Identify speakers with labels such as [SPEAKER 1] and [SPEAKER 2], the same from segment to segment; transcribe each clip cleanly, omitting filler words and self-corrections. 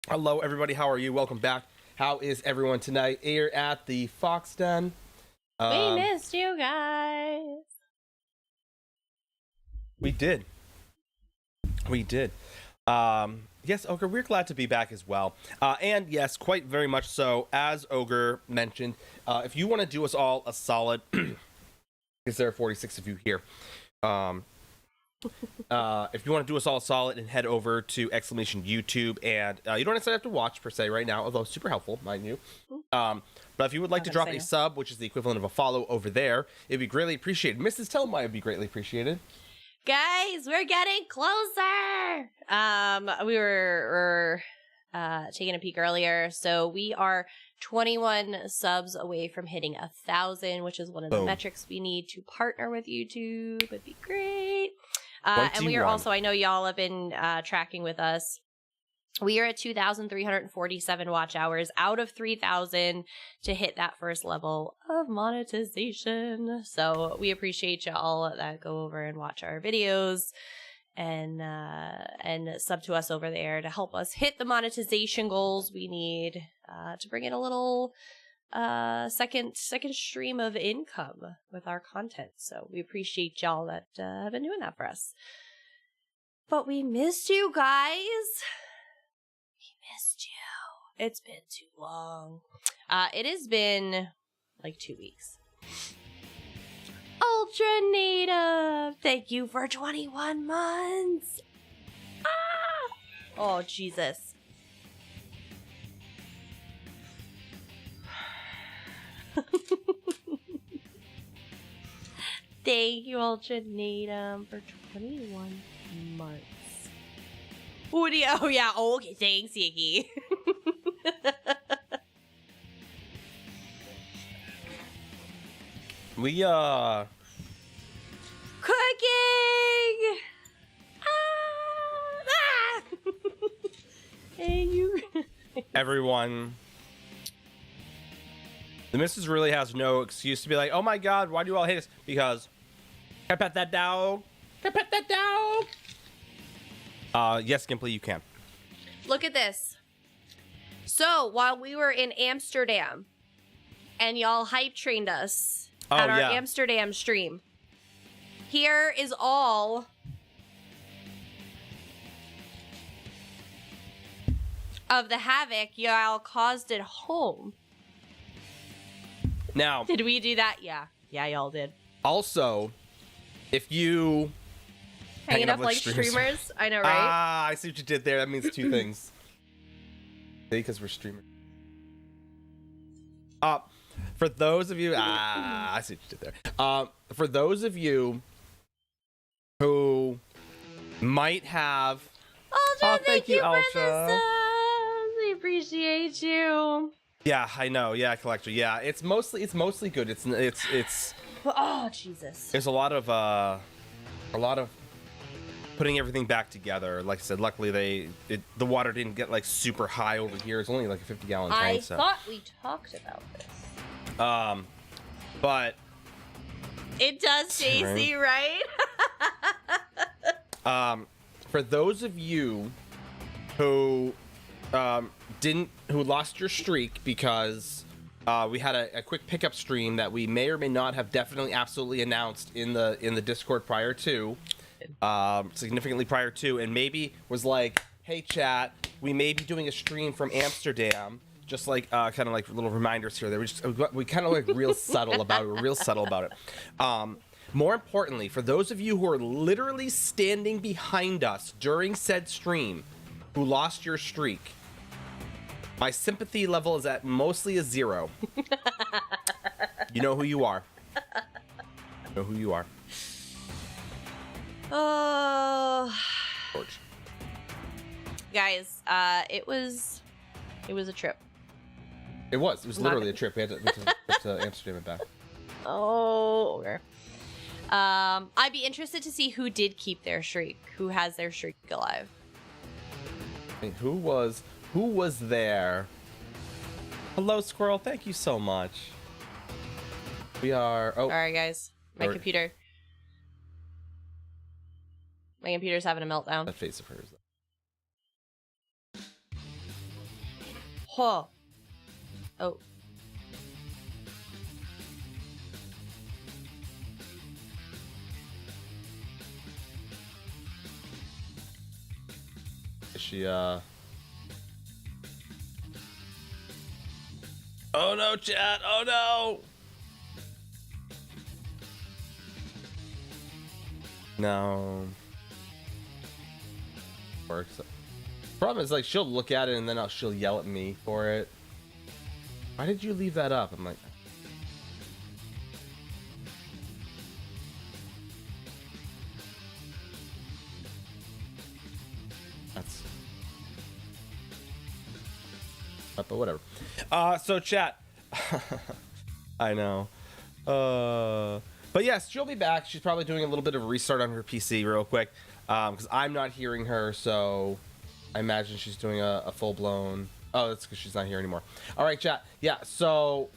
[SPEAKER 1] Hello, everybody. How are you? Welcome back. How is everyone tonight? Here at the Fox Den.
[SPEAKER 2] We missed you guys.
[SPEAKER 1] We did. Yes, Ogre, we're glad to be back as well. And yes, quite very much so. As Ogre mentioned, if you want to do us all a solid, because there are 46 of you here. If you want to do us all solid and head over to !YouTube, and you don't necessarily have to watch per se right now, although super helpful, mind you. But if you would like to drop a sub, which is the equivalent of a follow over there, it'd be greatly appreciated. Mrs. Telma would be greatly appreciated.
[SPEAKER 2] Guys, we're getting closer. We were taking a peek earlier, so we are 21 subs away from hitting 1,000, which is one of the metrics we need to partner with YouTube. It'd be great. And we are also, I know y'all have been tracking with us. We are at 2,347 watch hours out of 3,000 to hit that first level of monetization. So we appreciate y'all that go over and watch our videos and sub to us over there to help us hit the monetization goals we need to bring in a little second stream of income with our content. So we appreciate y'all that have been doing that for us. But we missed you guys. Missed you. It's been too long. It has been like 2 weeks. Ultra Native, thank you for 21 months. Ah! Oh, Jesus. Thank you, Ultra Native, for 21 months. Woody, oh yeah, okay, thanks, Yiki.
[SPEAKER 1] We,
[SPEAKER 2] Cooking! Ah! Hey, you.
[SPEAKER 1] everyone. The missus really has no excuse to be like, oh my god, why do you all hate us? Because, can I pet that dog? Can I pet that dog? Yes, Gimply, you can.
[SPEAKER 2] Look at this. So, while we were in Amsterdam, and y'all hype trained us at our Amsterdam stream, here is all of the havoc y'all caused at home.
[SPEAKER 1] Now,
[SPEAKER 2] did we do that? Yeah, y'all did.
[SPEAKER 1] Also, if you
[SPEAKER 2] hanging up like streamers. I know, right?
[SPEAKER 1] Ah, I see what you did there. That means two things. Because we're streamers. For those of you, I see what you did there. For those of you who might have,
[SPEAKER 2] Ultra, thank you
[SPEAKER 1] Ultra.
[SPEAKER 2] for the subs. We appreciate you.
[SPEAKER 1] Yeah, I know. Yeah, collector. Yeah, it's mostly good. It's.
[SPEAKER 2] Oh, Jesus.
[SPEAKER 1] There's a lot of putting everything back together. Like I said, luckily the water didn't get like super high over here. It's only like a 50-gallon tank.
[SPEAKER 2] I thought we talked about this.
[SPEAKER 1] But
[SPEAKER 2] it does, JC, right?
[SPEAKER 1] For those of you who lost your streak because we had a quick pickup stream that we may or may not have definitely absolutely announced in the Discord prior to. Significantly prior to, and maybe was like, hey chat, we may be doing a stream from Amsterdam, just like kind of like little reminders here. We kind of like real subtle about it. We're real subtle about it. More importantly, for those of you who are literally standing behind us during said stream, who lost your streak, my sympathy level is at mostly a 0. You know who you are. You know who you are.
[SPEAKER 2] Oh,
[SPEAKER 1] George.
[SPEAKER 2] Guys, it was a trip.
[SPEAKER 1] It was literally a trip. We had to Amsterdam and back.
[SPEAKER 2] Oh, okay. I'd be interested to see who did keep their streak, who has their streak alive.
[SPEAKER 1] I mean, who was there? Hello, Squirrel. Thank you so much. We are. Oh,
[SPEAKER 2] sorry, guys. My computer's having a meltdown.
[SPEAKER 1] That face of hers.
[SPEAKER 2] Huh. Oh.
[SPEAKER 1] Is she, Oh no, chat! Oh no! No. Works. Problem is, like, she'll look at it and then she'll yell at me for it. Why did you leave that up? I'm like... That's... But whatever. So chat. I know. But yes, she'll be back. She's probably doing a little bit of a restart on her PC real quick. Because I'm not hearing her, so I imagine she's doing a full-blown... Oh, that's because she's not here anymore. All right, chat. Yeah, so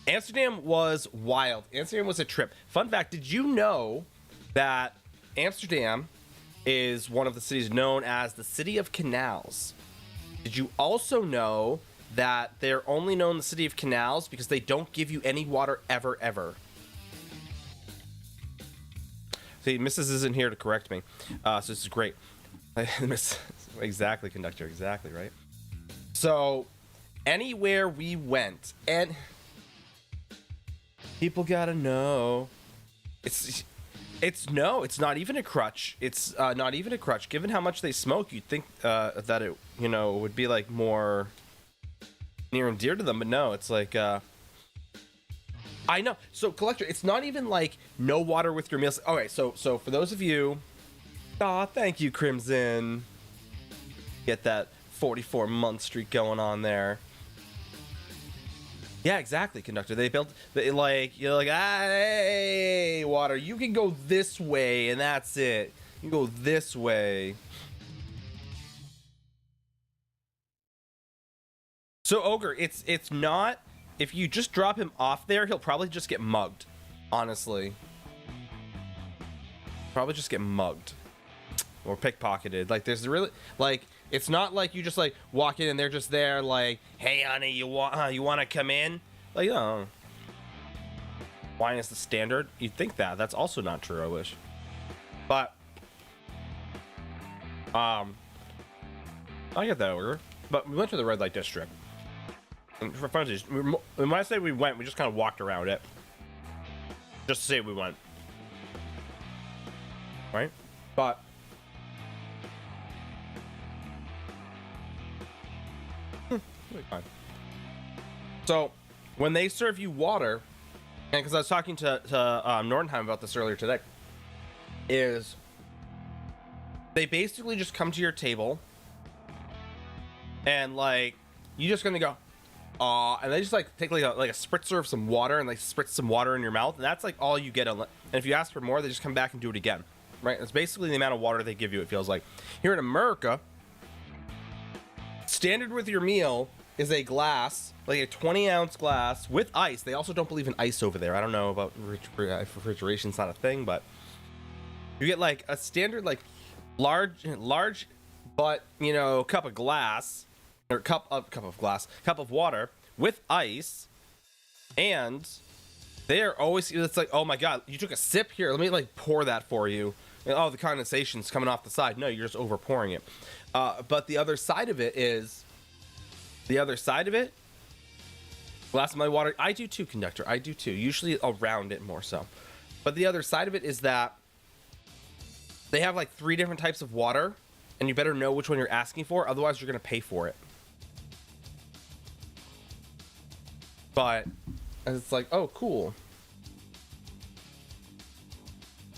[SPEAKER 1] Amsterdam was wild. Amsterdam was a trip. Fun fact, did you know that Amsterdam is one of the cities known as the City of Canals? Did you also know that they're only known the City of Canals because they don't give you any water ever? See, Mrs. isn't here to correct me, so this is great. Exactly, conductor, exactly, right? So, anywhere we went, and people gotta know, it's not even a crutch. It's not even a crutch. Given how much they smoke, you'd think that it, would be like more near and dear to them, but no, it's like, I know. So, collector, it's not even like no water with your meals. Okay, so for those of you, thank you, Crimson. Get that 44-month streak going on there. Yeah, exactly, conductor. They built, you're like, hey, water, you can go this way, and that's it. You can go this way. So, Ogre, it's not, if you just drop him off there, he'll probably just get mugged, honestly. Probably just get mugged. Or pickpocketed. Like, there's really, like, it's not like you just, like, walk in and they're just there, like, hey, honey, you want to come in? Like, oh. Wine is the standard? You'd think that. That's also not true, I wish. But, I get that order. But we went to the red light district. And for funsies, when I say we went, we just kind of walked around it. Just to say we went. Right? But, fine. So, when they serve you water, and because I was talking to Nordenheim about this earlier today, is they basically just come to your table, and like you just gonna go, and they just like take like a spritzer of some water and like spritz some water in your mouth, and that's like all you get. And if you ask for more, they just come back and do it again. Right? It's basically the amount of water they give you. It feels like here in America, standard with your meal is a glass, like a 20-ounce glass with ice. They also don't believe in ice over there. I don't know about refrigeration's not a thing, but you get like a standard, like large, but cup of glass or cup of water with ice, and they are always. It's like, oh my god, you took a sip here. Let me like pour that for you. And, oh, the condensation's coming off the side. No, you're just over pouring it. But the other side of it is. Glass of my water. I do too, conductor. I do too. Usually around it more so. But the other side of it is that they have like 3 different types of water, and you better know which one you're asking for. Otherwise, you're going to pay for it. But it's like, oh, cool.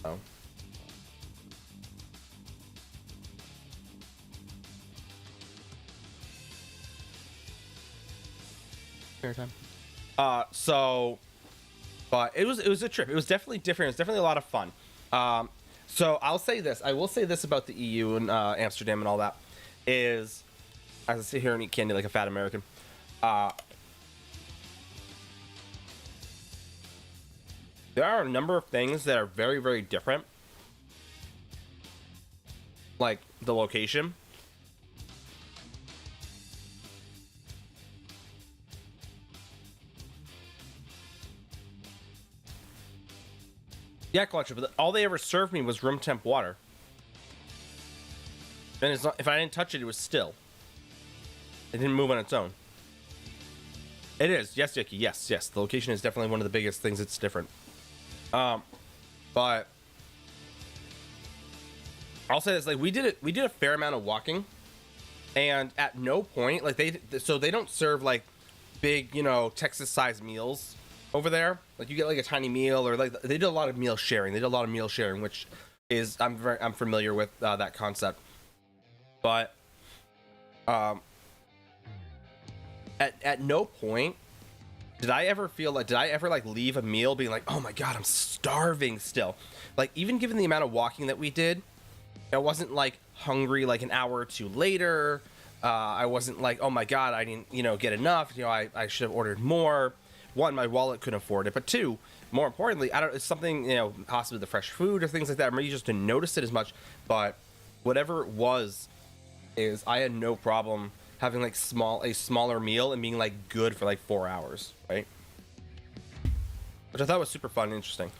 [SPEAKER 1] Oh. Time. But it was a trip. It was definitely different. It was definitely a lot of fun. So I'll say this. I will say this about the EU and Amsterdam and all that is, as I sit here and eat candy like a fat American. There are a number of things that are very, very different. Like the location. Yeah, Clutcher, but all they ever served me was room temp water. And it's not, if I didn't touch it, it was still. It didn't move on its own. It is. Yes, Yucky. Yes. The location is definitely one of the biggest things that's different. But I'll say this, like, we did a fair amount of walking, and at no point, like, they don't serve like big, Texas-sized meals over there. Like, you get like a tiny meal, or like they did a lot of meal sharing. Which is I'm familiar with that concept. But at no point did I ever leave a meal being like, oh my god, I'm starving still. Like, even given the amount of walking that we did, I wasn't like hungry like an hour or two later. I wasn't like, oh my god, I didn't get enough. I should have ordered more. One, my wallet couldn't afford it, but two, more importantly, it's something, possibly the fresh food or things like that. Maybe just didn't notice it as much, but whatever it was, is I had no problem having like a smaller meal and being like good for like 4 hours, right? Which I thought was super fun and interesting.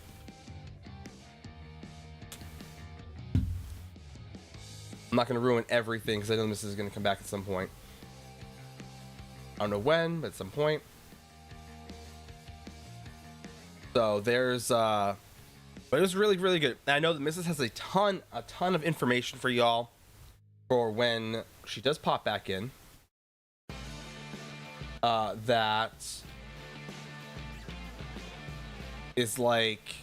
[SPEAKER 1] I'm not going to ruin everything because I know this is going to come back at some point. I don't know when, but at some point. So there's but it was really, really good. And I know that Mrs. has a ton of information for y'all for when she does pop back in. That is like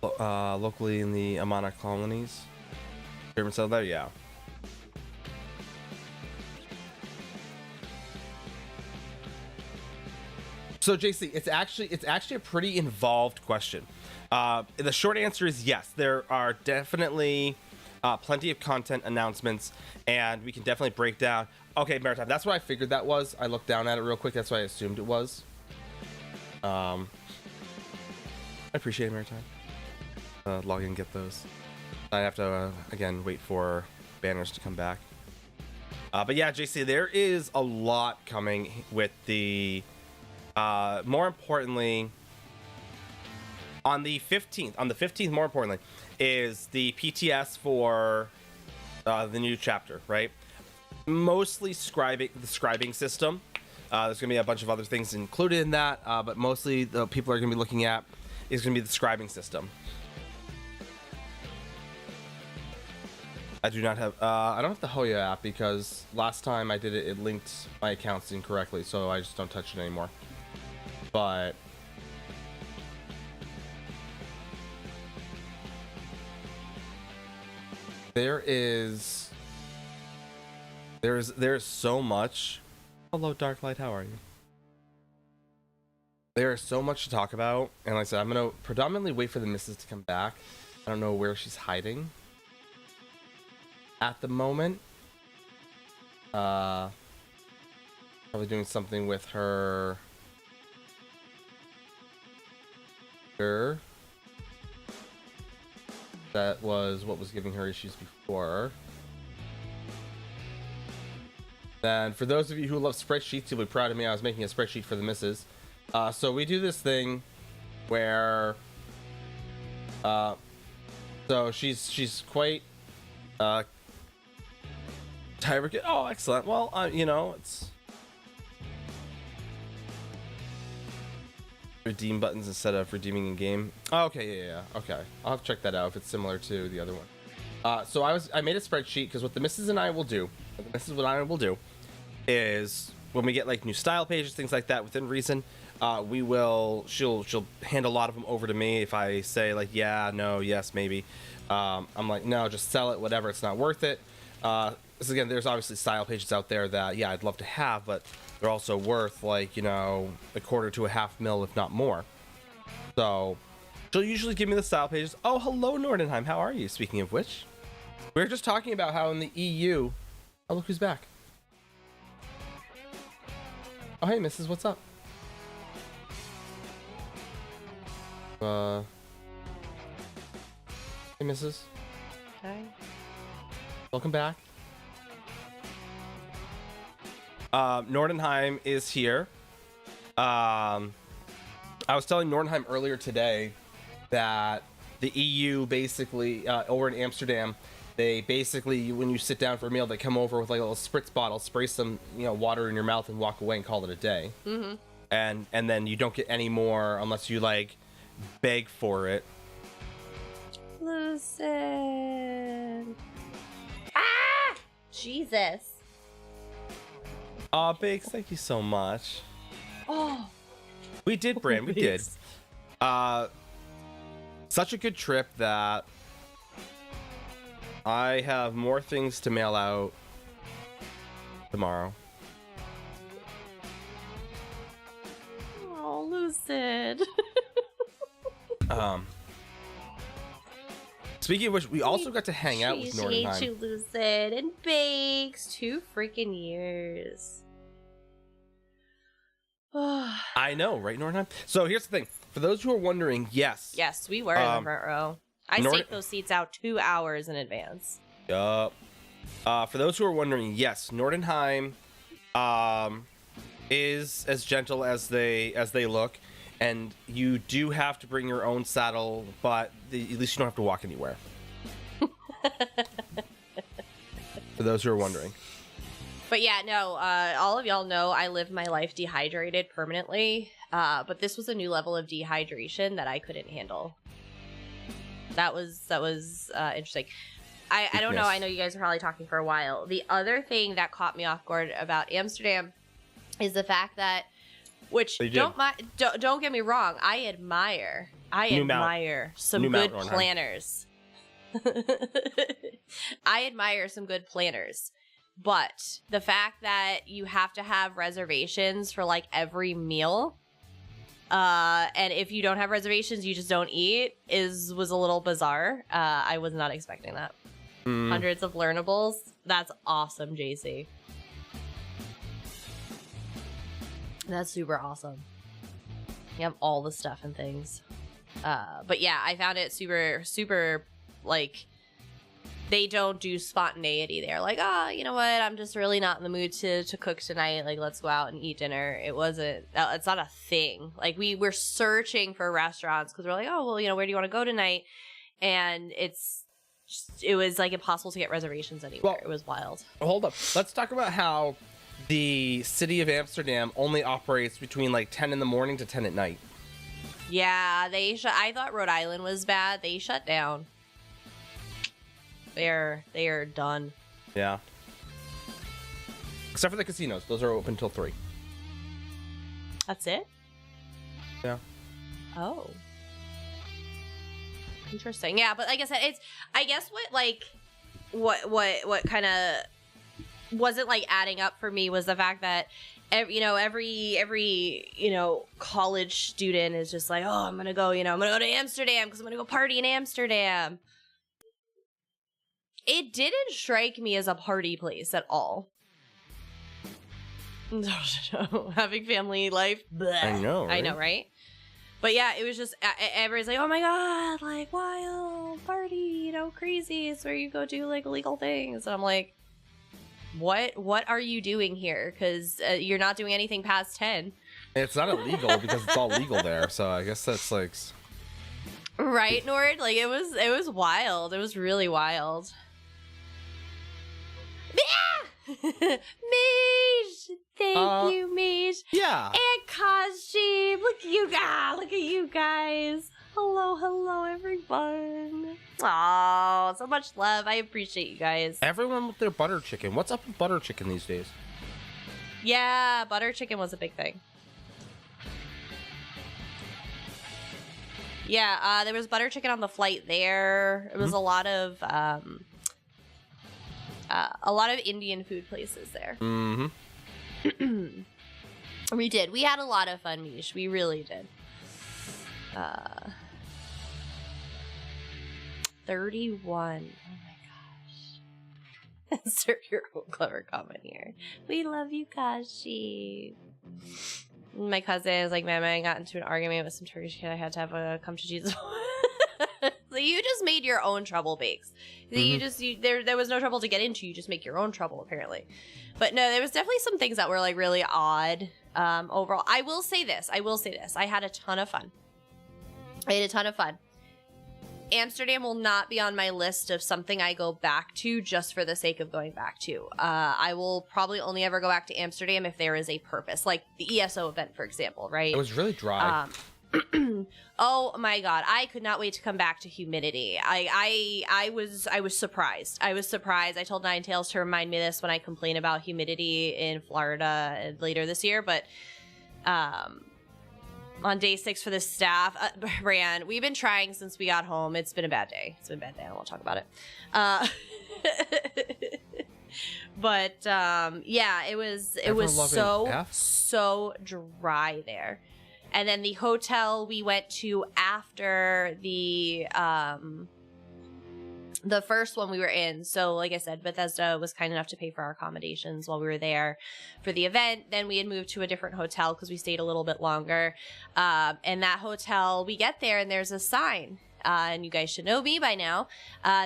[SPEAKER 1] locally in the Amana colonies. German settled there, yeah. So JC, it's actually a pretty involved question. The short answer is yes. There are definitely plenty of content announcements, and we can definitely break down. Okay, Maritime, that's what I figured that was. I looked down at it real quick. That's what I assumed it was. I appreciate it, Maritime. Log in and get those. I have to, again, wait for banners to come back. But yeah, JC, there is a lot coming with the... more importantly, on the 15th, more importantly, is the PTS for the new chapter, right? Mostly the scribing system. There's going to be a bunch of other things included in that, but mostly the people are going to be looking at is going to be the scribing system. I do not have, I don't have the Hoya app because last time I did it, it linked my accounts incorrectly, so I just don't touch it anymore. But there's so much. Hello, Darklight, how are you? There's so much to talk about, and like I said, I'm gonna predominantly wait for the missus to come back. I don't know where she's hiding at the moment. Probably doing something with her. That was what was giving her issues before. And for those of you who love spreadsheets, you'll be proud of me. I was making a spreadsheet for the missus. So we do this thing where so she's quite tired. Oh, excellent. Well, it's redeem buttons instead of redeeming in game. Oh, okay, yeah, okay. I'll have to check that out if it's similar to the other one. So I made a spreadsheet because what the missus and I will do, is when we get like new style pages, things like that within reason, she'll hand a lot of them over to me. If I say like, yeah, no, yes, maybe, I'm like, no, just sell it, whatever, it's not worth it. So again, there's obviously style pages out there that, yeah, I'd love to have, but they're also worth like, a quarter to a half mil, if not more. So she'll usually give me the style pages. Oh, hello, Nordenheim. How are you? Speaking of which, we were just talking about how in the EU, oh, look who's back. Oh, hey, missus, what's up? Hey, missus.
[SPEAKER 2] Hi.
[SPEAKER 1] Welcome back. Nordenheim is here. I was telling Nordheim earlier today that the EU basically over in Amsterdam, they basically, when you sit down for a meal, they come over with like a little spritz bottle, spray some water in your mouth, and walk away and call it a day.
[SPEAKER 2] Mm-hmm.
[SPEAKER 1] And then you don't get any more unless you like beg for it.
[SPEAKER 2] Listen. Ah! Jesus.
[SPEAKER 1] Aw, Biggs, thank you so much.
[SPEAKER 2] Oh.
[SPEAKER 1] We did, Bran. We did. Such a good trip that I have more things to mail out tomorrow.
[SPEAKER 2] Oh, Lucid.
[SPEAKER 1] Speaking of which, we also got to hang out with Nordheim.
[SPEAKER 2] You, Lucid, and Bakes. 2 freaking years.
[SPEAKER 1] I know, right, Nordheim? So here's the thing. For those who are wondering, yes.
[SPEAKER 2] Yes, we were in the front row. I staked those seats out 2 hours in advance.
[SPEAKER 1] Yup. For those who are wondering, yes, Nordenheim is as gentle as they look, and you do have to bring your own saddle, but at least you don't have to walk anywhere. For those who are wondering.
[SPEAKER 2] But yeah, no, all of y'all know I live my life dehydrated permanently, but this was a new level of dehydration that I couldn't handle. That was interesting. I don't know. I know you guys are probably talking for a while. The other thing that caught me off guard about Amsterdam is the fact that, which don't get me wrong, I admire some good planners. I admire some good planners. But the fact that you have to have reservations for like every meal, and if you don't have reservations, you just don't eat, was a little bizarre. I was not expecting that. Hundreds of learnables. That's awesome, JC. That's super awesome. You have all the stuff and things. But yeah, I found it super, super, like, they don't do spontaneity. They're like, you know what? I'm just really not in the mood to cook tonight. Like, let's go out and eat dinner. It's not a thing. Like, we were searching for restaurants because we're like, oh, well, where do you want to go tonight? And it was like impossible to get reservations anywhere. Well, it was wild.
[SPEAKER 1] Hold up. Let's talk about how the city of Amsterdam only operates between like 10 in the morning to 10 at night.
[SPEAKER 2] Yeah, I thought Rhode Island was bad. They shut down. They are done.
[SPEAKER 1] Yeah. Except for the casinos. Those are open till 3.
[SPEAKER 2] That's it?
[SPEAKER 1] Yeah.
[SPEAKER 2] Oh. Interesting. Yeah, but like I said, I guess what kind of wasn't like adding up for me was the fact that every college student is just like, oh, I'm gonna go to Amsterdam because I'm gonna go party in Amsterdam. It didn't strike me as a party place at all. Having family life, bleh.
[SPEAKER 1] I know,
[SPEAKER 2] right? But yeah, it was just, everybody's like, oh my god, like, wild party, crazy. It's where you go do, like, illegal things. And I'm like, what are you doing here? Because you're not doing anything past 10.
[SPEAKER 1] It's not illegal because it's all legal there. So I guess that's, like...
[SPEAKER 2] Right, Nord? Like, it was wild. It was really wild. Mish! Thank you, Mish.
[SPEAKER 1] Yeah.
[SPEAKER 2] And Kashi. Look at you guys. Hello, everyone. Oh, so much love. I appreciate you guys.
[SPEAKER 1] Everyone with their butter chicken. What's up with butter chicken these days?
[SPEAKER 2] Yeah, butter chicken was a big thing. Yeah, there was butter chicken on the flight there. It was a lot of Indian food places there.
[SPEAKER 1] Mm-hmm.
[SPEAKER 2] We had a lot of fun, Mish. We really did. 31. Oh my gosh. Insert your own clever comment here. We love you, Kashi. My cousin is like, man, I got into an argument with some Turkish kid. I had to have a come to Jesus. Like, Honestly, you just made your own trouble bakes. There was no trouble to get into. You just make your own trouble, apparently. But no, there was definitely some things that were like really odd. Overall, I will say this. I had a ton of fun. Amsterdam will not be on my list of something I go back to just for the sake of going back to. I will probably only ever go back to Amsterdam if there is a purpose, like the ESO event, for example, right?
[SPEAKER 1] It was really dry.
[SPEAKER 2] Oh my god, I could not wait to come back to humidity. I was surprised. I told Ninetales to remind me of this when I complain about humidity in Florida later this year, but on day 6 for the staff, Brian, we've been trying since we got home. It's been a bad day. I don't want to talk about it. But yeah, it was so dry there. And then the hotel we went to after the first one we were in. So like I said, Bethesda was kind enough to pay for our accommodations while we were there for the event. Then we had moved to a different hotel because we stayed a little bit longer. And that hotel, we get there and there's a sign. And you guys should know me by now.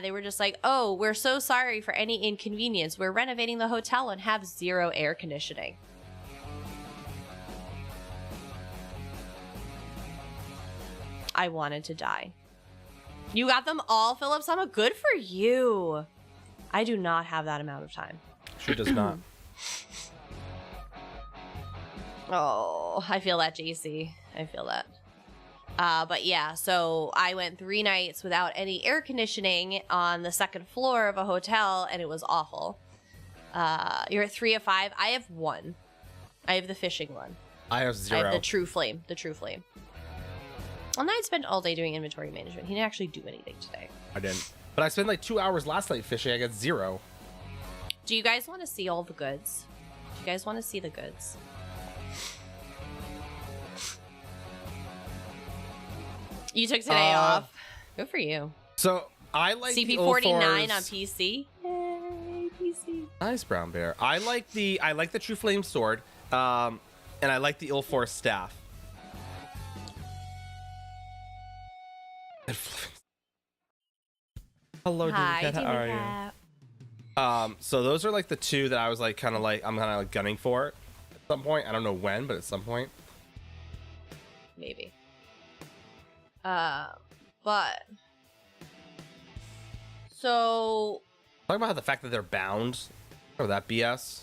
[SPEAKER 2] They were just like, oh, we're so sorry for any inconvenience. We're renovating the hotel and have 0 air conditioning. I wanted to die. You got them all, Philip Sama? Good for you. I do not have that amount of time.
[SPEAKER 1] She does not.
[SPEAKER 2] Oh, I feel that, JC. I feel that. But yeah, so I went 3 nights without any air conditioning on the 2nd floor of a hotel, and it was awful. You're at 3 of 5. I have 1. I have the fishing one.
[SPEAKER 1] I have 0.
[SPEAKER 2] I have the true flame. Well, I spent all day doing inventory management. He didn't actually do anything today.
[SPEAKER 1] I didn't. But I spent like 2 hours last night fishing. I got 0.
[SPEAKER 2] Do you guys want to see all the goods? Do you guys want to see the goods? You took today off. Good for you.
[SPEAKER 1] So I like
[SPEAKER 2] CP49 on PC. Yay, PC.
[SPEAKER 1] Nice, Brown Bear. I like the True Flame sword, and I like the Ilforce staff. Hello,
[SPEAKER 2] Hi,
[SPEAKER 1] Cat. How are you? So those are like the 2 that I was like I'm kind of like gunning for at some point. I don't know when, but at some point.
[SPEAKER 2] Maybe. But so
[SPEAKER 1] Talk about how the fact that they're bound or that BS.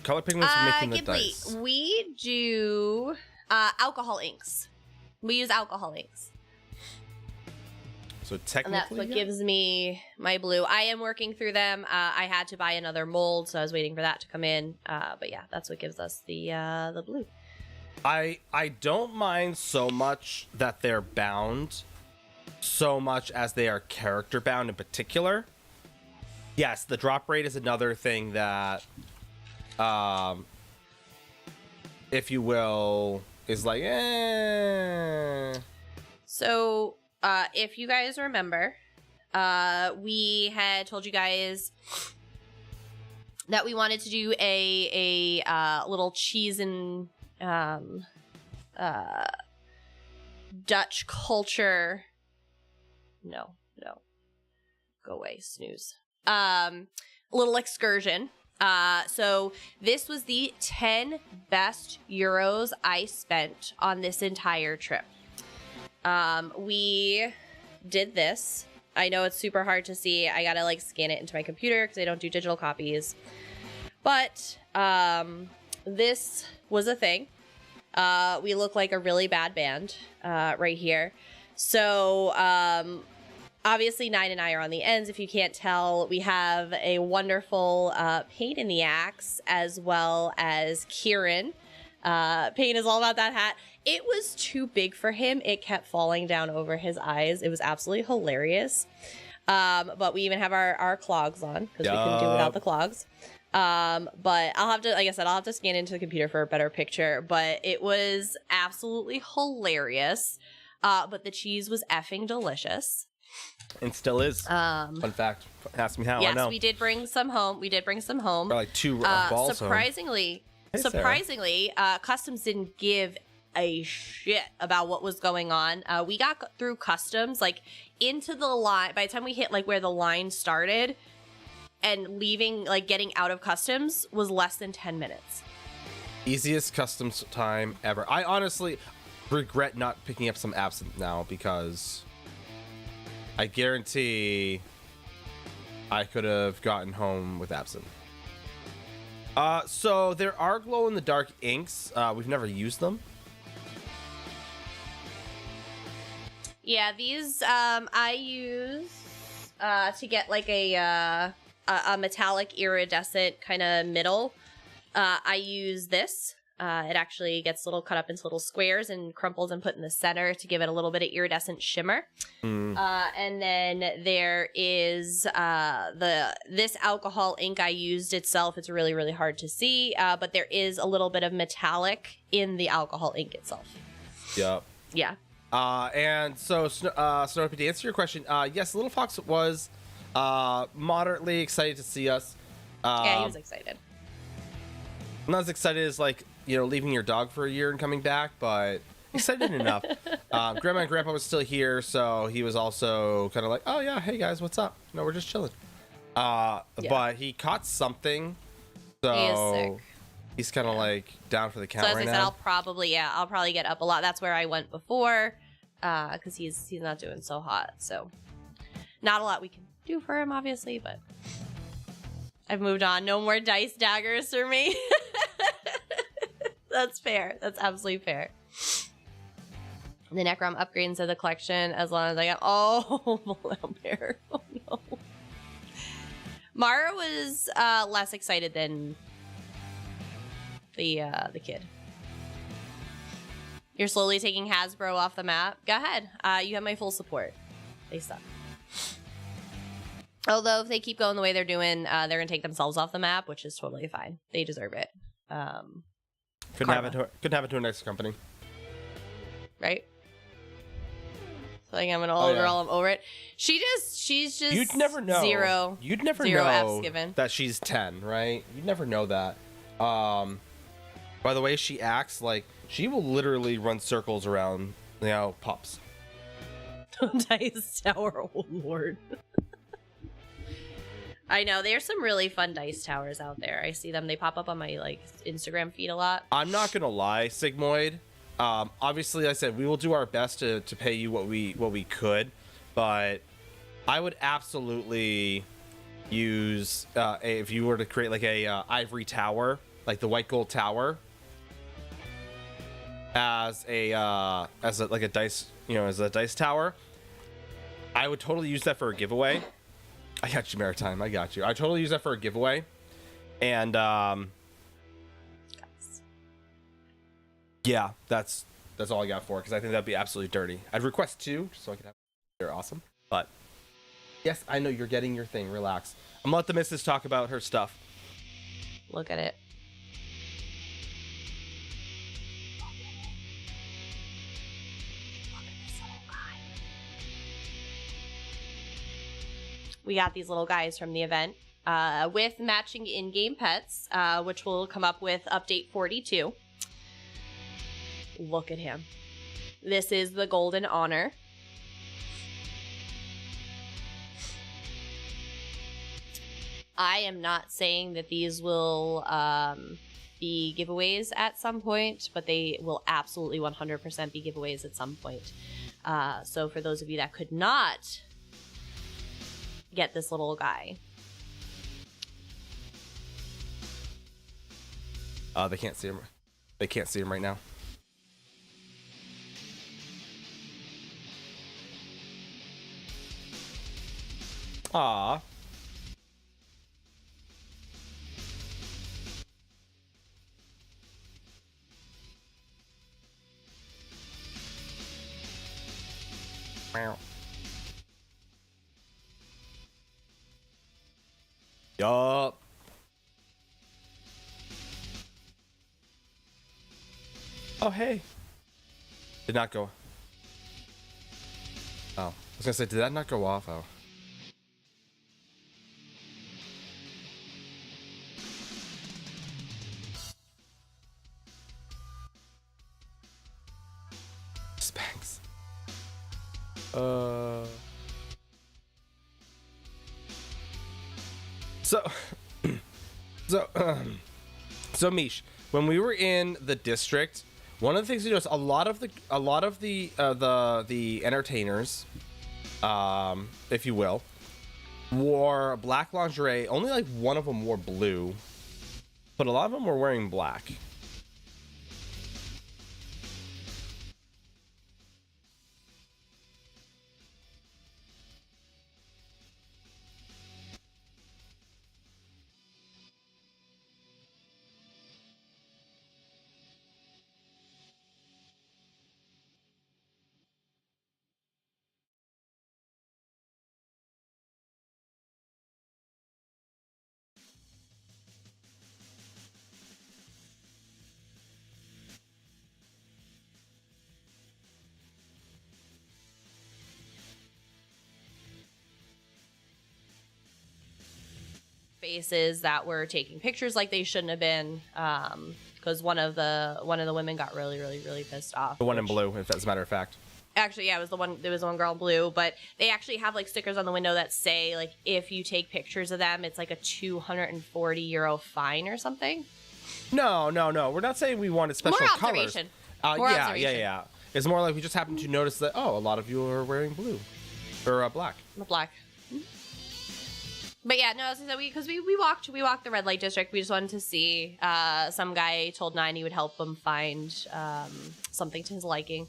[SPEAKER 1] Color pigments are making the dice.
[SPEAKER 2] We do alcohol inks. We use alcohol inks.
[SPEAKER 1] So technically,
[SPEAKER 2] and that's what gives me my blue. I am working through them. I had to buy another mold, so I was waiting for that to come in. But yeah, that's what gives us the blue.
[SPEAKER 1] I don't mind so much that they're bound, so much as they are character bound in particular. Yes, the drop rate is another thing that, if you will, is like,
[SPEAKER 2] So, if you guys remember, we had told you guys that we wanted to do a little cheese and Dutch culture. No. Go away, snooze. Little excursion. So this was the 10 best euros I spent on this entire trip. We did this. I know it's super hard to see. I gotta like scan it into my computer because I don't do digital copies. But this was a thing. We look like a really bad band right here. So obviously, Nine and I are on the ends. If you can't tell, we have a wonderful Pain in the Axe, as well as Kieran. Pain is all about that hat. It was too big for him. It kept falling down over his eyes. It was absolutely hilarious. But we even have our clogs on, because we couldn't do without the clogs. But I'll have to, like I said, I'll have to scan into the computer for a better picture. But it was absolutely hilarious. But the cheese was effing delicious.
[SPEAKER 1] And still is. Fun fact. Ask me how.
[SPEAKER 2] Yes,
[SPEAKER 1] I know.
[SPEAKER 2] we did bring some home.
[SPEAKER 1] Or like 2 balls
[SPEAKER 2] surprisingly,
[SPEAKER 1] home. Hey,
[SPEAKER 2] Customs didn't give a shit about what was going on. We got through customs, like into the line. By the time we hit like where the line started and leaving, like getting out of customs was less than 10 minutes.
[SPEAKER 1] Easiest customs time ever. I honestly regret not picking up some absinthe now because I guarantee I could have gotten home with absinthe. So there are glow-in-the-dark inks. We've never used them.
[SPEAKER 2] Yeah, these I use to get like a metallic iridescent kind of middle. I use this. It actually gets cut up into little squares and crumples and put in the center to give it a little bit of iridescent shimmer. And then there is this alcohol ink I used itself. It's really, really hard to see, but there is a little bit of metallic in the alcohol ink itself.
[SPEAKER 1] Yep.
[SPEAKER 2] Yeah.
[SPEAKER 1] And so, Snoopy, to answer your question, yes, Little Fox was moderately excited to see us.
[SPEAKER 2] Yeah, he was excited.
[SPEAKER 1] I'm not as excited as, like, you know, leaving your dog for a year and coming back, but excited enough. Grandma and Grandpa was still here, so he was also kind of like, oh, yeah, hey, guys, what's up? No, we're just chilling.
[SPEAKER 2] Yeah.
[SPEAKER 1] But he caught something, so
[SPEAKER 2] He is sick.
[SPEAKER 1] he's kind of, like, down for the count
[SPEAKER 2] So as
[SPEAKER 1] right
[SPEAKER 2] I said,
[SPEAKER 1] now.
[SPEAKER 2] I'll probably get up a lot. That's where I went before, because he's not doing so hot. So not a lot we can do for him, obviously, but I've moved on. No more dice daggers for me. That's fair. That's absolutely fair. The Necrom upgrades to the collection as long as I get. Oh, Lambert. Oh no. Mara was less excited than the kid. You're slowly taking Hasbro off the map. Go ahead. You have my full support. They suck. Although if they keep going the way they're doing, they're gonna take themselves off the map, which is totally fine. They deserve it.
[SPEAKER 1] Couldn't have it to a next company.
[SPEAKER 2] Right? So like I'm an old girl, I'm over it. She's just
[SPEAKER 1] You'd never know. You'd never
[SPEAKER 2] zero
[SPEAKER 1] know
[SPEAKER 2] Fs given.
[SPEAKER 1] that she's 10, right? You'd never know that. By the way she acts, like she will literally run circles around, you know, pups.
[SPEAKER 2] Dice Tower, oh lord. I know there's some really fun dice towers out there. I see them. They pop up on my like Instagram feed a lot.
[SPEAKER 1] I'm not gonna lie, Sigmoid. Obviously, I said we will do our best to pay you what we could, but I would absolutely use if you were to create like a ivory tower, like the white gold tower, as a dice, you know, as a dice tower. I would totally use that for a giveaway. I got you, Maritime. I got you. I totally use that for a giveaway, and yeah, that's all I got for it because I think that'd be absolutely dirty. I'd request 2 just so I could have. They're awesome, but yes, I know you're getting your thing. Relax. I'm gonna let the missus talk about her stuff.
[SPEAKER 2] Look at it. We got these little guys from the event with matching in-game pets, which will come up with update 42. Look at him. This is the Golden Honor. I am not saying that these will be giveaways at some point, but they will absolutely 100% be giveaways at some point. So for those of you that could not get this little guy.
[SPEAKER 1] They can't see him. They can't see him right now. Aw. Meow. Yup. Oh, hey. Did not go. Oh. I was gonna say, did that not go off? Oh. Uh. So, so Mish, when we were in the district, one of the things you notice, a lot of the entertainers, if you will, wore black lingerie. Only like one of them wore blue, but a lot of them were wearing black.
[SPEAKER 2] Faces that were taking pictures like they shouldn't have been, because one of the women got really pissed off.
[SPEAKER 1] The one in blue, if that's a matter of fact.
[SPEAKER 2] Actually, yeah, it was the one. There was one girl in blue, but they actually have like stickers on the window that say like if you take pictures of them, it's like a €240 fine or something.
[SPEAKER 1] No. We're not saying we wanted special
[SPEAKER 2] More
[SPEAKER 1] colors.
[SPEAKER 2] observation.
[SPEAKER 1] Yeah. It's more like we just happened to notice that a lot of you are wearing blue or black.
[SPEAKER 2] Black. But yeah, no, so we walked the red light district. We just wanted to see. Some guy told Nine he would help him find something to his liking.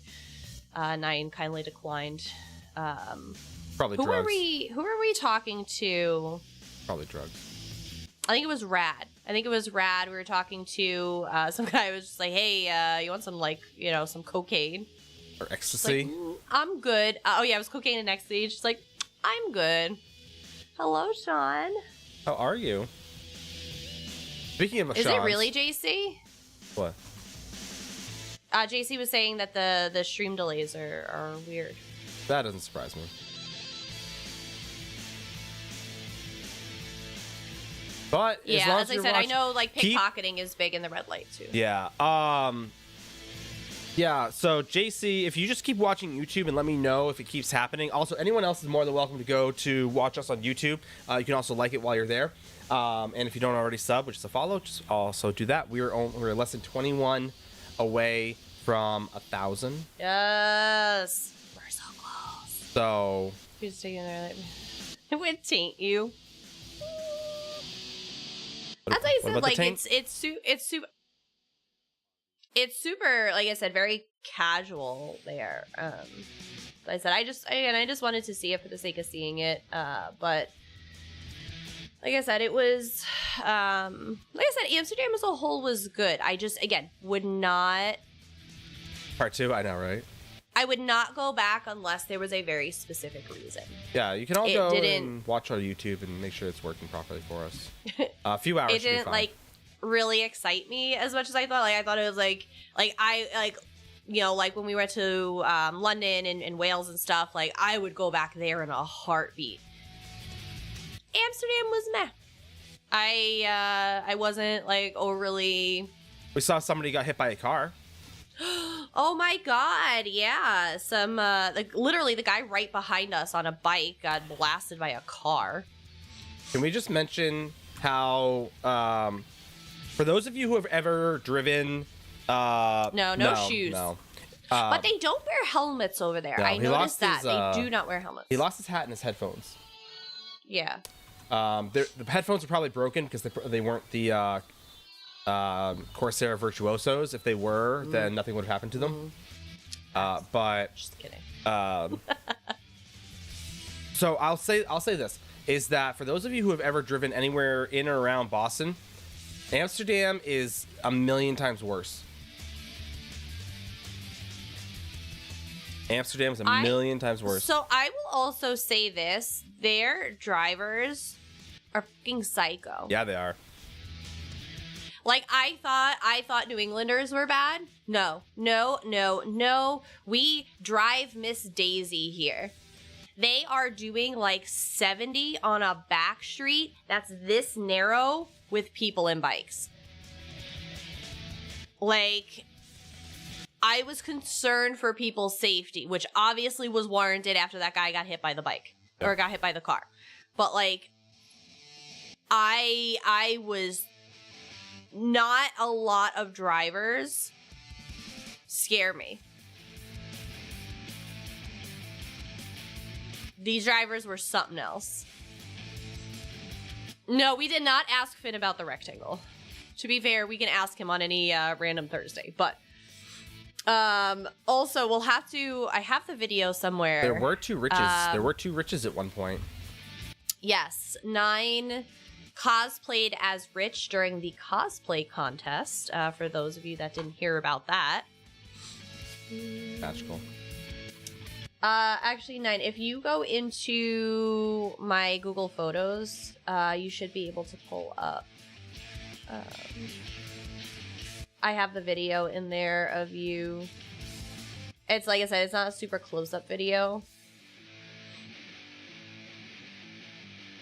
[SPEAKER 2] Nine kindly declined.
[SPEAKER 1] Probably drugs.
[SPEAKER 2] Who are we talking to?
[SPEAKER 1] Probably drugs.
[SPEAKER 2] I think it was Rad. We were talking to some guy who was just like, hey, you want some some cocaine
[SPEAKER 1] or ecstasy?
[SPEAKER 2] Like, I'm good. Oh yeah, it was cocaine and ecstasy. Just like, I'm good. Hello, Sean.
[SPEAKER 1] How are you? Speaking of
[SPEAKER 2] Is it really JC?
[SPEAKER 1] What?
[SPEAKER 2] JC was saying that the stream delays are weird.
[SPEAKER 1] That doesn't surprise me. But
[SPEAKER 2] yeah, as I said, I know like pickpocketing is big in the red light too.
[SPEAKER 1] Yeah. Yeah, so JC, if you just keep watching YouTube and let me know if it keeps happening. Also, anyone else is more than welcome to go to watch us on YouTube. You can also like it while you're there. And if you don't already sub, which is a follow, just also do that. We're less than 21 away from 1,000.
[SPEAKER 2] Yes. We're so close.
[SPEAKER 1] So.
[SPEAKER 2] You're just taking there like, it would taint you. As I said, like it's super, like I said, very casual there. I said, I just wanted to see it for the sake of seeing it. But like I said, it was, Amsterdam as a whole was good. I just, again, would not.
[SPEAKER 1] Part 2, I know, right?
[SPEAKER 2] I would not go back unless there was a very specific reason.
[SPEAKER 1] Yeah, you can all go and watch our YouTube and make sure it's working properly for us. A few hours.
[SPEAKER 2] It didn't like really excite me as much as I thought. Like I thought it was like when we went to London and Wales and stuff. Like I would go back there in a heartbeat. Amsterdam was meh. I wasn't like overly.
[SPEAKER 1] We saw somebody got hit by a car.
[SPEAKER 2] Oh my god, yeah. Some like literally the guy right behind us on a bike got blasted by a car.
[SPEAKER 1] Can we just mention how for those of you who have ever driven
[SPEAKER 2] no shoes.
[SPEAKER 1] No.
[SPEAKER 2] But they don't wear helmets over there.
[SPEAKER 1] No,
[SPEAKER 2] I noticed that. They do not wear helmets.
[SPEAKER 1] He lost his hat and his headphones.
[SPEAKER 2] Yeah.
[SPEAKER 1] The headphones are probably broken because they weren't the Corsair Virtuosos. If they were, then nothing would have happened to them. But
[SPEAKER 2] just kidding.
[SPEAKER 1] So I'll say this is that for those of you who have ever driven anywhere in or around Boston, Amsterdam is a million times worse. Amsterdam is a million times worse.
[SPEAKER 2] So I will also say this: their drivers are fucking psycho.
[SPEAKER 1] Yeah, they are.
[SPEAKER 2] Like I thought New Englanders were bad. No. We drive Miss Daisy here. They are doing like 70 on a back street that's this narrow with people and bikes. Like I was concerned for people's safety, which obviously was warranted after that guy got hit by the bike or got hit by the car. But like, I was not a lot of drivers scare me. These drivers were something else. No, we did not ask Finn about the rectangle. To be fair, we can ask him on any random Thursday, but also we'll have to, I have the video somewhere.
[SPEAKER 1] There were two Riches. There were two Riches at one point.
[SPEAKER 2] Yes, 9 cosplayed as Rich during the cosplay contest, for those of you that didn't hear about that.
[SPEAKER 1] Magical.
[SPEAKER 2] Actually, 9, if you go into my Google Photos, you should be able to pull up. I have the video in there of you. It's like I said, it's not a super close-up video.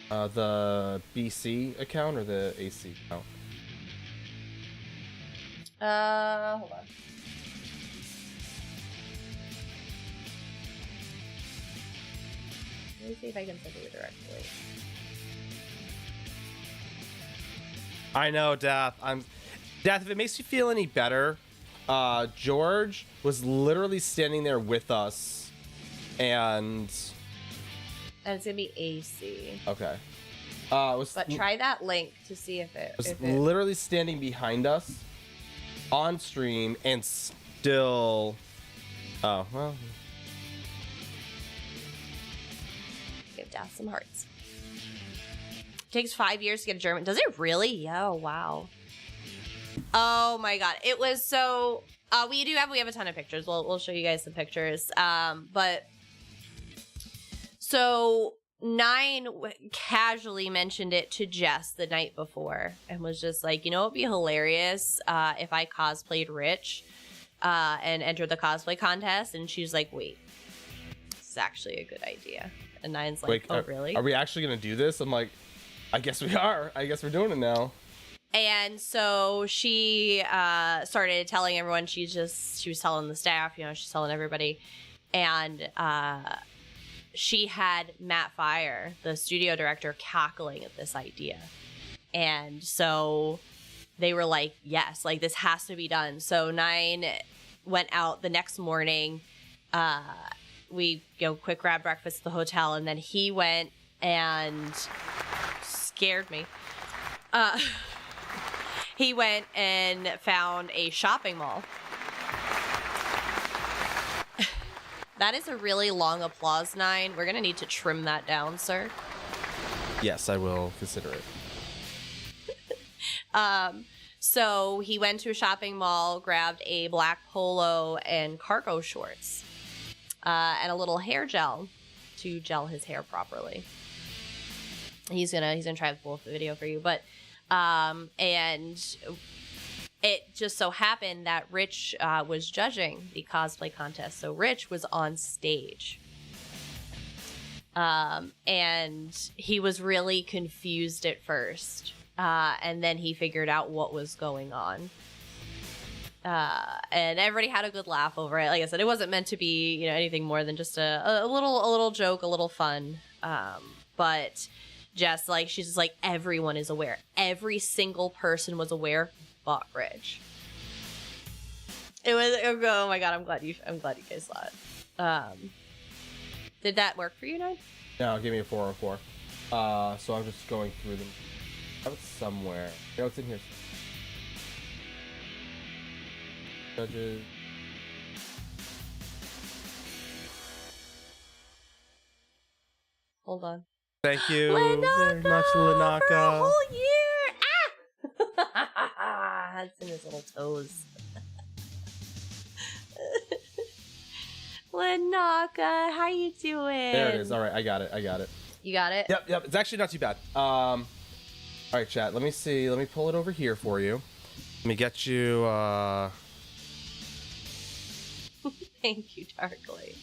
[SPEAKER 1] The BC account or the AC account?
[SPEAKER 2] Hold on. Let me see if I can send you directly.
[SPEAKER 1] I know, Death. Death, if it makes you feel any better, George was literally standing there with us, and
[SPEAKER 2] it's gonna be AC.
[SPEAKER 1] Okay.
[SPEAKER 2] But try that link to see if it
[SPEAKER 1] was literally standing behind us on stream and still. Oh well.
[SPEAKER 2] Give Death some hearts. Takes 5 years to get a German. Does it really? Yeah. Oh, wow. Oh my god. It was so. We have a ton of pictures. We'll show you guys some pictures. But so 9 casually mentioned it to Jess the night before and was just like, you know, it'd be hilarious if I cosplayed Rich and entered the cosplay contest. And she's like, wait, this is actually a good idea. And 9's like, wait, oh, really?
[SPEAKER 1] Are we actually gonna do this? I'm like, I guess we are. I guess we're doing it now.
[SPEAKER 2] And so she started telling everyone. She was telling the staff, you know, she's telling everybody. And she had Matt Fire, the studio director, cackling at this idea. And so they were like, yes, like this has to be done. So 9 went out the next morning. We quick grab breakfast at the hotel, and then he went and scared me. He went and found a shopping mall. That is a really long applause, 9. We're gonna need to trim that down, sir.
[SPEAKER 1] Yes, I will consider it.
[SPEAKER 2] So he went to a shopping mall, grabbed a black polo and cargo shorts, and a little hair gel to gel his hair properly. He's gonna try to pull up the video for you, but and it just so happened that Rich was judging the cosplay contest. So Rich was on stage. And he was really confused at first. And then he figured out what was going on. And everybody had a good laugh over it. Like I said, it wasn't meant to be, you know, anything more than just a little joke, a little fun. But Jess, like, she's just like, everyone is aware. Every single person was aware but Rich. It was, oh my god, I'm glad you guys saw it. Did that work for you, 9?
[SPEAKER 1] No, give me a 404. So I'm just going through them. I have it somewhere. No, it's in here. Judges.
[SPEAKER 2] Hold on.
[SPEAKER 1] Thank you
[SPEAKER 2] Lanaka
[SPEAKER 1] very much, Lanaka.
[SPEAKER 2] For a whole year! Ah! That's in his little toes. Lanaka, how you doing?
[SPEAKER 1] There it is. All right, I got it.
[SPEAKER 2] You got it?
[SPEAKER 1] Yep. It's actually not too bad. All right, chat. Let me see. Let me pull it over here for you. Let me get you.
[SPEAKER 2] Thank you, Darkly.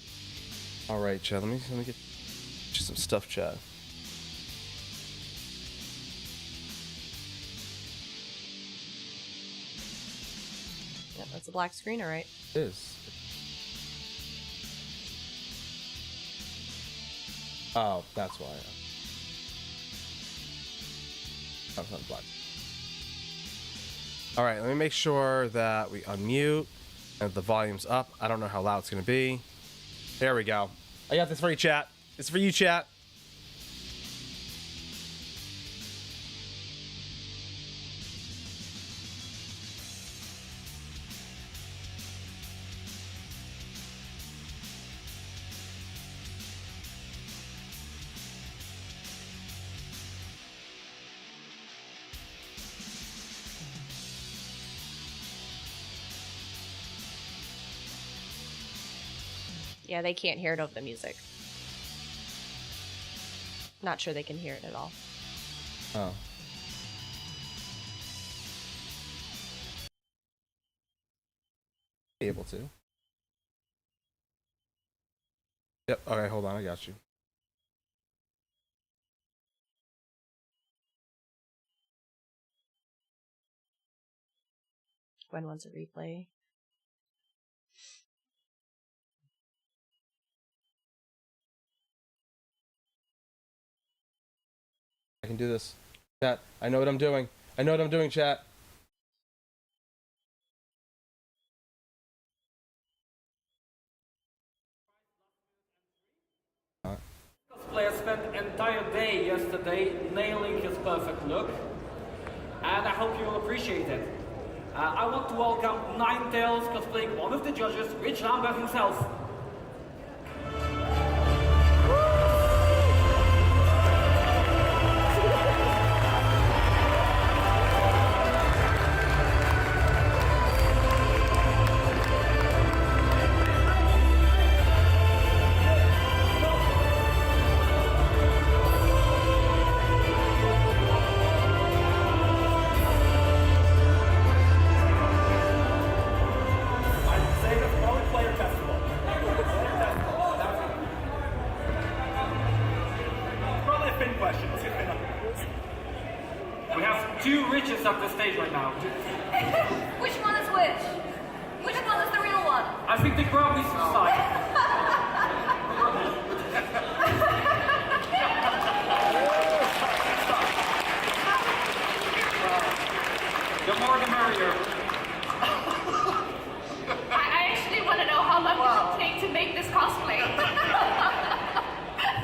[SPEAKER 1] All right, chat. Let me get you some stuff, chat.
[SPEAKER 2] Yeah, that's a black screen, all right.
[SPEAKER 1] is. Oh, that's why. That's not black. All right, let me make sure that we unmute and the volume's up. I don't know how loud it's gonna be. There we go. I got this for you, chat. It's for you, chat.
[SPEAKER 2] Yeah, they can't hear it over the music. Not sure they can hear it at all.
[SPEAKER 1] Oh. Be able to. Yep. Okay, hold on. I got you.
[SPEAKER 2] Gwen wants a replay.
[SPEAKER 1] I can do this. Chat, I know what I'm doing. I know what I'm doing, chat.
[SPEAKER 3] Cosplayer spent an entire day yesterday nailing his perfect look, and I hope you will appreciate it. I want to welcome Ninetales cosplaying one of the judges, Rich Lambert himself. We have two Riches up the stage right now.
[SPEAKER 4] Which one is which? Which one is the real one?
[SPEAKER 3] I think they probably suicide. The more the merrier.
[SPEAKER 4] I actually want to know how long it will take to make this cosplay.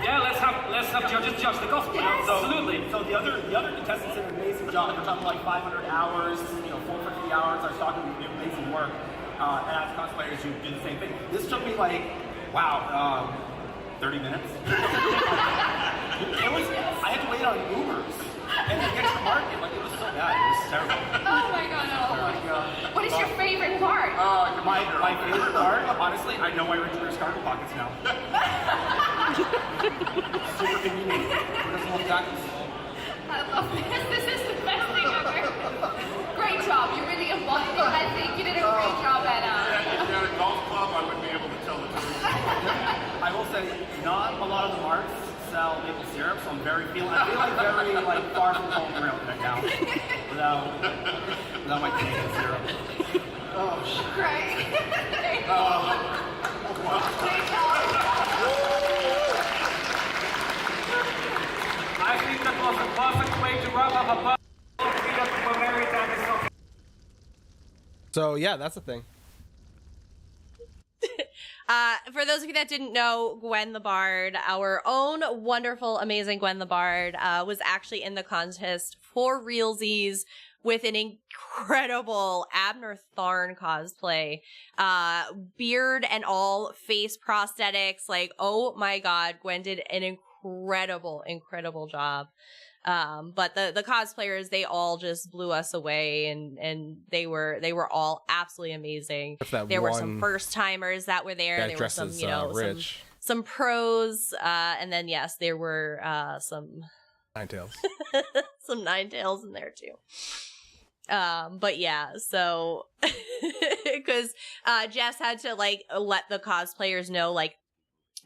[SPEAKER 3] Yeah, let's have judges judge the cosplay.
[SPEAKER 4] Yes.
[SPEAKER 3] Absolutely.
[SPEAKER 5] So the other contestants did an amazing job. We're talking like 500 hours, 450 hours. I was talking to amazing work. And as cosplayers, you do the same thing. This took me like, wow, 30 minutes. I had to wait on Ubers and then get to the market. Like, it was so bad. It was terrible.
[SPEAKER 4] Oh my god, no. What is your favorite part?
[SPEAKER 5] My favorite part, honestly, I know my Richard's cargo pockets now. Super convenient. There's no jackets.
[SPEAKER 4] I love this. This is the best thing ever. Great job. You really embodied it. I think you did a great job at
[SPEAKER 6] If you're at a golf club, I wouldn't be able to tell the difference.
[SPEAKER 5] I will say, not a lot of the marks sell maple syrup, so I feel like very far from home right now without my Canadian syrup. Oh shit.
[SPEAKER 4] Great. Great job.
[SPEAKER 3] I think that was a perfect way to wrap up a
[SPEAKER 1] So yeah, that's the thing.
[SPEAKER 2] For those of you that didn't know, Gwen the Bard, our own wonderful, amazing Gwen the Bard, was actually in the contest for realsies with an incredible Abner Tharn cosplay. Beard and all, face prosthetics. Like, oh my god, Gwen did an incredible job. But the cosplayers, they all just blew us away, and they were all absolutely amazing. There were some first timers that were there. There were some, some pros, and then yes, there were some
[SPEAKER 1] Ninetales.
[SPEAKER 2] some Ninetales in there too. But yeah, so because Jess had to let the cosplayers know,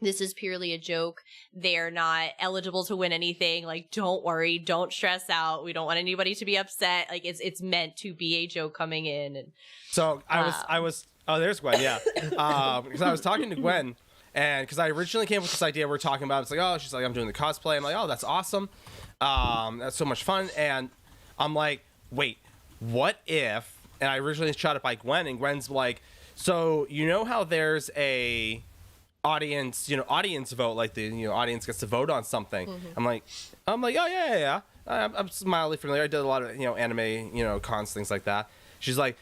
[SPEAKER 2] This is purely a joke. They're not eligible to win anything. Like, don't worry, don't stress out. We don't want anybody to be upset. Like, it's meant to be a joke coming in. And
[SPEAKER 1] So I was oh, there's Gwen, yeah. Because I was talking to Gwen, and because I originally came up with this idea we're talking about, it's like, oh, she's like, I'm doing the cosplay. I'm like, oh, that's awesome. That's so much fun. And I'm like, wait, what if? And I originally shot it by Gwen, and Gwen's like, so you know how there's a audience vote, like the audience gets to vote on something. I'm like, oh yeah. I'm mildly familiar. I did a lot of anime cons, things like that. She's like,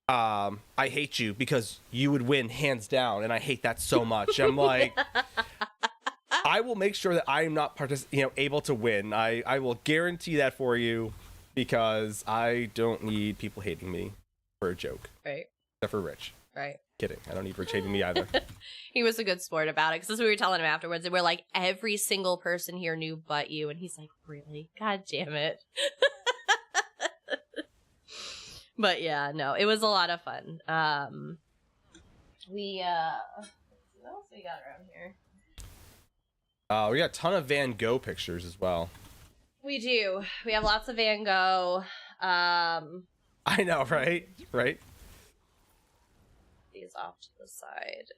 [SPEAKER 1] I hate you because you would win hands down, and I hate that so much. I'm like, I will make sure that I am not able to win. I will guarantee that for you, because I don't need people hating me for a joke.
[SPEAKER 2] Right.
[SPEAKER 1] Except for Rich.
[SPEAKER 2] Right.
[SPEAKER 1] Kidding. I don't need Rich hating me either.
[SPEAKER 2] He was a good sport about it, because we were telling him afterwards, and we're like, every single person here knew but you, and he's like, really? God damn it. But yeah, no, it was a lot of fun. What else we got around here?
[SPEAKER 1] We got a ton of Van Gogh pictures as well.
[SPEAKER 2] We do. We have lots of Van Gogh.
[SPEAKER 1] I know, right? Right.
[SPEAKER 2] These off to the side.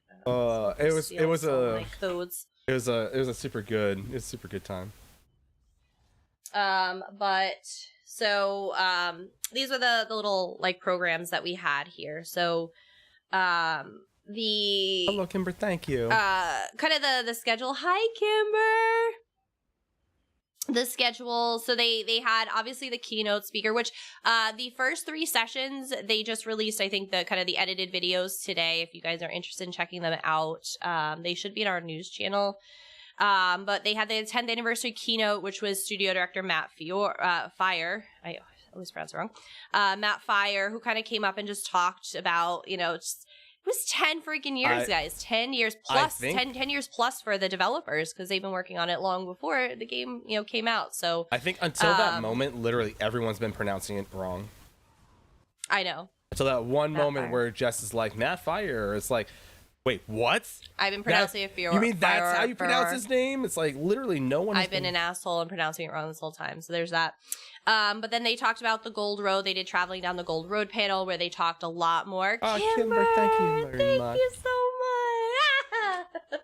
[SPEAKER 1] It was a
[SPEAKER 2] codes.
[SPEAKER 1] It was a super good time.
[SPEAKER 2] But so these are the little like programs that we had here. So
[SPEAKER 1] Hello, Kimber. Thank you.
[SPEAKER 2] Kind of the schedule. Hi, Kimber. The schedule. So they had obviously the keynote speaker, which the first 3 sessions they just released. I think the kind of the edited videos today. If you guys are interested in checking them out, they should be in our news channel. But they had the 10th anniversary keynote, which was studio director Matt Fire. I always pronounce it wrong. Matt Fire, who kind of came up and just talked about, just, it was 10 freaking years, guys. 10 years plus, 10 years plus for the developers, because they've been working on it long before the game, came out. So
[SPEAKER 1] I think until that moment, literally everyone's been pronouncing it wrong.
[SPEAKER 2] I know.
[SPEAKER 1] Until that one moment where Jess is like, Matt Fire. It's like, wait, what?
[SPEAKER 2] I've been pronouncing it for
[SPEAKER 1] you mean that's how you pronounce his name? It's like literally no one.
[SPEAKER 2] I've been an asshole and pronouncing it wrong this whole time. So there's that. But then they talked about the Gold Road. They did Traveling Down the Gold Road panel, where they talked a lot more.
[SPEAKER 1] Kimber, thank you very much.
[SPEAKER 2] Thank you so much.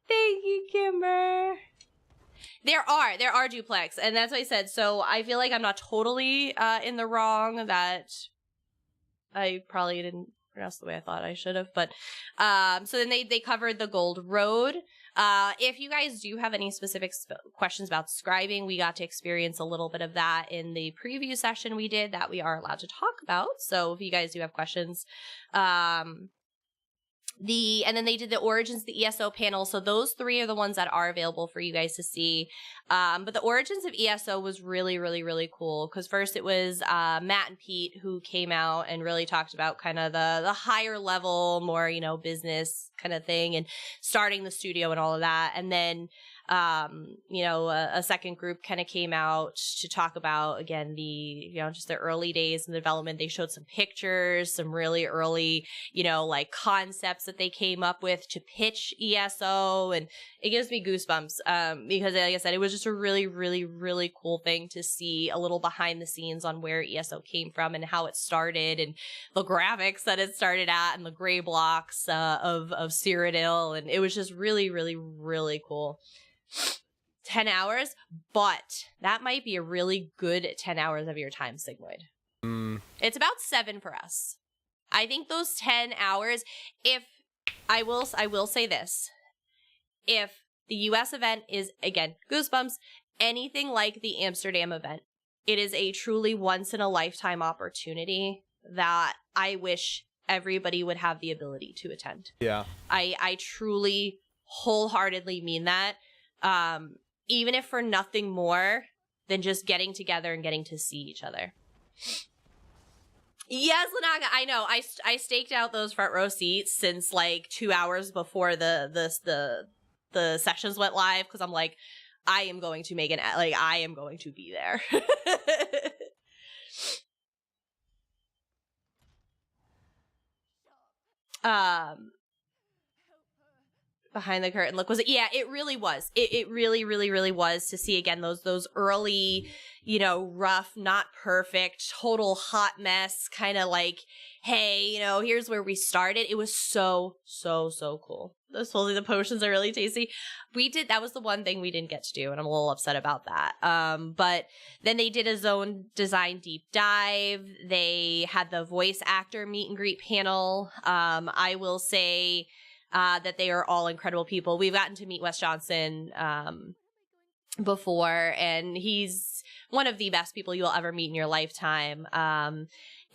[SPEAKER 2] Thank you, Kimber. There are duplex, and that's what I said. So I feel like I'm not totally in the wrong, that I probably didn't pronounce the way I thought I should have. But so then they covered the Gold Road. If you guys do have any specific questions about scribing, we got to experience a little bit of that in the preview session we did that we are allowed to talk about. So if you guys do have questions, and then they did the Origins, the ESO panel. So those 3 are the ones that are available for you guys to see. But the Origins of ESO was really, really, really cool. Because first it was Matt and Pete who came out and really talked about kind of the higher level, more, business kind of thing, and starting the studio and all of that. And then a second group kind of came out to talk about, again, the, just the early days in the development. They showed some pictures, some really early, like concepts that they came up with to pitch ESO. And it gives me goosebumps because, like I said, it was just a really, really, really cool thing to see a little behind the scenes on where ESO came from and how it started, and the graphics that it started at, and the gray blocks of Cyrodiil. And it was just really, really, really cool. 10 hours, but that might be a really good 10 hours of your time, Sigmoid. It's about 7 for us. I think those 10 hours, if I will say this, if the US event is, again, goosebumps, anything like the Amsterdam event, it is a truly once in a lifetime opportunity that I wish everybody would have the ability to attend.
[SPEAKER 1] Yeah.
[SPEAKER 2] I truly wholeheartedly mean that. Even if for nothing more than just getting together and getting to see each other. Yes, Lanaga, I know. I staked out those front row seats since like 2 hours before the sessions went live, because I'm like, I am going to make I am going to be there. behind the curtain look. Was it? Yeah, it really was. It really, really, really was to see again those early, you know, rough, not perfect, total hot mess, kind of like, hey, you know, here's where we started. It was so cool. Supposedly the potions are really tasty. That was the one thing we didn't get to do, and I'm a little upset about that. But then they did a zone design deep dive. They had the voice actor meet and greet panel. I will say that they are all incredible people. We've gotten to meet Wes Johnson before, and he's one of the best people you'll ever meet in your lifetime.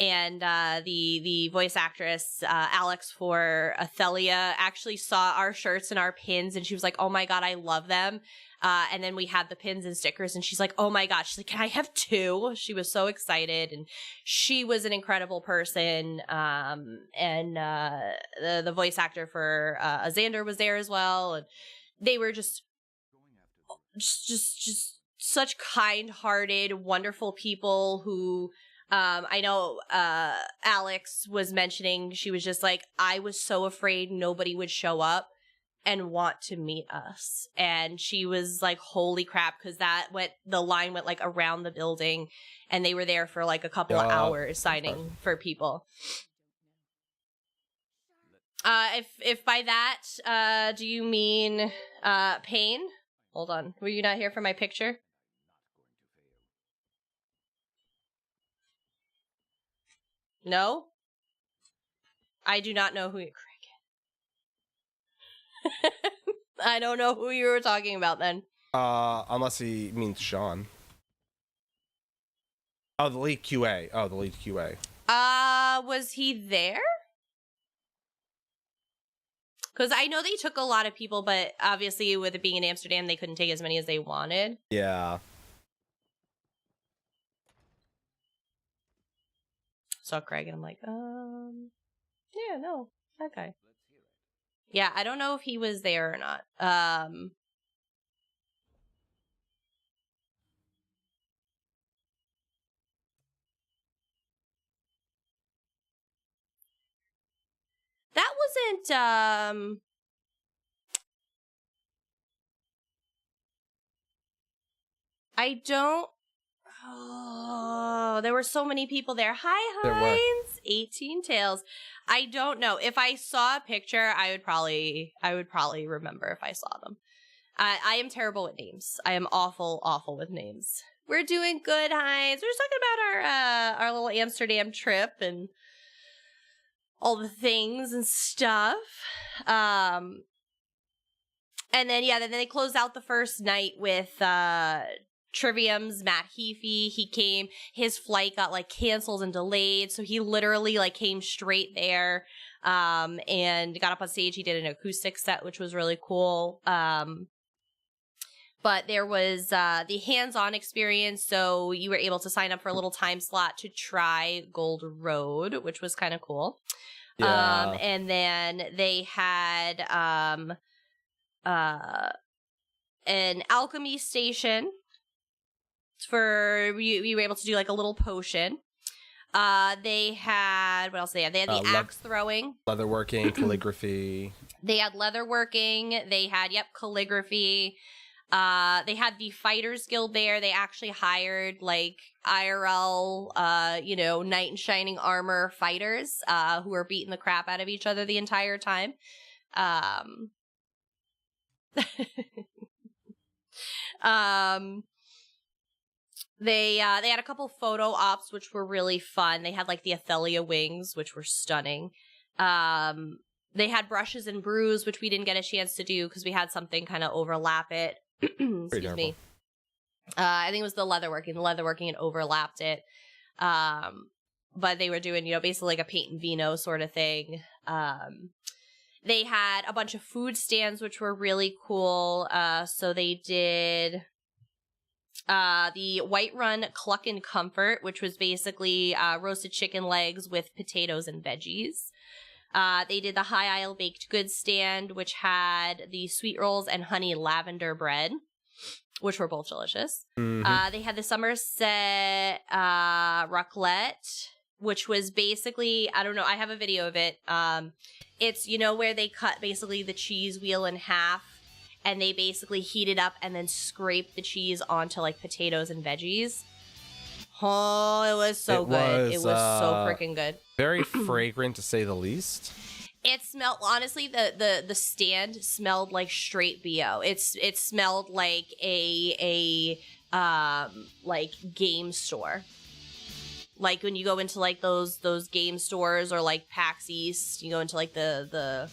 [SPEAKER 2] And the voice actress, Alex for Athelia, actually saw our shirts and our pins, and she was like, oh my God, I love them. And then we had the pins and stickers, and she's like, oh my God. She's like, can I have 2? She was so excited, and she was an incredible person. And the voice actor for Xander was there as well. And they were just such kind-hearted, wonderful people who... I know Alex was mentioning, she was just like, I was so afraid nobody would show up and want to meet us. And she was like, holy crap, because the line went like around the building, and they were there for like a couple of hours signing for people. If by that, do you mean pain? Hold on, were you not here for my picture? No? I do not know who you're... I don't know who you were talking about then.
[SPEAKER 1] Unless he means Sean. Oh, the lead QA.
[SPEAKER 2] Was he there? Because I know they took a lot of people, but obviously with it being in Amsterdam, they couldn't take as many as they wanted.
[SPEAKER 1] Yeah.
[SPEAKER 2] Saw Craig and I'm like, yeah, no, that guy. Yeah, I don't know if he was there or not. That wasn't, I don't... Oh, there were so many people there. Hi, Heinz. 18 Tails. I don't know. If I saw a picture, I would probably remember if I saw them. I am terrible with names. I am awful with names. We're doing good, Heinz. We're just talking about our little Amsterdam trip and all the things and stuff. And then they closed out the first night with Trivium's Matt Heafy. He came, his flight got like canceled and delayed, so he literally like came straight there and got up on stage. He did an acoustic set, which was really cool. But there was the hands-on experience, so you were able to sign up for a little time slot to try Gold Road, which was kind of cool.
[SPEAKER 1] Yeah.
[SPEAKER 2] And then they had an alchemy station for you were able to do like a little potion. They had, what else they had? They had the axe throwing,
[SPEAKER 1] leatherworking, calligraphy.
[SPEAKER 2] They had leatherworking. They had calligraphy. They had the Fighters Guild there. They actually hired like IRL, knight in shining armor fighters who were beating the crap out of each other the entire time. They had a couple photo ops which were really fun. They had like the Athelia wings, which were stunning. They had brushes and brews, which we didn't get a chance to do because we had something kind of overlap it. Excuse me. I think it was the leatherworking. The leatherworking had overlapped it. But they were doing, basically like a paint and vino sort of thing. They had a bunch of food stands, which were really cool. So they did the White Run Cluck and Comfort, which was basically roasted chicken legs with potatoes and veggies. They did the High Isle Baked Goods stand, which had the sweet rolls and honey lavender bread, which were both delicious. Mm-hmm. They had the Somerset raclette. which was basically, I don't know, I have a video of it. It's, you know, where they cut basically the cheese wheel in half and they basically heat it up and then scrape the cheese onto like potatoes and veggies. Oh, it was so good. It was so freaking good.
[SPEAKER 1] Very fragrant to say the least.
[SPEAKER 2] It smelled, honestly, the stand smelled like straight BO. It smelled like a like game store. Like when you go into like those game stores or like PAX East, you go into like the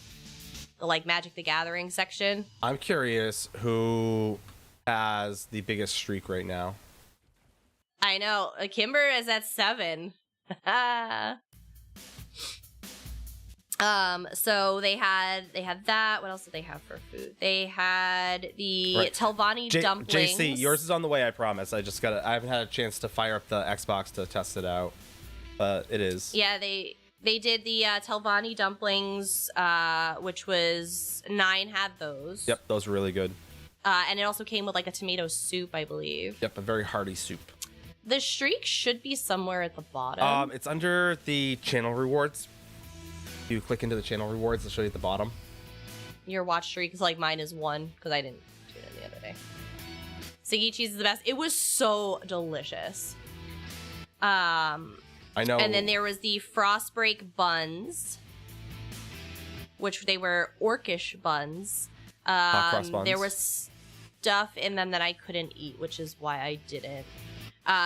[SPEAKER 2] like Magic the Gathering section.
[SPEAKER 1] I'm curious who has the biggest streak right now.
[SPEAKER 2] I know. Kimber is at 7. So they had that. What else did they have for food? They had the Telvani dumplings.
[SPEAKER 1] JC, yours is on the way, I promise. I haven't had a chance to fire up the Xbox to test it out. But it is.
[SPEAKER 2] Yeah, they did the Telvani dumplings, which was 9 had those.
[SPEAKER 1] Yep, those were really good.
[SPEAKER 2] And it also came with like a tomato soup, I believe.
[SPEAKER 1] Yep, a very hearty soup.
[SPEAKER 2] The streak should be somewhere at the bottom.
[SPEAKER 1] It's under the channel rewards. You click into the channel rewards, it'll show you at the bottom.
[SPEAKER 2] Your watch streak is like mine is 1 because I didn't do it the other day. Siggy cheese is the best. It was so delicious.
[SPEAKER 1] I know.
[SPEAKER 2] And then there was the Frostbreak buns, which they were orcish buns.
[SPEAKER 1] Hot cross buns.
[SPEAKER 2] There was stuff in them that I couldn't eat, which is why I didn't.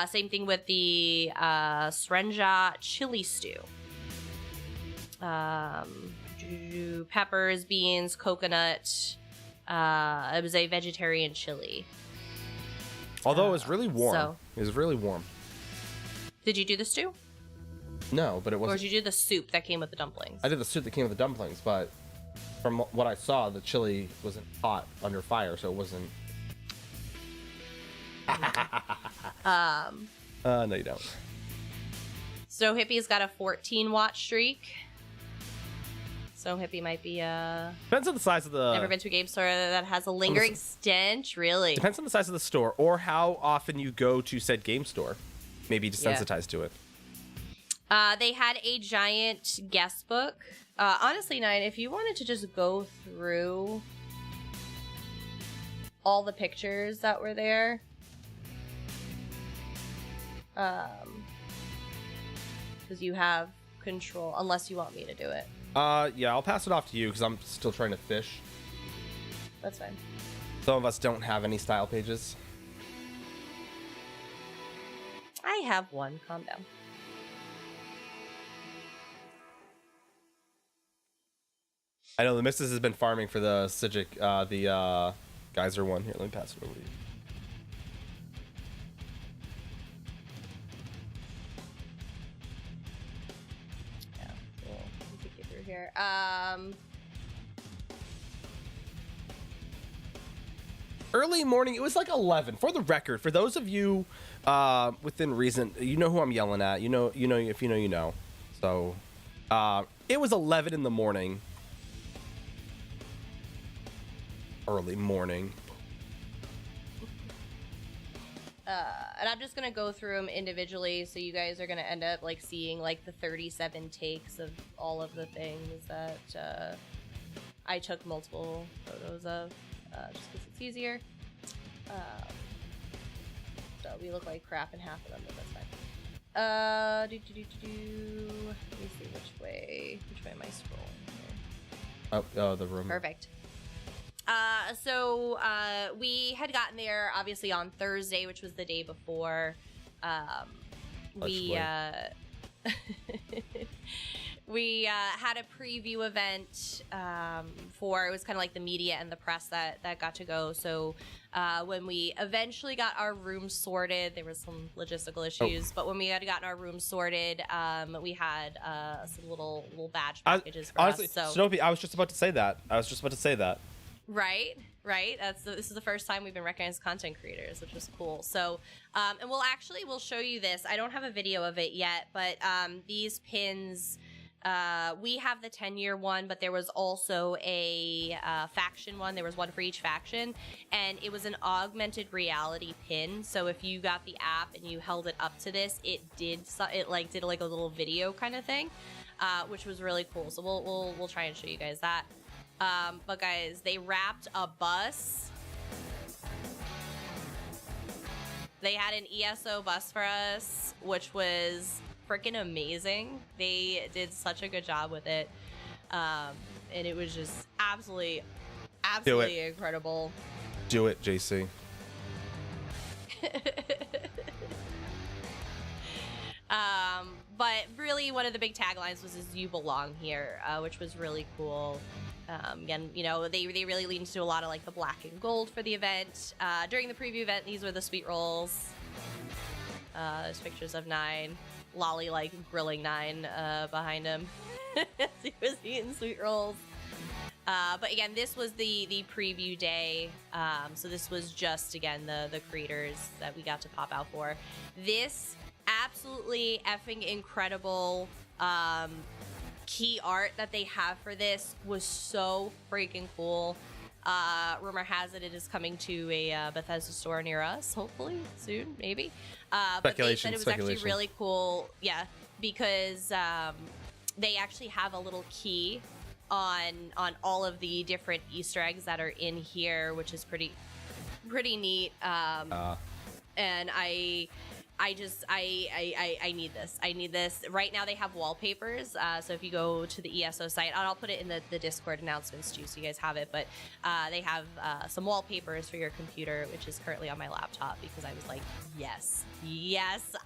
[SPEAKER 2] Same thing with the Srenja chili stew. Peppers, beans, coconut. It was a vegetarian chili.
[SPEAKER 1] Although it was really warm.
[SPEAKER 2] So-
[SPEAKER 1] It was really warm.
[SPEAKER 2] Did you do the stew?
[SPEAKER 1] No, but it
[SPEAKER 2] Or
[SPEAKER 1] wasn't.
[SPEAKER 2] did you do the soup that came with the dumplings?
[SPEAKER 1] I did the soup that came with the dumplings, but from what I saw, the chili wasn't hot under fire, so it wasn't. No, you don't.
[SPEAKER 2] So Hippie's got a 14 watch streak. So Hippie might be
[SPEAKER 1] Depends on the size of the.
[SPEAKER 2] never been to a game store that has a lingering stench. Really?
[SPEAKER 1] Depends on the size of the store or how often you go to said game store. Maybe desensitized to it.
[SPEAKER 2] They had a giant guest book. Honestly, Nine, if you wanted to just go through all the pictures that were there, because you have control, unless you want me to do it.
[SPEAKER 1] Yeah, I'll pass it off to you because I'm still trying to fish.
[SPEAKER 2] That's fine.
[SPEAKER 1] Some of us don't have any style pages.
[SPEAKER 2] I have one. Calm down.
[SPEAKER 1] I know the missus has been farming for the Sijic, the geyser one. Here, let me pass it over to you.
[SPEAKER 2] Yeah, we'll take you through here.
[SPEAKER 1] Early morning, it was like 11. For the record, for those of you within reason, you know who I'm yelling at. You know, if you know, you know. So, it was 11 in the morning. Early morning.
[SPEAKER 2] And I'm just gonna go through them individually, so you guys are gonna end up like seeing like the 37 takes of all of the things that I took multiple photos of, just because it's easier. So we look like crap in half of them, but that's fine. Let me see which way am I scrolling here?
[SPEAKER 1] Oh, the room.
[SPEAKER 2] Perfect. So we had gotten there obviously on Thursday, which was the day before. We had a preview event for, it was kind of like the media and the press that got to go. So when we eventually got our room sorted, there was some logistical issues, but when we had gotten our room sorted, we had some little badge packages for
[SPEAKER 1] honestly,
[SPEAKER 2] us. So
[SPEAKER 1] Snoopy, I was just about to say that.
[SPEAKER 2] Right. This is the first time we've been recognized as content creators, which was cool. So, and we'll show you this. I don't have a video of it yet, but these pins We have the 10-year one, but there was also a faction one. There was one for each faction, and it was an augmented reality pin. So if you got the app and you held it up to this, it did like a little video kind of thing, which was really cool. So we'll try and show you guys that. But guys, they wrapped a bus. They had an ESO bus for us, which was freaking amazing. They did such a good job with it. And it was just absolutely incredible.
[SPEAKER 1] Do it, JC.
[SPEAKER 2] But really one of the big taglines was "You belong here," which was really cool. Again, you know, they really leaned into a lot of like the black and gold for the event. During the preview event, these were the sweet rolls. There's pictures of Nine. Lolly like grilling Nine behind him. He was eating sweet rolls. But again, this was the preview day. So this was just, again, the creators that we got to pop out for. This absolutely effing incredible key art that they have for this was so freaking cool. Rumor has it is coming to a Bethesda store near us, hopefully soon, maybe. But they said it was actually really cool, yeah, because they actually have a little key on all of the different Easter eggs that are in here, which is pretty neat. And I need this. I need this. Right now they have wallpapers. So if you go to the ESO site, and I'll put it in the Discord announcements too, so you guys have it. But they have some wallpapers for your computer, which is currently on my laptop because I was like, yes,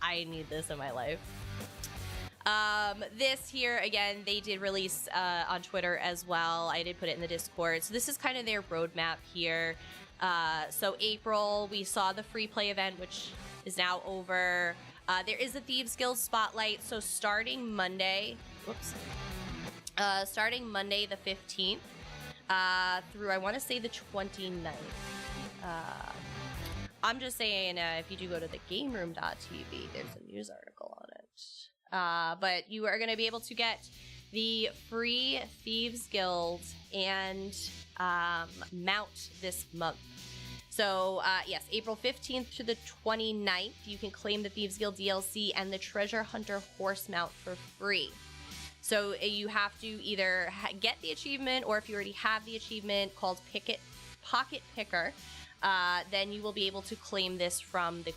[SPEAKER 2] I need this in my life. This here, again, they did release on Twitter as well. I did put it in the Discord. So this is kind of their roadmap here. So April, we saw the free play event, which is now over. There is a Thieves Guild Spotlight. So starting Monday the 15th through, I want to say, the 29th. I'm just saying, if you do go to the GameRoom.tv, there's a news article on it. But you are going to be able to get the free Thieves Guild and mount this month. So, yes, April 15th to the 29th, you can claim the Thieves Guild DLC and the Treasure Hunter horse mount for free. So you have to either get the achievement, or if you already have the achievement called Pocket Picker, then you will be able to claim this from the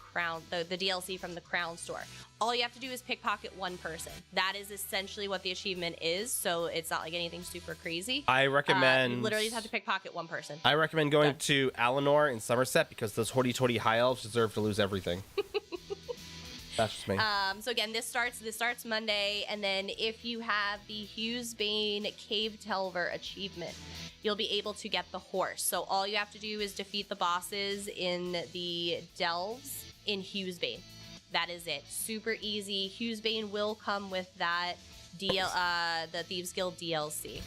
[SPEAKER 2] the DLC from the Crown store. All you have to do is pickpocket one person. That is essentially what the achievement is, so it's not like anything super crazy.
[SPEAKER 1] I recommend...
[SPEAKER 2] you literally just have to pickpocket one person.
[SPEAKER 1] I recommend going to Alinor in Somerset because those hoity-toity high elves deserve to lose everything. That's just me.
[SPEAKER 2] So again, this starts Monday, and then if you have the Hughesbane Cave Delver achievement, you'll be able to get the horse. So all you have to do is defeat the bosses in the delves in Hughesbane. That is it. Super easy. Hughesbane will come with that the Thieves Guild DLC.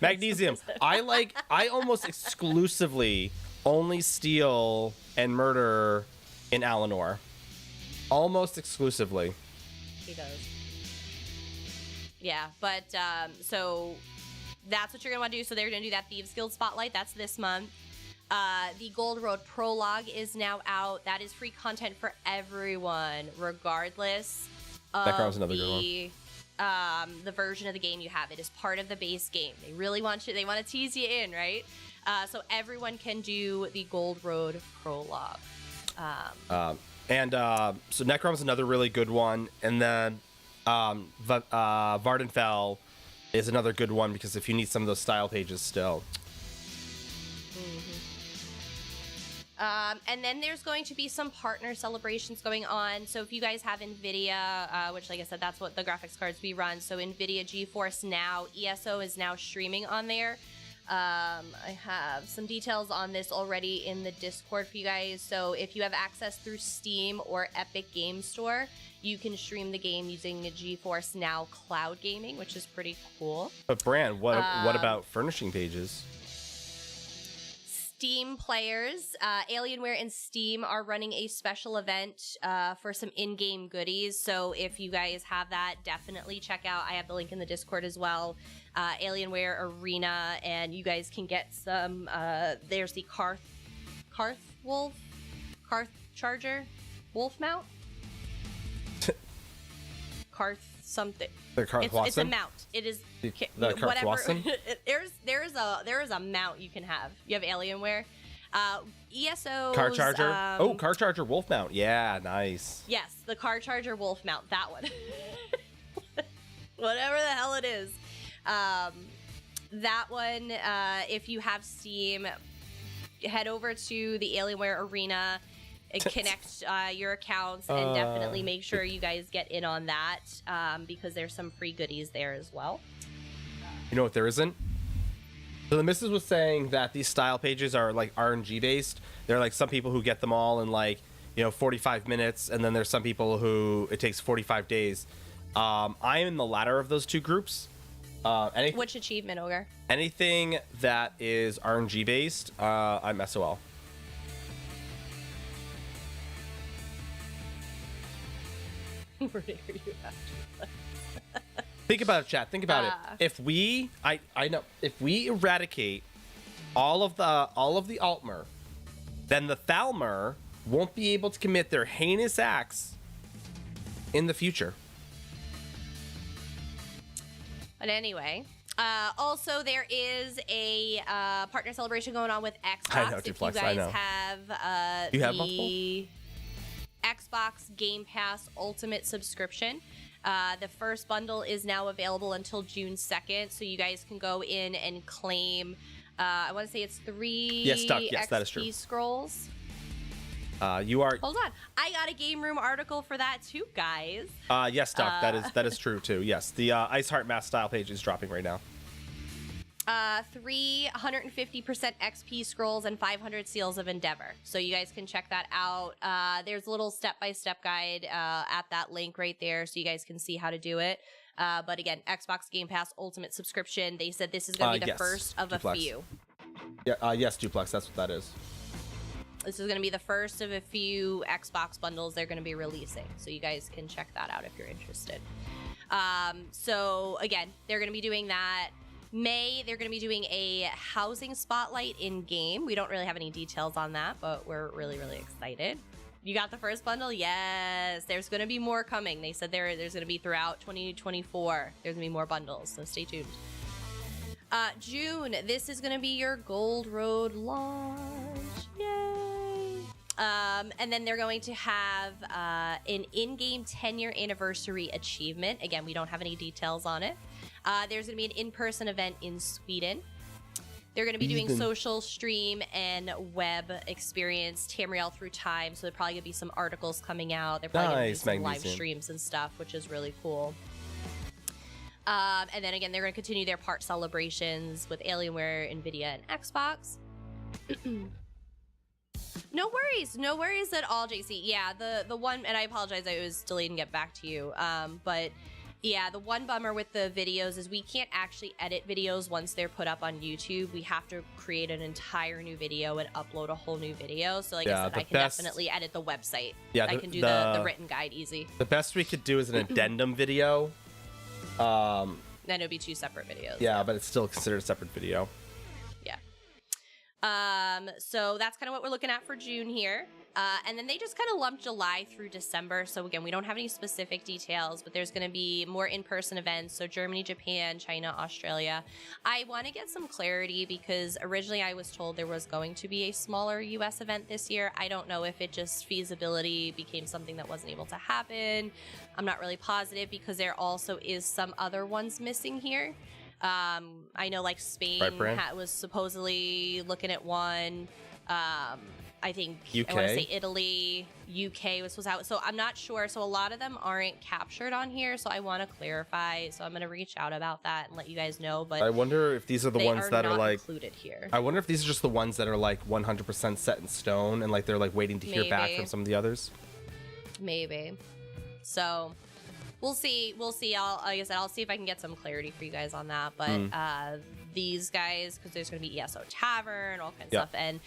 [SPEAKER 1] Magnesium. I almost exclusively only steal and murder in Alinor. Almost exclusively.
[SPEAKER 2] He does. Yeah, but so that's what you're gonna want to do. So they're gonna do that Thieves Guild Spotlight. That's this month. The Gold Road Prologue is now out. That is free content for everyone, regardless of the version of the game you have. It is part of the base game. They really want you. They want to tease you in, right? So everyone can do the Gold Road Prologue.
[SPEAKER 1] So Necrom's another really good one, and then Vardenfell is another good one because if you need some of those style pages still.
[SPEAKER 2] And then there's going to be some partner celebrations going on. So if you guys have NVIDIA, which, like I said, that's what the graphics cards we run. So NVIDIA GeForce Now, ESO is now streaming on there. I have some details on this already in the Discord for you guys. So if you have access through Steam or Epic Game Store, you can stream the game using GeForce Now Cloud Gaming, which is pretty cool.
[SPEAKER 1] But Bran, what about furnishing pages?
[SPEAKER 2] Steam players, Alienware and Steam are running a special event for some in-game goodies. So if you guys have that, definitely check out. I have the link in the Discord as well. Alienware Arena, and you guys can get some. There's the Carth Charger Wolf mount. Carth something. It's a mount. It is
[SPEAKER 1] The
[SPEAKER 2] whatever.
[SPEAKER 1] Watson?
[SPEAKER 2] there is a mount you can have. You have Alienware, ESO.
[SPEAKER 1] Car charger. Car charger wolf mount. Yeah, nice.
[SPEAKER 2] Yes, the car charger wolf mount. That one. Whatever the hell it is. That one. If you have Steam, head over to the Alienware Arena. Connect your accounts and definitely make sure you guys get in on that because there's some free goodies there as well.
[SPEAKER 1] You know what there isn't? So the missus was saying that these style pages are like RNG based. There are like some people who get them all in like 45 minutes, and then there's some people who it takes 45 days. I am in the latter of those two groups.
[SPEAKER 2] Which achievement, Ogre?
[SPEAKER 1] Anything that is RNG based, I'm SOL. Think about it, chat. Think about it. If we, I know, if we eradicate all of the Altmer, then the Thalmer won't be able to commit their heinous acts in the future.
[SPEAKER 2] But anyway, also there is a partner celebration going on with Xbox.
[SPEAKER 1] I know,
[SPEAKER 2] if
[SPEAKER 1] Duplex,
[SPEAKER 2] you
[SPEAKER 1] I
[SPEAKER 2] guys
[SPEAKER 1] know.
[SPEAKER 2] have
[SPEAKER 1] You have
[SPEAKER 2] the Xbox Game Pass Ultimate subscription. The first bundle is now available until June 2nd, so you guys can go in and claim, I want to say it's 3
[SPEAKER 1] Yes, Doc, yes,
[SPEAKER 2] XP
[SPEAKER 1] that is true.
[SPEAKER 2] scrolls.
[SPEAKER 1] You are.
[SPEAKER 2] Hold on. I got a Game Room article for that too, guys.
[SPEAKER 1] Yes, Doc, that is true too. Yes, the Ice Heart Mass style page is dropping right now.
[SPEAKER 2] 350% XP scrolls and 500 seals of endeavor. So you guys can check that out. There's a little step-by-step guide at that link right there, so you guys can see how to do it. But again, Xbox Game Pass Ultimate subscription. They said this is going to be the
[SPEAKER 1] Yes,
[SPEAKER 2] first of
[SPEAKER 1] Duplex.
[SPEAKER 2] a few.
[SPEAKER 1] Yeah, yes, Duplex, that's what that is.
[SPEAKER 2] This is going to be the first of a few Xbox bundles they're going to be releasing. So you guys can check that out if you're interested. So again, they're going to be doing that. May, they're going to be doing a housing spotlight in game. We don't really have any details on that, but we're really, really excited. You got the first bundle? Yes. There's going to be more coming. They said there's going to be throughout 2024. There's going to be more bundles, so stay tuned. June, this is going to be your Gold Road launch. Yay! And then they're going to have an in-game 10-year anniversary achievement. Again, we don't have any details on it. There's going to be an in-person event in Sweden. They're going to be doing social stream and web experience Tamriel through time. So there's probably going to be some articles coming out. They're probably going to do some live streams and stuff, which is really cool. And then again, they're going to continue their part celebrations with Alienware, Nvidia, and Xbox. No worries at all, JC. Yeah, the one, and I apologize, I was delayed and get back to you. But yeah, the one bummer with the videos is we can't actually edit videos once they're put up on YouTube. We have to create an entire new video and upload a whole new video. So like I said, I can definitely edit the website. Yeah, I can do the written guide easy.
[SPEAKER 1] The best we could do is an addendum video.
[SPEAKER 2] Then it would be 2 separate videos.
[SPEAKER 1] Yeah, but it's still considered a separate video.
[SPEAKER 2] So that's kind of what we're looking at for June here. And then they just kind of lumped July through December. So again, we don't have any specific details, but there's going to be more in-person events. So Germany, Japan, China, Australia. I want to get some clarity because originally I was told there was going to be a smaller US event this year. I don't know if it just feasibility became something that wasn't able to happen. I'm not really positive because there also is some other ones missing here. I know like Spain was supposedly looking at one. I think
[SPEAKER 1] UK.
[SPEAKER 2] I want to say Italy, UK was out. So I'm not sure. So a lot of them aren't captured on here. So I want to clarify. So I'm going to reach out about that and let you guys know. But
[SPEAKER 1] I wonder if these are the ones that are like
[SPEAKER 2] included here.
[SPEAKER 1] I wonder if these are just the ones that are like 100% set in stone and like they're like waiting to hear back from some of the others.
[SPEAKER 2] Maybe. So We'll see. Like I said, I'll see if I can get some clarity for you guys on that. But these guys, because there's going to be ESO Tavern, all kinds of stuff, and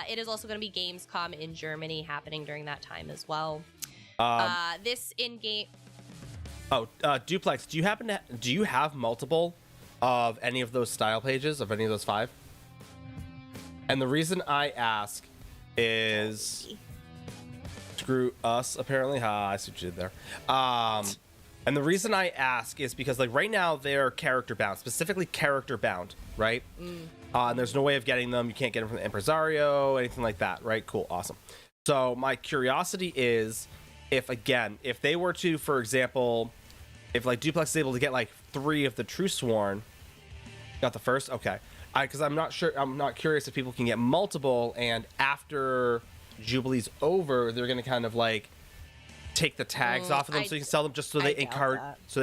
[SPEAKER 2] it is also going to be Gamescom in Germany happening during that time as well. This in-game.
[SPEAKER 1] Oh, Duplex, do you have multiple of any of those style pages, of any of those 5? And the reason I ask is screw us, apparently. I see what you did there. And the reason I ask is because, like, right now they're character bound, specifically character bound, right? And there's no way of getting them. You can't get them from the Impresario, anything like that, right? Cool, awesome. So my curiosity is, if they were to, for example, if like Duplex is able to get like 3 of the True Sworn, got the first, okay. Because I'm not curious if people can get multiple, and after Jubilee's over, they're gonna kind of like take the tags off of them so you can sell them, just so they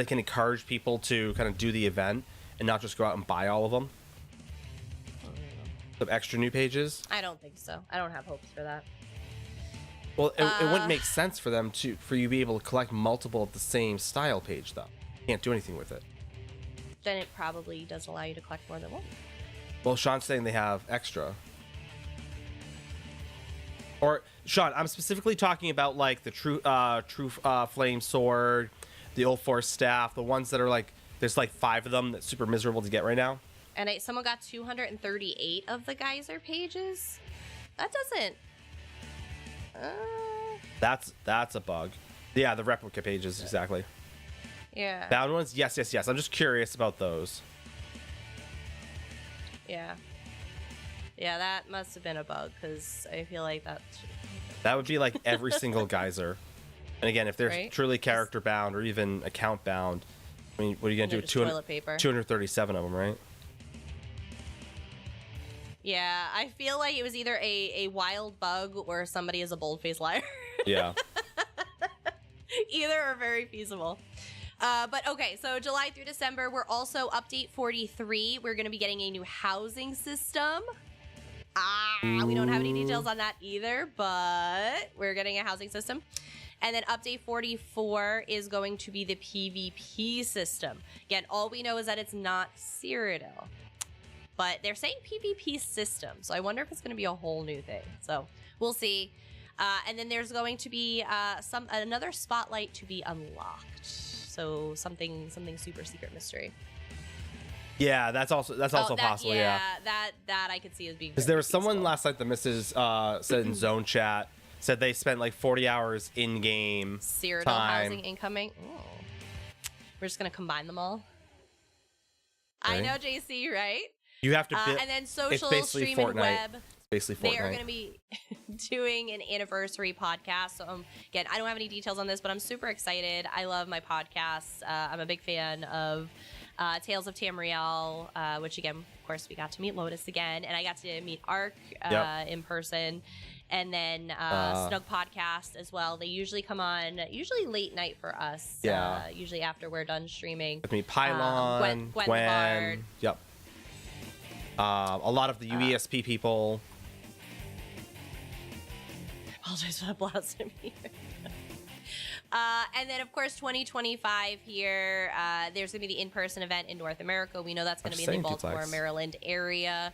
[SPEAKER 1] can encourage people to kind of do the event and not just go out and buy all of them. Some extra new pages.
[SPEAKER 2] I don't think so. I don't have hopes for that.
[SPEAKER 1] Well, it wouldn't make sense for them for you to be able to collect multiple of the same style page, though. You can't do anything with it.
[SPEAKER 2] Then it probably does allow you to collect more than one.
[SPEAKER 1] Well, Sean's saying they have extra. Or Sean, I'm specifically talking about like the true flame sword, the old force staff, the ones that are like there's like 5 of them that's super miserable to get right now.
[SPEAKER 2] And someone got 238 of the geyser pages. That doesn't.
[SPEAKER 1] That's a bug. Yeah, the replica pages, exactly.
[SPEAKER 2] Yeah.
[SPEAKER 1] Bound ones, yes. I'm just curious about those.
[SPEAKER 2] Yeah. Yeah, that must have been a bug, because I feel like
[SPEAKER 1] that would be like every single geyser. And again, if they're truly character bound or even account bound, I mean, what are you gonna do with
[SPEAKER 2] toilet paper?
[SPEAKER 1] 237 of them, right?
[SPEAKER 2] Yeah, I feel like it was either a wild bug or somebody is a bold-faced liar.
[SPEAKER 1] Yeah.
[SPEAKER 2] Either are very feasible. But okay, so July through December, we're also update 43. We're going to be getting a new housing system. We don't have any details on that either, but we're getting a housing system. And then update 44 is going to be the PvP system. Again, all we know is that it's not Cyrodiil. But they're saying PvP system, so I wonder if it's going to be a whole new thing. So we'll see. And then there's going to be another spotlight to be unlocked. So something super secret mystery.
[SPEAKER 1] Yeah, that's also possible. Yeah,
[SPEAKER 2] that I could see as being.
[SPEAKER 1] Because there was someone last night, the missus said in zone chat, said they spent like 40 hours in game.
[SPEAKER 2] Cyrodiil housing incoming. Ooh. We're just gonna combine them all. Right? I know, JC, right?
[SPEAKER 1] You have to.
[SPEAKER 2] And then social, stream, and web.
[SPEAKER 1] Basically,
[SPEAKER 2] they are going to be doing an anniversary podcast. So again, I don't have any details on this, but I'm super excited. I love my podcasts. I'm a big fan of Tales of Tamriel, which again, of course, we got to meet Lotus again, and I got to meet Ark in person. And then Snug Podcast as well. They usually come on, usually late night for us.
[SPEAKER 1] Yeah.
[SPEAKER 2] Usually after we're done streaming.
[SPEAKER 1] With me, Pylon, Gwen. Yep. A lot of the UESP people.
[SPEAKER 2] Apologize for that blasphemy. And then, of course, 2025 here. There's going to be the in-person event in North America. We know that's going to be in the Baltimore, Maryland area.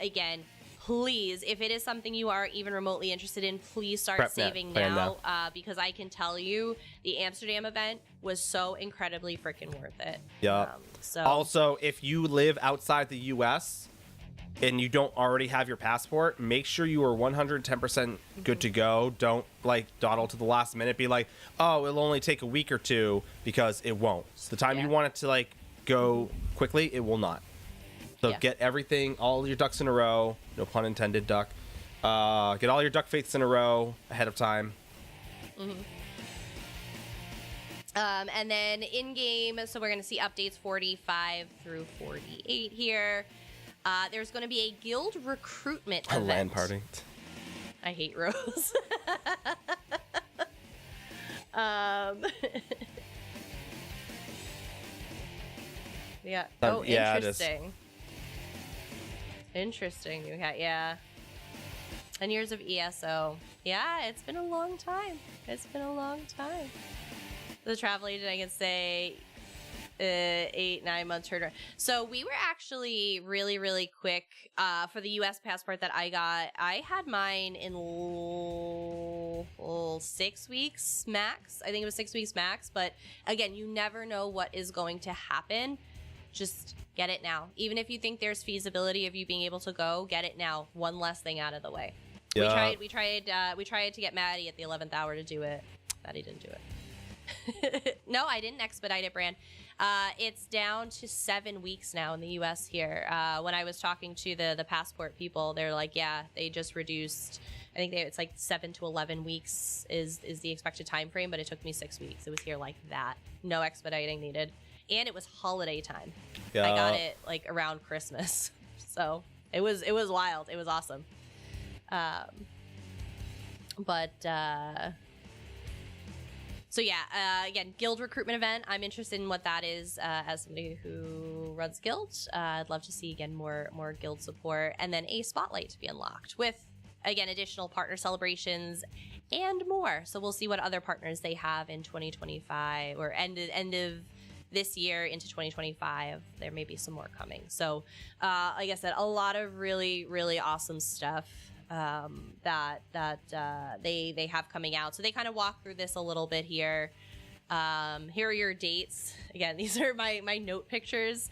[SPEAKER 2] Again, please, if it is something you are even remotely interested in, please start saving now. Because I can tell you the Amsterdam event was so incredibly freaking worth it.
[SPEAKER 1] Yeah. Also, if you live outside the U.S., and you don't already have your passport, make sure you are 110% good to go. Don't like dawdle to the last minute. Be like, oh, it'll only take a week or two, because it won't. So the time you want it to like go quickly, it will not. So get everything, all your ducks in a row. No pun intended, duck. Get all your duck faiths in a row ahead of time.
[SPEAKER 2] And then in game, so we're going to see updates 45 through 48 here. There's going to be a guild recruitment event.
[SPEAKER 1] A LAN party.
[SPEAKER 2] I hate Rose. Yeah. Oh, interesting. Interesting. Yeah. 10 years of ESO. Yeah, it's been a long time. The travel agent, I can say 8-9 months turnaround. So we were actually really, really quick for the U.S. passport that I got. I had mine in 6 weeks max. I think it was 6 weeks max. But again, you never know what is going to happen. Just get it now. Even if you think there's feasibility of you being able to go, get it now. One less thing out of the way.
[SPEAKER 1] Yeah.
[SPEAKER 2] We tried to get Maddie at the 11th hour to do it. Maddie didn't do it. No, I didn't expedite it, Brand. It's down to 7 weeks now in the U.S. here. When I was talking to the passport people, they're like, yeah, they just reduced. I think it's like 7 to 11 weeks is the expected time frame, but it took me 6 weeks. It was here like that. No expediting needed. And it was holiday time.
[SPEAKER 1] Yeah.
[SPEAKER 2] I got it like around Christmas. So it was wild. It was awesome. So yeah, again, guild recruitment event. I'm interested in what that is as somebody who runs guilds. I'd love to see, again, more guild support. And then a spotlight to be unlocked with, again, additional partner celebrations and more. So we'll see what other partners they have in 2025 or end of this year into 2025. There may be some more coming. So like I said, a lot of really, really awesome stuff that they have coming out. So they kind of walk through this a little bit here. Here are your dates. Again, these are my note pictures.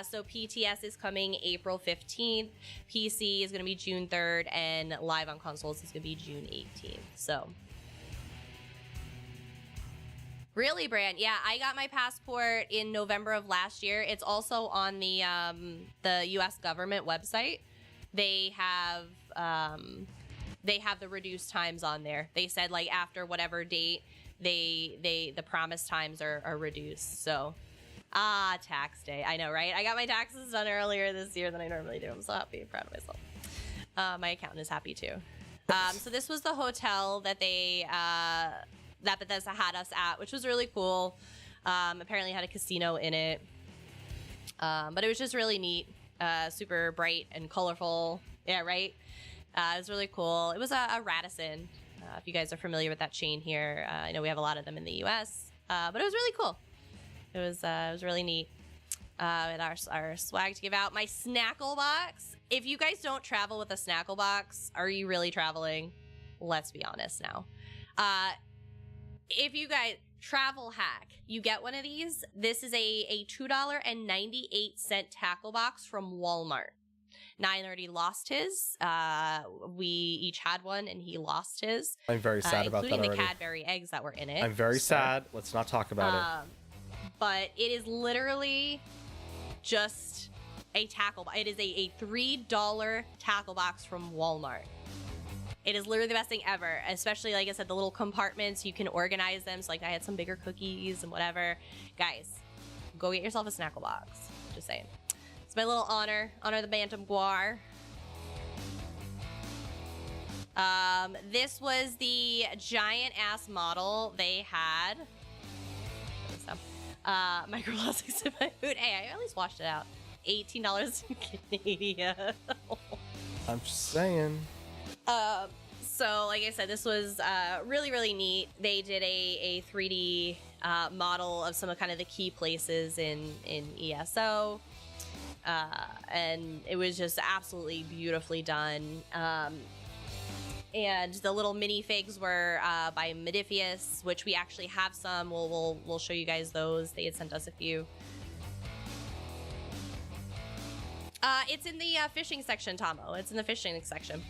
[SPEAKER 2] So PTS is coming April 15th. PC is going to be June 3rd, and live on consoles is going to be June 18th. So really, Brand? Yeah, I got my passport in November of last year. It's also on the U.S. government website. They have the reduced times on there. They said like after whatever date, the promised times are reduced. So tax day. I know, right? I got my taxes done earlier this year than I normally do. I'm so happy and proud of myself. My accountant is happy too. So this was the hotel that that Bethesda had us at, which was really cool. Apparently had a casino in it. But it was just really neat. Super bright and colorful. Yeah, right? It was really cool. It was a Radisson. If you guys are familiar with that chain here. I know we have a lot of them in the U.S. But it was really cool. It was really neat. And our swag to give out. My Snackle box. If you guys don't travel with a Snackle box, are you really traveling? Let's be honest now. If you guys travel hack, you get one of these. This is a $2.98 tackle box from Walmart. Nine already lost his. We each had one, and he lost his.
[SPEAKER 1] I'm very sad about that already.
[SPEAKER 2] Including the Cadbury eggs that were in it.
[SPEAKER 1] I'm very sad. Let's not talk about it.
[SPEAKER 2] But it is literally just a tackle. It is a $3 tackle box from Walmart. It is literally the best thing ever, especially, like I said, the little compartments. You can organize them. So, like, I had some bigger cookies and whatever. Guys, go get yourself a Snackle box. Just saying. It's my little honor. Honor the Bantam Guar. This was the giant-ass model they had. Microplastics in my food. Hey, I at least washed it out. $18 in Canadian.
[SPEAKER 1] I'm just saying.
[SPEAKER 2] So like I said, this was really, really neat. They did a 3D model of some of kind of the key places in ESO. And it was just absolutely beautifully done. And the little minifigs were by Modifius, which we actually have some. We'll show you guys those. They had sent us a few. It's in the fishing section, Tomo. It's in the fishing section.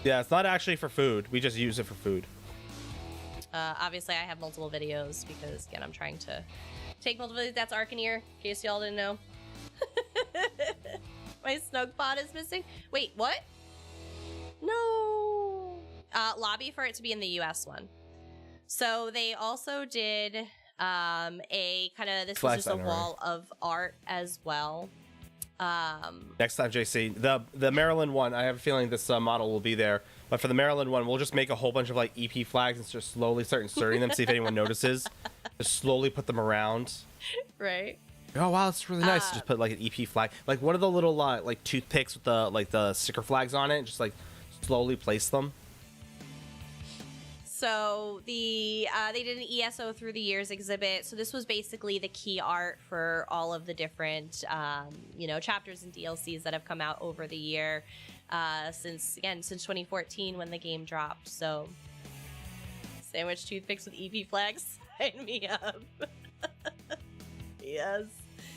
[SPEAKER 1] Yeah, it's not actually for food. We just use it for food.
[SPEAKER 2] Obviously, I have multiple videos because, again, I'm trying to take multiple. That's Arcaneer, in case y'all didn't know. My snug pod is missing. Wait, what? No. Lobby for it to be in the US one. So they also did a kind of, this was just a wall of art as well.
[SPEAKER 1] Next time, JC, the Maryland one, I have a feeling this model will be there. But for the Maryland one, we'll just make a whole bunch of like EP flags and just slowly start inserting them, see if anyone notices. Just slowly put them around.
[SPEAKER 2] Right.
[SPEAKER 1] Oh wow, that's really nice. Just put like an EP flag, like one of the little like toothpicks with the sticker flags on it. Just like slowly place them.
[SPEAKER 2] So they did an ESO through the years exhibit. So this was basically the key art for all of the different chapters and DLCs that have come out over the year since 2014 when the game dropped. So sandwich toothpicks with EP flags, sign me up. Yes.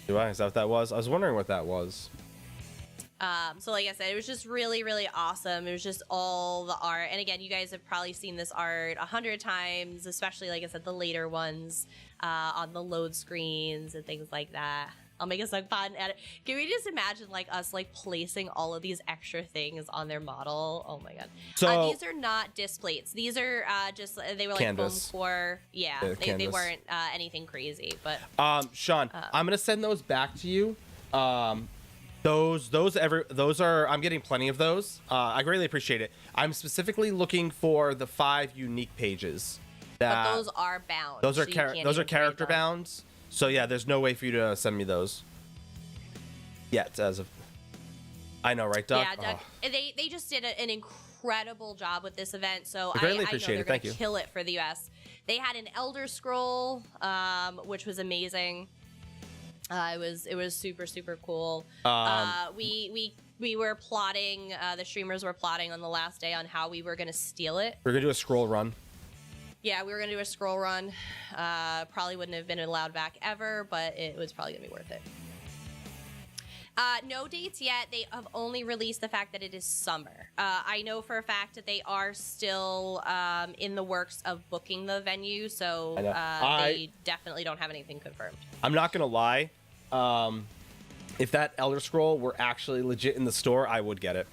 [SPEAKER 1] Is that what that was? I was wondering what that was.
[SPEAKER 2] So like I said, it was just really, really awesome. It was just all the art. And again, you guys have probably seen this art 100 times, especially, like I said, the later ones on the load screens and things like that. I'll make us like fun at it. Can we just imagine like us like placing all of these extra things on their model? Oh my god.
[SPEAKER 1] So
[SPEAKER 2] these are not disc plates. These are just, they were like
[SPEAKER 1] canvas.
[SPEAKER 2] Foam core. Yeah, they weren't anything crazy. But
[SPEAKER 1] Sean, I'm gonna send those back to you. Those are, I'm getting plenty of those. I greatly appreciate it. I'm specifically looking for the 5 unique pages.
[SPEAKER 2] But those are bound.
[SPEAKER 1] Those are
[SPEAKER 2] so
[SPEAKER 1] those are character bounds. So yeah, there's no way for you to send me those yet. As of, I know, right, Doc?
[SPEAKER 2] Yeah, Doug. They just did an incredible job with this event. So
[SPEAKER 1] I greatly appreciate it. Thank you.
[SPEAKER 2] Kill it for the US. They had an Elder Scroll, which was amazing. It was super, super cool. We were plotting. The streamers were plotting on the last day on how we were going to steal it.
[SPEAKER 1] We're gonna do a scroll run.
[SPEAKER 2] Yeah, we were going to do a scroll run. Probably wouldn't have been allowed back ever, but it was probably going to be worth it. No dates yet. They have only released the fact that it is summer. I know for a fact that they are still in the works of booking the venue, so they definitely don't have anything confirmed.
[SPEAKER 1] I'm not gonna lie. If that Elder Scroll were actually legit in the store, I would get it.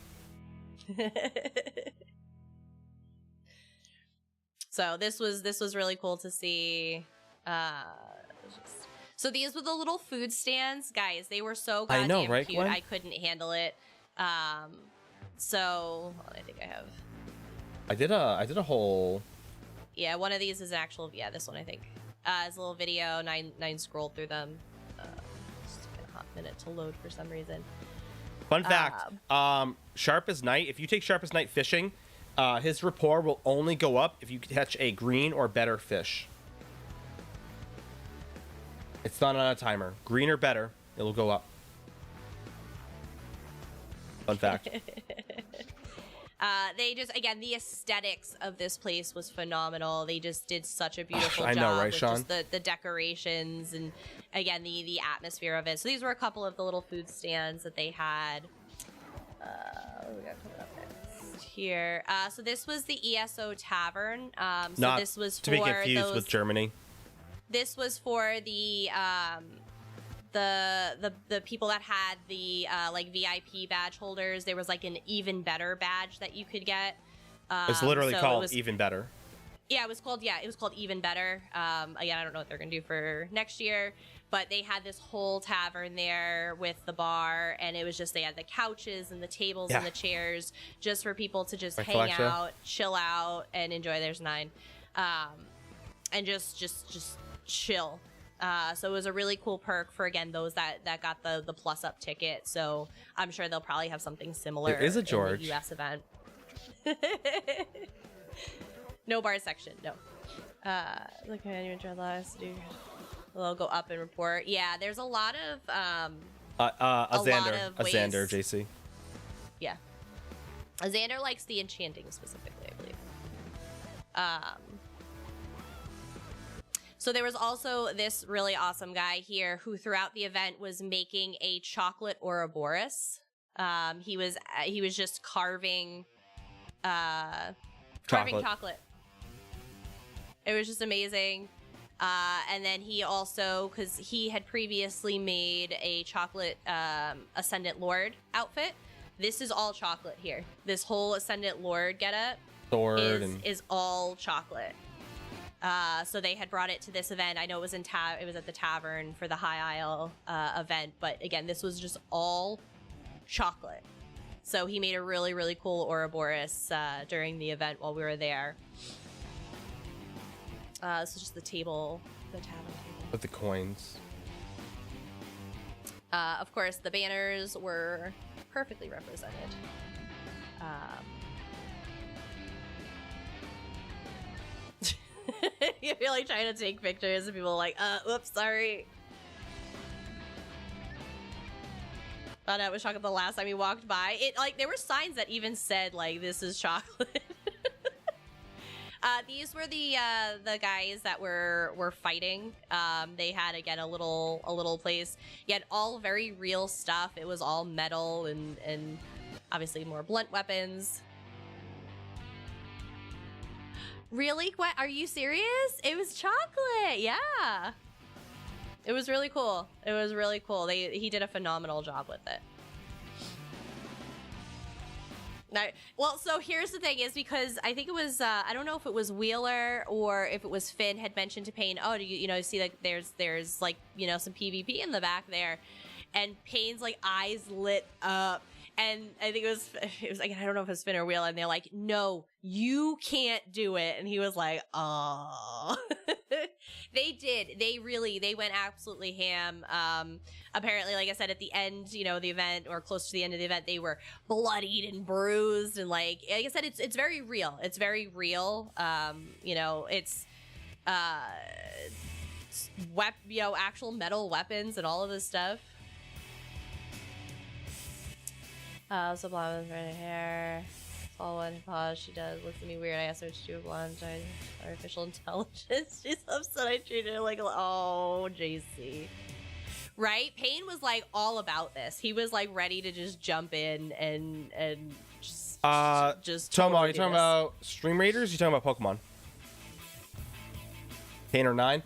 [SPEAKER 2] So this was really cool to see. So these were the little food stands, guys. They were so goddamn
[SPEAKER 1] right,
[SPEAKER 2] cute.
[SPEAKER 1] Gwen?
[SPEAKER 2] I couldn't handle it. So I think I have.
[SPEAKER 1] I did a whole.
[SPEAKER 2] Yeah, one of these is actual. Yeah, this one I think. It's a little video. Nine scrolled through them. Just took a hot minute to load for some reason.
[SPEAKER 1] Fun fact: Sharp as Night. If you take Sharp as Night fishing, his rapport will only go up if you catch a green or better fish. It's not on a timer. Green or better, it'll go up. Fun fact.
[SPEAKER 2] They just, again, the aesthetics of this place was phenomenal. They just did such a beautiful
[SPEAKER 1] I
[SPEAKER 2] job
[SPEAKER 1] know, right,
[SPEAKER 2] with
[SPEAKER 1] Sean?
[SPEAKER 2] just the decorations and, again, the atmosphere of it. So these were a couple of the little food stands that they had. What do we got coming up next here? So this was the ESO Tavern.
[SPEAKER 1] Not
[SPEAKER 2] this was
[SPEAKER 1] to be confused with Germany.
[SPEAKER 2] This was for the people that had the like VIP badge holders. There was like an even better badge that you could get.
[SPEAKER 1] It's literally called Even Better.
[SPEAKER 2] Yeah, it was called Even Better. Again, I don't know what they're gonna do for next year, but they had this whole tavern there with the bar, and it was just, they had the couches and the tables and the chairs just for people to just hang out, chill out, and enjoy. There's 9, and just chill. So it was a really cool perk for, again, those that got the plus up ticket. So I'm sure they'll probably have something similar.
[SPEAKER 1] There is a George.
[SPEAKER 2] In the US event. No bar section, no. Look, I didn't even try to do. They'll go up and report. Yeah, there's a lot of
[SPEAKER 1] Xander, JC.
[SPEAKER 2] Yeah, Xander likes the enchanting specifically, I believe. So there was also this really awesome guy here who throughout the event was making a chocolate Ouroboros. He was just carving chocolate. It was just amazing. And then he also, because he had previously made a chocolate Ascendant Lord outfit. This is all chocolate here. This whole Ascendant Lord getup is all chocolate. So they had brought it to this event. I know it was it was at the tavern for the High Isle event, but again, this was just all chocolate. So he made a really, really cool Ouroboros during the event while we were there. This is just the tavern table.
[SPEAKER 1] With the coins.
[SPEAKER 2] Of course, the banners were perfectly represented. You're like trying to take pictures and people are like, whoops, sorry. Found out it was chocolate the last time we walked by. It like there were signs that even said like this is chocolate. These were the guys that were fighting. They had again a little place. Yet all very real stuff. It was all metal and obviously more blunt weapons. Really? What? Are you serious? It was chocolate. Yeah. It was really cool. It was really cool. He did a phenomenal job with it. Now, well, so here's the thing is because I think it was, I don't know if it was Wheeler or if it was Finn had mentioned to Payne, oh, do you know, see like there's like, you know, some PvP in the back there. And Payne's like eyes lit up. And I think it was like, I don't know if it was Finn or Wheeler. And they're like, no, you can't do it. And he was like, oh. They did. They went absolutely ham. Apparently, like I said, at the end, you know, the event or close to the end of the event, they were bloodied and bruised. And like I said, it's very real. It's very real. You know, it's, you know, actual metal weapons and all of this stuff. Sublime with red hair. All one pause. She does. Looks at me weird. I asked her to do a blonde. Artificial intelligence. She's upset. I treated her like, oh, JC. Right? Payne was like all about this. He was like ready to just jump in and just.
[SPEAKER 1] Tomo, you talking about Stream Raiders? You talking about Pokemon? Payne or Nine?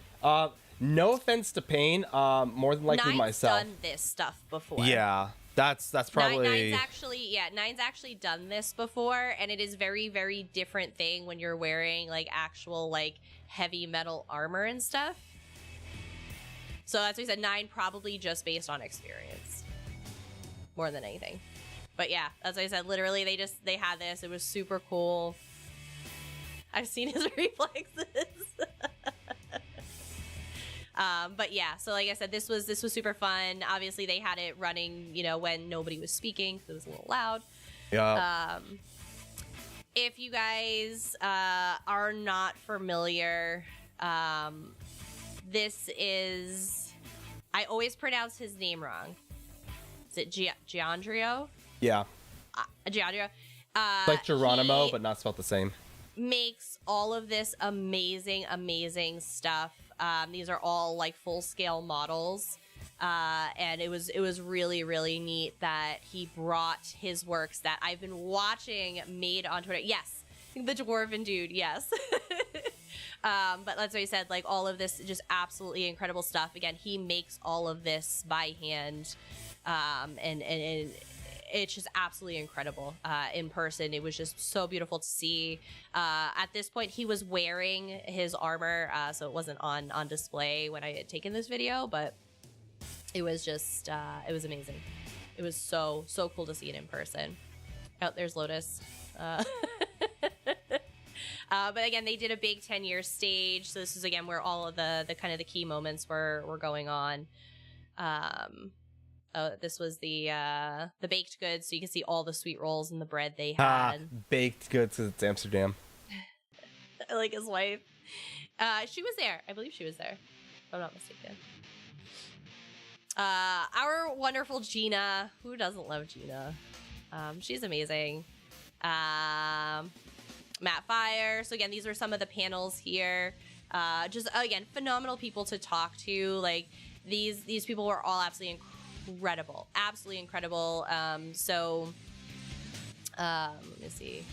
[SPEAKER 1] No offense to Payne. More than likely
[SPEAKER 2] Nine's
[SPEAKER 1] myself.
[SPEAKER 2] Done this stuff before.
[SPEAKER 1] Yeah. That's probably
[SPEAKER 2] Nine's actually done this before, and it is very, very different thing when you're wearing like actual like heavy metal armor and stuff. So that's why I said Nine probably just based on experience more than anything. But yeah, that's why I said literally they had this. It was super cool. I've seen his reflexes. But yeah, so like I said, this was super fun. Obviously, they had it running, you know, when nobody was speaking, because it was a little loud.
[SPEAKER 1] Yeah.
[SPEAKER 2] If you guys are not familiar, this is... I always pronounce his name wrong. Is it Giandrio?
[SPEAKER 1] Yeah.
[SPEAKER 2] Giandrio.
[SPEAKER 1] Like Geronimo, but not spelled the same.
[SPEAKER 2] Makes all of this amazing, amazing stuff. These are all like full-scale models, and it was really, really neat that he brought his works that I've been watching made on Twitter. Yes, the Dwarven dude, yes. But that's what he said, like all of this just absolutely incredible stuff. Again, he makes all of this by hand, and it's just absolutely incredible in person. It was just so beautiful to see. At this point, he was wearing his armor, so it wasn't on display when I had taken this video, but it was just, it was amazing. It was so cool to see it in person. Oh, there's Lotus. But again, they did a big 10-year stage. So this is, again, where all of the kind of the key moments were going on. This was the baked goods, so you can see all the sweet rolls and the bread they had.
[SPEAKER 1] Baked goods, 'cause it's Amsterdam.
[SPEAKER 2] Like his wife. She was there. I believe she was there, if I'm not mistaken. Our wonderful Gina. Who doesn't love Gina? She's amazing. Matt Fire. So again, these are some of the panels here. Just again, phenomenal people to talk to. Like these people were all absolutely absolutely incredible. Let me see.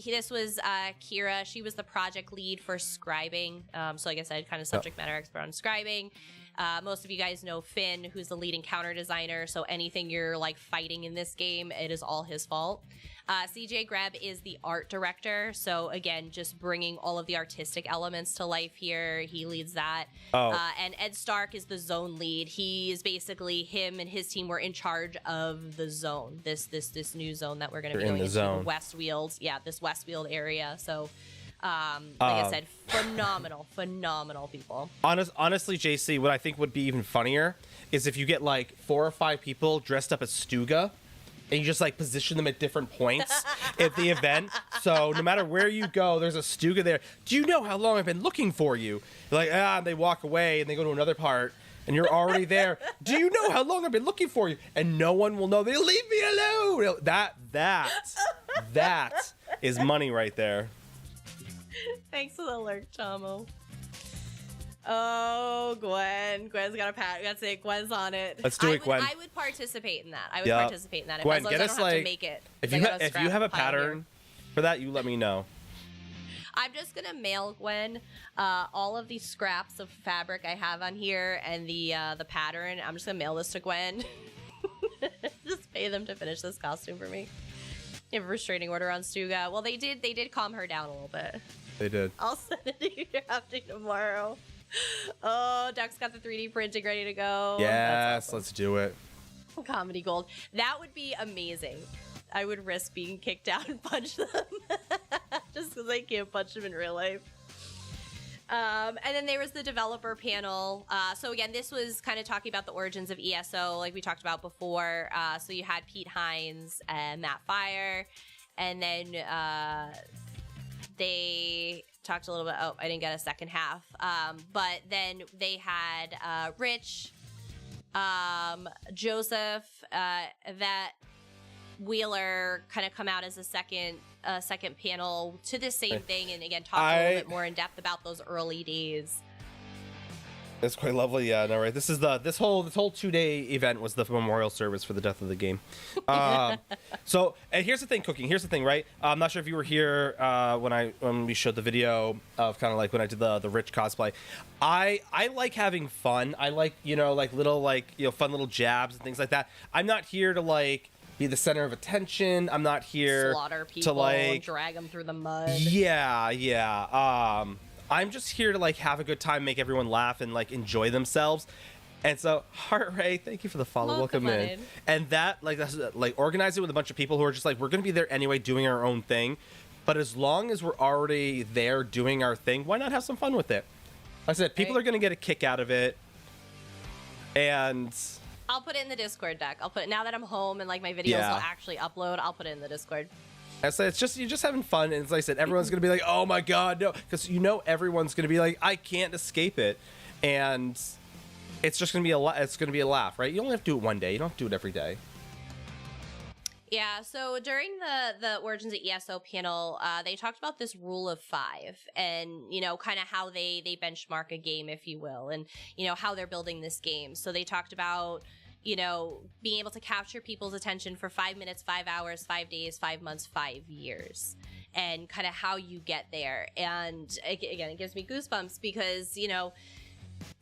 [SPEAKER 2] This was Kira. She was the project lead for scribing. So like I said, kind of subject matter expert on scribing. Most of you guys know Finn, who's the lead encounter designer. So anything you're like fighting in this game, it is all his fault. CJ Greb is the art director. So again, just bringing all of the artistic elements to life here. He leads that. And Ed Stark is the zone lead. He is basically, him and his team were in charge of the zone. This new zone that we're going to be going into, the Westfield. Yeah, this Westfield area. So like I said, phenomenal people.
[SPEAKER 1] Honestly, JC, what I think would be even funnier is if you get like 4 or 5 people dressed up as Stuga and you just like position them at different points at the event. So no matter where you go, there's a Stuga there. Do you know how long I've been looking for you? They're like, and they walk away and they go to another part and you're already there. Do you know how long I've been looking for you? And no one will know. They leave me alone. That is money right there.
[SPEAKER 2] Thanks for the lurk, Chamo. Oh, Gwen. Gwen's got a pat. Gotta say Gwen's on it.
[SPEAKER 1] Let's do it, Gwen.
[SPEAKER 2] I would participate in that. I would
[SPEAKER 1] Yep.
[SPEAKER 2] participate in that.
[SPEAKER 1] Gwen,
[SPEAKER 2] as long
[SPEAKER 1] get
[SPEAKER 2] as I
[SPEAKER 1] us,
[SPEAKER 2] don't have to
[SPEAKER 1] like-
[SPEAKER 2] make it.
[SPEAKER 1] If
[SPEAKER 2] I
[SPEAKER 1] you
[SPEAKER 2] gotta
[SPEAKER 1] if you
[SPEAKER 2] scrap
[SPEAKER 1] have a
[SPEAKER 2] pile here.
[SPEAKER 1] pattern for that, you let me know.
[SPEAKER 2] I'm just gonna mail Gwen all of these scraps of fabric I have on here and the pattern. I'm just gonna mail this to Gwen. Just pay them to finish this costume for me. You have a restraining order on Stuga. Well, they did calm her down a little bit.
[SPEAKER 1] They did.
[SPEAKER 2] I'll send it to you drafting tomorrow. Oh, Duck's got the 3D printing ready to go.
[SPEAKER 1] Yes,
[SPEAKER 2] That's awesome.
[SPEAKER 1] let's do it.
[SPEAKER 2] Comedy gold. That would be amazing. I would risk being kicked out and punch them just because I can't punch them in real life. And then there was the developer panel. So again, this was kind of talking about the origins of ESO, like we talked about before. So you had Pete Hines and Matt Fire, and then they talked a little bit. Oh, I didn't get a second half. But then they had Rich, Joseph, Yvette, Wheeler kind of come out as a second panel to the same thing, and again talk a little bit more in depth about those early days.
[SPEAKER 1] That's quite lovely. Yeah, no, right. This whole 2-day event was the memorial service for the death of the game. So, and here's the thing, Cooking. Here's the thing, right? I'm not sure if you were here when we showed the video of kind of like when I did the Rich cosplay. I like having fun. I like little fun little jabs and things like that. I'm not here to be the center of attention. I'm not here
[SPEAKER 2] Slaughter people,
[SPEAKER 1] to
[SPEAKER 2] drag them through the mud.
[SPEAKER 1] Yeah. I'm just here to have a good time, make everyone laugh and enjoy themselves. And so, Heart Ray, thank you for the follow. Welcome in. And that that's organizing with a bunch of people who are just we're going to be there anyway, doing our own thing. But as long as we're already there doing our thing, why not have some fun with it? Like I said, people are going to get a kick out of it. And
[SPEAKER 2] I'll put it in the Discord deck. I'll put it now that I'm home and my videos will actually upload. I'll put it in the Discord.
[SPEAKER 1] I said you're just having fun, and like I said, everyone's gonna be like, "Oh my god, no!" Because everyone's gonna be like, "I can't escape it," and it's just gonna be a laugh, right? You only have to do it one day. You don't have to do it every day.
[SPEAKER 2] Yeah. So during the Origins of ESO panel, they talked about this rule of 5, and kind of how they benchmark a game, if you will, and how they're building this game. So they talked about being able to capture people's attention for 5 minutes, 5 hours, 5 days, 5 months, 5 years, and kind of how you get there. And again, it gives me goosebumps because,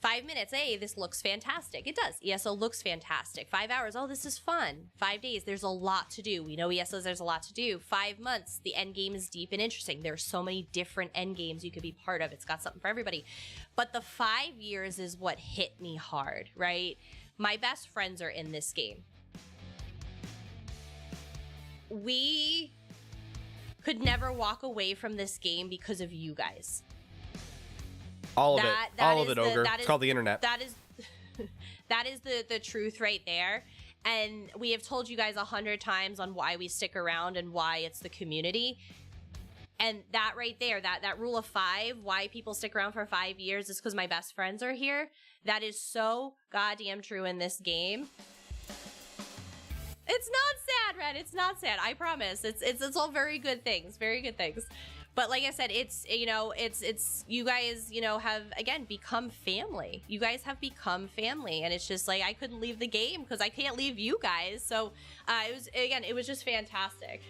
[SPEAKER 2] 5 minutes, hey, this looks fantastic. It does. ESO looks fantastic. 5 hours, oh, this is fun. 5 days, there's a lot to do. We know ESOs, there's a lot to do. 5 months, the end game is deep and interesting. There's so many different end games you could be part of. It's got something for everybody. But the 5 years is what hit me hard, right? My best friends are in this game. We could never walk away from this game because of you guys.
[SPEAKER 1] All of it, Ogre. It's called the internet.
[SPEAKER 2] That is the truth right there. And we have told you guys 100 times on why we stick around and why it's the community. And that right there, that rule of 5, why people stick around for 5 years is because my best friends are here. That is so goddamn true in this game. It's not sad, Red. It's not sad. I promise. It's all very good things. Very good things. But like I said, it's you guys, have again become family. You guys have become family, and it's just I couldn't leave the game because I can't leave you guys. So it was just fantastic.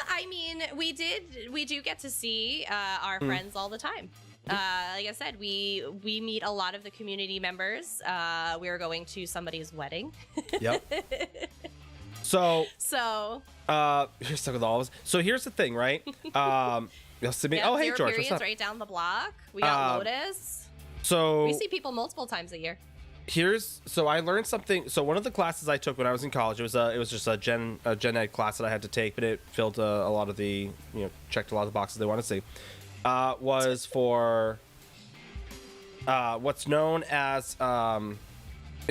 [SPEAKER 2] I mean, we do get to see our friends all the time. Like I said, we meet a lot of the community members. We are going to somebody's wedding.
[SPEAKER 1] Yep. So you're stuck with all of us. So here's the thing, right? Hey George, what's up?
[SPEAKER 2] Right down the block. We got Lotus.
[SPEAKER 1] So
[SPEAKER 2] we see people multiple times a year.
[SPEAKER 1] So I learned something. So one of the classes I took when I was in college, it was just a gen ed class that I had to take, but it filled a lot of the checked a lot of the boxes they want to see. Was for what's known as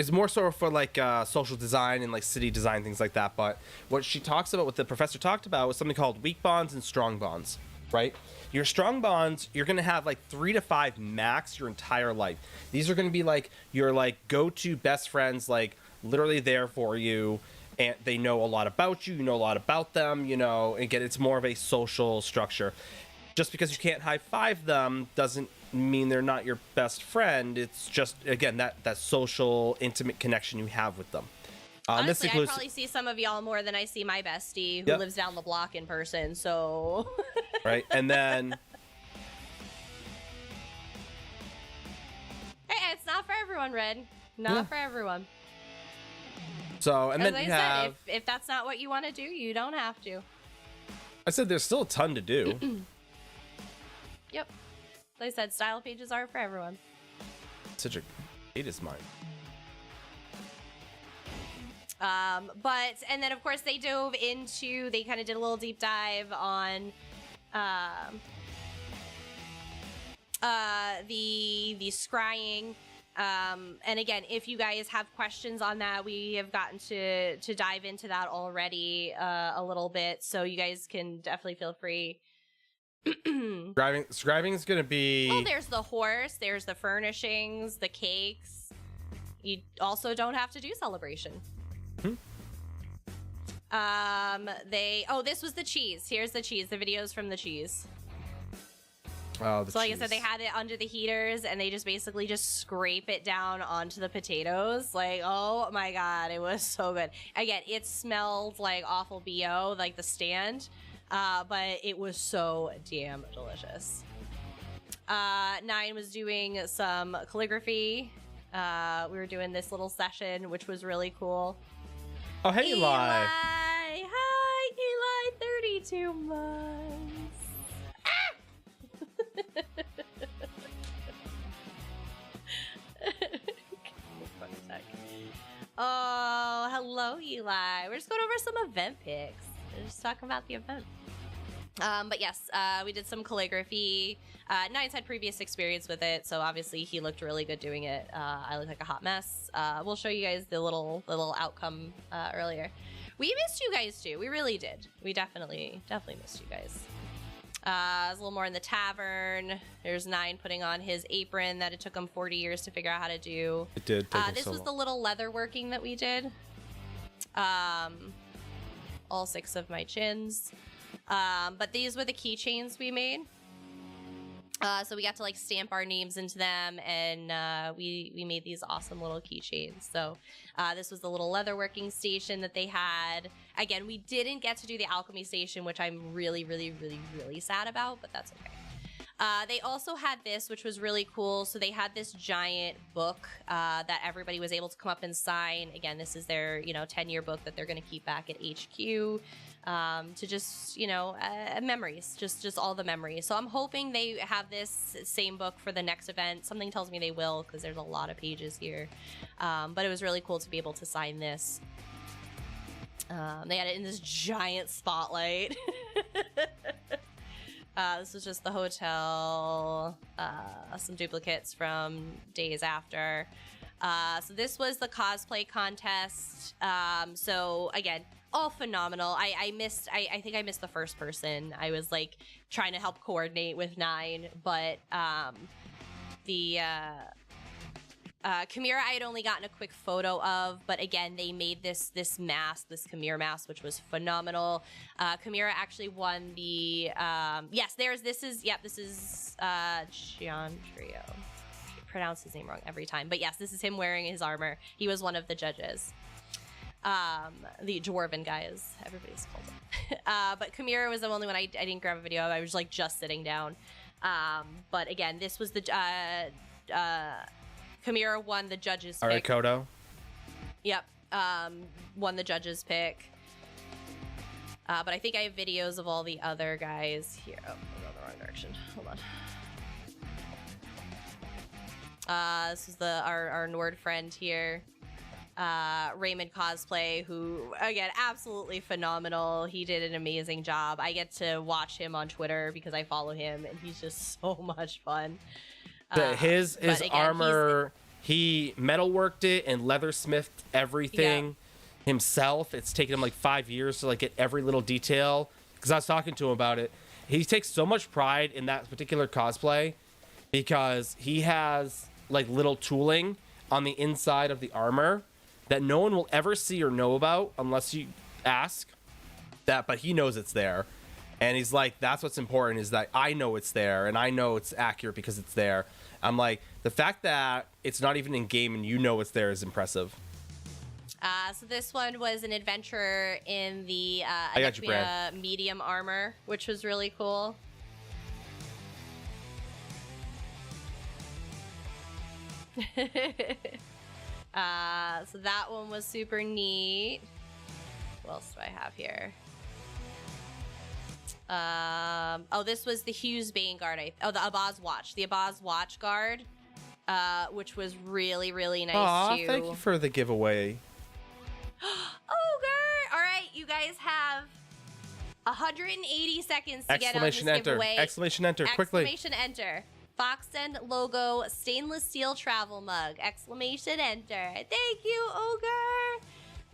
[SPEAKER 1] It's more so for like social design and like city design, things like that. But what she talks about, what the professor talked about, was something called weak bonds and strong bonds, right? Your strong bonds, you're going to have like 3 to 5 max your entire life. These are going to be like your like go-to best friends, like literally there for you. And they know a lot about you, you know a lot about them, you know, again, it's more of a social structure. Just because you can't high-five them doesn't mean they're not your best friend. It's just, again, that social, intimate connection you have with them.
[SPEAKER 2] Honestly, I probably see some of y'all more than I see my bestie who lives down the block in person, so...
[SPEAKER 1] Right, and then...
[SPEAKER 2] Hey, it's not for everyone, Red. Not for everyone.
[SPEAKER 1] So, and
[SPEAKER 2] As
[SPEAKER 1] then
[SPEAKER 2] I
[SPEAKER 1] you
[SPEAKER 2] said,
[SPEAKER 1] have...
[SPEAKER 2] if that's not what you want to do, you don't have to.
[SPEAKER 1] I said there's still a ton to do.
[SPEAKER 2] Yep. Like I said, style pages aren't for everyone.
[SPEAKER 1] Such a hate is mine.
[SPEAKER 2] And then of course they dove into, they kind of did a little deep dive on the scrying. And again, if you guys have questions on that, we have gotten to dive into that already a little bit, so you guys can definitely feel free.
[SPEAKER 1] Scribing is going to be...
[SPEAKER 2] Well, there's the horse, there's the furnishings, the cakes. You also don't have to do celebration. This was the cheese. Here's the cheese, the videos from the cheese.
[SPEAKER 1] Oh, the
[SPEAKER 2] So like
[SPEAKER 1] cheese.
[SPEAKER 2] I said, they had it under the heaters and they just basically just scrape it down onto the potatoes. Like, oh my God, it was so good. Again, it smelled like awful BO, like the stand, but it was so damn delicious. Nine was doing some calligraphy. We were doing this little session, which was really cool.
[SPEAKER 1] Oh, hey, Eli.
[SPEAKER 2] Hi, Eli, 32 months. Oh, hello, Eli. We're just going over some event pics. We're just talking about the event. But yes, we did some calligraphy. Nine's had previous experience with it, so obviously he looked really good doing it. I look like a hot mess. We'll show you guys the little outcome earlier. We missed you guys too. We really did. We definitely missed you guys. I was a little more in the tavern. There's Nine putting on his apron that it took him 40 years to figure out how to do.
[SPEAKER 1] It did take
[SPEAKER 2] This
[SPEAKER 1] so
[SPEAKER 2] was
[SPEAKER 1] long.
[SPEAKER 2] the little leather working that we did. All 6 of my chins. But these were the keychains we made. So we got to like stamp our names into them, and we made these awesome little keychains. So this was the little leather working station that they had. Again, we didn't get to do the alchemy station, which I'm really sad about, but that's okay. They also had this, which was really cool. So they had this giant book that everybody was able to come up and sign. Again, this is their 10-year book that they're going to keep back at HQ. To just, memories, just all the memories. So I'm hoping they have this same book for the next event. Something tells me they will, because there's a lot of pages here. But it was really cool to be able to sign this. They had it in this giant spotlight. This was just the hotel, some duplicates from days after. So this was the cosplay contest. So again, all phenomenal. I think I missed the first person. I was like trying to help coordinate with Nine, but Chimera I had only gotten a quick photo of, but again, they made this mask, this Chimera mask, which was phenomenal. Chimera actually won the this is Gian Trio. Pronounce his name wrong every time, but yes, this is him wearing his armor. He was one of the judges. The dwarven guy, as everybody's called him. But Chimera was the only one I didn't grab a video of. I was like just sitting down. But again, this was the Chimera won the judges pick.
[SPEAKER 1] Arakoto.
[SPEAKER 2] Yep. Won the judges pick. But I think I have videos of all the other guys here. Oh, I'm going the wrong direction. Hold on. This is our Nord friend here. Raymond Cosplay, who, again, absolutely phenomenal. He did an amazing job. I get to watch him on Twitter because I follow him, and he's just so much fun.
[SPEAKER 1] His armor he metalworked it and leathersmithed everything himself. It's taken him like 5 years to like get every little detail. Because I was talking to him about it. He takes so much pride in that particular cosplay because he has like little tooling on the inside of the armor that no one will ever see or know about unless you ask that, but he knows it's there. And he's like, that's what's important, is that I know it's there and I know it's accurate because it's there. I'm like, the fact that it's not even in game and you know it's there is impressive.
[SPEAKER 2] So this one was an adventure in the
[SPEAKER 1] I got you, Brad.
[SPEAKER 2] medium armor, which was really cool. So that one was super neat. What else do I have here? Oh, this was the Hughes Bane guard. The Abaz Watch. The Abaz Watch guard, which was really, really nice too.
[SPEAKER 1] Thank you for the giveaway.
[SPEAKER 2] Ogre! All right, you guys have 180 seconds to get on this giveaway.
[SPEAKER 1] Exclamation enter, quickly.
[SPEAKER 2] Exclamation enter. Foxend logo stainless steel travel mug. Exclamation enter. Thank you, Ogre.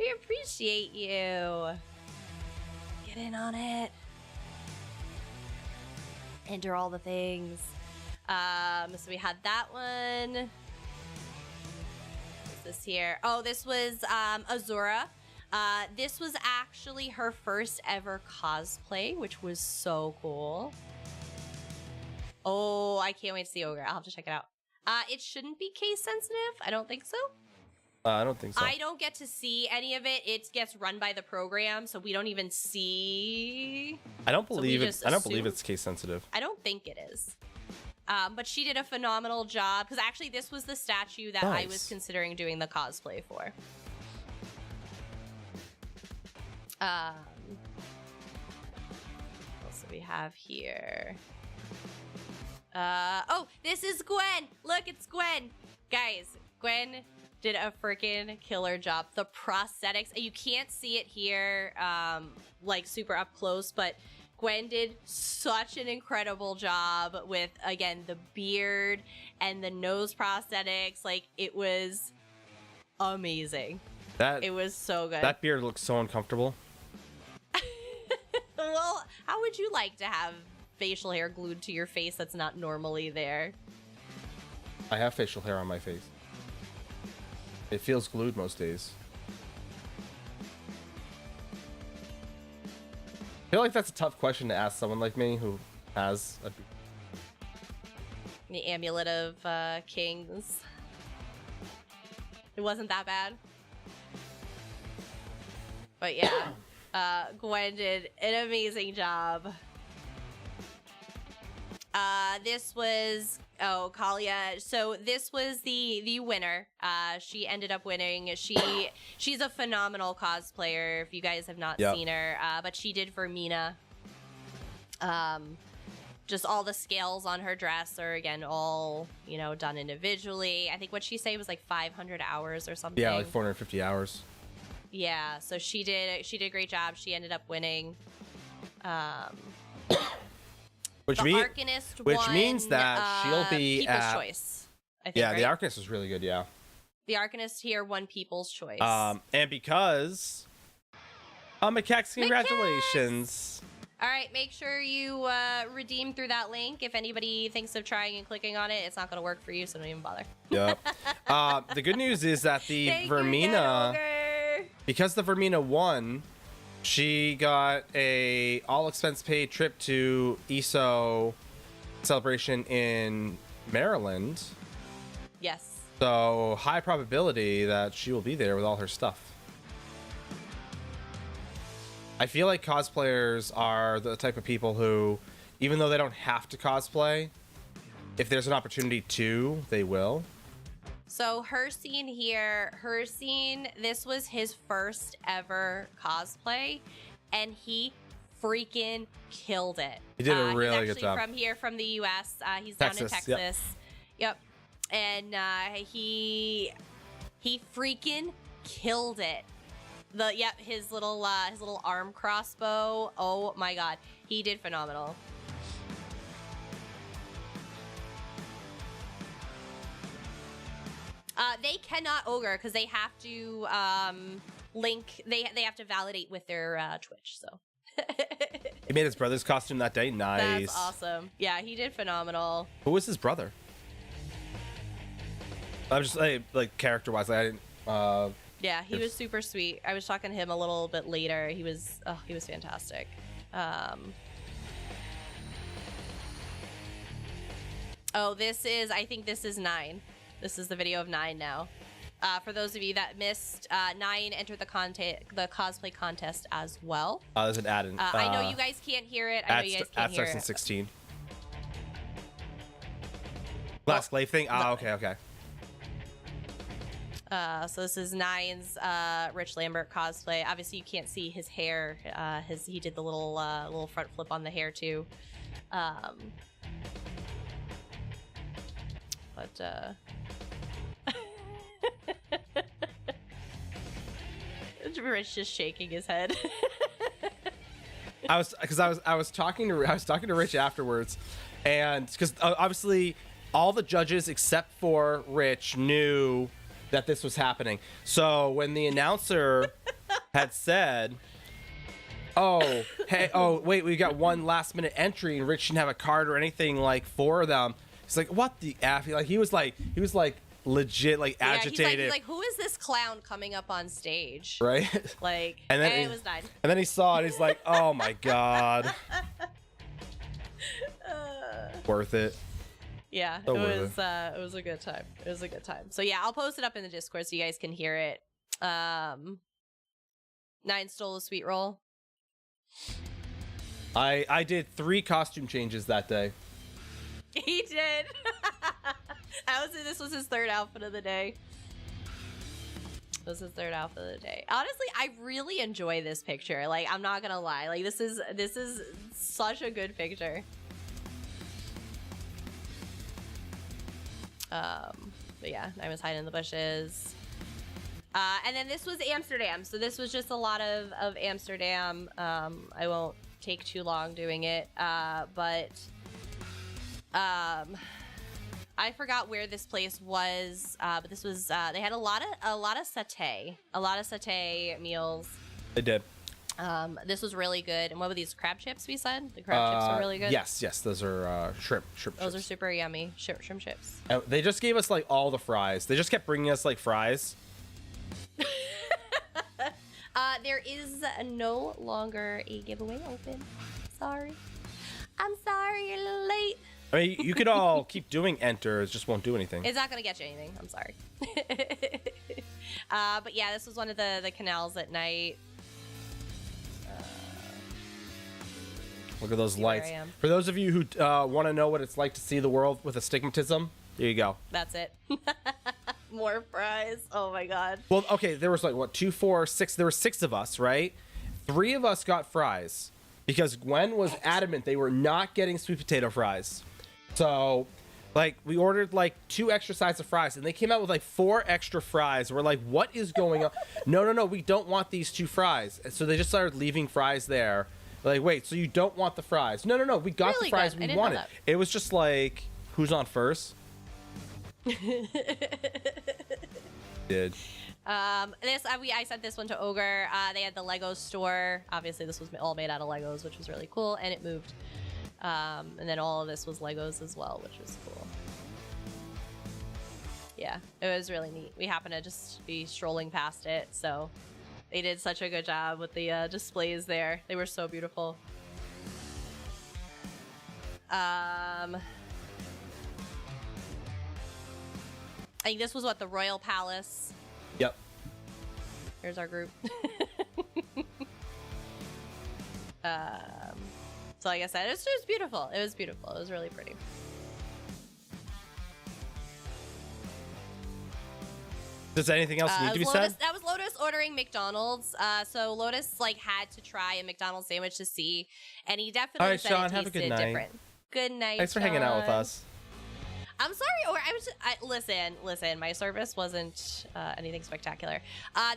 [SPEAKER 2] We appreciate you. Get in on it. Enter all the things. So we had that one. This here. Oh, this was Azura. This was actually her first ever cosplay, which was so cool. Oh, I can't wait to see Ogre. I'll have to check it out. It shouldn't be case sensitive. I don't think so.
[SPEAKER 1] I don't think so.
[SPEAKER 2] I don't get to see any of it. It gets run by the program, so we don't even see.
[SPEAKER 1] I don't believe I don't believe it's case sensitive.
[SPEAKER 2] I don't think it is. But she did a phenomenal job, because actually this was the statue that I was considering doing the cosplay for. What else do we have here? Oh, this is Gwen. Look, it's Gwen. Guys, Gwen did a freaking killer job. The prosthetics, you can't see it here, like super up close, but Gwen did such an incredible job with, again, the beard and the nose prosthetics. Like, it was amazing. It was so good.
[SPEAKER 1] That beard looks so uncomfortable.
[SPEAKER 2] Well, how would you like to have facial hair glued to your face that's not normally there?
[SPEAKER 1] I have facial hair on my face. It feels glued most days. I feel like that's a tough question to ask someone like me who has a...
[SPEAKER 2] The Amulet of Kings. It wasn't that bad. But yeah, Gwen did an amazing job. This was... Oh, Kalia. So this was the winner. She ended up winning. She's a phenomenal cosplayer, if you guys have not seen her. But she did Vermina. Just all the scales on her dress are, again, all, you know, done individually. I think what she said was like 500 hours or something.
[SPEAKER 1] Yeah, like 450 hours.
[SPEAKER 2] Yeah, so she did a great job. She ended up winning.
[SPEAKER 1] Which means that she'll be
[SPEAKER 2] People's
[SPEAKER 1] at...
[SPEAKER 2] Choice. I think,
[SPEAKER 1] yeah,
[SPEAKER 2] right?
[SPEAKER 1] the Arcanist was really good, yeah.
[SPEAKER 2] The Arcanist here won People's Choice.
[SPEAKER 1] And because... Macax, congratulations!
[SPEAKER 2] All right, make sure you redeem through that link. If anybody thinks of trying and clicking on it, it's not going to work for you, so don't even bother.
[SPEAKER 1] Yep. The good news is that the Vermina... Because the Vermina won... She got a all-expense-paid trip to ESO celebration in Maryland.
[SPEAKER 2] Yes.
[SPEAKER 1] So, high probability that she will be there with all her stuff. I feel like cosplayers are the type of people who, even though they don't have to cosplay, if there's an opportunity to, they will.
[SPEAKER 2] So her scene here, this was his first ever cosplay, and he freaking killed it.
[SPEAKER 1] He did a really good job.
[SPEAKER 2] He's actually from the U.S. He's down in Texas. Yep. And he freaking killed it. His little arm crossbow. Oh my god, he did phenomenal. They cannot ogre because they have to link. They have to validate with their Twitch. So
[SPEAKER 1] He made his brother's costume that day. Nice.
[SPEAKER 2] that's awesome. Yeah, he did phenomenal.
[SPEAKER 1] Who was his brother? I'm just like character wise. I didn't.
[SPEAKER 2] Yeah, he was super sweet. I was talking to him a little bit later. He was fantastic. Oh, I think this is 9. This is the video of 9 now. For those of you that missed, 9 entered the cosplay contest as well.
[SPEAKER 1] There's an ad in.
[SPEAKER 2] I know you guys can't hear it. I know you guys can't hear
[SPEAKER 1] starts in
[SPEAKER 2] it.
[SPEAKER 1] 16. Last slave thing? Okay.
[SPEAKER 2] So this is 9's Rich Lambert cosplay. Obviously, you can't see his hair. He did the little front flip on the hair too. Rich just shaking his head.
[SPEAKER 1] I was talking to Rich afterwards, and because obviously all the judges except for Rich knew that this was happening. So when the announcer had said, "Oh, hey, wait, we got one last minute entry," and Rich didn't have a card or anything like for them, he's like, "What the f?" He was like legit agitated.
[SPEAKER 2] He's like, who is this clown coming up on stage?
[SPEAKER 1] Right?
[SPEAKER 2] Like,
[SPEAKER 1] and then
[SPEAKER 2] it was 9.
[SPEAKER 1] And then he saw it. He's like, "Oh my god, worth it."
[SPEAKER 2] Yeah,
[SPEAKER 1] So
[SPEAKER 2] it was a good time. It was a good time. So yeah, I'll post it up in the Discord so you guys can hear it. 9 stole a sweet roll.
[SPEAKER 1] I did 3 costume changes that day.
[SPEAKER 2] He did. This was his 3rd outfit of the day. This is 3rd outfit of the day. Honestly, I really enjoy this picture. Like, I'm not gonna lie. Like, this is such a good picture. But yeah, I was hiding in the bushes. And then this was Amsterdam. So this was just a lot of Amsterdam. I won't take too long doing it. But I forgot where this place was. But this was, they had a lot of satay meals.
[SPEAKER 1] They did.
[SPEAKER 2] This was really good. And what were these crab chips we said? The crab chips were really good.
[SPEAKER 1] Yes, those are shrimp
[SPEAKER 2] Those
[SPEAKER 1] chips.
[SPEAKER 2] are super yummy. Shrimp chips.
[SPEAKER 1] They just gave us like all the fries. They just kept bringing us like fries.
[SPEAKER 2] There is no longer a giveaway open. Sorry. I'm sorry, you're a little late.
[SPEAKER 1] I mean, you could all keep doing enter. It just won't do anything.
[SPEAKER 2] It's not gonna get you anything. I'm sorry. But yeah, this was one of the canals at night.
[SPEAKER 1] Look at those
[SPEAKER 2] See where
[SPEAKER 1] lights.
[SPEAKER 2] I am.
[SPEAKER 1] For those of you who want to know what it's like to see the world with astigmatism, there you go.
[SPEAKER 2] That's it. More fries. Oh my god.
[SPEAKER 1] Well, okay, there was like, what, 2, 4, 6? There were 6 of us, right? 3 of us got fries because Gwen was adamant they were not getting sweet potato fries. So, like, we ordered like 2 extra sides of fries and they came out with like 4 extra fries. We're like, what is going on? No, we don't want these 2 fries. And so they just started leaving fries there. Like, wait, so you don't want the fries? No, we got
[SPEAKER 2] Really
[SPEAKER 1] the fries
[SPEAKER 2] good. I
[SPEAKER 1] we
[SPEAKER 2] didn't know
[SPEAKER 1] wanted.
[SPEAKER 2] that.
[SPEAKER 1] It was just like, who's on first? Did.
[SPEAKER 2] I sent this one to Ogre. They had the Lego store. Obviously, this was all made out of Legos, which was really cool, and it moved. And then all of this was Legos as well, which was cool. Yeah, it was really neat. We happened to just be strolling past it, so they did such a good job with the displays there. They were so beautiful. I think this was what, the Royal Palace.
[SPEAKER 1] Yep.
[SPEAKER 2] Here's our group. So like I said, it was beautiful. It was beautiful. It was really pretty.
[SPEAKER 1] Does anything else need to be said?
[SPEAKER 2] That was Lotus ordering McDonald's. So Lotus like had to try a McDonald's sandwich to see, and he definitely
[SPEAKER 1] All right,
[SPEAKER 2] said
[SPEAKER 1] Sean,
[SPEAKER 2] it
[SPEAKER 1] have a good
[SPEAKER 2] tasted
[SPEAKER 1] night.
[SPEAKER 2] different. Good night.
[SPEAKER 1] Thanks for hanging out with
[SPEAKER 2] Sean.
[SPEAKER 1] us.
[SPEAKER 2] I'm sorry, or listen. My service wasn't anything spectacular.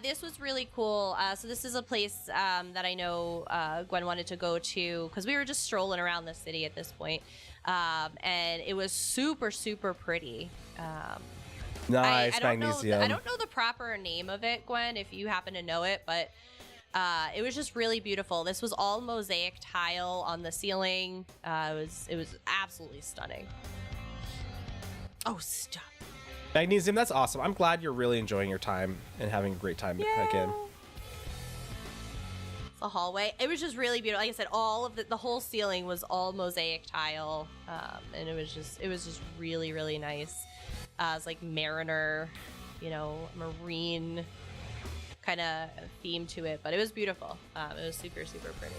[SPEAKER 2] This was really cool. So this is a place that I know Gwen wanted to go to because we were just strolling around the city at this point, and it was super pretty.
[SPEAKER 1] Nice
[SPEAKER 2] I don't
[SPEAKER 1] magnesium.
[SPEAKER 2] I don't know the proper name of it, Gwen, if you happen to know it, but it was just really beautiful. This was all mosaic tile on the ceiling. It was absolutely stunning. Oh, stop.
[SPEAKER 1] Magnesium, that's awesome. I'm glad you're really enjoying your time and having a great time again.
[SPEAKER 2] The hallway. It was just really beautiful. Like I said, all of the whole ceiling was all mosaic tile, and it was just really, really nice. It's like mariner, marine kind of theme to it, but it was beautiful. It was super, super pretty.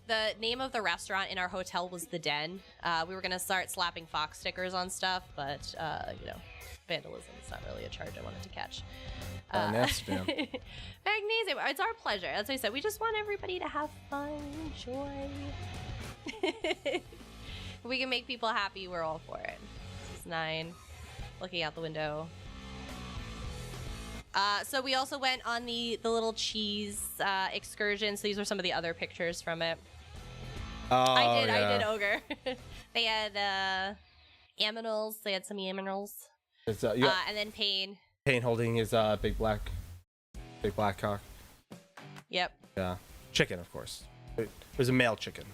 [SPEAKER 2] The name of the restaurant in our hotel was The Den. We were gonna start slapping Fox stickers on stuff, but vandalism is not really a charge I wanted to catch.
[SPEAKER 1] Amsterdam.
[SPEAKER 2] Magnesium. It's our pleasure. As I said, we just want everybody to have fun, joy. If we can make people happy, we're all for it. This is 9. Looking out the window. So we also went on the little cheese excursion. So these were some of the other pictures from it.
[SPEAKER 1] Oh,
[SPEAKER 2] I did
[SPEAKER 1] yeah.
[SPEAKER 2] Ogre. They had aminals. They had some aminals.
[SPEAKER 1] It's,
[SPEAKER 2] And then Pain.
[SPEAKER 1] Payne holding his big black cock.
[SPEAKER 2] Yep.
[SPEAKER 1] Yeah. Chicken, of course. It was a male chicken.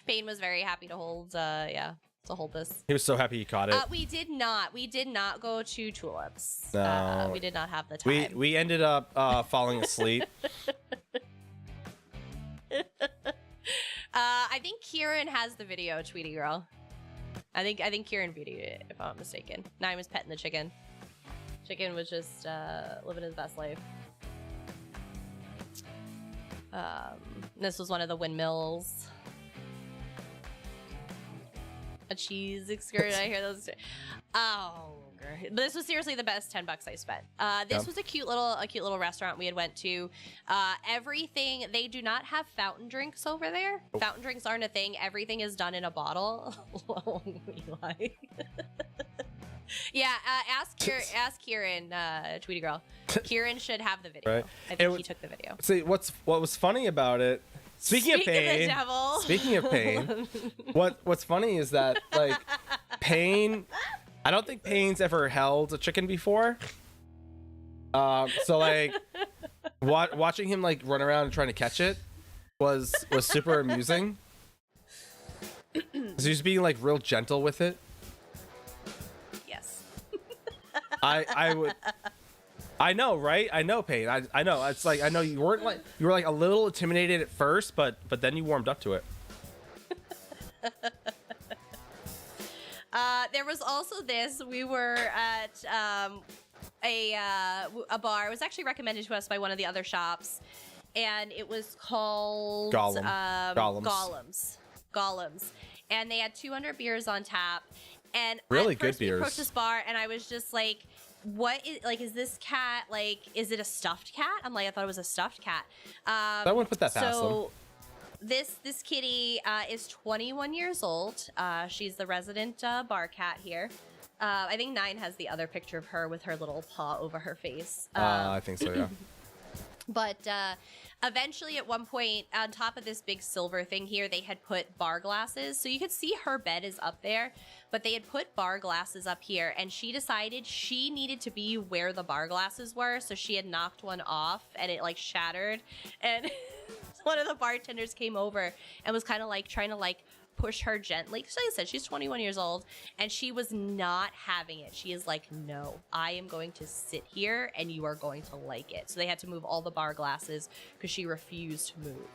[SPEAKER 2] Pain was very happy to hold, to hold this.
[SPEAKER 1] He was so happy he caught it.
[SPEAKER 2] We did not go to Tulips.
[SPEAKER 1] No.
[SPEAKER 2] We did not have the time.
[SPEAKER 1] We ended up falling asleep.
[SPEAKER 2] I think Kieran has the video, Tweety Girl. I think Kieran videoed it, if I'm not mistaken. Nine was petting the chicken. Chicken was just living his best life. This was one of the windmills. A cheese excursion. I hear those. Oh, this was seriously the best $10 I spent. This was a cute little restaurant we had went to. Everything, they do not have fountain drinks over there.
[SPEAKER 1] Nope.
[SPEAKER 2] Fountain drinks aren't a thing. Everything is done in a bottle. Eli. Yeah, ask Kieran, Tweety Girl. Kieran should have the video.
[SPEAKER 1] Right.
[SPEAKER 2] I think he took the video.
[SPEAKER 1] See, what was funny about it? Speaking of
[SPEAKER 2] the devil.
[SPEAKER 1] Speaking of Pain, what's funny is that like Pain, I don't think Pain's ever held a chicken before. So like watching him like run around and trying to catch it was super amusing. So he was being like real gentle with it.
[SPEAKER 2] Yes.
[SPEAKER 1] I know, right? I know, Pain. I know. It's like I know you were like a little intimidated at first, but then you warmed up to it.
[SPEAKER 2] There was also this. We were at a bar. It was actually recommended to us by one of the other shops, and it was called Golems. And they had 200 beers on tap. And
[SPEAKER 1] really
[SPEAKER 2] at
[SPEAKER 1] good
[SPEAKER 2] first we
[SPEAKER 1] beers.
[SPEAKER 2] approached this bar, and I was just like, "What is like? Is this cat like? Is it a stuffed cat?" I'm like, I thought it was a stuffed cat.
[SPEAKER 1] I wouldn't put that past them.
[SPEAKER 2] This kitty is 21 years old. She's the resident bar cat here. I think Nine has the other picture of her with her little paw over her face.
[SPEAKER 1] I think so, yeah.
[SPEAKER 2] But eventually, at one point, on top of this big silver thing here, they had put bar glasses. So you could see her bed is up there, but they had put bar glasses up here, and she decided she needed to be where the bar glasses were. So she had knocked one off, and it like shattered. And one of the bartenders came over and was kind of like trying to like push her gently. Because like I said, she's 21 years old, and she was not having it. She is like, "No, I am going to sit here, and you are going to like it." So they had to move all the bar glasses because she refused to move.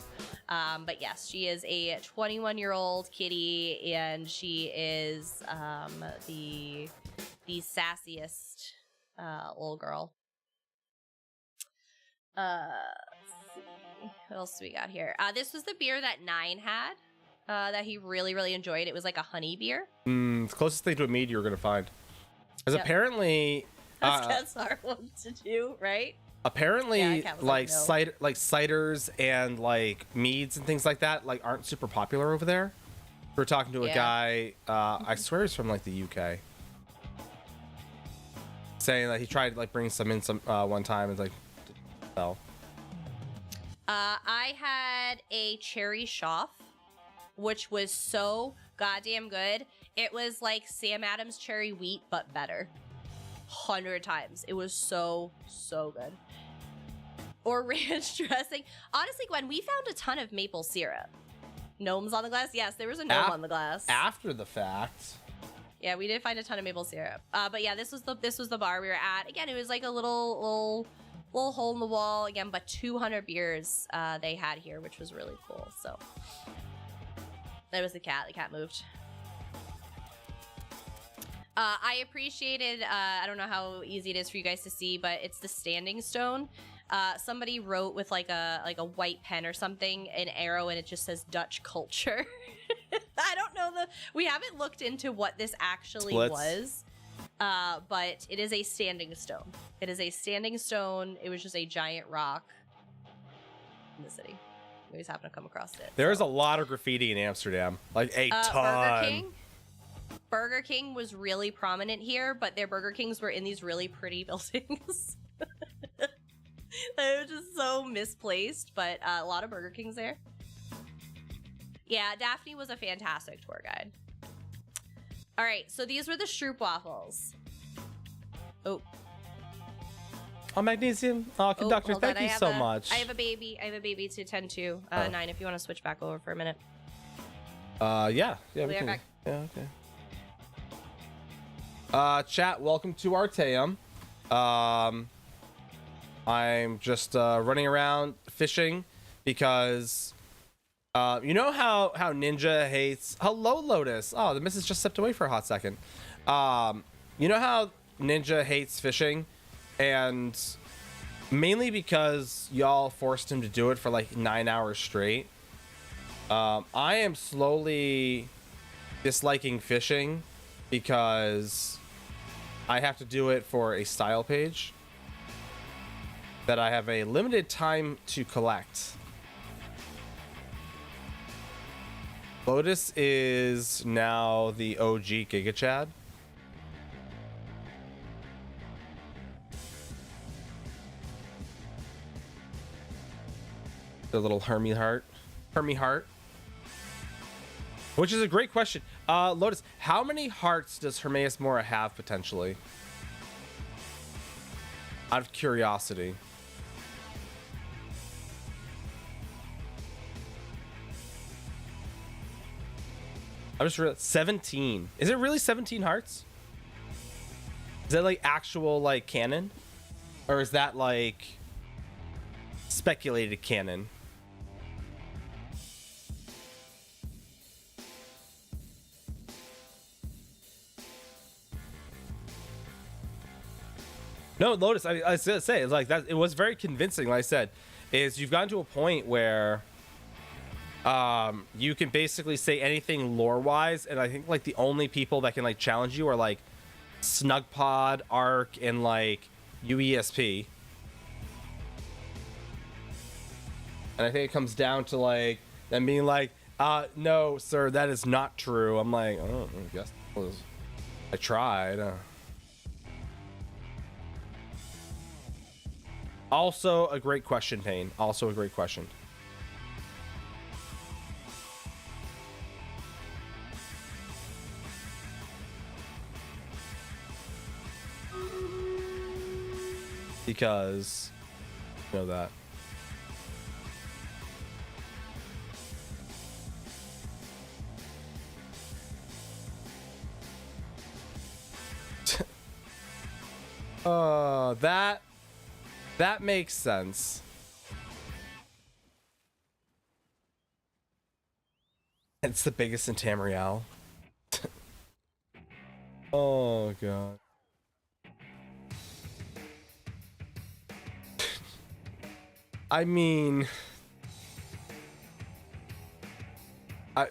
[SPEAKER 2] But yes, she is a 21-year-old kitty, and she is the sassiest little girl. Let's see. What else do we got here? This was the beer that Nine had. That he really, really enjoyed. It was like a honey beer.
[SPEAKER 1] It's the closest thing to a mead you're gonna find. Because apparently,
[SPEAKER 2] That's hard one to do, right?
[SPEAKER 1] apparently,
[SPEAKER 2] Yeah, Kat was
[SPEAKER 1] like
[SPEAKER 2] like, no.
[SPEAKER 1] ciders and like meads and things like that like aren't super popular over there. We were talking to a
[SPEAKER 2] Yeah.
[SPEAKER 1] guy. I swear he's from like the UK, saying that he tried like bringing some in one time and like fell.
[SPEAKER 2] I had a cherry shoff, which was so goddamn good. It was like Sam Adams cherry wheat, but better. 100 times. It was so good. Or ranch dressing. Honestly, Gwen, we found a ton of maple syrup. Gnomes on the glass? Yes, there was a gnome on the glass.
[SPEAKER 1] After the fact.
[SPEAKER 2] Yeah, we did find a ton of maple syrup. But yeah, this was the bar we were at. Again, it was like a little hole in the wall again, but 200 beers they had here, which was really cool. So that was the cat. The cat moved. I appreciated. I don't know how easy it is for you guys to see, but it's the standing stone. Somebody wrote with like a white pen or something an arrow, and it just says Dutch culture. I don't know we haven't looked into what this actually was, but it is a standing stone. It is a standing stone. It was just a giant rock in the city. We just happened to come across it.
[SPEAKER 1] There's a lot of graffiti in Amsterdam, like a ton.
[SPEAKER 2] Burger King was really prominent here, but their Burger Kings were in these really pretty buildings. They were just so misplaced, but a lot of Burger Kings there. Yeah, Daphne was a fantastic tour guide. All right, so these were the Stroop waffles. Oh,
[SPEAKER 1] Magnesium. Oh, conductor,
[SPEAKER 2] hold
[SPEAKER 1] thank
[SPEAKER 2] on.
[SPEAKER 1] you so much.
[SPEAKER 2] I have a baby to attend to. 9, if you want to switch back over for a minute.
[SPEAKER 1] Yeah, we
[SPEAKER 2] be
[SPEAKER 1] can.
[SPEAKER 2] right back.
[SPEAKER 1] Yeah, okay. Chat, welcome to Arteum. I'm just running around fishing because you know how Ninja hates. Hello, Lotus. Oh, the missus just stepped away for a hot second. You know how Ninja hates fishing, and mainly because y'all forced him to do it for like 9 hours straight. I am slowly disliking fishing because I have to do it for a style page that I have a limited time to collect. Lotus is now the OG Giga Chad. The little Hermie heart. Which is a great question. Lotus, how many hearts does Hermaeus Mora have potentially? Out of curiosity. I just realized 17. Is it really 17 hearts? Is that like actual like canon? Or is that like speculated canon? No, Lotus, I was gonna say, it's like that. It was very convincing. Like I said, is you've gotten to a point where you can basically say anything lore-wise, and I think like the only people that can like challenge you are like Snugpod, Arc, and like UESP. And I think it comes down to like them being like, no, sir, that is not true. I'm like, oh, I guess I tried. Also a great question, Payne. Also a great question. Because you know that. That makes sense. It's the biggest in Tamriel. Oh god. I mean,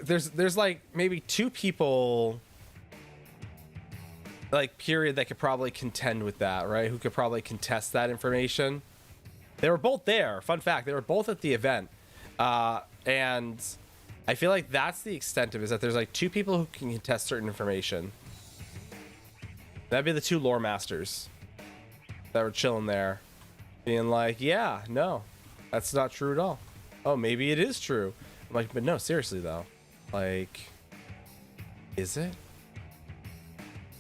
[SPEAKER 1] there's like maybe 2 people like period that could probably contend with that, right? Who could probably contest that information. They were both there. Fun fact, they were both at the event. And I feel like that's the extent of it, is that there's like 2 people who can contest certain information. That'd be the 2 lore masters that were chilling there being like, yeah, no, that's not true at all. Oh, maybe it is true. I'm like, but no, seriously though. Like, Is it?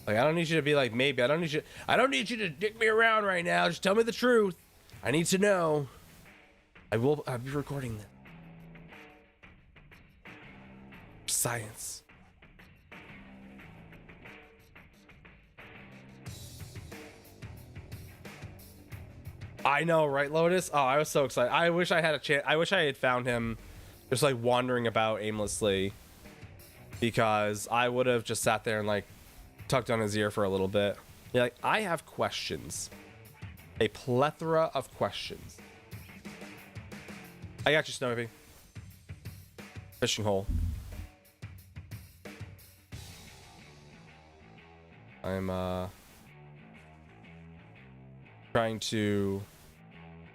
[SPEAKER 1] Like, I don't need you to be like, maybe. I don't need you to dick me around right now. Just tell me the truth. I need to know. I'll be recording this. Science. I know, right, Lotus? Oh, I was so excited. I wish I had a chance. I wish I had found him just like wandering about aimlessly, because I would have just sat there and like tucked on his ear for a little bit. You're like, I have questions. A plethora of questions. I got you, Snowy. Fishing hole. I'm trying to.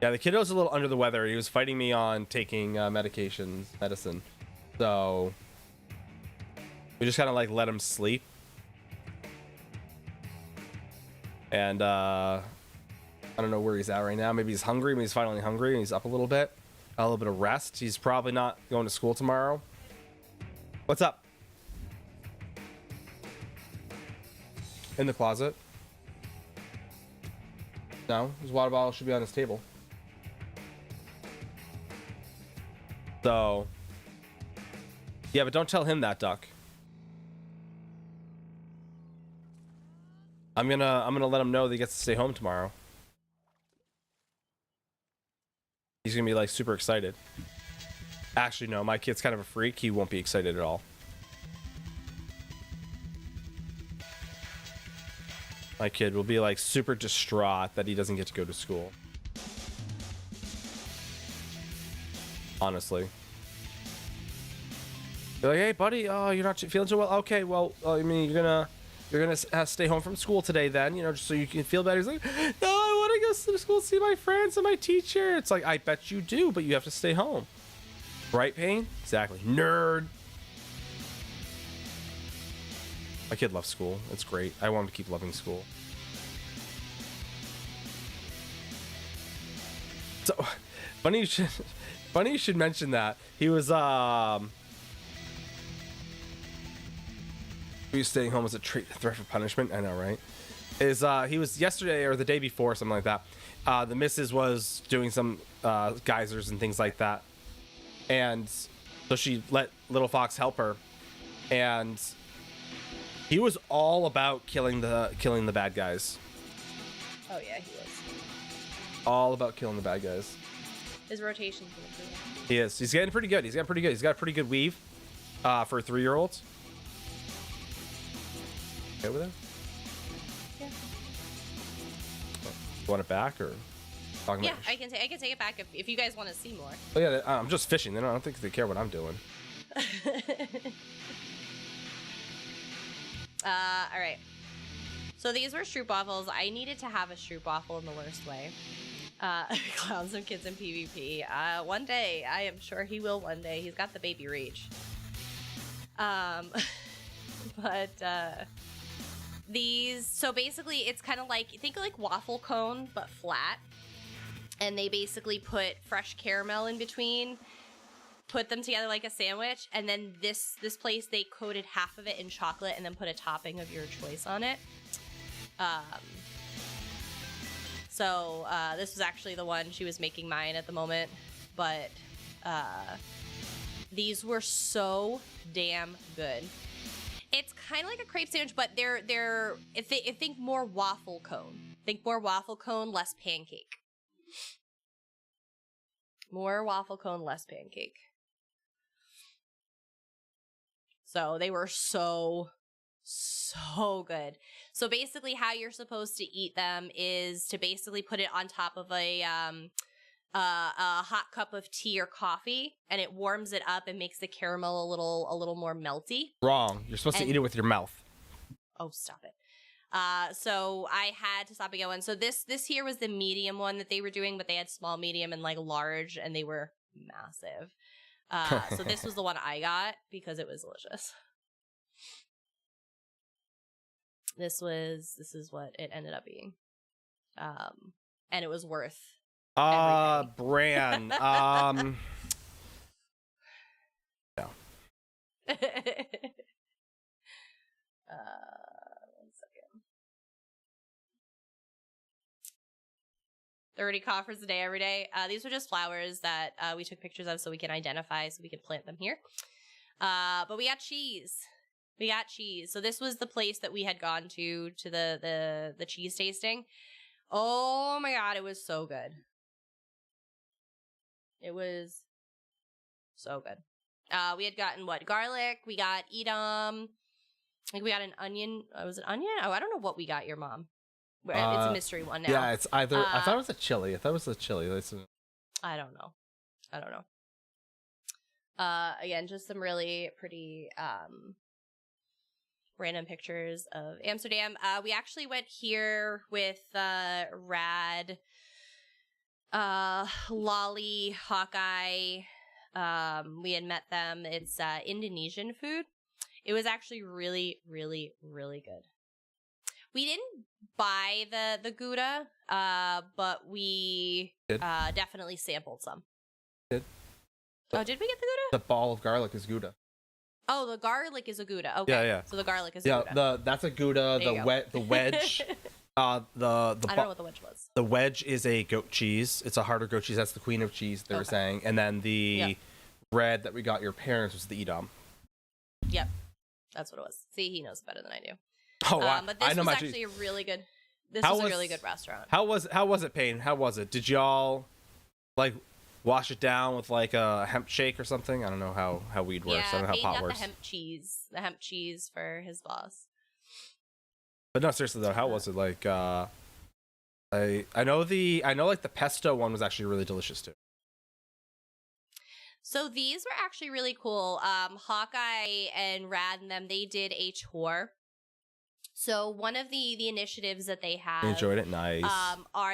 [SPEAKER 1] Yeah, the kiddo's a little under the weather. He was fighting me on taking medicine. So we just kind of like let him sleep. And I don't know where he's at right now. Maybe he's hungry. Maybe he's finally hungry and he's up a little bit. A little bit of rest. He's probably not going to school tomorrow. What's up? In the closet. No, his water bottle should be on his table. So, yeah, but don't tell him that, Duck. I'm gonna let him know that he gets to stay home tomorrow. He's gonna be like super excited. Actually, no, my kid's kind of a freak. He won't be excited at all. My kid will be like super distraught that he doesn't get to go to school. Honestly. You're like, hey buddy, oh, you're not feeling so well. Okay, well, I mean, you're gonna stay home from school today then, you know, just so you can feel better. He's like, no, I want to go to school, see my friends and my teacher. It's like, I bet you do, but you have to stay home. Right, Payne? Exactly. Nerd. My kid loves school. It's great. I want him to keep loving school. So, funny you should mention that. He was staying home as a threat for punishment. I know, right? He was yesterday or the day before, something like that. The missus was doing some geysers and things like that, and so she let Little Fox help her, and he was all about killing the bad guys.
[SPEAKER 2] Oh yeah, he was.
[SPEAKER 1] All about killing the bad guys.
[SPEAKER 2] His rotation's gonna be.
[SPEAKER 1] He is. He's getting pretty good. He's got a pretty good weave for a 3-year-old. Okay with it?
[SPEAKER 2] Yeah.
[SPEAKER 1] You want it back or?
[SPEAKER 2] Yeah, I can take it back if you guys want to see more.
[SPEAKER 1] Oh yeah, I'm just fishing. I don't think they care what I'm doing.
[SPEAKER 2] All right. So these were stroopwafels. I needed to have a stroopwafel in the worst way. Clown some kids in PvP. One day, I am sure he will one day. He's got the baby reach. But these, so basically it's kind of like, think of like waffle cone, but flat. And they basically put fresh caramel in between, put them together like a sandwich, and then this place they coated half of it in chocolate and then put a topping of your choice on it. So this was actually the one she was making mine at the moment, but these were so damn good. It's kind of like a crepe sandwich, but they're think more waffle cone. Think more waffle cone, less pancake. More waffle cone, less pancake. So they were so good. So basically how you're supposed to eat them is to basically put it on top of a hot cup of tea or coffee, and it warms it up and makes the caramel a little more melty.
[SPEAKER 1] Wrong. You're supposed to eat it with your mouth.
[SPEAKER 2] Oh, stop it. So I had to stop and get one. So this here was the medium one that they were doing, but they had small, medium, and like large, and they were massive. So this was the one I got because it was delicious. This is what it ended up being. And it was worth everything.
[SPEAKER 1] Bran. No.
[SPEAKER 2] One second. 30 coffers a day every day. These are just flowers that we took pictures of so we can identify, so we can plant them here. But we got cheese. We got cheese. So this was the place that we had gone to the cheese tasting. Oh my god, it was so good. It was so good. We had gotten what? Garlic. We got Edam. I think we got an onion. Was it onion? Oh, I don't know what we got your mom. It's a mystery one now.
[SPEAKER 1] Yeah, it's either. I thought it was a chili. I thought it was a chili. Listen.
[SPEAKER 2] I don't know. Again, just some really pretty random pictures of Amsterdam. We actually went here with Rad, Lolly, Hawkeye. We had met them. It's Indonesian food. It was actually really, really, really good. We didn't buy the Gouda, but we definitely sampled some. Oh, did we get the Gouda?
[SPEAKER 1] The ball of garlic is Gouda.
[SPEAKER 2] Oh, the garlic is a Gouda. Okay.
[SPEAKER 1] Yeah.
[SPEAKER 2] So the garlic is a Gouda.
[SPEAKER 1] Yeah, that's a Gouda. The wedge. I don't know what the wedge was. The wedge is a goat cheese. It's a harder goat cheese. That's the queen of cheese, they were saying. And then the bread that we got your parents was the Edam.
[SPEAKER 2] Yep. That's what it was. See, he knows better than I do.
[SPEAKER 1] Oh, wow.
[SPEAKER 2] But this was actually a really good. This was a really good restaurant.
[SPEAKER 1] How was it, Payne? How was it? Did y'all like wash it down with like a hemp shake or something? I don't know how weed works. I don't know how
[SPEAKER 2] Payne
[SPEAKER 1] pot
[SPEAKER 2] got
[SPEAKER 1] works.
[SPEAKER 2] The hemp cheese for his boss.
[SPEAKER 1] But no, seriously though, how was it? Like, I know like the pesto one was actually really delicious too.
[SPEAKER 2] So these were actually really cool. Hawkeye and Rad and them, they did a tour. So one of the initiatives that they have,
[SPEAKER 1] I enjoyed it. Nice.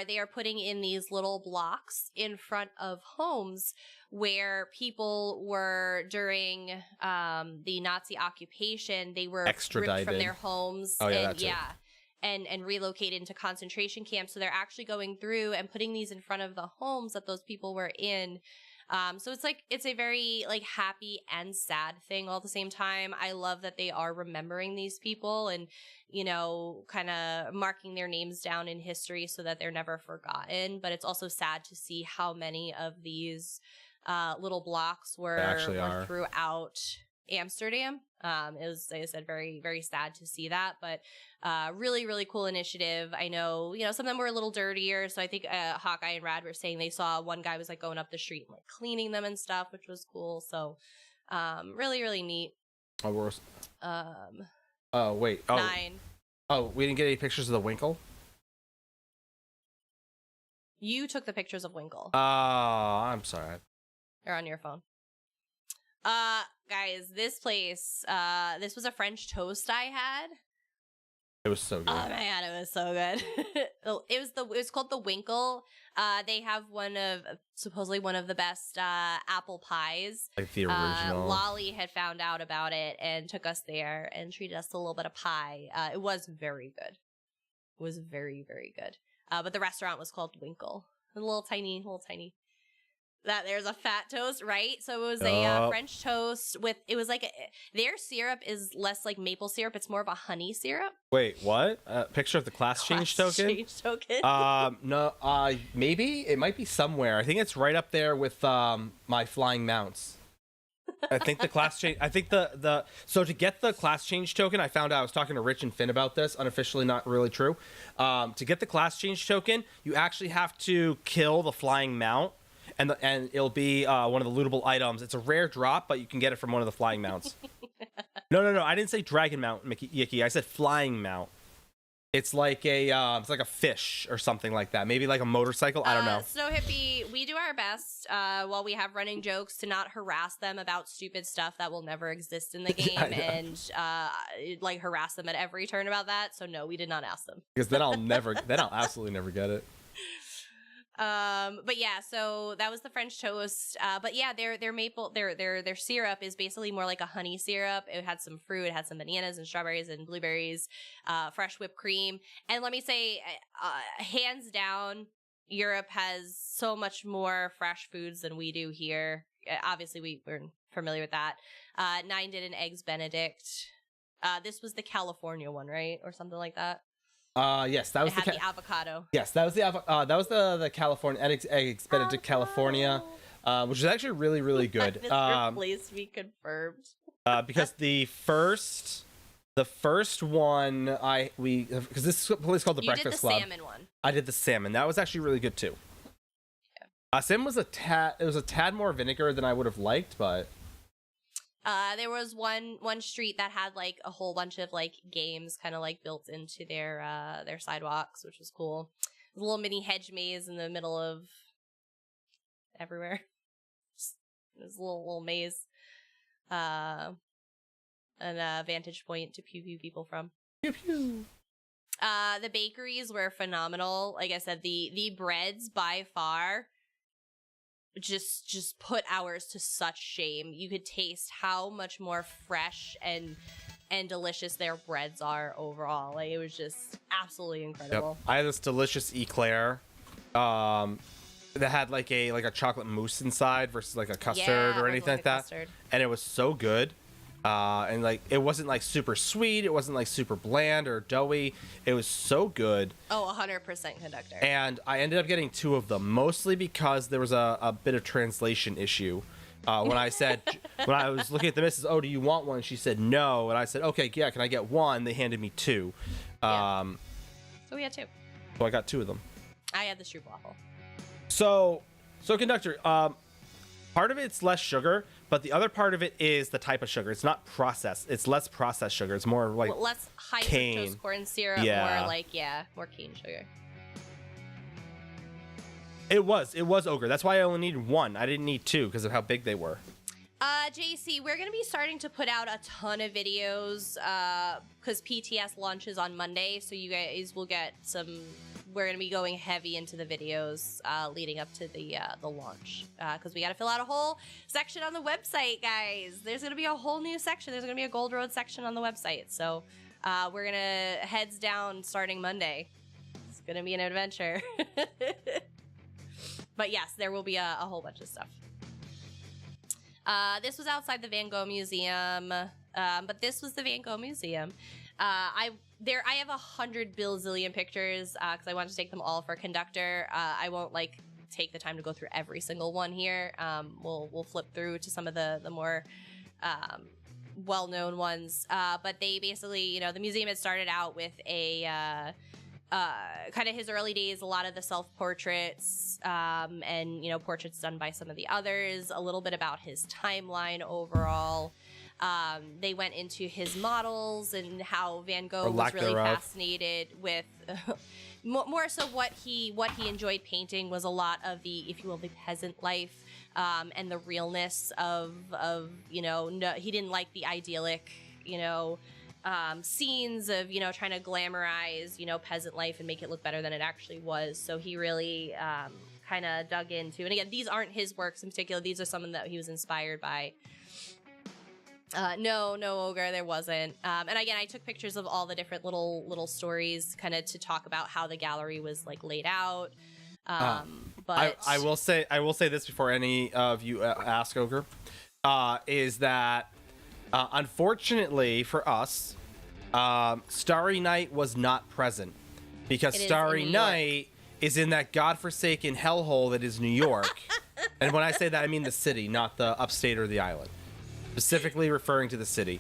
[SPEAKER 2] They are putting in these little blocks in front of homes where people were during the Nazi occupation. They were
[SPEAKER 1] extradited
[SPEAKER 2] ripped from their homes.
[SPEAKER 1] Oh, yeah,
[SPEAKER 2] and relocated into concentration camps. So they're actually going through and putting these in front of the homes that those people were in. So it's a very like happy and sad thing all at the same time. I love that they are remembering these people and, you know, kind of marking their names down in history so that they're never forgotten. But it's also sad to see how many of these little blocks were throughout Amsterdam. It was, like I said, very, very sad to see that, but really, really cool initiative. I know, you know, some of them were a little dirtier. So I think Hawkeye and Rad were saying they saw one guy was like going up the street and like cleaning them and stuff, which was cool. So really, really neat.
[SPEAKER 1] Wait.
[SPEAKER 2] 9.
[SPEAKER 1] Oh, we didn't get any pictures of the Winkle?
[SPEAKER 2] You took the pictures of Winkle.
[SPEAKER 1] Oh, I'm sorry.
[SPEAKER 2] They're on your phone. Guys, this place, this was a French toast I had.
[SPEAKER 1] It was so good.
[SPEAKER 2] Oh my god, it was so good. It was called the Winkle. They have supposedly one of the best apple pies.
[SPEAKER 1] Like the original.
[SPEAKER 2] Lolly had found out about it and took us there and treated us to a little bit of pie. It was very good. It was very, very good. But the restaurant was called Winkle. A little tiny. That there's a fat toast, right? So it was a French toast their syrup is less like maple syrup. It's more of a honey syrup.
[SPEAKER 1] Wait, what? Picture of the class change token? No, maybe it might be somewhere. I think it's right up there with my flying mounts. I think the class change. I think so to get the class change token, I found out I was talking to Rich and Finn about this. Unofficially, not really true. To get the class change token, you actually have to kill the flying mount. And it'll be one of the lootable items. It's a rare drop, but you can get it from one of the flying mounts. No. I didn't say dragon mount, Yicky. I said flying mount. It's like a fish or something like that. Maybe like a motorcycle. I don't know.
[SPEAKER 2] Snow Hippie, we do our best while we have running jokes to not harass them about stupid stuff that will never exist in the game and like harass them at every turn about that. So no, we did not ask them.
[SPEAKER 1] Because then I'll absolutely never get it.
[SPEAKER 2] But yeah, so that was the French toast. But yeah, their maple, their syrup is basically more like a honey syrup. It had some fruit, it had some bananas and strawberries and blueberries, fresh whipped cream. And let me say, hands down, Europe has so much more fresh foods than we do here. Obviously, we're familiar with that. 9 did an eggs Benedict. This was the California one, right, or something like that.
[SPEAKER 1] Yes, that was
[SPEAKER 2] It had the avocado.
[SPEAKER 1] Yes, that was the California egg expedited to California, which is actually really, really good.
[SPEAKER 2] This replaced me confirmed.
[SPEAKER 1] Because the first one because this place called the
[SPEAKER 2] You
[SPEAKER 1] Breakfast
[SPEAKER 2] did the
[SPEAKER 1] Club.
[SPEAKER 2] salmon one.
[SPEAKER 1] I did the salmon. That was actually really good too.
[SPEAKER 2] Yeah.
[SPEAKER 1] Salmon was a tad more vinegar than I would have liked, but
[SPEAKER 2] there was one street that had like a whole bunch of like games kind of like built into their sidewalks, which was cool. It was a little mini hedge maze in the middle of everywhere. It was a little maze. And a vantage point to pew people from.
[SPEAKER 1] pew pew.
[SPEAKER 2] The bakeries were phenomenal. Like I said, the breads by far just put ours to such shame. You could taste how much more fresh and delicious their breads are overall. Like it was just absolutely incredible.
[SPEAKER 1] Yep. I had this delicious eclair that had like a chocolate mousse inside versus like a custard or anything like that.
[SPEAKER 2] Custard.
[SPEAKER 1] And it was so good. And like it wasn't like super sweet, it wasn't like super bland or doughy. It was so good.
[SPEAKER 2] Oh, 100% conductor.
[SPEAKER 1] And I ended up getting 2 of them, mostly because there was a bit of translation issue. When I said, when I was looking at the missus, oh, do you want one? She said no. And I said, okay, yeah, can I get 1? They handed me 2.
[SPEAKER 2] Yeah. So we had 2.
[SPEAKER 1] So I got 2 of them.
[SPEAKER 2] I had the stroopwafel.
[SPEAKER 1] So conductor, part of it's less sugar, but the other part of it is the type of sugar. It's not processed. It's less processed sugar. It's more like
[SPEAKER 2] less high
[SPEAKER 1] cane.
[SPEAKER 2] fructose corn syrup,
[SPEAKER 1] Yeah.
[SPEAKER 2] more cane sugar.
[SPEAKER 1] It was ogre. That's why I only needed 1. I didn't need 2 because of how big they were.
[SPEAKER 2] JC, we're going to be starting to put out a ton of videos because PTS launches on Monday, so you guys will get some. We're going to be going heavy into the videos leading up to the launch because we got to fill out a whole section on the website, guys. There's going to be a whole new section. There's going to be a Gold Road section on the website. So we're going to heads down starting Monday. It's going to be an adventure. But yes, there will be a whole bunch of stuff. This was outside the Van Gogh Museum, but this was the Van Gogh Museum. I have 100 bilzillion pictures because I wanted to take them all for conductor. I won't take the time to go through every single one here. We'll flip through to some of the more well-known ones. But they basically, the museum had started out with a kind of his early days, a lot of the self-portraits and portraits done by some of the others, a little bit about his timeline overall. They went into his models and how Van Gogh was really fascinated with more so what he enjoyed painting was a lot of the, if you will, the peasant life and the realness of no, he didn't like the idyllic scenes of trying to glamorize peasant life and make it look better than it actually was. So he really kind of dug into, and again, these aren't his works in particular, these are some that he was inspired by. No ogre, there wasn't. And again, I took pictures of all the different little stories kind of to talk about how the gallery was laid out. But
[SPEAKER 1] I will say this before any of you ask ogre, is that unfortunately for us, Starry Night was not present because Starry Night is in that godforsaken hellhole that is New York. And when I say that, I mean the city, not the upstate or the island. Specifically referring to the city.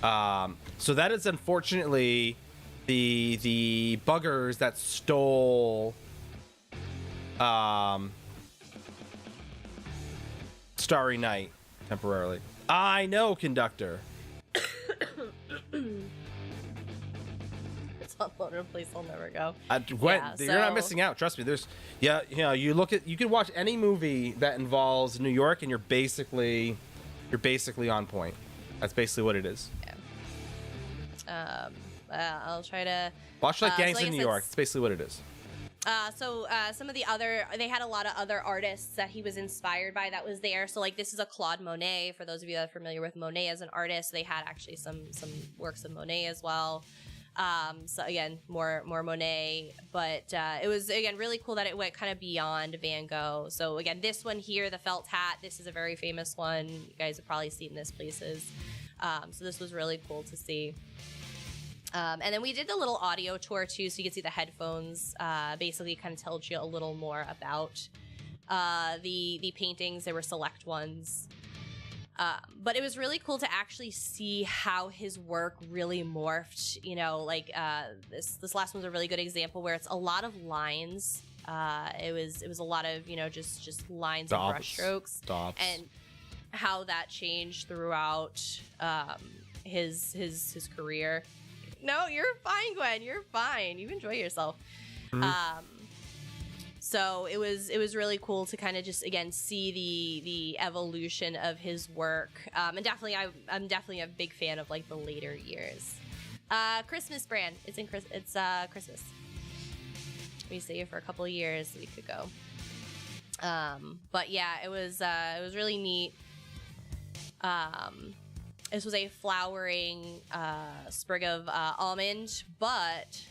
[SPEAKER 1] So that is unfortunately the buggers that stole Starry Night temporarily. I know, conductor.
[SPEAKER 2] it's a loner place I'll never go.
[SPEAKER 1] Gwen, you're not missing out. Trust me. There's you can watch any movie that involves New York, and you're basically on point. That's basically what it is.
[SPEAKER 2] Yeah. I'll try to
[SPEAKER 1] watch Gangs in New York. It's basically what it is.
[SPEAKER 2] Some of the they had a lot of other artists that he was inspired by that was there. So this is a Claude Monet. For those of you that are familiar with Monet as an artist, they had actually some works of Monet as well. So again, more Monet, but it was again really cool that it went kind of beyond Van Gogh. So again, this one here, the felt hat, this is a very famous one. You guys have probably seen this places. So this was really cool to see. And then we did the little audio tour too, so you could see the headphones. Basically, kind of tells you a little more about the paintings. There were select ones. But it was really cool to actually see how his work really morphed. You know, like this last one's a really good example where it's a lot of lines. It was a lot of, you know, just lines and brushstrokes, and how that changed throughout his career. No, you're fine, Gwen. You're fine. You enjoy yourself. So it was really cool to kind of just again see the evolution of his work. And definitely I'm definitely a big fan of like the later years. Christmas brand. It's Christmas. We stayed here for a couple of years a week ago. But yeah, it was really neat. This was a flowering sprig of almond, but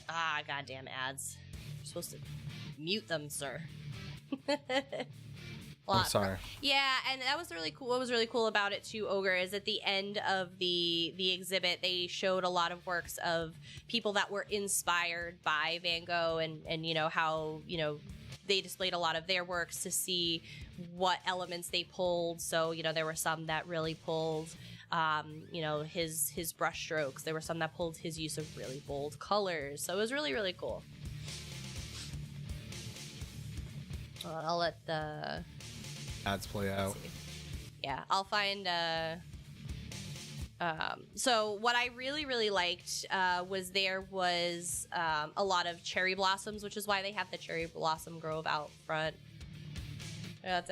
[SPEAKER 2] goddamn ads. You're supposed to mute them, sir.
[SPEAKER 1] I'm sorry.
[SPEAKER 2] Yeah, and that was really cool. What was really cool about it too, Ogre, is at the end of the exhibit, they showed a lot of works of people that were inspired by Van Gogh, and you know how, you know, they displayed a lot of their works to see what elements they pulled. So, you know, there were some that really pulled you know, his brush strokes. There were some that pulled his use of really bold colors. So it was really, really cool. I'll let the
[SPEAKER 1] ads play out.
[SPEAKER 2] Yeah, I'll find so what I really, really liked was a lot of cherry blossoms, which is why they have the cherry blossom grove out front. That's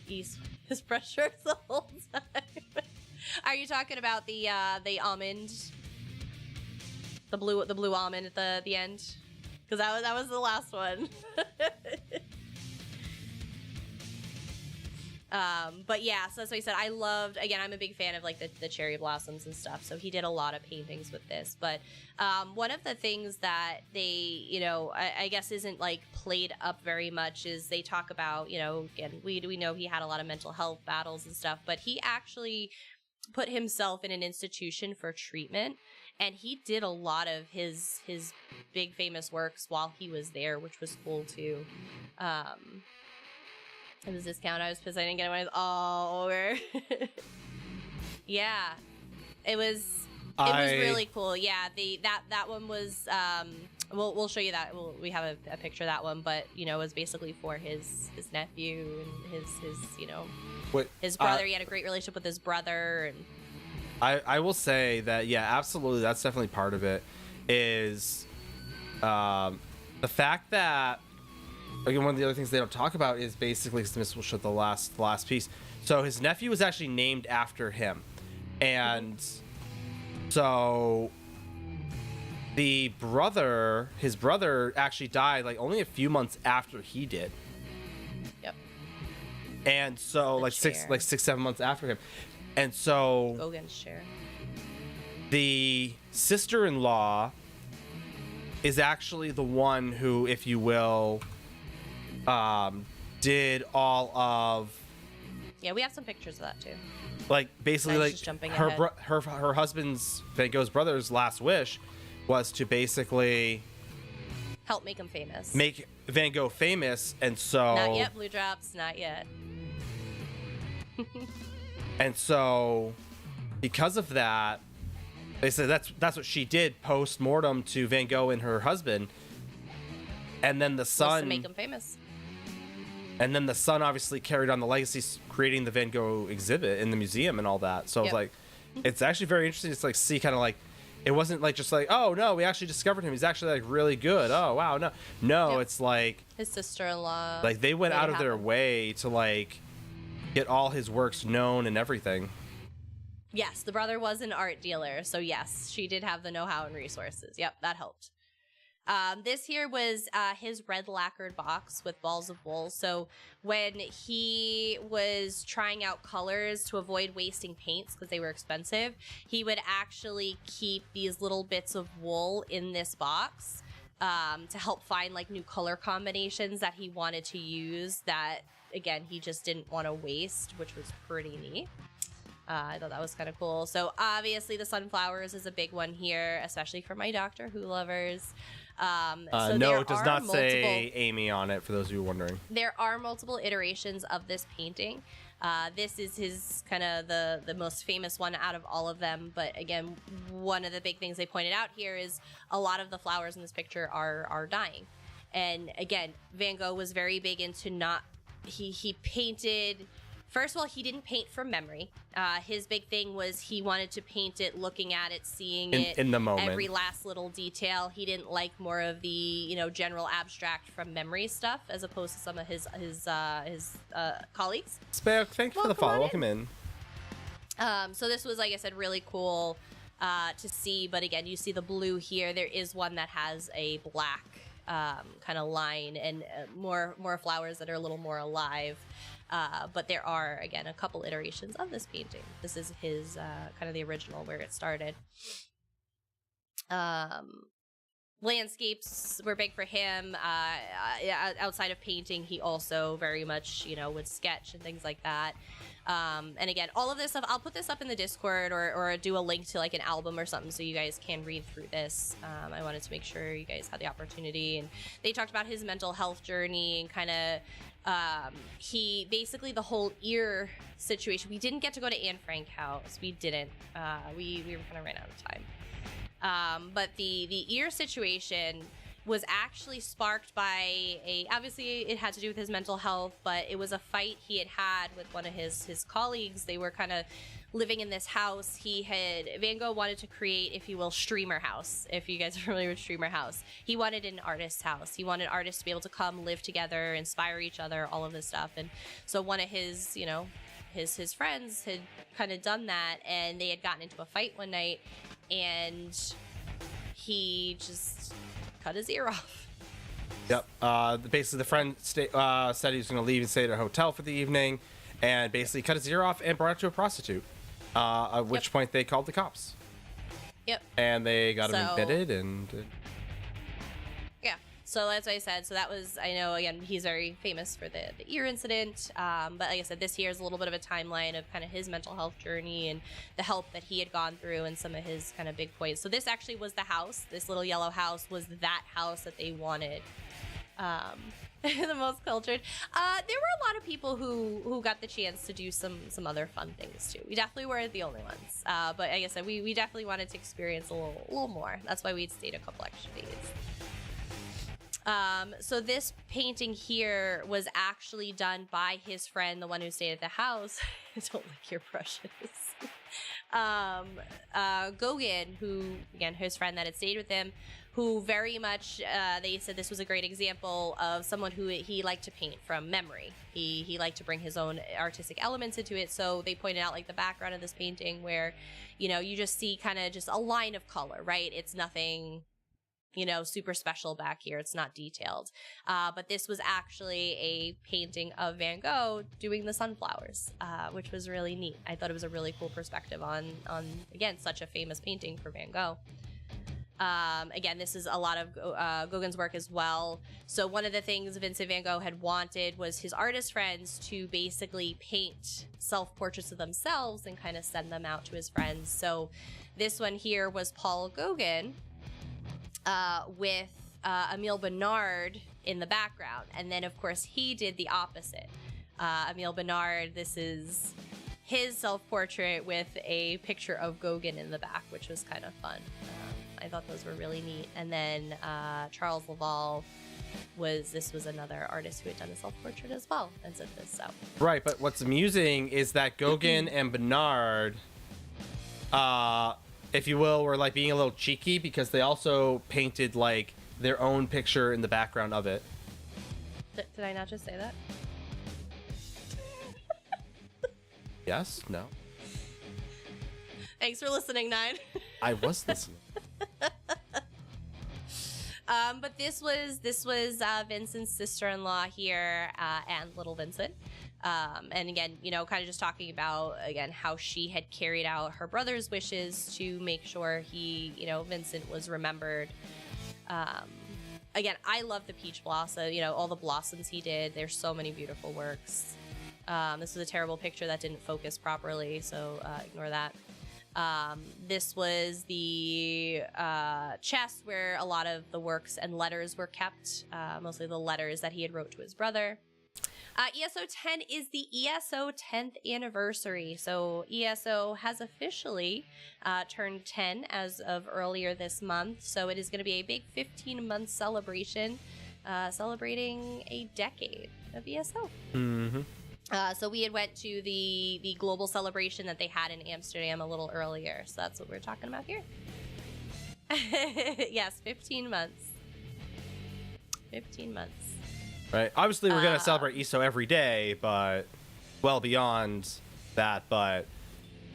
[SPEAKER 2] his brush strokes the whole time. Are you talking about the almond, the blue almond at the end? Because that was the last one. But yeah, so that's what he said. I loved, again, I'm a big fan of like the cherry blossoms and stuff. So he did a lot of paintings with this. But one of the things that they, you know, I guess isn't like played up very much is they talk about, you know, again, we know he had a lot of mental health battles and stuff, but he actually put himself in an institution for treatment. And he did a lot of his big famous works while he was there, which was cool too. It was discount. I was pissed I didn't get it when I was all over. Yeah, it was really cool. Yeah, that one was. We'll show you that. We have a picture of that one, but you know, it was basically for his nephew and his you know, his brother. He had a great relationship with his brother, and
[SPEAKER 1] I will say that, yeah, absolutely, that's definitely part of it. Is the fact that, again, one of the other things they don't talk about is basically, this will show the last piece. So his nephew was actually named after him, and so his brother actually died like only a few months after he did.
[SPEAKER 2] Yep.
[SPEAKER 1] And so like 6-7 months after him, and so
[SPEAKER 2] Gauguin's chair.
[SPEAKER 1] The sister-in-law is actually the one who, if you will, did all of.
[SPEAKER 2] Yeah, we have some pictures of that too.
[SPEAKER 1] Like basically, like
[SPEAKER 2] just jumping
[SPEAKER 1] her husband's, Van Gogh's brother's last wish was to basically
[SPEAKER 2] help make him famous.
[SPEAKER 1] Make Van Gogh famous, and so
[SPEAKER 2] not yet, Blue Drops, not yet.
[SPEAKER 1] And so, because of that, they said that's what she did post-mortem to Van Gogh and her husband. And then the son,
[SPEAKER 2] to make him famous.
[SPEAKER 1] And then the son obviously carried on the legacy, creating the Van Gogh exhibit in the museum and all that. So it's like, it's actually very interesting to like see kind of like, it wasn't like just like, oh no, we actually discovered him, he's actually like really good. Oh wow, no, it's like
[SPEAKER 2] his sister-in-law.
[SPEAKER 1] Like they went out of their way to like get all his works known and everything.
[SPEAKER 2] Yes, the brother was an art dealer, so yes, she did have the know-how and resources. Yep, that helped. This here was his red lacquered box with balls of wool. So when he was trying out colors to avoid wasting paints because they were expensive, he would actually keep these little bits of wool in this box to help find like new color combinations that he wanted to use that, again, he just didn't want to waste, which was pretty neat. I thought that was kind of cool. So obviously the sunflowers is a big one here, especially for my Doctor Who lovers. So
[SPEAKER 1] no,
[SPEAKER 2] there
[SPEAKER 1] it does
[SPEAKER 2] are
[SPEAKER 1] not
[SPEAKER 2] multiple,
[SPEAKER 1] say Amy on it, for those of you wondering.
[SPEAKER 2] There are multiple iterations of this painting. This is his kind of the most famous one out of all of them. But again, one of the big things they pointed out here is a lot of the flowers in this picture are dying. And again, Van Gogh was very big into he painted. First of all, he didn't paint from memory. His big thing was he wanted to paint it, looking at it, seeing it
[SPEAKER 1] in the moment.
[SPEAKER 2] Every last little detail. He didn't like more of the general abstract from memory stuff, as opposed to some of his colleagues.
[SPEAKER 1] Speck, thank you for the follow. Welcome in.
[SPEAKER 2] So this was, like I said, really cool to see. But again, you see the blue here. There is one that has a black kind of line and more flowers that are a little more alive. But there are, again, a couple iterations of this painting. This is his kind of the original where it started. Landscapes were big for him. Outside of painting, he also very much, would sketch and things like that. And again, all of this stuff, I'll put this up in the Discord or do a link to like an album or something so you guys can read through this. I wanted to make sure you guys had the opportunity. And they talked about his mental health journey and kind of he basically the whole ear situation. We didn't get to go to Anne Frank house. We didn't. We were kind of ran out of time. But the ear situation was actually sparked by obviously it had to do with his mental health, but it was a fight he had with one of his colleagues. They were kind of living in this house. Van Gogh wanted to create, if you will, streamer house. If you guys are familiar with streamer house, he wanted an artist's house. He wanted artists to be able to come live together, inspire each other, all of this stuff. And so one of his, his friends had kind of done that, and they had gotten into a fight one night, and he just cut his ear off.
[SPEAKER 1] Yep. Basically, the friend said he was going to leave and stay at a hotel for the evening, and basically cut his ear off and brought it to a prostitute. At which point they called the cops.
[SPEAKER 2] Yep.
[SPEAKER 1] And they got him admitted, and
[SPEAKER 2] yeah. So that's what I said. So that was, I know, again, he's very famous for the ear incident. But like I said, this here is a little bit of a timeline of kind of his mental health journey and the help that he had gone through and some of his kind of big points. So this actually was the house. This little yellow house was that house that they wanted. The most cultured. There were a lot of people who got the chance to do some other fun things too. We definitely weren't the only ones. But like I said, we definitely wanted to experience a little more. That's why we'd stayed a couple extra days. So this painting here was actually done by his friend, the one who stayed at the house. Don't lick your brushes. Gauguin, who, again, his friend that had stayed with him, who very much, they said this was a great example of someone who he liked to paint from memory. He liked to bring his own artistic elements into it. So they pointed out like the background of this painting where, you just see kind of just a line of color, right? It's nothing, super special back here. It's not detailed. But this was actually a painting of Van Gogh doing the sunflowers, which was really neat. I thought it was a really cool perspective on again, such a famous painting for Van Gogh. Again, this is a lot of Gauguin's work as well. So one of the things Vincent van Gogh had wanted was his artist friends to basically paint self-portraits of themselves and kind of send them out to his friends. So this one here was Paul Gauguin with Emile Bernard in the background. And then, of course, he did the opposite. Emile Bernard, this is his self-portrait with a picture of Gauguin in the back, which was kind of fun. I thought those were really neat. And then Charles Laval was another artist who had done a self-portrait as well and said this. So
[SPEAKER 1] right, but what's amusing is that Gauguin and Bernard, if you will, were like being a little cheeky because they also painted like their own picture in the background of it.
[SPEAKER 2] Did I not just say that?
[SPEAKER 1] Yes? No?
[SPEAKER 2] Thanks for listening, Nine.
[SPEAKER 1] I was listening.
[SPEAKER 2] But this was Vincent's sister-in-law here, and little Vincent. And again, kind of just talking about, again, how she had carried out her brother's wishes to make sure he, Vincent was remembered. Again, I love the peach blossom, all the blossoms he did. There's so many beautiful works. This was a terrible picture that didn't focus properly, so ignore that. This was the chest where a lot of the works and letters were kept, mostly the letters that he had wrote to his brother. ESO 10 is the ESO 10th anniversary. So ESO has officially turned 10 as of earlier this month. So it is going to be a big 15-month celebration, celebrating a decade of ESO.
[SPEAKER 1] Mm-hmm.
[SPEAKER 2] So we had went to the global celebration that they had in Amsterdam a little earlier. So that's what we're talking about here. Yes, 15 months. 15 months.
[SPEAKER 1] Right. Obviously, we're going to celebrate ESO every day, but well beyond that. But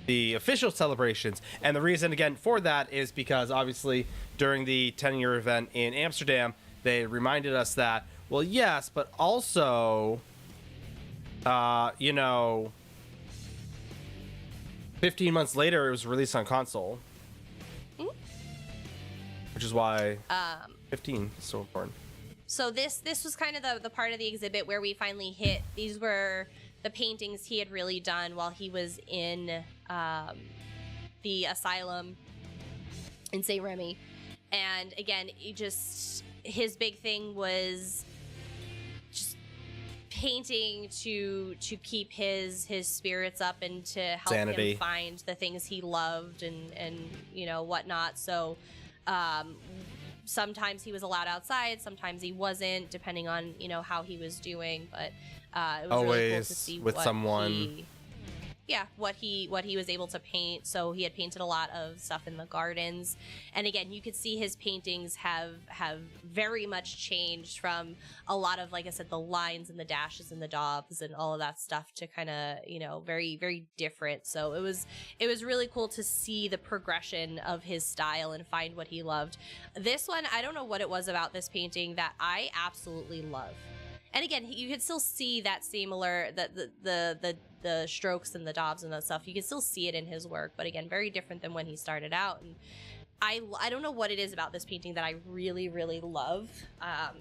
[SPEAKER 1] the official celebrations, and the reason, again, for that is because, obviously, during the 10-year event in Amsterdam, they reminded us that, well, yes, but also, 15 months later, it was released on console.
[SPEAKER 2] Mm-hmm.
[SPEAKER 1] Which is why 15 is so important.
[SPEAKER 2] So this was kind of the part of the exhibit where we finally hit. These were the paintings he had really done while he was in the asylum in St. Remy. And again, his big thing was just painting to keep his spirits up and to help
[SPEAKER 1] Sanity.
[SPEAKER 2] him find the things he loved and whatnot. So sometimes he was allowed outside, sometimes he wasn't, depending on how he was doing. But it was
[SPEAKER 1] always
[SPEAKER 2] really cool to see
[SPEAKER 1] with someone.
[SPEAKER 2] What he was able to paint. So he had painted a lot of stuff in the gardens, and again, you could see his paintings have very much changed from a lot of, like I said, the lines and the dashes and the daubs and all of that stuff to kind of very, very different. So it was really cool to see the progression of his style and find what he loved. This one, I don't know what it was about this painting that I absolutely love. And again, you could still see that similar, the strokes and the daubs and that stuff. You can still see it in his work, but again, very different than when he started out. And I don't know what it is about this painting that I really, really love.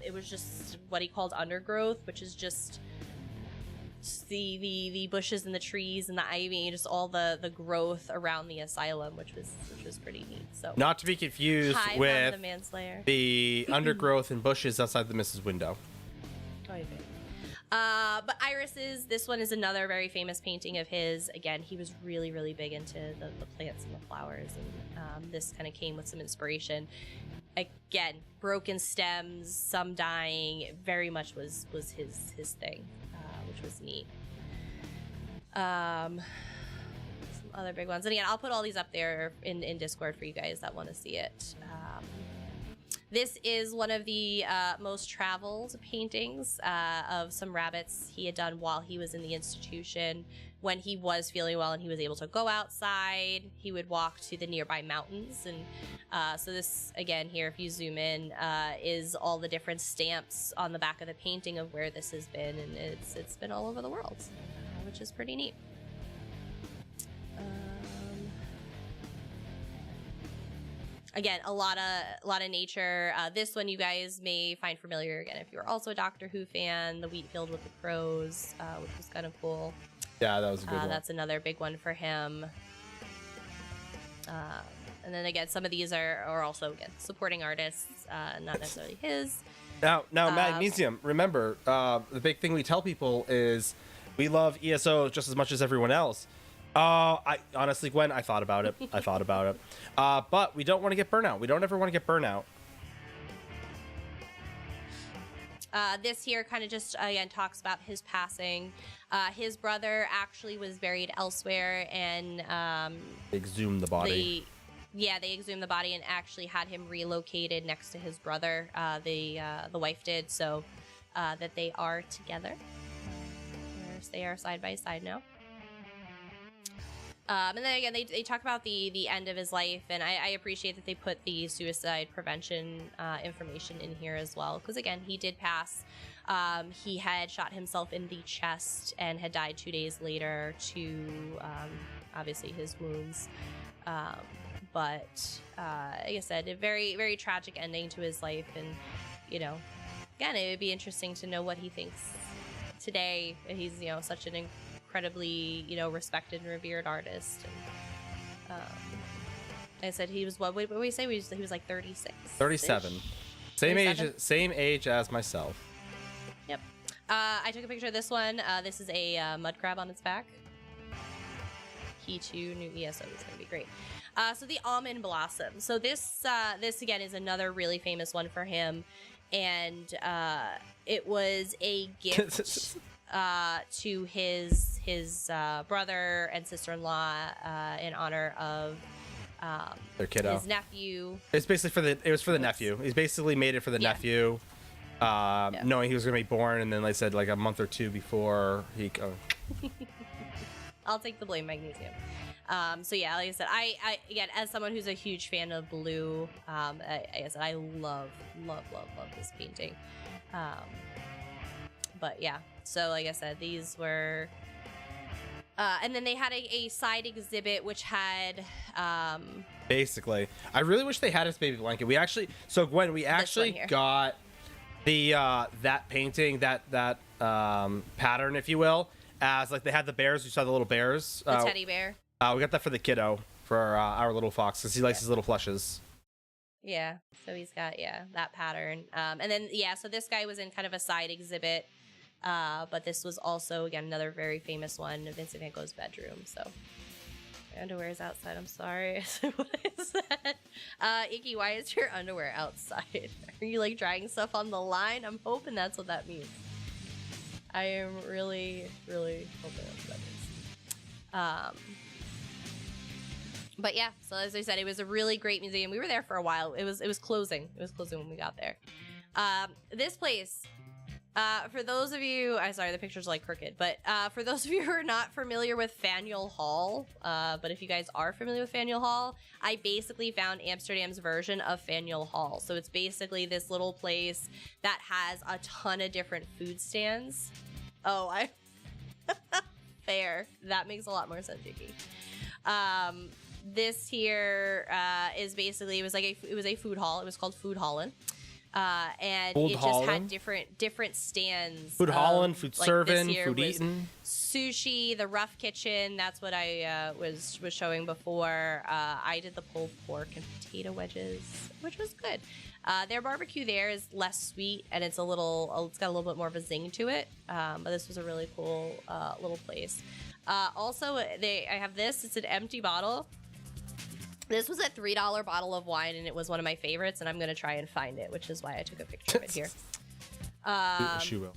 [SPEAKER 2] It was just what he called undergrowth, which is just the bushes and the trees and the ivy, just all the growth around the asylum, which was pretty neat. So
[SPEAKER 1] Not to be confused
[SPEAKER 2] Hive
[SPEAKER 1] with
[SPEAKER 2] on the manslayer.
[SPEAKER 1] the undergrowth and bushes outside the Mrs. Window.
[SPEAKER 2] But irises, this one is another very famous painting of his. Again, he was really, really big into the plants and the flowers, and this kind of came with some inspiration. Again, broken stems, some dying, very much was his thing, which was neat. Some other big ones, and again, I'll put all these up there in Discord for you guys that want to see it. This is one of the most traveled paintings of some rabbits he had done while he was in the institution. When he was feeling well and he was able to go outside, he would walk to the nearby mountains. And so this, again, here, if you zoom in, is all the different stamps on the back of the painting of where this has been. And it's been all over the world, which is pretty neat. Again, a lot of nature. This one you guys may find familiar. Again, if you're also a Doctor Who fan, the wheat field with the crows, which was kind of cool.
[SPEAKER 1] Yeah, that was a good one.
[SPEAKER 2] That's another big one for him. And then again, some of these are also, again, supporting artists, not necessarily his.
[SPEAKER 1] Now, Magnesium, remember, the big thing we tell people is we love ESO just as much as everyone else. I honestly, Gwen, I thought about it. But we don't want to get burnout. We don't ever want to get burnout.
[SPEAKER 2] This here kind of just, again, talks about his passing. His brother actually was buried elsewhere, and
[SPEAKER 1] They exhumed the body.
[SPEAKER 2] they exhumed the body and actually had him relocated next to his brother. The wife did, so that they are together. They are side by side now. And then again, they talk about the end of his life, and I appreciate that they put the suicide prevention information in here as well, because again, he did pass. He had shot himself in the chest and had died 2 days later to obviously his wounds. But like I said, a very, very tragic ending to his life, and again, it would be interesting to know what he thinks today. He's such an incredibly respected and revered artist. And I said he was what did we say? He was like 36.
[SPEAKER 1] 37. Same age as myself.
[SPEAKER 2] Yep. I took a picture of this one. This is a mud crab on its back. Key to new ESO is going to be great. So the almond blossom. So this again is another really famous one for him, and it was a gift to his brother and sister-in-law in honor of
[SPEAKER 1] their kiddo,
[SPEAKER 2] his nephew.
[SPEAKER 1] It's basically for the nephew. He's basically made it for the nephew, knowing he was going to be born, and then they said like a month or two before he.
[SPEAKER 2] I'll take the blame, Magnesium. So yeah, like I said, I again, as someone who's a huge fan of blue, I love this painting. But yeah, so like I said, these were, and then they had a side exhibit which had,
[SPEAKER 1] basically, I really wish they had his baby blanket. Gwen, we actually got the that painting, that pattern, if you will, as like they had the bears. You saw the little bears,
[SPEAKER 2] the teddy bear.
[SPEAKER 1] We got that for the kiddo, for our little fox, because he likes his little plushes.
[SPEAKER 2] Yeah, so he's got that pattern, and then so this guy was in kind of a side exhibit, but this was also again another very famous one, Vincent van Gogh's bedroom. So my underwear is outside. I'm sorry. What I said. Icky, why is your underwear outside? Are you like drying stuff on the line? I'm hoping that's what that means. I am really, really hoping that's what that means. But yeah, so as I said, it was a really great museum. We were there for a while. It was closing. It was closing when we got there. This place, for those of you, I'm sorry, the picture's like crooked, but for those of you who are not familiar with Faneuil Hall, but if you guys are familiar with Faneuil Hall, I basically found Amsterdam's version of Faneuil Hall. So it's basically this little place that has a ton of different food stands. Oh, fair. That makes a lot more sense, Yuki. This here is basically, it was a food hall. It was called Food Holland. And
[SPEAKER 1] Food
[SPEAKER 2] it
[SPEAKER 1] Holland.
[SPEAKER 2] just had different stands.
[SPEAKER 1] Food Holland, food
[SPEAKER 2] like
[SPEAKER 1] serving,
[SPEAKER 2] this year
[SPEAKER 1] food
[SPEAKER 2] was
[SPEAKER 1] eating.
[SPEAKER 2] Sushi, the rough kitchen. That's what I was showing before. I did the pulled pork and potato wedges, which was good. Their barbecue there is less sweet, and it's got a little bit more of a zing to it. But this was a really cool little place. Also, I have this. It's an empty bottle. This was a $3 bottle of wine, and it was one of my favorites, and I'm going to try and find it, which is why I took a picture of it here.
[SPEAKER 1] She will.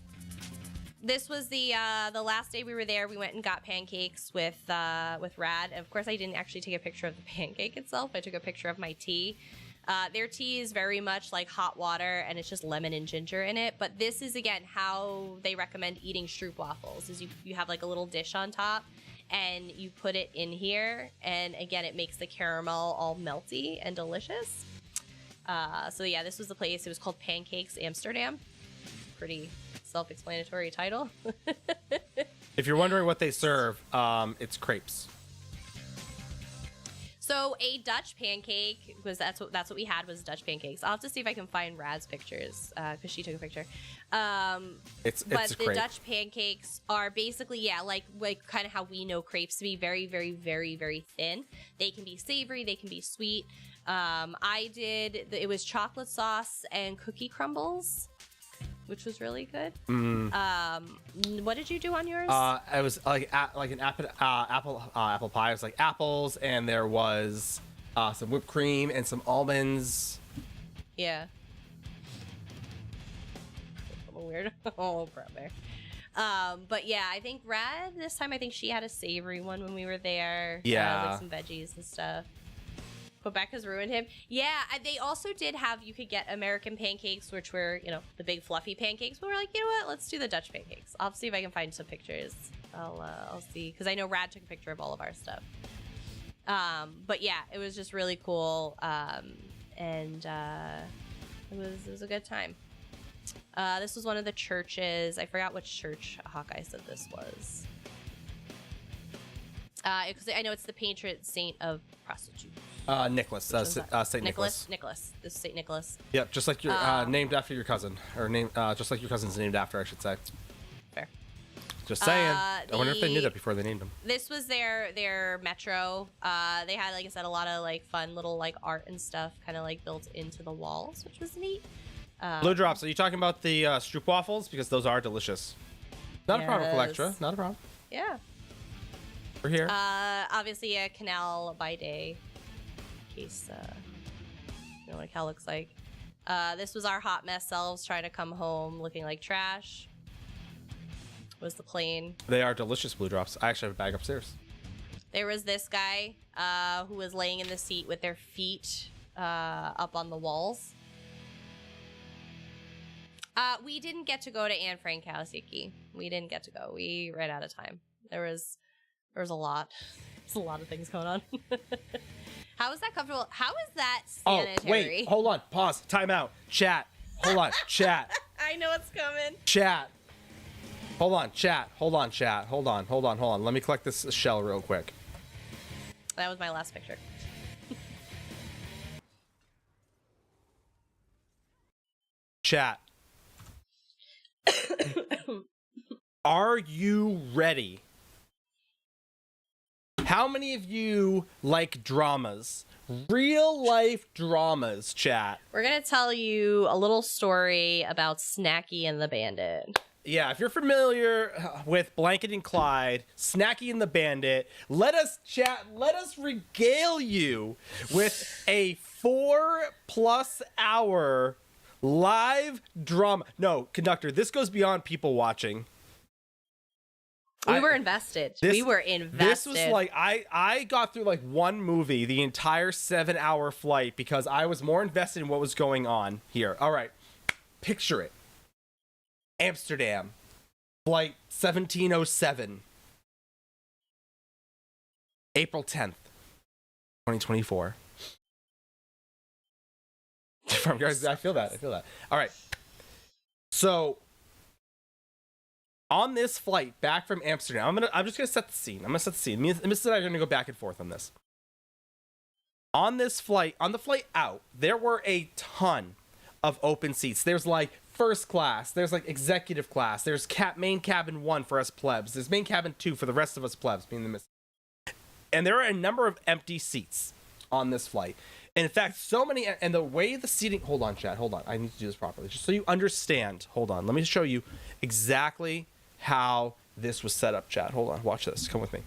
[SPEAKER 2] This was the last day we were there. We went and got pancakes with Rad. And of course, I didn't actually take a picture of the pancake itself. I took a picture of my tea. Their tea is very much like hot water, and it's just lemon and ginger in it. But this is, again, how they recommend eating stroopwafels, is you have like a little dish on top, and you put it in here, and again, it makes the caramel all melty and delicious. So yeah, this was the place. It was called Pancakes Amsterdam. Pretty self-explanatory title.
[SPEAKER 1] If you're wondering what they serve, it's crepes.
[SPEAKER 2] So a Dutch pancake that's what we had, was Dutch pancakes. I'll have to see if I can find Rad's pictures because she took a picture.
[SPEAKER 1] It's
[SPEAKER 2] but
[SPEAKER 1] a
[SPEAKER 2] the
[SPEAKER 1] crepe.
[SPEAKER 2] Dutch pancakes are basically like kind of how we know crepes to be, very, very, very, very thin. They can be savory, they can be sweet. It was chocolate sauce and cookie crumbles, which was really good. What did you do on yours?
[SPEAKER 1] It was like an apple pie. It was like apples, and there was some whipped cream and some almonds.
[SPEAKER 2] Yeah. A little weird. Oh, brother. But yeah, I think Rad this time, I think she had a savory one when we were there.
[SPEAKER 1] Yeah.
[SPEAKER 2] Like some veggies and stuff. Quebecca's ruined him. Yeah, they also did have, you could get American pancakes, which were, the big fluffy pancakes. But we're like, you know what? Let's do the Dutch pancakes. I'll see if I can find some pictures. I'll see, because I know Rad took a picture of all of our stuff. But yeah, it was just really cool. And it was a good time. This was one of the churches. I forgot which church Hawkeye said this was. Because I know it's the patron saint of prostitutes.
[SPEAKER 1] Nicholas. Saint Nicholas.
[SPEAKER 2] Nicholas. This is Saint Nicholas.
[SPEAKER 1] Yep, just like your named after your cousin, or just like your cousin's named after, I should say.
[SPEAKER 2] Fair.
[SPEAKER 1] Just saying. I wonder if they knew that before they named them.
[SPEAKER 2] This was their metro. They had, like I said, a lot of like fun little like art and stuff kind of like built into the walls, which was neat.
[SPEAKER 1] Blue Drops, are you talking about the stroopwafels? Because those are delicious. Not a problem, Electra. Not a problem.
[SPEAKER 2] Yeah.
[SPEAKER 1] We're here.
[SPEAKER 2] Obviously a canal by day, in case you know what a cow looks like. This was our hot mess selves trying to come home looking like trash. Was the plane.
[SPEAKER 1] They are delicious, Blue Drops. I actually have a bag upstairs.
[SPEAKER 2] There was this guy who was laying in the seat with their feet up on the walls. We didn't get to go to Anne Frankhouse, Yuki. We didn't get to go. We ran out of time. There was a lot. There's a lot of things going on. How is that comfortable? How is that sanitary?
[SPEAKER 1] Oh, wait. Hold on. Pause. Time out. Chat. Hold on. Chat.
[SPEAKER 2] I know what's coming.
[SPEAKER 1] Chat. Hold on. Chat. Hold on, chat. Hold on. Let me collect this shell real quick.
[SPEAKER 2] That was my last picture.
[SPEAKER 1] Chat. Are you ready? How many of you like dramas? Real life dramas, chat.
[SPEAKER 2] We're going to tell you a little story about Snacky and the Bandit.
[SPEAKER 1] Yeah, if you're familiar with Blanket and Clyde, Snacky and the Bandit, let us regale you with a 4+ hour live drama. No, conductor, this goes beyond people watching.
[SPEAKER 2] We were invested. We were invested.
[SPEAKER 1] This was like, I got through like one movie, the entire 7-hour flight, because I was more invested in what was going on here. All right, picture it. Amsterdam, flight 1707, April 10th, 2024. I feel that. All right. So, on this flight back from Amsterdam, I'm just gonna set the scene. Me and Mrs. and I are gonna go back and forth on this. On the flight out, there were a ton of open seats. There's like first class, there's like executive class, there's main cabin 1 for us plebs, there's main cabin 2 for the rest of us plebs, being the and there are a number of empty seats on this flight. And in fact, so many, and the way the seating, hold on, chat, hold on, I need to do this properly, just so you understand. Hold on, let me show you exactly how this was set up, chat. Hold on, watch this, come with me.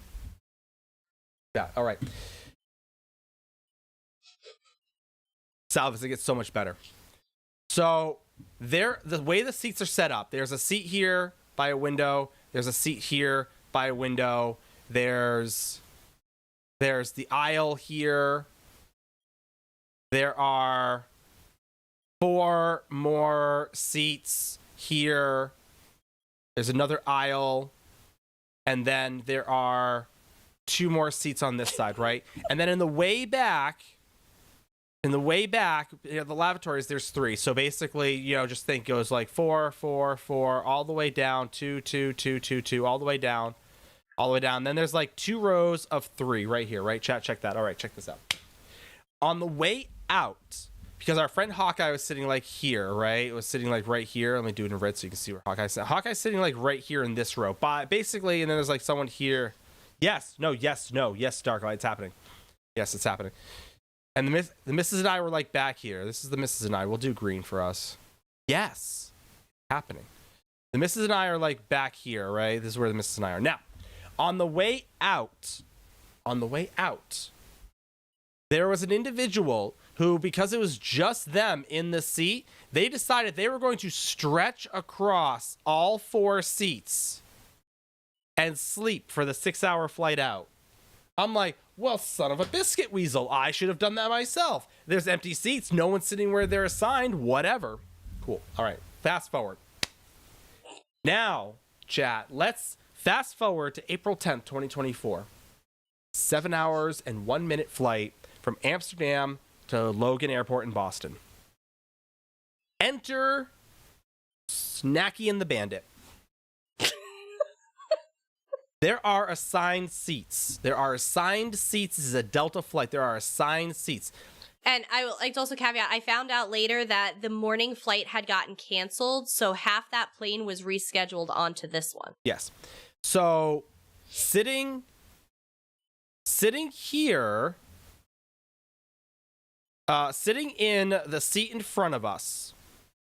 [SPEAKER 1] Yeah, all right. Salvas, it gets so much better. So the way the seats are set up, there's a seat here by a window, there's a seat here by a window, there's the aisle here, there are 4 more seats here, there's another aisle, and then there are 2 more seats on this side, right? And then in the way back, the lavatories, there's 3. So basically, just think it goes like 4, 4, 4, all the way down, 2, 2, 2, 2, 2, all the way down. Then there's like 2 rows of 3 right here, right? Chat, check that. All right, check this out. On the way out, because our friend Hawkeye was sitting like here, right? It was sitting like right here. Let me do it in red so you can see where Hawkeye's sitting. Hawkeye's sitting like right here in this row. Basically, and then there's like someone here. Yes, no, Darklight, it's happening. Yes, it's happening. And the missus and I were like back here. This is the missus and I. We'll do green for us. Yes, happening. The missus and I are like back here, right? This is where the missus and I are. Now, on the way out, there was an individual who, because it was just them in the seat, they decided they were going to stretch across all 4 seats and sleep for the 6-hour flight out. I'm like, well, son of a biscuit weasel, I should have done that myself. There's empty seats, no one's sitting where they're assigned, whatever. Cool. All right, fast forward. Now, chat, let's fast forward to April 10th, 2024. 7 hours and 1 minute flight from Amsterdam to Logan Airport in Boston. Enter Snacky and the Bandit. There are assigned seats. This is a Delta flight. There are assigned seats.
[SPEAKER 2] And I would like to also caveat, I found out later that the morning flight had gotten canceled, so half that plane was rescheduled onto this one.
[SPEAKER 1] Yes. So sitting here, sitting in the seat in front of us.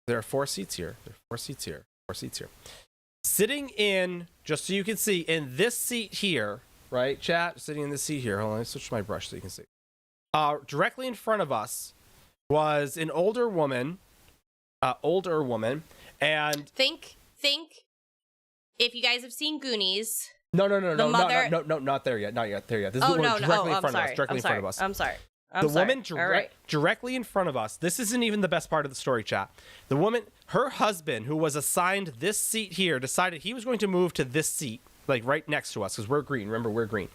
[SPEAKER 1] There are 4 seats here. There are 4 seats here. 4 seats here. Sitting in, just so you can see, in this seat here, right, chat? Sitting in this seat here. Hold on, let me switch my brush so you can see. Directly in front of us was an older woman, and
[SPEAKER 2] Think if you guys have seen Goonies.
[SPEAKER 1] no,
[SPEAKER 2] mother-
[SPEAKER 1] not there yet, not there yet. This
[SPEAKER 2] Oh
[SPEAKER 1] is the
[SPEAKER 2] no,
[SPEAKER 1] one
[SPEAKER 2] no,
[SPEAKER 1] directly
[SPEAKER 2] oh,
[SPEAKER 1] in front of us, directly in front of us.
[SPEAKER 2] I'm sorry.
[SPEAKER 1] The woman
[SPEAKER 2] All right.
[SPEAKER 1] directly in front of us. This isn't even the best part of the story, chat. The woman, her husband, who was assigned this seat here, decided he was going to move to this seat, like right next to us, because we're green. Remember, we're green.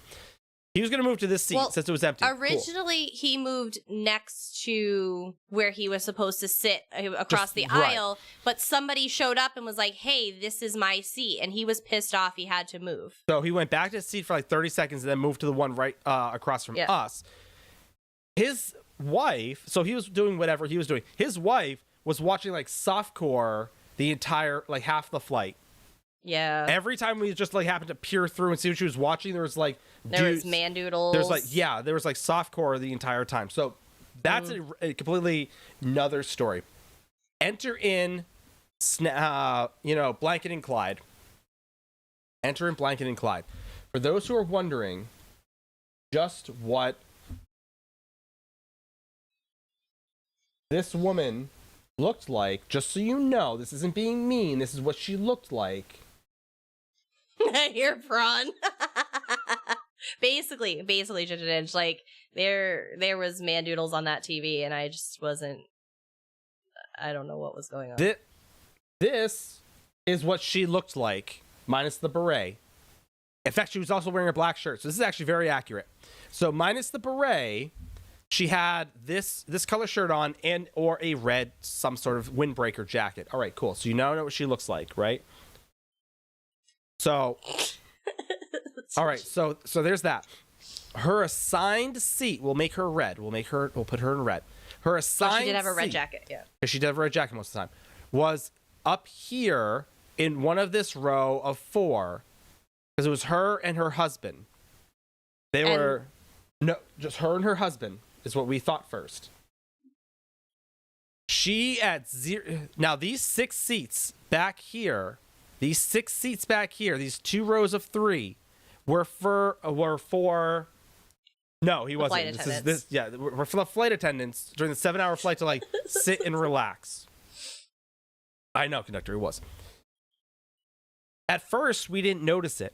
[SPEAKER 1] He was going to move to this seat since it was empty.
[SPEAKER 2] Originally, he moved next to where he was supposed to sit across the
[SPEAKER 1] right.
[SPEAKER 2] aisle, but somebody showed up and was like, hey, this is my seat. And he was pissed off he had to move.
[SPEAKER 1] So he went back to his seat for like 30 seconds and then moved to the one right across from us. His wife, so he was doing whatever he was doing. His wife was watching like softcore the entire, like half the flight.
[SPEAKER 2] Yeah.
[SPEAKER 1] Every time we just like happened to peer through and see what she was watching, there was like
[SPEAKER 2] There was man doodles.
[SPEAKER 1] There's like, there was like softcore the entire time. So that's a completely another story. Enter in, Blanket and Clyde. Enter in Blanket and Clyde. For those who are wondering just what this woman looked like, just so you know, this isn't being mean, this is what she looked like.
[SPEAKER 2] You're prawn. basically, like there was man doodles on that TV, and I just wasn't. I don't know what was going on.
[SPEAKER 1] This is what she looked like, minus the beret. In fact, she was also wearing a black shirt, so this is actually very accurate. So minus the beret, she had this color shirt on or a red, some sort of windbreaker jacket. All right, cool. So you now know what she looks like, right? So, all right. So there's that. Her assigned seat, we'll make her red. We'll put her in red. Her assigned
[SPEAKER 2] she did have a red
[SPEAKER 1] seat,
[SPEAKER 2] jacket, yeah.
[SPEAKER 1] because she did have a red jacket most of the time, was up here in one of this row of 4, because it was her and her husband. Just her and her husband is what we thought first. She at 0. Now these 6 seats back here, these 2 rows of 3, were for. No, he wasn't. We're for the flight attendants during the 7-hour flight to like sit and relax. I know, conductor, it was. At first, we didn't notice it,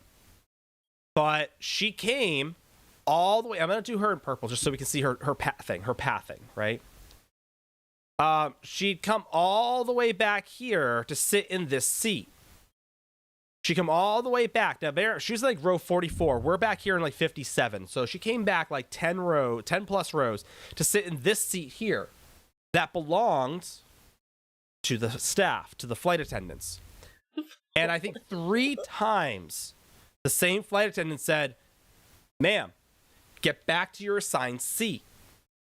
[SPEAKER 1] but she came all the way. I'm gonna do her in purple just so we can see her pathing, right? She'd come all the way back here to sit in this seat. She come all the way back. Now, she's like row 44. We're back here in like 57. So she came back like 10 plus rows to sit in this seat here that belonged to the staff, to the flight attendants. And I think 3 times the same flight attendant said, ma'am, get back to your assigned seat.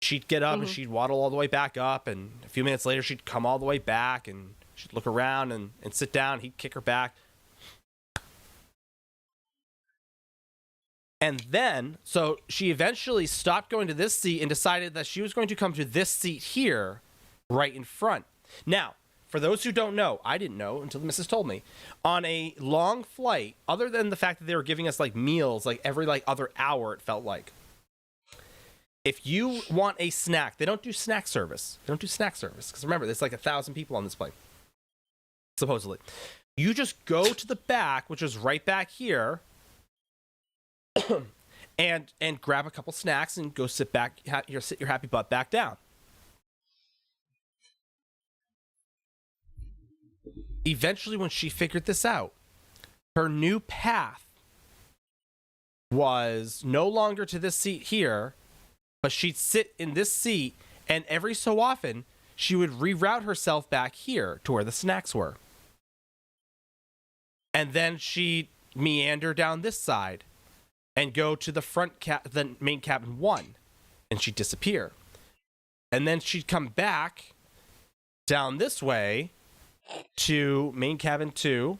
[SPEAKER 1] She'd get up and she'd waddle all the way back up. And a few minutes later, she'd come all the way back and she'd look around and sit down. He'd kick her back. And then, so she eventually stopped going to this seat and decided that she was going to come to this seat here, right in front. Now, for those who don't know, I didn't know until the missus told me, on a long flight, other than the fact that they were giving us like meals like every like other hour, it felt like. If you want a snack, they don't do snack service. Because remember, there's like 1,000 people on this plane, supposedly. You just go to the back, which is right back here, and grab a couple snacks and go sit your happy butt back down. Eventually, when she figured this out, her new path was no longer to this seat here, but she'd sit in this seat, and every so often, she would reroute herself back here to where the snacks were. And then she'd meander down this side and go to the the main cabin 1, and she'd disappear. And then she'd come back down this way to main cabin 2,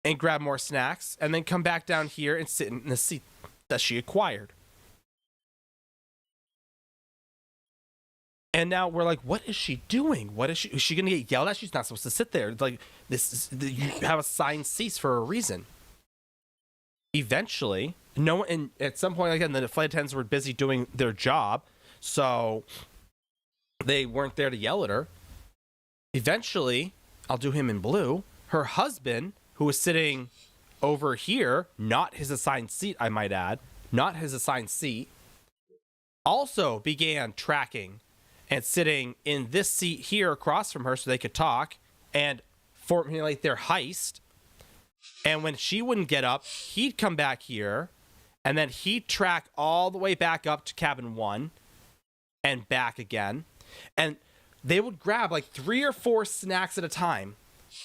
[SPEAKER 1] and grab more snacks, and then come back down here and sit in the seat that she acquired. And now we're like, what is she doing? Is she going to get yelled at? She's not supposed to sit there. Like, you have assigned seats for a reason. Eventually, and at some point, again, the flight attendants were busy doing their job, so they weren't there to yell at her. Eventually, I'll do him in blue. Her husband, who was sitting over here, not his assigned seat, I might add, not his assigned seat, also began tracking and sitting in this seat here across from her so they could talk and formulate their heist. And when she wouldn't get up, he'd come back here, and then he'd track all the way back up to cabin 1 and back again. And they would grab like 3 or 4 snacks at a time.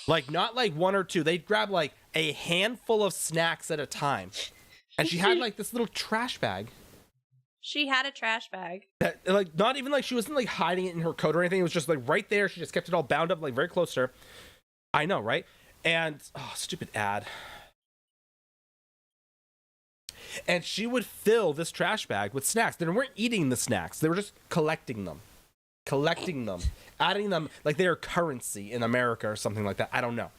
[SPEAKER 1] Like, not like 1 or 2. They'd grab like a handful of snacks at a time. And she had like this little trash bag.
[SPEAKER 2] She had a trash bag.
[SPEAKER 1] That, like, not even like she wasn't like hiding it in her coat or anything. It was just like right there. She just kept it all bound up, like very close to her. I know, right? And, oh, stupid ad. And she would fill this trash bag with snacks. They weren't eating the snacks. They were just collecting them, adding them like they are currency in America or something like that. I don't know.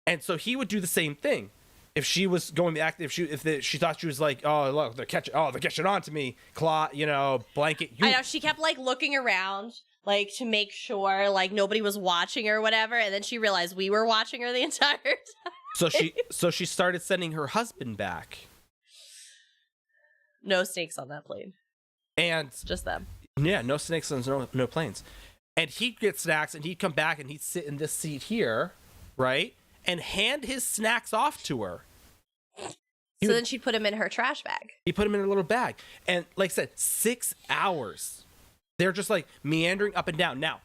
[SPEAKER 1] And so he would do the same thing. If she was going back, if she thought she was like, oh, look, they're catching on to me, claw, blanket.
[SPEAKER 2] I know, she kept like looking around, like to make sure like nobody was watching her or whatever, and then she realized we were watching her the entire time.
[SPEAKER 1] So she started sending her husband back.
[SPEAKER 2] No snakes on that plane.
[SPEAKER 1] And
[SPEAKER 2] just them.
[SPEAKER 1] Yeah, no snakes on no planes. And he'd get snacks and he'd come back and he'd sit in this seat here, right? And hand his snacks off to her.
[SPEAKER 2] Then she'd put him in her trash bag.
[SPEAKER 1] He put him in a little bag. And like I said, 6 hours. They're just like meandering up and down. Now,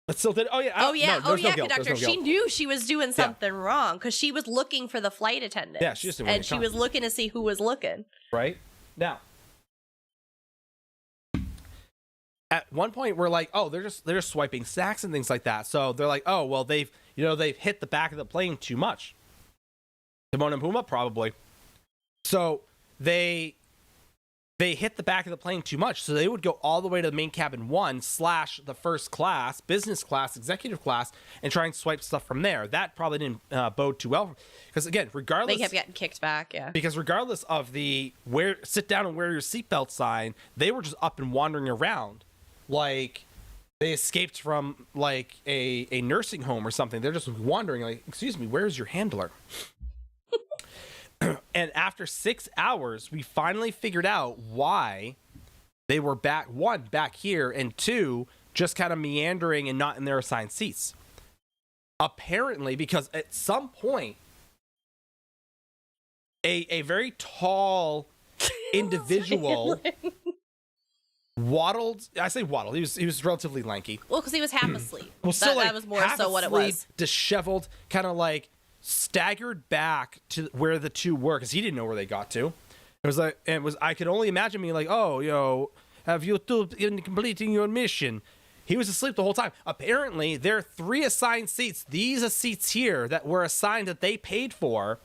[SPEAKER 1] let's still did.
[SPEAKER 2] Conductor. She knew she was doing something wrong because she was looking for the flight attendant.
[SPEAKER 1] Yeah, she just didn't want
[SPEAKER 2] she was looking to see who was looking.
[SPEAKER 1] Right? Now, at one point we're like, oh, they're just swiping snacks and things like that. So they're like, oh, well, they've hit the back of the plane too much. Timon and Pumbaa probably. So they hit the back of the plane too much. So they would go all the way to the main cabin 1 / the first class, business class, executive class, and try and swipe stuff from there. That probably didn't bode too well. Because again, regardless,
[SPEAKER 2] they kept getting kicked back. Yeah.
[SPEAKER 1] Because regardless of the sit down and wear your seatbelt sign, they were just up and wandering around, like they escaped from like a nursing home or something. They're just wandering. Like, excuse me, where's your handler? And after 6 hours, we finally figured out why they were back here, and 2, just kind of meandering and not in their assigned seats. Apparently, because at some point, a very tall individual waddled. I say waddled. He was relatively lanky.
[SPEAKER 2] Well, because he was half asleep.
[SPEAKER 1] Well, still
[SPEAKER 2] that was more so what it was.
[SPEAKER 1] Disheveled, kind of like staggered back to where the 2 were because he didn't know where they got to. I could only imagine me like, oh, have you 2 been completing your mission? He was asleep the whole time. Apparently, there are 3 assigned seats. These are seats here that were assigned that they paid for.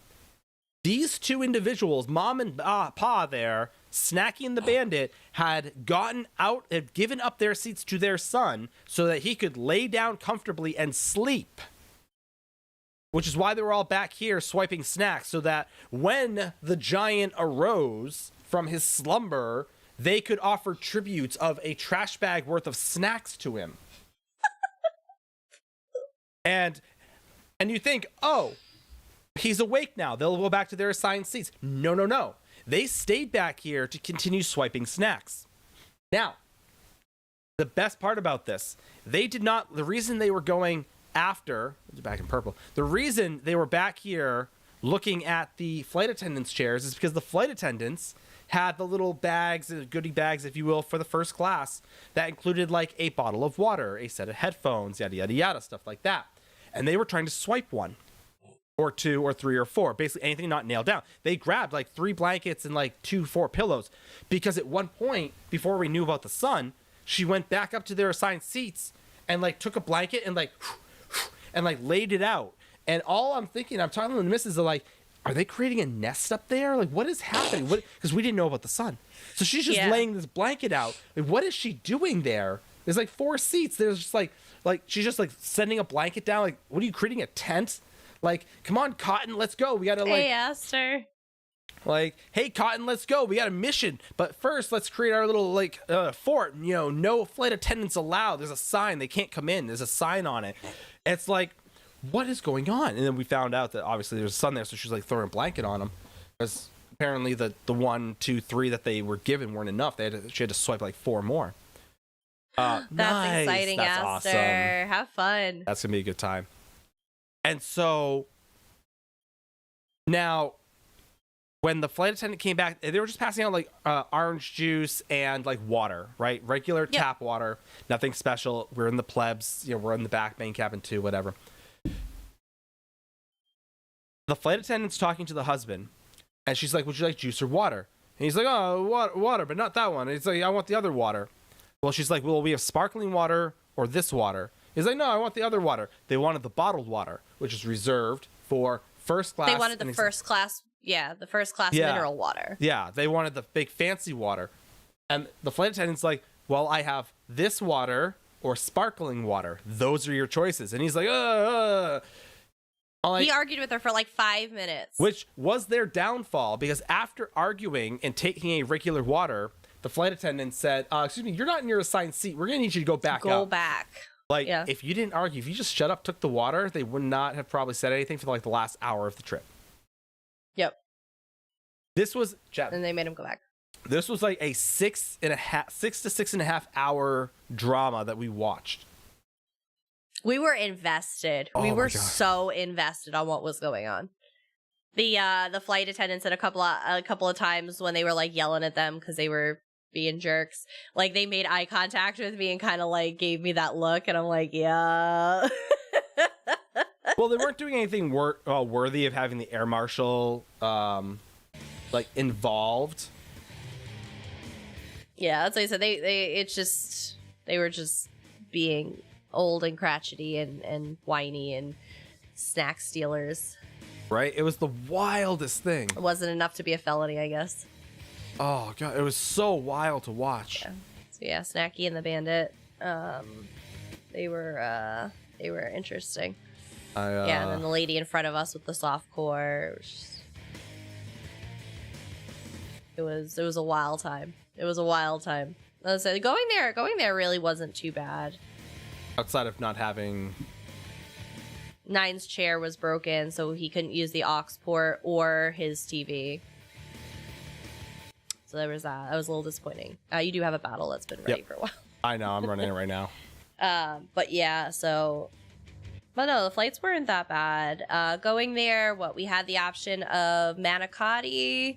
[SPEAKER 1] These 2 individuals, Mom and Pa there, Snacky and the Bandit, had given up their seats to their son so that he could lay down comfortably and sleep. Which is why they were all back here swiping snacks, so that when the giant arose from his slumber, they could offer tributes of a trash bag worth of snacks to him. and you think, oh, he's awake now. They'll go back to their assigned seats. No. They stayed back here to continue swiping snacks. Now, the best part about this, the reason they were going after, back in purple, the reason they were back here looking at the flight attendants' chairs is because the flight attendants had the little bags, goodie bags, if you will, for the first class that included like a bottle of water, a set of headphones, yada, yada, yada, stuff like that. And they were trying to swipe 1 or 2 or 3 or 4, basically anything not nailed down. They grabbed like 3 blankets and like 4 pillows because at one point, before we knew about the sun, she went back up to their assigned seats and like took a blanket and like laid it out And all I'm thinking, I'm talking to the missus, are like, are they creating a nest up there? Like, what is happening? What? Because we didn't know about the sun. So she's just laying this blanket out. Like, what is she doing there? There's like 4 seats. There's just like she's just like sending a blanket down. Like, what are you creating, a tent? Like, come on, Cotton, let's go. We gotta like.
[SPEAKER 2] I asked her.
[SPEAKER 1] Like, hey, Cotton, let's go. We got a mission. But first, let's create our little like fort. You know, no flight attendants allowed. There's a sign. They can't come in. There's a sign on it. It's like, what is going on? And then we found out that obviously there's sun there, so she's like throwing a blanket on them, because apparently the 1, 2, 3 that they were given weren't enough. She had to swipe like 4 more.
[SPEAKER 2] That's
[SPEAKER 1] nice.
[SPEAKER 2] exciting,
[SPEAKER 1] That's
[SPEAKER 2] Aster.
[SPEAKER 1] awesome.
[SPEAKER 2] Have fun.
[SPEAKER 1] That's gonna be a good time. And so now, when the flight attendant came back, they were just passing out like orange juice and like water, right? Regular tap water, nothing special. We're in the plebs, you know, we're in the back main cabin too, whatever. The flight attendant's talking to the husband, and she's like, would you like juice or water? And he's like, oh, water, but not that one. And he's like, I want the other water. Well, she's like, well, we have sparkling water or this water. He's like, no, I want the other water. They wanted the bottled water, which is reserved for first class.
[SPEAKER 2] They wanted the first class, the first class mineral water.
[SPEAKER 1] Yeah, they wanted the big fancy water. And the flight attendant's like, well, I have this water or sparkling water. Those are your choices. And he's like,
[SPEAKER 2] He argued with her for like 5 minutes.
[SPEAKER 1] Which was their downfall, because after arguing and taking a regular water, the flight attendant said, excuse me, you're not in your assigned seat. We're going to need you to go back up.
[SPEAKER 2] Go back.
[SPEAKER 1] Like, if you didn't argue, if you just shut up, took the water, they would not have probably said anything for like the last hour of the trip.
[SPEAKER 2] Yep.
[SPEAKER 1] This was,
[SPEAKER 2] and they made him go back.
[SPEAKER 1] This was like a 6 to 6.5 hour drama that we watched.
[SPEAKER 2] We were invested. We were so invested on what was going on. The flight attendants said a couple of times when they were like yelling at them because they were being jerks, like they made eye contact with me and kind of like gave me that look, and I'm like, yeah.
[SPEAKER 1] Well, they weren't doing anything worthy of having the air marshal like involved.
[SPEAKER 2] Yeah, that's what I said. They were just being old and crotchety and whiny and snack stealers.
[SPEAKER 1] Right? It was the wildest thing.
[SPEAKER 2] It wasn't enough to be a felony, I guess.
[SPEAKER 1] Oh god, it was so wild to watch.
[SPEAKER 2] Yeah. So yeah, Snacky and the Bandit. They were interesting. Yeah, and then the lady in front of us with the soft core. It was a wild time. It was a wild time. So going there really wasn't too bad.
[SPEAKER 1] Outside of not having...
[SPEAKER 2] Nine's chair was broken, so he couldn't use the aux port or his TV. So there was that. That was a little disappointing. You do have a battle that's been ready for a while.
[SPEAKER 1] I know, I'm running it right now.
[SPEAKER 2] But yeah, so... But no, the flights weren't that bad. Going there, we had the option of manicotti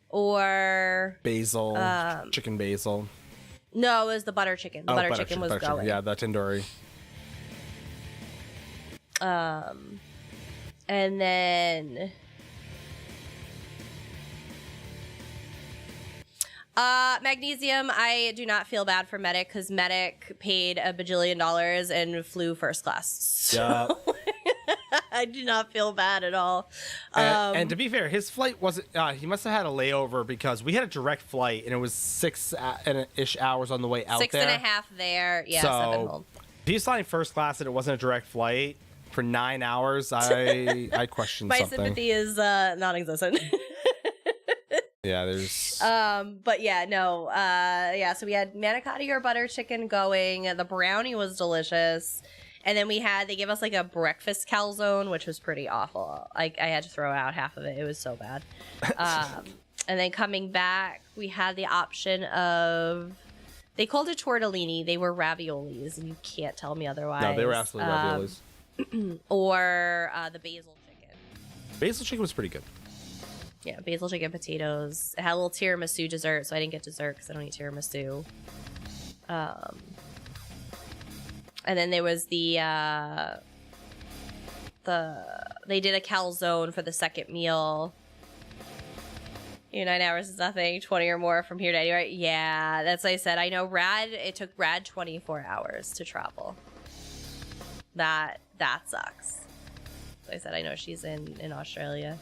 [SPEAKER 2] or...
[SPEAKER 1] Basil, chicken basil.
[SPEAKER 2] No, it was the butter chicken. The butter chicken was going.
[SPEAKER 1] Yeah, the tandoori.
[SPEAKER 2] And then... Magnesium, I do not feel bad for Medic because Medic paid $1 bajillion and flew first class. So I do not feel bad at all.
[SPEAKER 1] And to be fair, his flight wasn't, he must have had a layover because we had a direct flight and it was 6-ish hours on the way out
[SPEAKER 2] 6
[SPEAKER 1] there.
[SPEAKER 2] 6.5 there. Yeah,
[SPEAKER 1] so
[SPEAKER 2] 7 home.
[SPEAKER 1] If he's flying first class and it wasn't a direct flight for 9 hours, I question
[SPEAKER 2] My
[SPEAKER 1] something.
[SPEAKER 2] My sympathy is non-existent.
[SPEAKER 1] Yeah, there's...
[SPEAKER 2] But yeah, no. Yeah, so we had manicotti or butter chicken going. The brownie was delicious. And then they gave us like a breakfast calzone, which was pretty awful. I had to throw out half of it. It was so bad. And then coming back, we had the option of... They called it tortellini. They were raviolis, and you can't tell me otherwise.
[SPEAKER 1] No, they were absolutely raviolis.
[SPEAKER 2] Or the basil chicken.
[SPEAKER 1] Basil chicken was pretty good.
[SPEAKER 2] Yeah, basil chicken, potatoes. It had a little tiramisu dessert, so I didn't get dessert because I don't eat tiramisu. And then there was they did a calzone for the second meal. 9 hours is nothing, 20 or more from here to anywhere. Yeah, that's what I said. I know it took Rad 24 hours to travel. That sucks. Like I said, I know she's in Australia.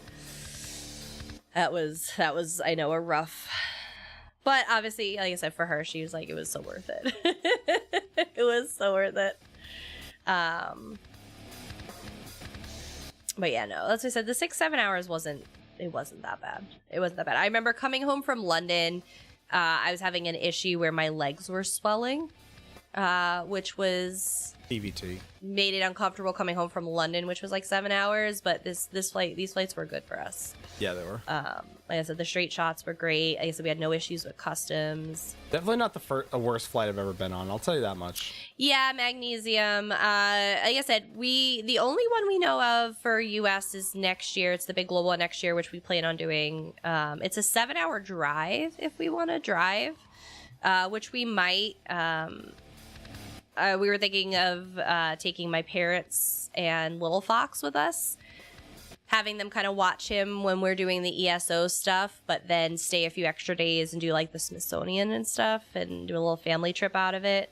[SPEAKER 2] That was I know a rough, but obviously, like I said, for her, she was like, it was so worth it. It was so worth it. But yeah, no, that's what I said. The 6-7 hours wasn't that bad. It wasn't that bad. I remember coming home from London. I was having an issue where my legs were swelling, which was
[SPEAKER 1] EVT.
[SPEAKER 2] Made it uncomfortable coming home from London, which was like 7 hours. But these flights were good for us.
[SPEAKER 1] Yeah, they were.
[SPEAKER 2] Like I said, the straight shots were great. Like I said, we had no issues with customs.
[SPEAKER 1] Definitely not the worst flight I've ever been on. I'll tell you that much.
[SPEAKER 2] Yeah, magnesium. Like I said, the only one we know of for US is next year. It's the big global one next year, which we plan on doing. It's a 7-hour drive if we want to drive, which we might. We were thinking of taking my parents and little Fox with us, having them kind of watch him when we're doing the ESO stuff, but then stay a few extra days and do like the Smithsonian and stuff and do a little family trip out of it.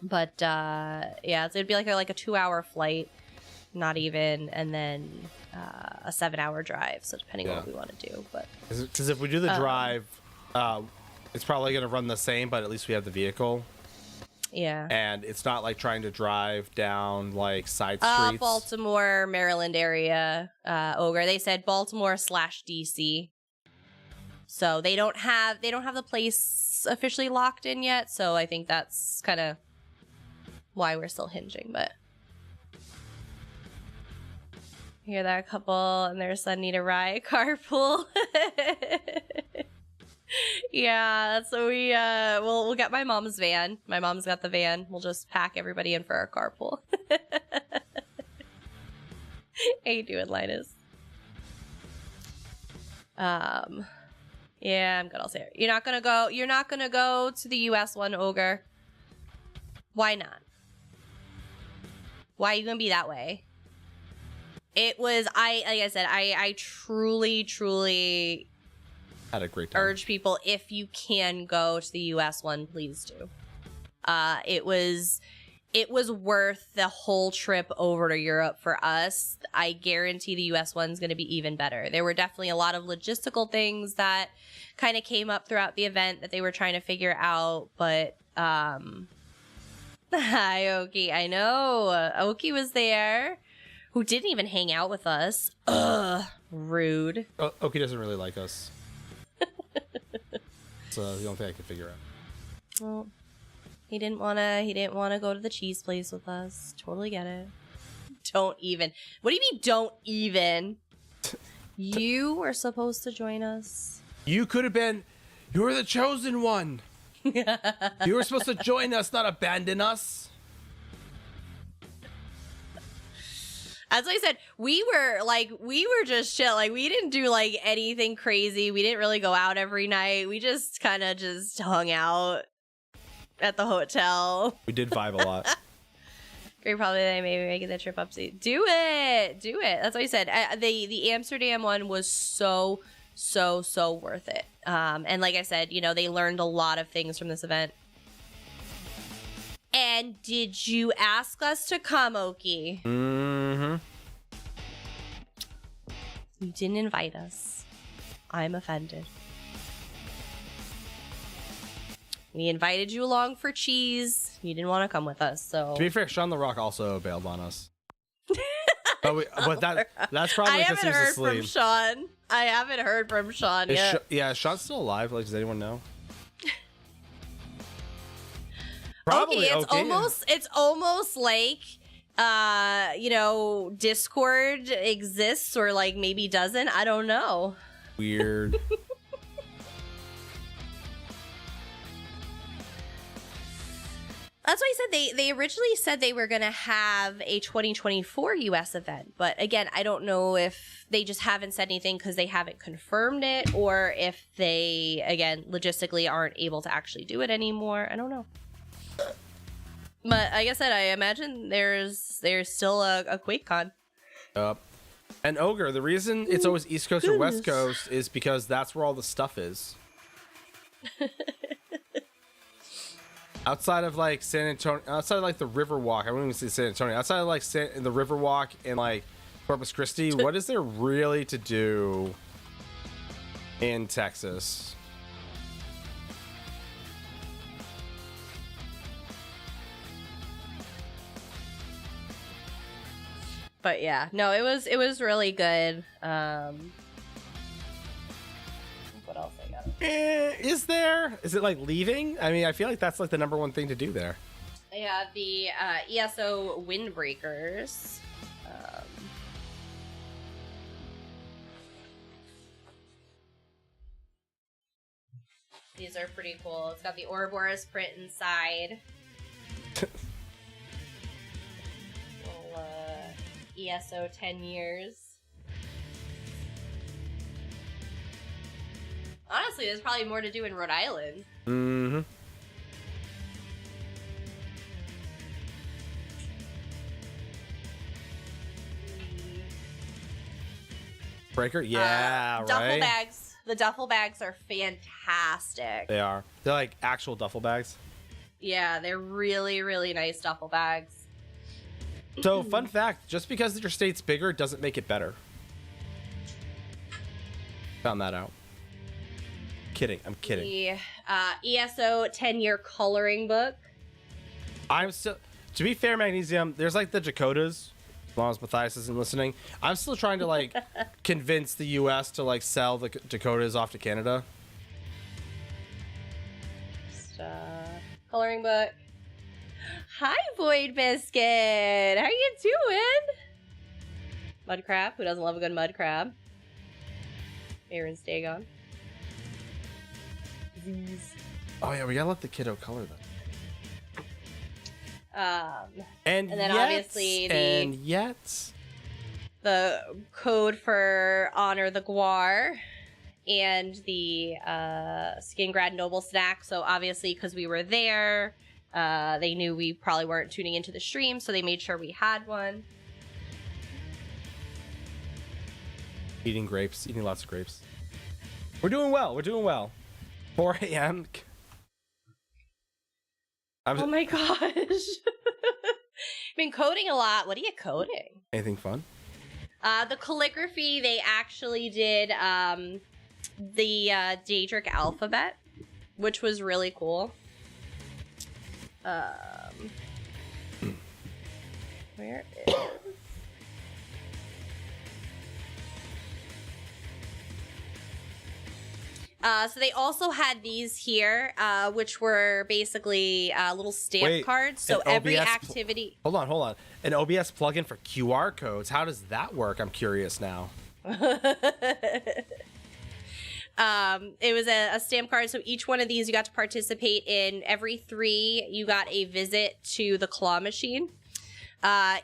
[SPEAKER 2] But yeah, it'd be like a 2-hour flight, not even, and then a 7-hour drive. So depending on what we want to do, but
[SPEAKER 1] because if we do the drive, it's probably going to run the same, but at least we have the vehicle.
[SPEAKER 2] Yeah.
[SPEAKER 1] And it's not like trying to drive down like side streets.
[SPEAKER 2] Baltimore, Maryland area, Ogre. They said Baltimore/DC. So they don't have the place officially locked in yet. So I think that's kind of why we're still hinging. But hear that couple and their son need a ride carpool. Yeah, that's what we'll get my mom's van. My mom's got the van. We'll just pack everybody in for our carpool. How you doing, Linus? Yeah, I'm good. I'll say it. You're not gonna go to the US one, Ogre. Why not? Why are you gonna be that way? It was like I said, I truly
[SPEAKER 1] had a great time.
[SPEAKER 2] Urge people, if you can go to the US one, please do. It was worth the whole trip over to Europe for us. I guarantee the US one's going to be even better. There were definitely a lot of logistical things that kind of came up throughout the event that they were trying to figure out, but hi Oki, I know Oki was there, who didn't even hang out with us. Ugh, rude.
[SPEAKER 1] Oki doesn't really like us. So the only thing I could figure out.
[SPEAKER 2] Well, he didn't wanna go to the cheese place with us. Totally get it. Don't even. What do you mean don't even? You were supposed to join us.
[SPEAKER 1] You could have been. You were the chosen one. You were supposed to join us, not abandon us.
[SPEAKER 2] As I said, we were just chill. Like, we didn't do like anything crazy. We didn't really go out every night. We just kind of just hung out at the hotel.
[SPEAKER 1] We did vibe a lot.
[SPEAKER 2] Great, probably maybe making that trip up. Do it. That's what I said. The Amsterdam one was so worth it. And like I said, they learned a lot of things from this event. And did you ask us to come, Oki?
[SPEAKER 1] Mm-hmm.
[SPEAKER 2] You didn't invite us. I'm offended. We invited you along for cheese. You didn't want to come with us, so.
[SPEAKER 1] To be fair, Sean the Rock also bailed on us. but that's probably because he was asleep.
[SPEAKER 2] I haven't heard from Sean yet.
[SPEAKER 1] Is Sean's still alive? Like, does anyone know? Probably.
[SPEAKER 2] It's almost like Discord exists or like maybe doesn't. I don't know.
[SPEAKER 1] Weird.
[SPEAKER 2] That's why I said they originally said they were going to have a 2024 US event. But again, I don't know if they just haven't said anything because they haven't confirmed it, or if they, again, logistically aren't able to actually do it anymore. I don't know. But like I said, I imagine there's still a QuakeCon.
[SPEAKER 1] And Ogre, the reason it's always East Coast or West Coast is because that's where all the stuff is. Outside of like San Antonio, outside of like the Riverwalk, I wouldn't even say San Antonio. Outside of like the Riverwalk and like Corpus Christi, what is there really to do in Texas?
[SPEAKER 2] But yeah, no, it was really good. What else I got?
[SPEAKER 1] Is it like leaving? I mean, I feel like that's like the number one thing to do there.
[SPEAKER 2] They have the ESO windbreakers. These are pretty cool. It's got the Ouroboros print inside. Little, ESO 10 years. Honestly, there's probably more to do in Rhode Island.
[SPEAKER 1] Mm-hmm. Breaker? Yeah, right?
[SPEAKER 2] Duffel bags. The duffel bags are fantastic.
[SPEAKER 1] They are. They're like actual duffel bags.
[SPEAKER 2] Yeah, they're really, really nice duffel bags.
[SPEAKER 1] So, fun fact, just because your state's bigger doesn't make it better. Found that out. Kidding. I'm kidding.
[SPEAKER 2] The ESO 10-year coloring book.
[SPEAKER 1] I'm still... To be fair, Magnesium, there's like the Dakotas. As long as Matthias isn't listening. I'm still trying to like convince the U.S. to like sell the Dakotas off to Canada.
[SPEAKER 2] Just, coloring book. Hi, Void Biscuit. How you doing? Mud crab. Who doesn't love a good mud crab? Aaron's Dagon.
[SPEAKER 1] Oh yeah, we gotta let the kiddo color them.
[SPEAKER 2] And then
[SPEAKER 1] yet,
[SPEAKER 2] obviously the code for Honor the Guar and the Skin Grad Noble snack. So obviously, because we were there, they knew we probably weren't tuning into the stream, so they made sure we had one.
[SPEAKER 1] Eating grapes, eating lots of grapes. We're doing well. We're doing well. 4 a.m.
[SPEAKER 2] Oh my gosh. Been coding a lot. What are you coding?
[SPEAKER 1] Anything fun?
[SPEAKER 2] The calligraphy, they actually did the Daedric alphabet, which was really cool. Where is... So they also had these here, which were basically little stamp cards. So every activity...
[SPEAKER 1] Hold on. An OBS plugin for QR codes. How does that work? I'm curious now.
[SPEAKER 2] It was a stamp card. So each one of these you got to participate in. Every 3, you got a visit to the claw machine.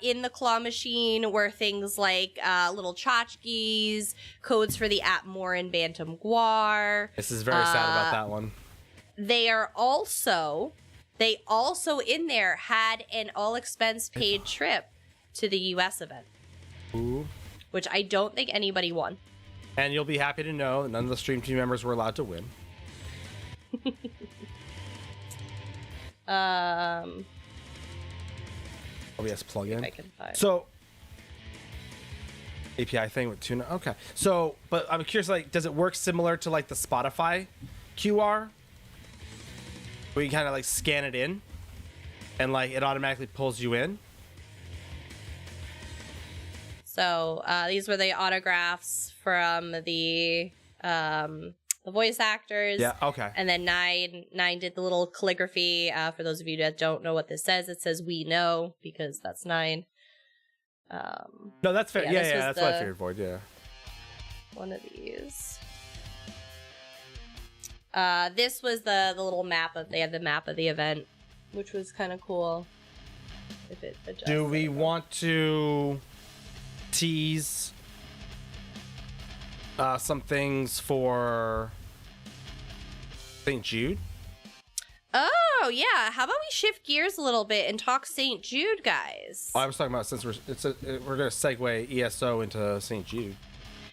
[SPEAKER 2] In the claw machine were things like little tchotchkes, codes for the Atmoran Bantam Guar.
[SPEAKER 1] This is very sad about that one.
[SPEAKER 2] They also in there had an all expense paid trip to the US event.
[SPEAKER 1] Ooh.
[SPEAKER 2] Which I don't think anybody won.
[SPEAKER 1] And you'll be happy to know none of the stream team members were allowed to win. OBS plugin.
[SPEAKER 2] I can find.
[SPEAKER 1] So API thing with tuna. Okay. So, but I'm curious, like, does it work similar to like the Spotify QR? Where you kind of like scan it in and like it automatically pulls you in?
[SPEAKER 2] So these were the autographs from the voice actors.
[SPEAKER 1] Yeah, okay.
[SPEAKER 2] And then Nine did the little calligraphy. For those of you that don't know what this says, it says "We know" because that's 9.
[SPEAKER 1] No, that's fair. Yeah, that's what I figured. Void. Yeah.
[SPEAKER 2] One of these. This was the little map of. They had the map of the event, which was kind of cool. If it adjusts.
[SPEAKER 1] Do we want to tease some things for St. Jude?
[SPEAKER 2] Oh yeah, how about we shift gears a little bit and talk St. Jude, guys?
[SPEAKER 1] Oh, I was talking about since we're gonna segue ESO into St. Jude.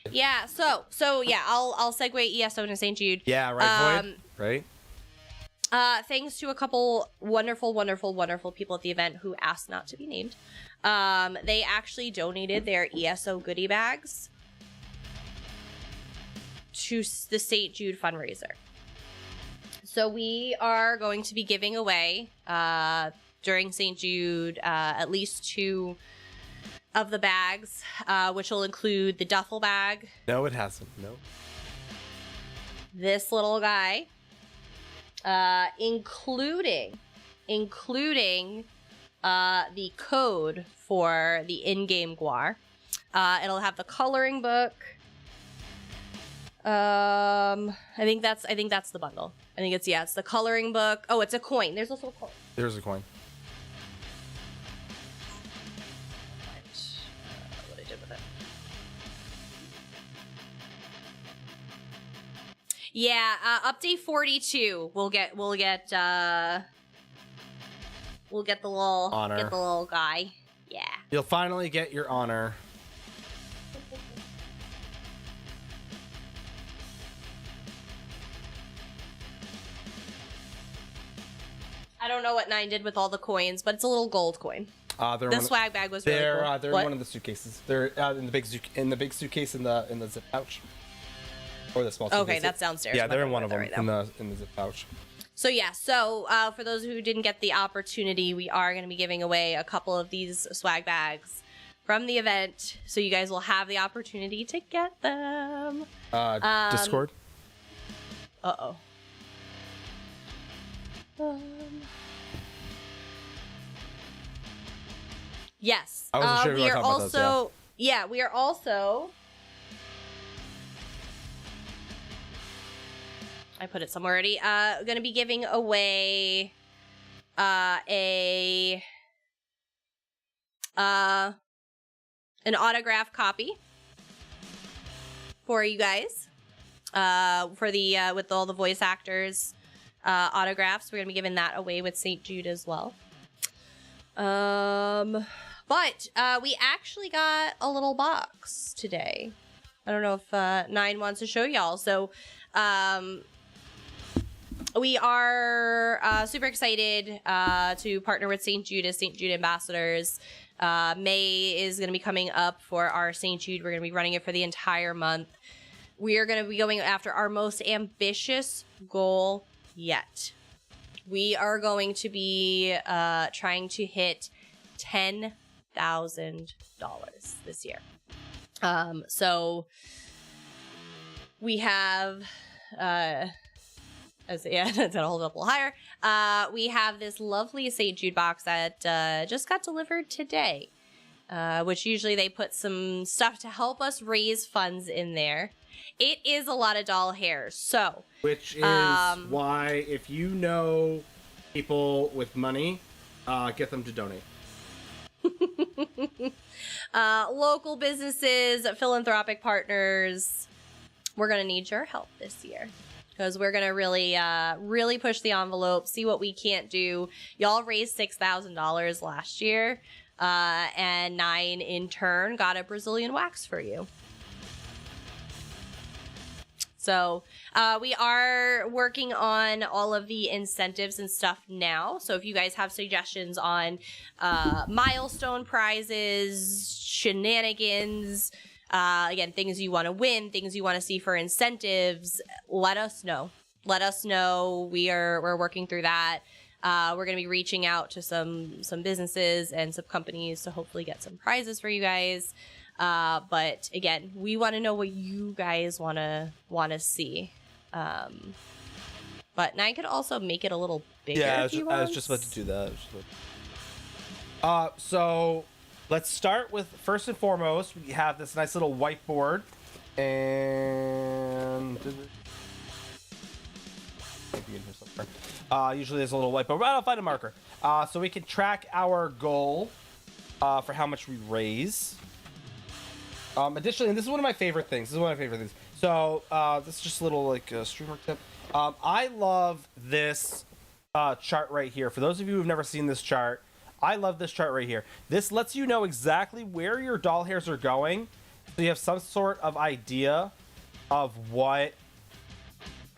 [SPEAKER 2] Yeah, so yeah, I'll segue ESO into St. Jude.
[SPEAKER 1] Yeah, right, Void? Right?
[SPEAKER 2] Thanks to a couple wonderful, wonderful, wonderful people at the event who asked not to be named. They actually donated their ESO goodie bags to the St. Jude fundraiser. So we are going to be giving away during St. Jude at least 2 of the bags, which will include the duffel bag.
[SPEAKER 1] No, it hasn't. No.
[SPEAKER 2] This little guy, including the code for the in-game guar. It'll have the coloring book. I think that's the bundle. I think it's the coloring book. Oh, it's a coin. There's also a coin.
[SPEAKER 1] There's a coin.
[SPEAKER 2] What I did with it. Yeah, update 42. We'll get the little
[SPEAKER 1] honor.
[SPEAKER 2] Get the little guy. Yeah.
[SPEAKER 1] You'll finally get your honor.
[SPEAKER 2] I don't know what 9 did with all the coins, but it's a little gold coin. The swag bag was really cool.
[SPEAKER 1] They're in one of the suitcases. They're in the big suitcase in the zip pouch. Or the small suitcase.
[SPEAKER 2] Okay, that's downstairs.
[SPEAKER 1] Yeah, they're in one of them in the zip pouch.
[SPEAKER 2] So yeah, for those who didn't get the opportunity, we are going to be giving away a couple of these swag bags from the event, so you guys will have the opportunity to get them.
[SPEAKER 1] Discord.
[SPEAKER 2] Uh-oh. Yes.
[SPEAKER 1] I wasn't sure if you were
[SPEAKER 2] we are
[SPEAKER 1] talking about those,
[SPEAKER 2] also we are also I put it somewhere already. Going to be giving away an autograph copy for you guys. For the with all the voice actors autographs, we're going to be giving that away with St. Jude as well. But we actually got a little box today. I don't know if 9 wants to show y'all. So we are super excited to partner with St. Jude as St. Jude ambassadors. May is going to be coming up for our St. Jude. We're going to be running it for the entire month. We are going to be going after our most ambitious goal yet. We are going to be trying to hit $10,000 this year. So we have, that's gonna hold up a little higher. We have this lovely St. Jude box that just got delivered today, which usually they put some stuff to help us raise funds in there. It is a lot of doll hair, so.
[SPEAKER 1] Which is why, if you know people with money, get them to donate.
[SPEAKER 2] Local businesses, philanthropic partners, we're going to need your help this year. Because we're going to really push the envelope, see what we can't do. Y'all raised $6,000 last year, and 9 in turn got a Brazilian wax for you. So we are working on all of the incentives and stuff now. So if you guys have suggestions on milestone prizes, shenanigans, again, things you want to win, things you want to see for incentives, let us know. Let us know. We're working through that. We're going to be reaching out to some businesses and some companies to hopefully get some prizes for you guys. But again, we want to know what you guys want to see. But 9 could also make it a little bigger.
[SPEAKER 1] Yeah,
[SPEAKER 2] I
[SPEAKER 1] was just about to do that. So let's start with, first and foremost, we have this nice little whiteboard, and maybe in here somewhere. Usually there's a little whiteboard, but I'll find a marker. So we can track our goal for how much we raise. Additionally, and this is one of my favorite things. So this is just a little like streamer tip. I love this chart right here. For those of you who've never seen this chart, I love this chart right here. This lets you know exactly where your doll hairs are going, so you have some sort of idea of what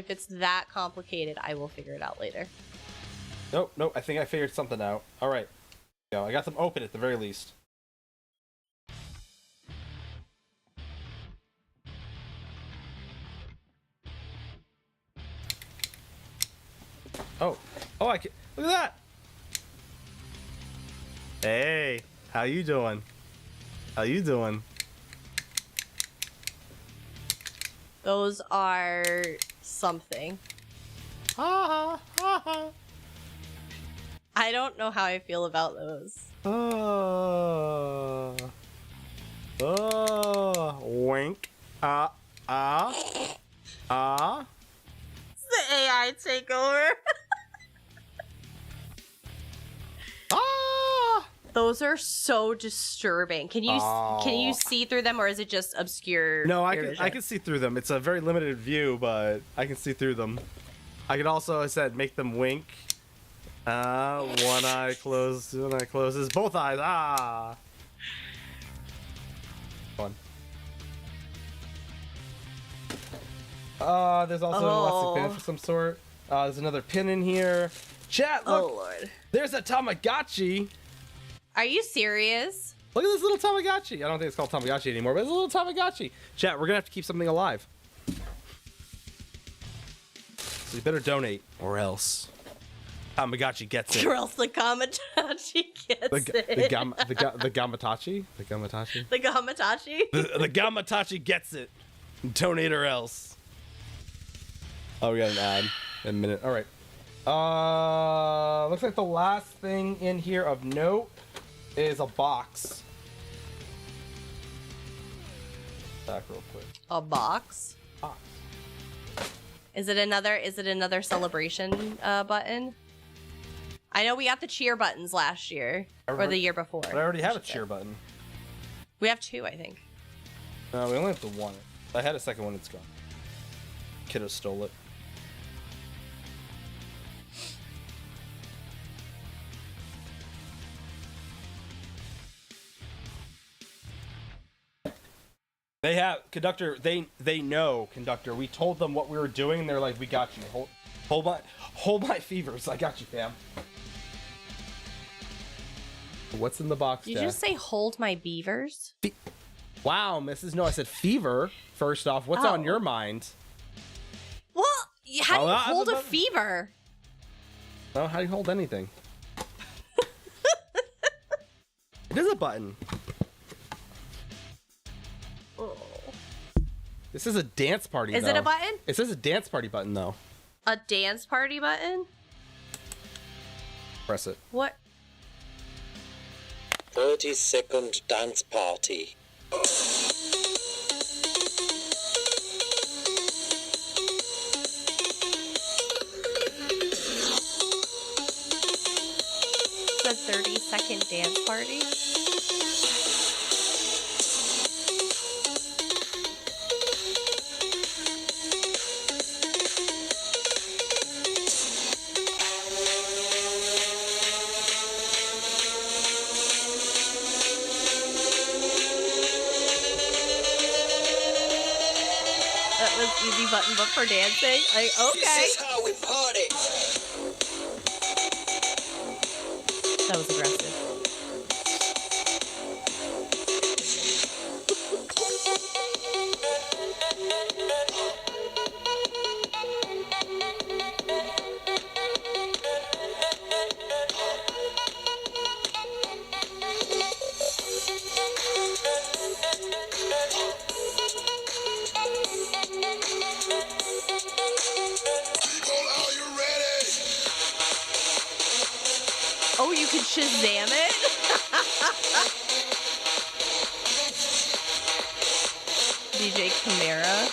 [SPEAKER 2] If it's that complicated, I will figure it out later.
[SPEAKER 1] Nope, nope. I think I figured something out. All right. Go. I got them open at the very least. Oh, I can. Look at that. Hey, how you doing? How you doing?
[SPEAKER 2] Those are something.
[SPEAKER 1] Ha ha ha ha.
[SPEAKER 2] I don't know how I feel about those.
[SPEAKER 1] Oh. Wink. Ah.
[SPEAKER 2] It's the AI takeover. Those are so disturbing. Can you see through them, or is it just obscure?
[SPEAKER 1] No, I
[SPEAKER 2] your
[SPEAKER 1] can
[SPEAKER 2] vision?
[SPEAKER 1] I can see through them. It's a very limited view, but I can see through them. I could also, I said, make them wink. One eye closed, one eye closes, both eyes. Ah. Fun. There's also an elastic band for some sort. There's another pin in here. Chat, look.
[SPEAKER 2] Oh lord.
[SPEAKER 1] There's a Tamagotchi.
[SPEAKER 2] Are you serious?
[SPEAKER 1] Look at this little Tamagotchi. I don't think it's called Tamagotchi anymore, but it's a little Tamagotchi. Chat, we're gonna have to keep something alive. So you better donate, or else Tamagotchi gets it.
[SPEAKER 2] Or else the Gamatachi gets it.
[SPEAKER 1] The Gamatachi? The Gamatachi?
[SPEAKER 2] The Gamatachi?
[SPEAKER 1] The Gamatachi gets it. Donate or else. Oh, we got an ad in a minute. All right. Looks like the last thing in here of note is a box. Back real quick.
[SPEAKER 2] A box?
[SPEAKER 1] Box.
[SPEAKER 2] Is it another celebration button? I know we got the cheer buttons last year or the year before.
[SPEAKER 1] But I already have a cheer button.
[SPEAKER 2] We have two, I think.
[SPEAKER 1] No, we only have the one. I had a second one. It's gone. Kiddo stole it. They have conductor. They know conductor. We told them what we were doing, and they're like, "We got you. Hold my fevers. I got you, fam." What's in the box?
[SPEAKER 2] Did you just say hold my beavers?
[SPEAKER 1] Wow, Mrs. No, I said fever. First off, what's on your mind?
[SPEAKER 2] Well, how do you
[SPEAKER 1] that's
[SPEAKER 2] hold
[SPEAKER 1] a
[SPEAKER 2] a
[SPEAKER 1] button.
[SPEAKER 2] fever?
[SPEAKER 1] Oh, how do you hold anything? It is a button.
[SPEAKER 2] Oh.
[SPEAKER 1] This is a dance party.
[SPEAKER 2] Is it a button?
[SPEAKER 1] It says a dance party button though.
[SPEAKER 2] A dance party button?
[SPEAKER 1] Press it.
[SPEAKER 2] What?
[SPEAKER 7] 30-second dance party.
[SPEAKER 2] The 30-second dance party? That was easy button, but for dancing? Okay.
[SPEAKER 7] This is how we party.
[SPEAKER 2] That was aggressive. Oh, you could Shazam it? DJ Chimera.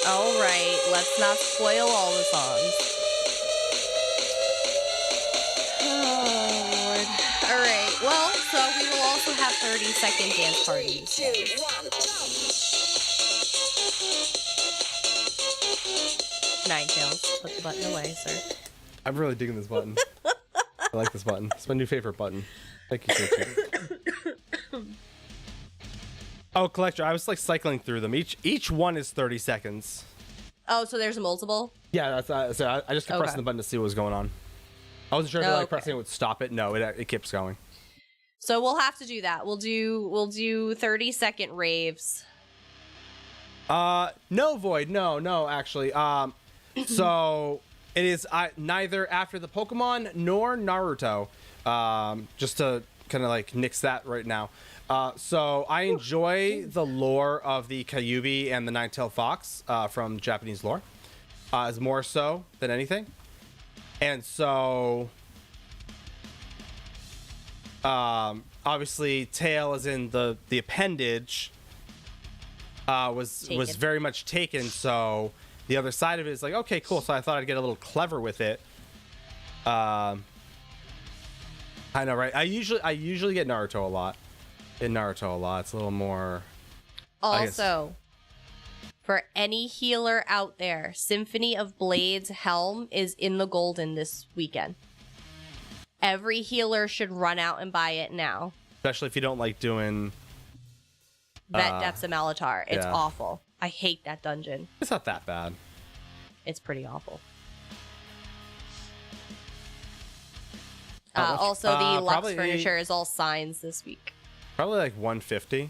[SPEAKER 2] All right. Let's not spoil all the songs. Oh, Lord. All right. Well, so we will also have 30-second dance parties. Ninetales, put the button away, sir.
[SPEAKER 1] I'm really digging this button. I like this button. It's my new favorite button. Thank you, so Oh, collector, I was like cycling through them. Each one is 30 seconds.
[SPEAKER 2] Oh, so there's a multiple?
[SPEAKER 1] Yeah, that's so I just kept pressing the button to see what was going on. I wasn't sure if like pressing it would stop it. No, it keeps going.
[SPEAKER 2] So we'll have to do that. We'll do 30-second raves.
[SPEAKER 1] No, Void. No, actually. So it is neither after the Pokemon nor Naruto. Just to kind of like nix that right now. So I enjoy the lore of the Kyuubi and the Nine-Tailed Fox from Japanese lore, as more so than anything. And so, obviously, tail, as in the appendage, was very much taken. So the other side of it is like, okay, cool. So I thought I'd get a little clever with it. I know, right? I usually get Naruto a lot. In Naruto a lot, it's a little more.
[SPEAKER 2] Also, for any healer out there, Symphony of Blades helm is in the golden this weekend. Every healer should run out and buy it now.
[SPEAKER 1] Especially if you don't like doing
[SPEAKER 2] Vet Depths of Malatar. It's
[SPEAKER 1] yeah.
[SPEAKER 2] awful. I hate that dungeon.
[SPEAKER 1] It's not that bad.
[SPEAKER 2] It's pretty awful.
[SPEAKER 1] How much?
[SPEAKER 2] Also, the Lux
[SPEAKER 1] Probably-
[SPEAKER 2] furniture is all signs this week.
[SPEAKER 1] Probably like 150.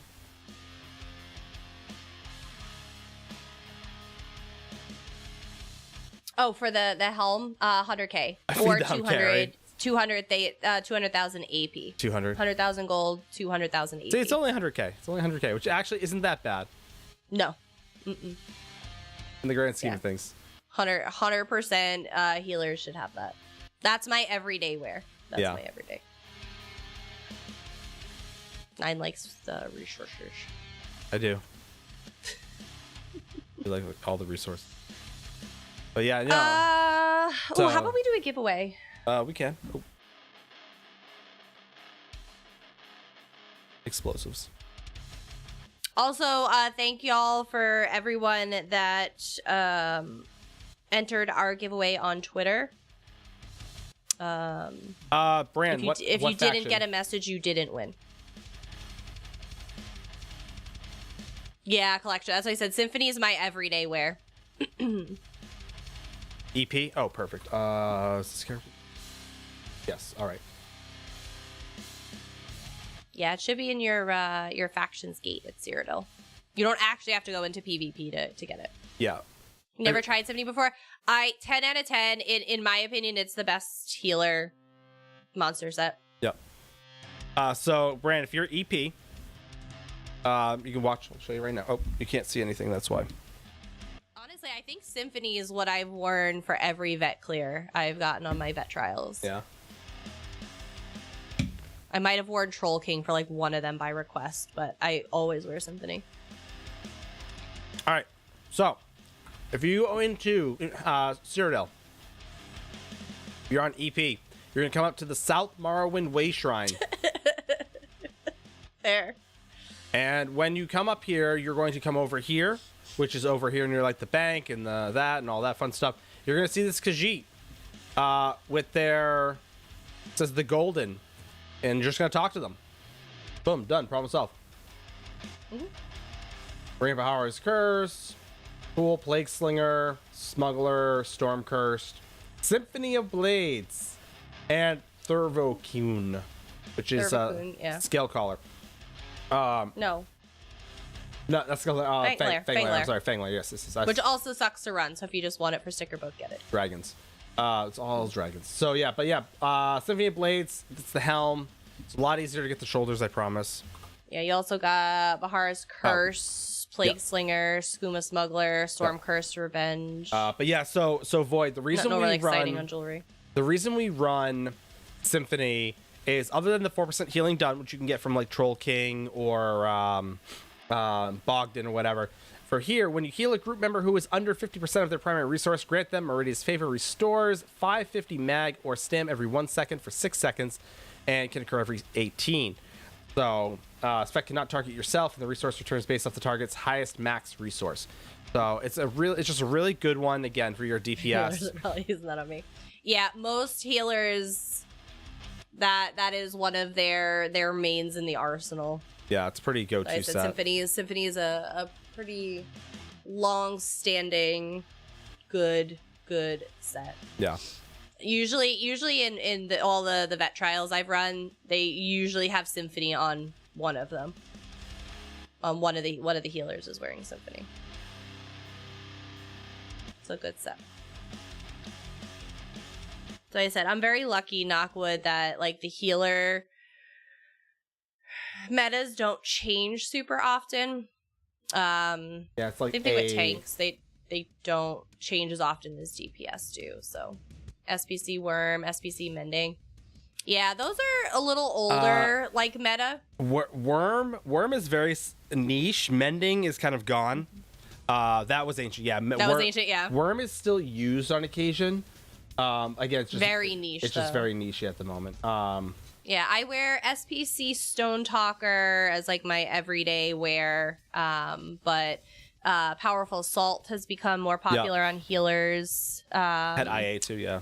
[SPEAKER 2] Oh, for the helm, 100K
[SPEAKER 1] I
[SPEAKER 2] or
[SPEAKER 1] think that'll
[SPEAKER 2] 200,000 AP.
[SPEAKER 1] 200.
[SPEAKER 2] 100,000 gold, 200,000 AP.
[SPEAKER 1] See, it's only 100K. It's only 100K, which actually isn't that bad
[SPEAKER 2] No.
[SPEAKER 1] in the grand scheme
[SPEAKER 2] Yeah.
[SPEAKER 1] of things.
[SPEAKER 2] 100% healers should have that. That's my everyday wear. That's
[SPEAKER 1] Yeah.
[SPEAKER 2] my everyday. 9 likes the resources.
[SPEAKER 1] I do. You like all the resources. But yeah, no.
[SPEAKER 2] How about we do a giveaway?
[SPEAKER 1] We can. Oh. Explosives.
[SPEAKER 2] Also, thank y'all for everyone that entered our giveaway on Twitter.
[SPEAKER 1] Brand,
[SPEAKER 2] If you,
[SPEAKER 1] what
[SPEAKER 2] if
[SPEAKER 1] what
[SPEAKER 2] you didn't
[SPEAKER 1] faction?
[SPEAKER 2] get a message, you didn't win. Yeah, collection. As I said, Symphony is my everyday wear.
[SPEAKER 1] EP? Oh, perfect. Is this character? Yes, all right.
[SPEAKER 2] Yeah, it should be in your factions gate at Cyrodiil. You don't actually have to go into PvP to get it.
[SPEAKER 1] Yeah.
[SPEAKER 2] You never tried Symphony before? 10 out of 10. In my opinion, it's the best healer monster set.
[SPEAKER 1] Yep. So, Brand, if you're EP, you can watch. I'll show you right now. Oh, you can't see anything. That's why.
[SPEAKER 2] Honestly, I think Symphony is what I've worn for every vet clear I've gotten on my vet trials.
[SPEAKER 1] Yeah.
[SPEAKER 2] I might have worn Troll King for like one of them by request, but I always wear Symphony.
[SPEAKER 1] All right. So, if you go into Cyrodiil, you're on EP. You're gonna come up to the South Morrowind Way Shrine,
[SPEAKER 2] There.
[SPEAKER 1] and when you come up here, you're going to come over here, which is over here near like the bank and that and all that fun stuff. You're gonna see this Khajiit with their, it says the Golden, and you're just gonna talk to them. Boom, done. Problem solved. Bring up Bahara's Curse, Fool, Plague Slinger, Smuggler, Storm Cursed, Symphony of Blades, and Thurvokune, which is
[SPEAKER 2] Thurvokune, yeah.
[SPEAKER 1] Scale Caller.
[SPEAKER 2] No.
[SPEAKER 1] No, that's
[SPEAKER 2] Fanglair,
[SPEAKER 1] Fanglair. I'm
[SPEAKER 2] Fanglair.
[SPEAKER 1] sorry, Fanglair. Yes, this is
[SPEAKER 2] Which also sucks to run, so if you just want it for sticker book, get it.
[SPEAKER 1] dragons. It's all dragons. So yeah, but yeah, Symphony of Blades. It's the helm. It's a lot easier to get the shoulders, I promise.
[SPEAKER 2] Yeah, you also got Bahara's Curse, Plague
[SPEAKER 1] Yeah.
[SPEAKER 2] Slinger, Skooma Smuggler, Storm Curse, Revenge.
[SPEAKER 1] But yeah, so Void. The reason
[SPEAKER 2] no
[SPEAKER 1] we
[SPEAKER 2] really exciting
[SPEAKER 1] run
[SPEAKER 2] on jewelry.
[SPEAKER 1] the reason we run Symphony is, other than the 4% healing done, which you can get from like Troll King or Bogdan or whatever. For here, when you heal a group member who is under 50% of their primary resource, grant them Meridia's favor, restores 550 mag or stam every 1 second for 6 seconds, and can occur every 18. So, spec cannot target yourself, and the resource returns based off the target's highest max resource. So it's just a really good one again for your DPS.
[SPEAKER 2] Probably using that on me. Yeah, most healers That is one of their mains in the arsenal.
[SPEAKER 1] Yeah, it's pretty go-to
[SPEAKER 2] I said
[SPEAKER 1] set.
[SPEAKER 2] Symphony is a pretty long-standing, good set.
[SPEAKER 1] Yeah.
[SPEAKER 2] Usually in all the vet trials I've run, they usually have Symphony on one of them. One of the healers is wearing Symphony. It's a good set. So I said, I'm very lucky, knockwood, that like the healer metas don't change super often.
[SPEAKER 1] Yeah, it's like
[SPEAKER 2] Same thing with tanks. They don't change as often as DPS do. So SPC Worm, SPC Mending. Yeah, those are a little older, like meta.
[SPEAKER 1] Worm is very niche. Mending is kind of gone. That was ancient. Yeah,
[SPEAKER 2] that was ancient. Yeah.
[SPEAKER 1] Worm is still used on occasion. Again, it's just
[SPEAKER 2] very niche.
[SPEAKER 1] It's just very niche at the moment.
[SPEAKER 2] Yeah, I wear SPC Stone Talker as like my everyday wear. But Powerful Assault has become more popular on healers.
[SPEAKER 1] Had IA too, yeah.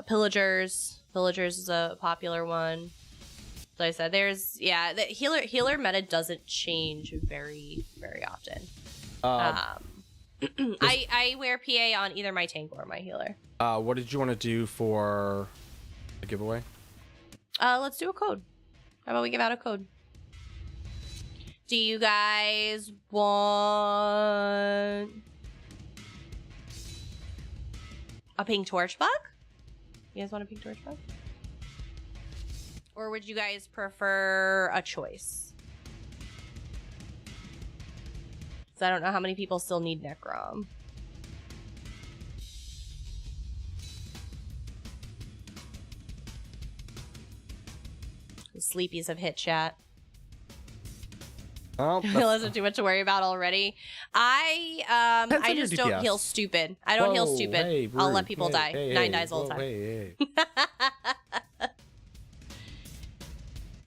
[SPEAKER 2] Pillagers is a popular one. Like I said, the healer meta doesn't change very often. I wear PA on either my tank or my healer.
[SPEAKER 1] What did you want to do for the giveaway?
[SPEAKER 2] Let's do a code. How about we give out a code? Do you guys want a pink torch bug? You guys want a pink torch bug? Or would you guys prefer a choice? So I don't know how many people still need Necrom. The sleepies have hit chat.
[SPEAKER 1] Oh,
[SPEAKER 2] I realize I'm too much to worry about already. I just don't heal stupid. I don't heal stupid.
[SPEAKER 1] Hey,
[SPEAKER 2] I'll let people die. 9 dies all the time.
[SPEAKER 1] Hey.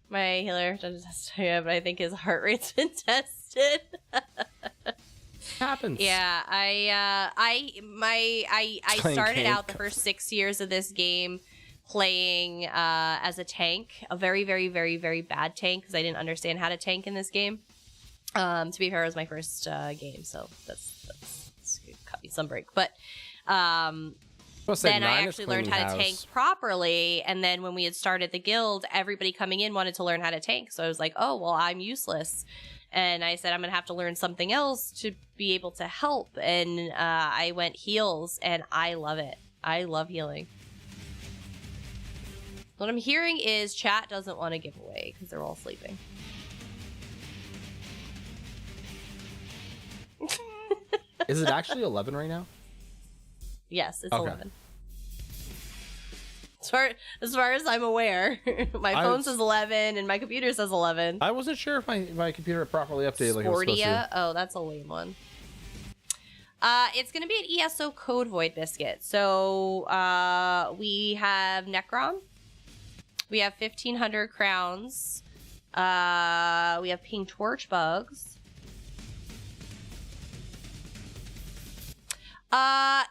[SPEAKER 2] My healer doesn't test yet, but I think his heart rate's been tested.
[SPEAKER 1] Happens.
[SPEAKER 2] Yeah, I started out the first 6 years of this game playing as a tank, a very bad tank because I didn't understand how to tank in this game. To be fair, it was my first game, so that's cut me some break. But then I actually learned how to tank properly, and then when we had started the guild, everybody coming in wanted to learn how to tank. So I was like, oh, well, I'm useless. And I said, I'm going to have to learn something else to be able to help. And I went heals, and I love it. I love healing. What I'm hearing is chat doesn't want to give away because they're all sleeping.
[SPEAKER 1] Is it actually 11 right now?
[SPEAKER 2] Yes, it's
[SPEAKER 1] Okay.
[SPEAKER 2] 11. As far as I'm aware, my phone says 11 and my computer says 11.
[SPEAKER 1] I wasn't sure if my computer properly updated like it was supposed to.
[SPEAKER 2] Oh, that's a lame one. It's going to be an ESO code void biscuit. So we have Necrom. We have 1,500 crowns. We have pink torch bugs.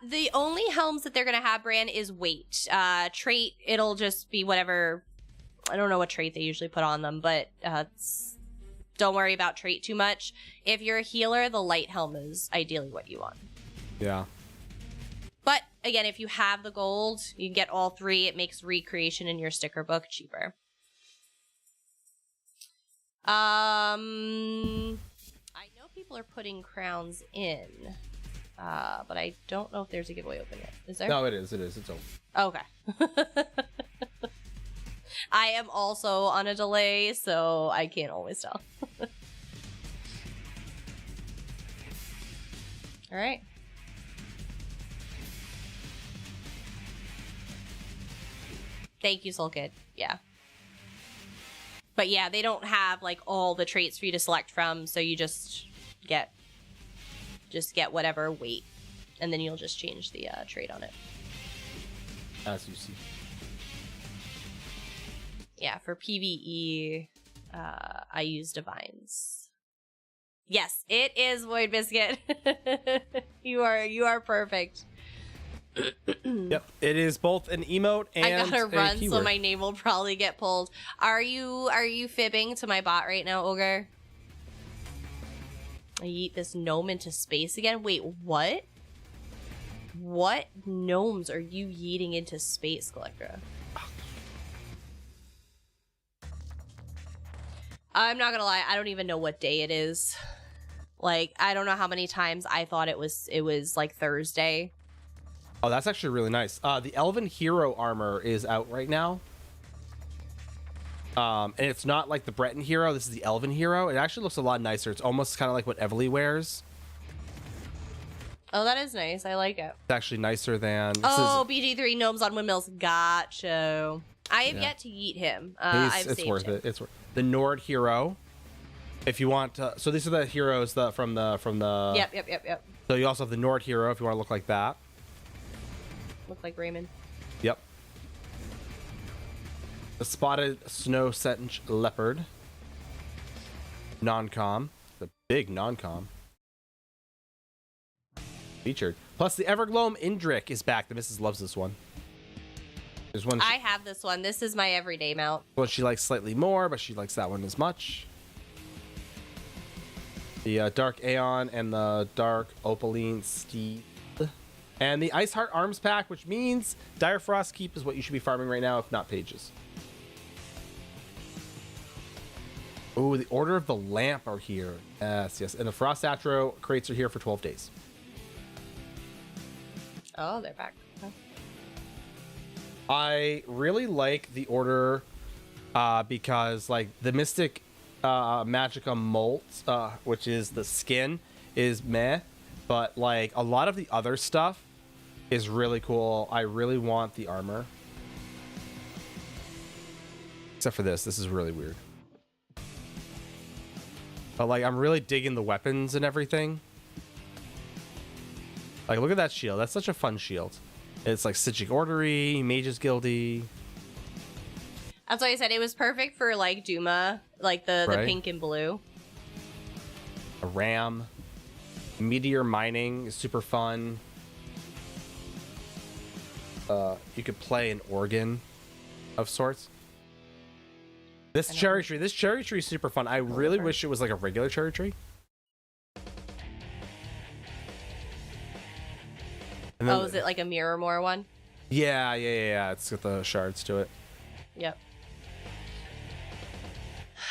[SPEAKER 2] The only helms that they're going to have, Bran, is weight. Trait, it'll just be whatever. I don't know what trait they usually put on them, but don't worry about trait too much. If you're a healer, the light helm is ideally what you want.
[SPEAKER 1] Yeah.
[SPEAKER 2] But again, if you have the gold, you can get all three. It makes recreation in your sticker book cheaper. I know people are putting crowns in. But I don't know if there's a giveaway open yet. Is there?
[SPEAKER 1] No, it is. It's open.
[SPEAKER 2] Okay. I am also on a delay, so I can't always tell. All right. Thank you, Soul Kid. Yeah. But yeah, they don't have like all the traits for you to select from, so you just get whatever weight, and then you'll just change the trait on it.
[SPEAKER 1] As you see.
[SPEAKER 2] Yeah, for PvE, I use Divines. Yes, it is Void Biscuit. You are perfect.
[SPEAKER 1] Yep, it is both an emote and
[SPEAKER 2] I gotta
[SPEAKER 1] a
[SPEAKER 2] run,
[SPEAKER 1] keyword.
[SPEAKER 2] so my name will probably get pulled. Are you fibbing to my bot right now, Ogre? I yeet this gnome into space again. Wait, what? What gnomes are you yeeting into space, Collectra? I'm not gonna lie, I don't even know what day it is. Like, I don't know how many times I thought it was like Thursday.
[SPEAKER 1] Oh, that's actually really nice. The Elven Hero armor is out right now. And it's not like the Breton Hero. This is the Elven Hero. It actually looks a lot nicer. It's almost kind of like what Evely wears.
[SPEAKER 2] Oh, that is nice. I like it.
[SPEAKER 1] It's actually nicer than...
[SPEAKER 2] Oh, BG3 gnomes on windmills. Gotcha. I have yet to yeet him. I've
[SPEAKER 1] it's
[SPEAKER 2] saved
[SPEAKER 1] worth
[SPEAKER 2] him.
[SPEAKER 1] it. It's worth the Nord Hero. If you want to... So these are the heroes from the...
[SPEAKER 2] Yep.
[SPEAKER 1] So you also have the Nord Hero if you want to look like that.
[SPEAKER 2] Look like Raymond.
[SPEAKER 1] Yep. The Spotted Snow Sentinel Leopard. Non-com. The big non-com. Featured. Plus the Evergloam Indrik is back. The missus loves this one. There's one
[SPEAKER 2] I have this one. This is my everyday mount.
[SPEAKER 1] well, she likes slightly more, but she likes that one as much. The Dark Aeon and the Dark Opaline Steed. And the Ice Heart Arms Pack, which means Dire Frost Keep is what you should be farming right now, if not pages. Oh, the Order of the Lamp are here. Yes. And the Frost Atro crates are here for 12 days.
[SPEAKER 2] Oh, they're back. Okay.
[SPEAKER 1] I really like the Order because, like, the Mystic Magicka Molt, which is the skin, is meh. But, like, a lot of the other stuff is really cool. I really want the armor. Except for this. This is really weird. But, like, I'm really digging the weapons and everything. Like, look at that shield. That's such a fun shield. It's, like, Stygic Ordery, Mage's Guildy.
[SPEAKER 2] That's why I said it was perfect for, like, Duma. Like, the
[SPEAKER 1] Right.
[SPEAKER 2] pink and blue.
[SPEAKER 1] A Ram. Meteor Mining is super fun. You could play an organ of sorts. This cherry tree is super fun. I really wish it was like a regular cherry tree. And then,
[SPEAKER 2] Oh, is it like a Mirrormore one?
[SPEAKER 1] yeah. It's got the shards to it.
[SPEAKER 2] Yep.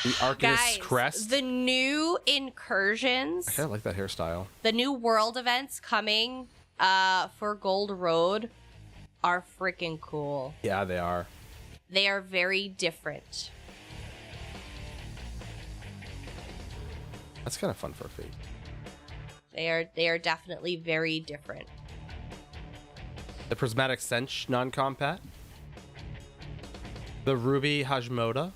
[SPEAKER 1] The Arcanist
[SPEAKER 2] Guys,
[SPEAKER 1] Crest.
[SPEAKER 2] the new incursions,
[SPEAKER 1] I kind of like that hairstyle.
[SPEAKER 2] the new world events coming for Gold Road are freaking cool.
[SPEAKER 1] Yeah, they are.
[SPEAKER 2] They are very different.
[SPEAKER 1] That's kind of fun for a feat.
[SPEAKER 2] They are definitely very different.
[SPEAKER 1] The Prismatic Sench non-compat. The Ruby Hajimoda.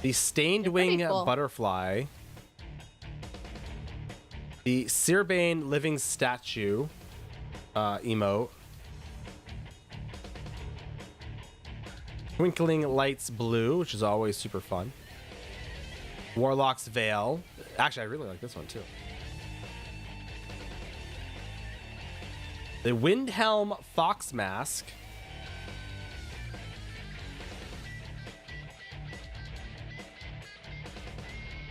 [SPEAKER 1] The Stained
[SPEAKER 2] They're pretty
[SPEAKER 1] Wing
[SPEAKER 2] cool.
[SPEAKER 1] Butterfly. The Searbane Living Statue emote. Twinkling Lights Blue, which is always super fun. Warlock's Veil. Actually, I really like this one too. The Windhelm Fox Mask.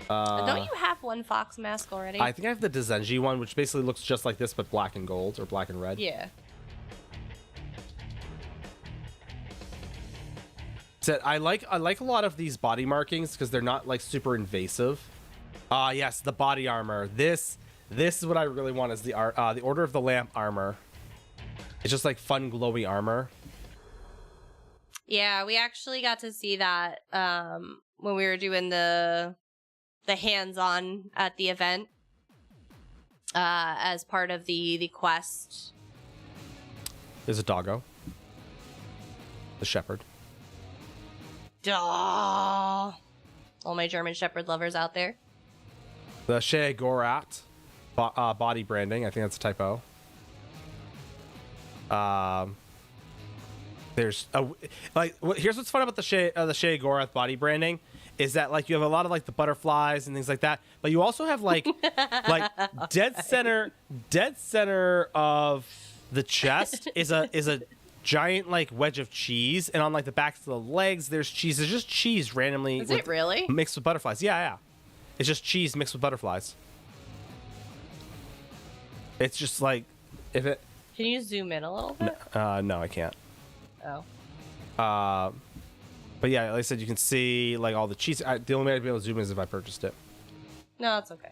[SPEAKER 2] Don't you have one fox mask already?
[SPEAKER 1] I think I have the Dezenji one, which basically looks just like this, but black and gold, or black and red.
[SPEAKER 2] Yeah.
[SPEAKER 1] So I like a lot of these body markings because they're not like super invasive. Yes, the body armor. This is what I really want, is the Order of the Lamp armor. It's just like fun glowy armor.
[SPEAKER 2] Yeah, we actually got to see that when we were doing the hands-on at the event as part of the quest.
[SPEAKER 1] There's a doggo. The shepherd.
[SPEAKER 2] Duh. All my German Shepherd lovers out there.
[SPEAKER 1] The Shea Gorat body branding. I think that's a typo. There's here's what's fun about the Shea Gorath body branding is that like you have a lot of like the butterflies and things like that, but you also have like dead center of The chest is a giant like wedge of cheese, and on like the backs of the legs, there's cheese. There's just cheese randomly.
[SPEAKER 2] Is it really?
[SPEAKER 1] Mixed with butterflies? Yeah. It's just cheese mixed with butterflies. It's just like if it.
[SPEAKER 2] Can you zoom in a little bit?
[SPEAKER 1] No, I can't.
[SPEAKER 2] Oh.
[SPEAKER 1] But yeah, like I said, you can see like all the cheese. The only way I'd be able to zoom in is if I purchased it.
[SPEAKER 2] No, it's okay.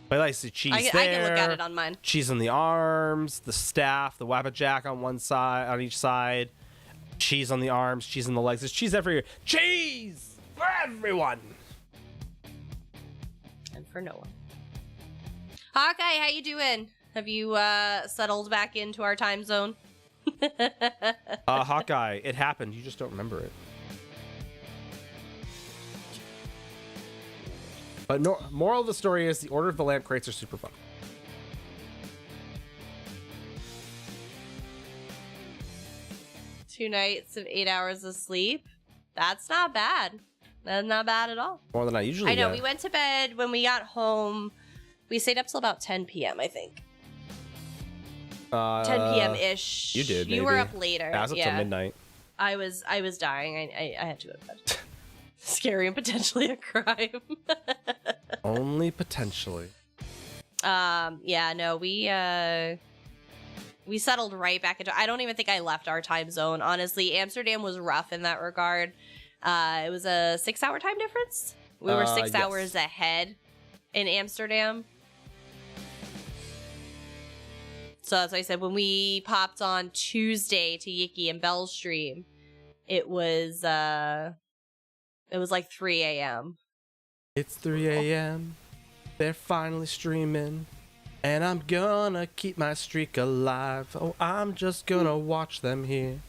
[SPEAKER 1] But I see cheese
[SPEAKER 2] I
[SPEAKER 1] there.
[SPEAKER 2] can look at it on mine.
[SPEAKER 1] Cheese on the arms, the staff, the Wabbajack on one side, on each side. Cheese on the arms, cheese on the legs. There's cheese everywhere. Cheese for everyone.
[SPEAKER 2] And for no one. Hawkeye, how you doing? Have you settled back into our time zone?
[SPEAKER 1] Hawkeye, it happened. You just don't remember it. But moral of the story is the Order of the Lamp crates are super fun.
[SPEAKER 2] Two nights of 8 hours of sleep. That's not bad. That's not bad at all.
[SPEAKER 1] More than I usually
[SPEAKER 2] I know.
[SPEAKER 1] get.
[SPEAKER 2] We went to bed when we got home. We stayed up till about 10 p.m., I think. 10 p.m.-ish.
[SPEAKER 1] You did,
[SPEAKER 2] You were
[SPEAKER 1] maybe.
[SPEAKER 2] up later.
[SPEAKER 1] Yeah, I was up till midnight.
[SPEAKER 2] I was dying. I had to go to bed. Scary and potentially a crime.
[SPEAKER 1] Only potentially.
[SPEAKER 2] Yeah, no, we settled right back into. I don't even think I left our time zone. Honestly, Amsterdam was rough in that regard. It was a 6-hour time difference. We were 6
[SPEAKER 1] yes.
[SPEAKER 2] hours ahead in Amsterdam. So as I said, when we popped on Tuesday to Yiki and Bell's stream, it was like 3 a.m.
[SPEAKER 1] It's 3 a.m. They're finally streaming. And I'm gonna keep my streak alive. Oh, I'm just gonna watch them here.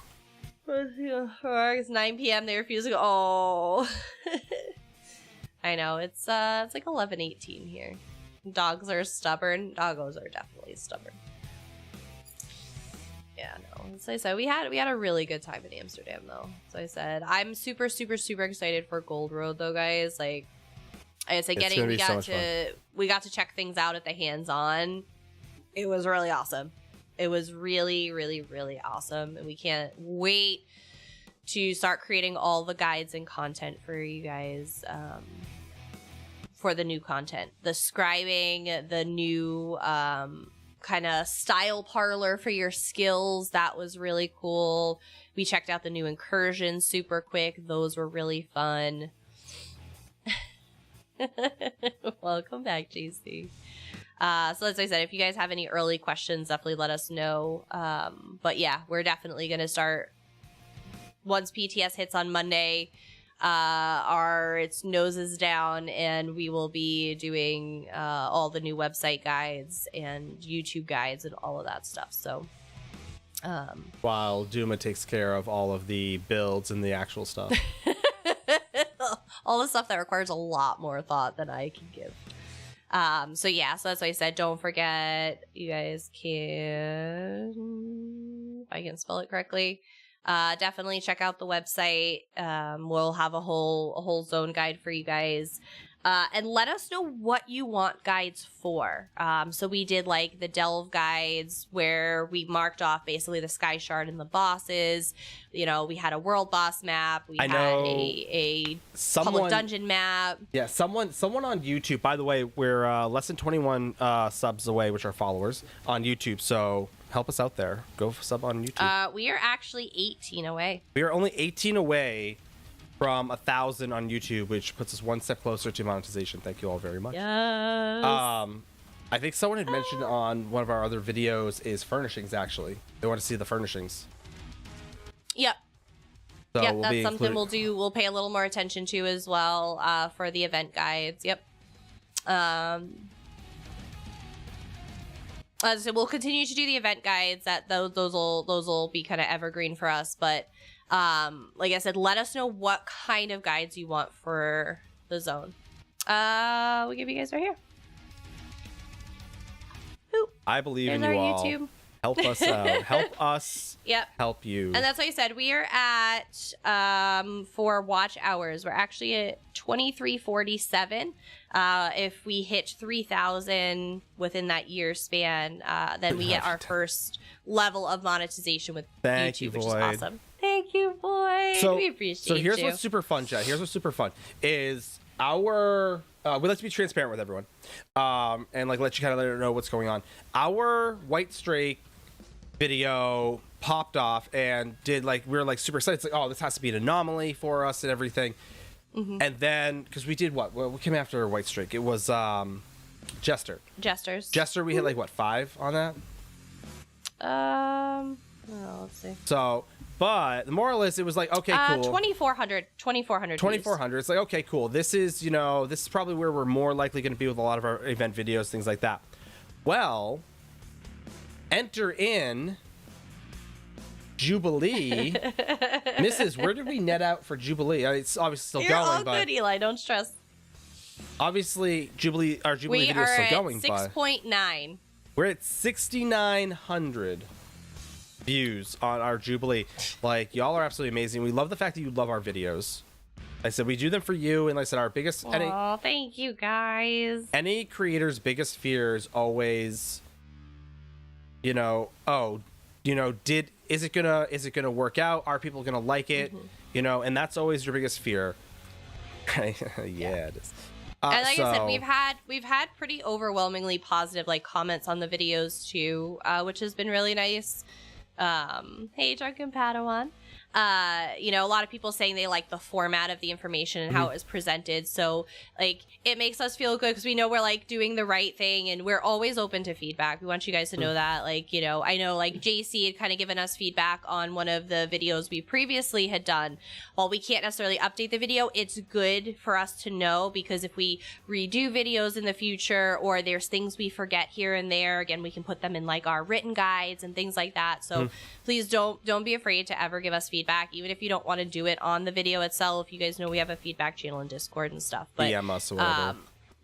[SPEAKER 2] It's 9 p.m. They refuse to go. Oh. I know. It's like 11:18 here. Dogs are stubborn. Doggos are definitely stubborn. Yeah, no. As I said, we had a really good time in Amsterdam, though. As I said, I'm super, super, super excited for Gold Road, though, guys. Like I said, we got to check things out at the hands-on. It was really awesome. It was really, really, really awesome, and we can't wait to start creating all the guides and content for you guys. For the new content, the scribing, the new kind of style parlor for your skills. That was really cool. We checked out the new incursions super quick. Those were really fun. Welcome back, JC. So as I said, if you guys have any early questions, definitely let us know. But yeah, we're definitely going to start once PTS hits on Monday. Its noses down, and we will be doing all the new website guides and YouTube guides and all of that stuff. So
[SPEAKER 1] While Duma takes care of all of the builds and the actual stuff.
[SPEAKER 2] all the stuff that requires a lot more thought than I can give. So yeah, so that's why I said, don't forget, you guys can, if I can spell it correctly, definitely check out the website. We'll have a whole zone guide for you guys. And let us know what you want guides for. So we did like the delve guides where we marked off basically the sky shard and the bosses. You know, we had a world boss map. We had a public dungeon map.
[SPEAKER 1] Yeah, someone on YouTube, by the way, we're less than 21 subs away, which are followers on YouTube. So help us out there. Go sub on YouTube.
[SPEAKER 2] We are actually 18 away.
[SPEAKER 1] We are only 18 away from 1,000 on YouTube, which puts us one step closer to monetization. Thank you all very much.
[SPEAKER 2] Yes.
[SPEAKER 1] I think someone had mentioned on one of our other videos is furnishings, actually. They want to see the furnishings.
[SPEAKER 2] Yep.
[SPEAKER 1] So
[SPEAKER 2] yep, that's something we'll do. We'll pay a little more attention to as well for the event guides. Yep. So we'll continue to do the event guides. That those will be kind of evergreen for us. But like I said, let us know what kind of guides you want for the zone. We'll give you guys right here. Ooh,
[SPEAKER 1] I believe
[SPEAKER 2] there's
[SPEAKER 1] in
[SPEAKER 2] our
[SPEAKER 1] you all.
[SPEAKER 2] YouTube.
[SPEAKER 1] Help us out. Help us.
[SPEAKER 2] Yep.
[SPEAKER 1] Help you.
[SPEAKER 2] And that's what I said. We are at, for watch hours, we're actually at 2347. If we hit 3,000 within that year span, then we get our first level of monetization with
[SPEAKER 1] Thank
[SPEAKER 2] YouTube,
[SPEAKER 1] you,
[SPEAKER 2] which is
[SPEAKER 1] Void.
[SPEAKER 2] awesome. Thank you, Void.
[SPEAKER 1] So,
[SPEAKER 2] we appreciate
[SPEAKER 1] so here's
[SPEAKER 2] you.
[SPEAKER 1] what's super fun, Chat. Here's what's super fun is our we like to be transparent with everyone, and like let you kind of know what's going on. Our White Strake video popped off and did like we were like super excited. It's like, oh, this has to be an anomaly for us and everything. And then because we did what? Well, we came after White Strake. It was Jester.
[SPEAKER 2] Jester.
[SPEAKER 1] We hit like what 5 on that.
[SPEAKER 2] Let's see.
[SPEAKER 1] So, but the moral is, it was like, okay, cool.
[SPEAKER 2] 2,400.
[SPEAKER 1] 2,400. It's like, okay, cool. This is, this is probably where we're more likely going to be with a lot of our event videos, things like that. Well, enter in Jubilee. Mrs., where did we net out for Jubilee? It's obviously still
[SPEAKER 2] You're
[SPEAKER 1] going,
[SPEAKER 2] all
[SPEAKER 1] but
[SPEAKER 2] good, Eli. Don't stress.
[SPEAKER 1] obviously our Jubilee
[SPEAKER 2] We
[SPEAKER 1] video is
[SPEAKER 2] are
[SPEAKER 1] still
[SPEAKER 2] at
[SPEAKER 1] going, but
[SPEAKER 2] 6.9.
[SPEAKER 1] we're at 6,900 views on our Jubilee. Like, y'all are absolutely amazing. We love the fact that you love our videos. Like I said, we do them for you, and like I said, our biggest
[SPEAKER 2] Oh, thank you guys.
[SPEAKER 1] any creator's biggest fear is always, is it gonna work out? Are people gonna like it? And that's always your biggest fear. Yeah, it is.
[SPEAKER 2] And like I said, we've had pretty overwhelmingly positive comments on the videos too, which has been really nice. Hey, Drunken Padawan. A lot of people saying they like the format of the information and how it was presented. So it makes us feel good because we know we're doing the right thing, and we're always open to feedback. We want you guys to know that. I know JC had kind of given us feedback on one of the videos we previously had done. While we can't necessarily update the video, it's good for us to know, because if we redo videos in the future or there's things we forget here and there, again, we can put them in our written guides and things like that. So please don't be afraid to ever give us feedback, even if you don't want to do it on the video itself. You guys know we have a feedback channel in Discord and stuff. But
[SPEAKER 1] DM us or whatever.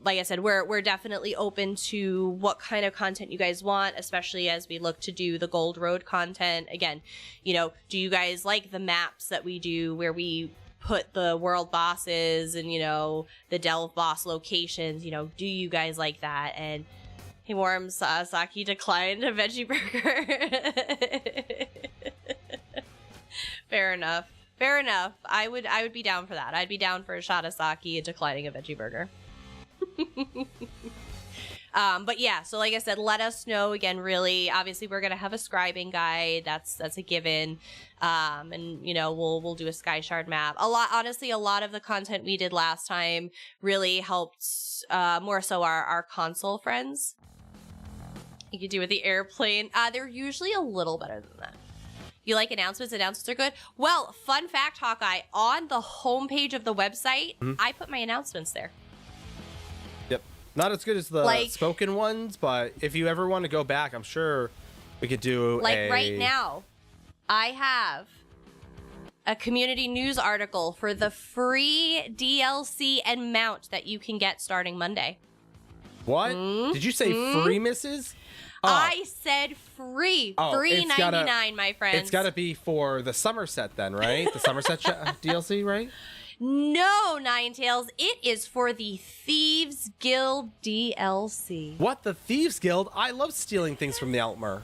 [SPEAKER 2] like I said, we're definitely open to what kind of content you guys want, especially as we look to do the Gold Road content. Again, do you guys like the maps that we do where we put the world bosses and, the Delve boss locations? Do you guys like that? And hey, Worm, Saki declined a veggie burger. Fair enough. I would be down for that. I'd be down for a shot of sake and declining a veggie burger. But yeah, so like I said, let us know. Again, really, obviously we're gonna have a scribing guide. That's a given. And we'll do a Sky Shard map. A lot of the content we did last time really helped more so our console friends. You could do with the airplane. They're usually a little better than that. You like announcements? Announcements are good. Well, fun fact, Hawkeye, on the homepage of the website, I put my announcements there.
[SPEAKER 1] Yep. Not as good as the spoken ones, but if you ever want to go back, I'm sure we could do
[SPEAKER 2] right now, I have a community news article for the free DLC and mount that you can get starting Monday.
[SPEAKER 1] What? Did you say free, Mrs.? Oh.
[SPEAKER 2] I said free. $3.99, my friends.
[SPEAKER 1] It's got to be for the Somerset then, right? The Somerset DLC, right?
[SPEAKER 2] No, Ninetales. It is for the Thieves Guild DLC.
[SPEAKER 1] What? The Thieves Guild? I love stealing things from the Altmer.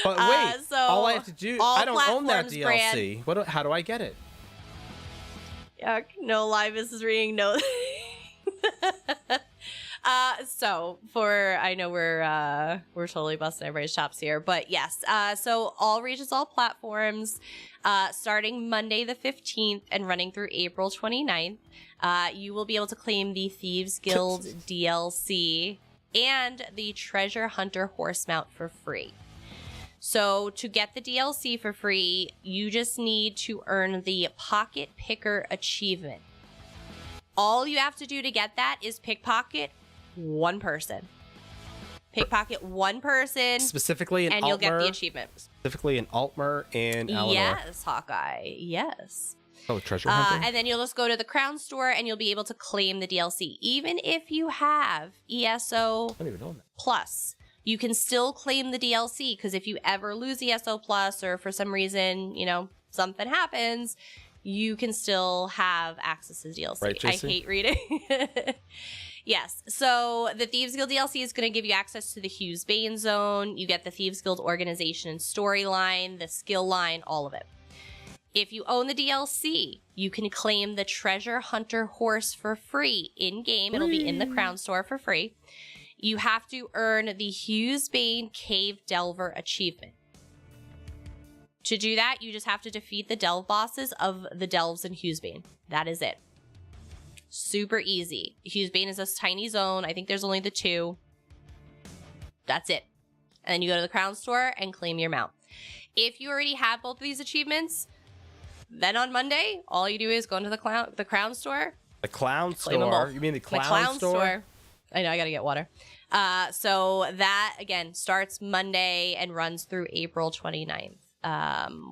[SPEAKER 1] But wait,
[SPEAKER 2] so
[SPEAKER 1] all I have to do... I don't own that DLC.
[SPEAKER 2] Brand,
[SPEAKER 1] how do I get it?
[SPEAKER 2] No lie, Mrs. Reading, no... I know we're totally busting everybody's chops here, but yes. So all regions, all platforms, starting Monday the 15th and running through April 29th, you will be able to claim the Thieves Guild DLC and the Treasure Hunter horse mount for free. So to get the DLC for free, you just need to earn the Pocket Picker achievement. All you have to do to get that is pickpocket one person. Pickpocket one person.
[SPEAKER 1] Specifically in Altmer.
[SPEAKER 2] And you'll get the achievement.
[SPEAKER 1] Specifically in Altmer and Eleanor.
[SPEAKER 2] Yes, Hawkeye. Yes.
[SPEAKER 1] Oh, Treasure Hunter.
[SPEAKER 2] And then you'll just go to the Crown Store and you'll be able to claim the DLC. Even if you have ESO
[SPEAKER 1] I don't even know that.
[SPEAKER 2] Plus, you can still claim the DLC, because if you ever lose ESO Plus or for some reason, you know, something happens, you can still have access to the DLC.
[SPEAKER 1] Right,
[SPEAKER 2] I
[SPEAKER 1] JC?
[SPEAKER 2] hate reading. Yes. So the Thieves Guild DLC is going to give you access to the Hughes Bane Zone. You get the Thieves Guild organization and storyline, the skill line, all of it. If you own the DLC, you can claim the Treasure Hunter horse for free in-game. It'll be in the Crown Store for free. You have to earn the Hughes Bane Cave Delver achievement. To do that, you just have to defeat the delve bosses of the delves in Hughes Bane. That is it. Super easy. Hughes Bane is this tiny zone. I think there's only the 2. That's it. And then you go to the Crown Store and claim your mount. If you already have both of these achievements, then on Monday, all you do is go into the Crown Store.
[SPEAKER 1] The Clown
[SPEAKER 2] Claim them
[SPEAKER 1] Store?
[SPEAKER 2] both.
[SPEAKER 1] You mean the
[SPEAKER 2] The
[SPEAKER 1] Clown Store?
[SPEAKER 2] I know, I gotta get water. So that, again, starts Monday and runs through April 29th.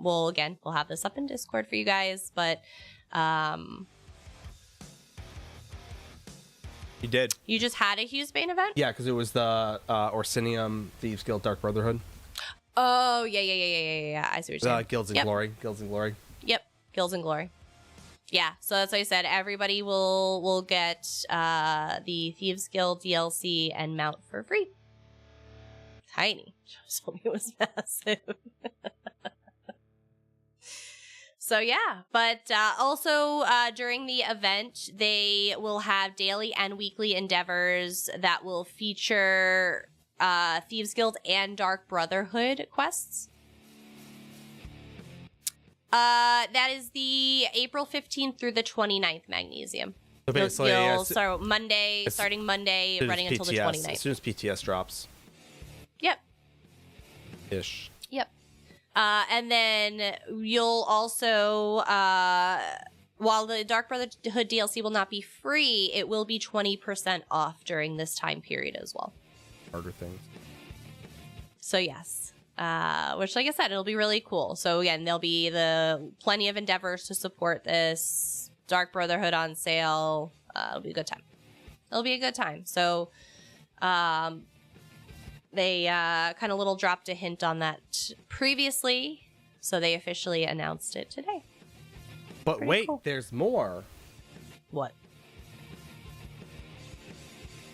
[SPEAKER 2] We'll have this up in Discord for you guys, but
[SPEAKER 1] You did.
[SPEAKER 2] you just had a Hughes Bane event?
[SPEAKER 1] Yeah, because it was the Orsinium Thieves Guild Dark Brotherhood.
[SPEAKER 2] Oh, yeah. I see what you're saying.
[SPEAKER 1] Guilds and
[SPEAKER 2] Yep.
[SPEAKER 1] Glory. Guilds and Glory.
[SPEAKER 2] Yep, Guilds and Glory. Yeah, so that's what I said. Everybody will get the Thieves Guild DLC and mount for free. Tiny. Just told me it was massive. So yeah, but also during the event, they will have daily and weekly endeavors that will feature Thieves Guild and Dark Brotherhood quests. That is the April 15th through the 29th Magnesium.
[SPEAKER 1] So basically,
[SPEAKER 2] You'll start Monday, starting Monday,
[SPEAKER 1] as
[SPEAKER 2] running until the
[SPEAKER 1] PTS,
[SPEAKER 2] 29th.
[SPEAKER 1] As soon as PTS drops.
[SPEAKER 2] Yep.
[SPEAKER 1] Ish.
[SPEAKER 2] Yep. And then you'll also, while the Dark Brotherhood DLC will not be free, it will be 20% off during this time period as well.
[SPEAKER 1] Harder things.
[SPEAKER 2] So yes, which, like I said, it'll be really cool. So again, there'll be plenty of endeavors to support this. Dark Brotherhood on sale. It'll be a good time. It'll be a good time. So, they kind of little dropped a hint on that previously, so they officially announced it today.
[SPEAKER 1] But
[SPEAKER 2] Pretty
[SPEAKER 1] wait,
[SPEAKER 2] cool.
[SPEAKER 1] there's more.
[SPEAKER 2] What?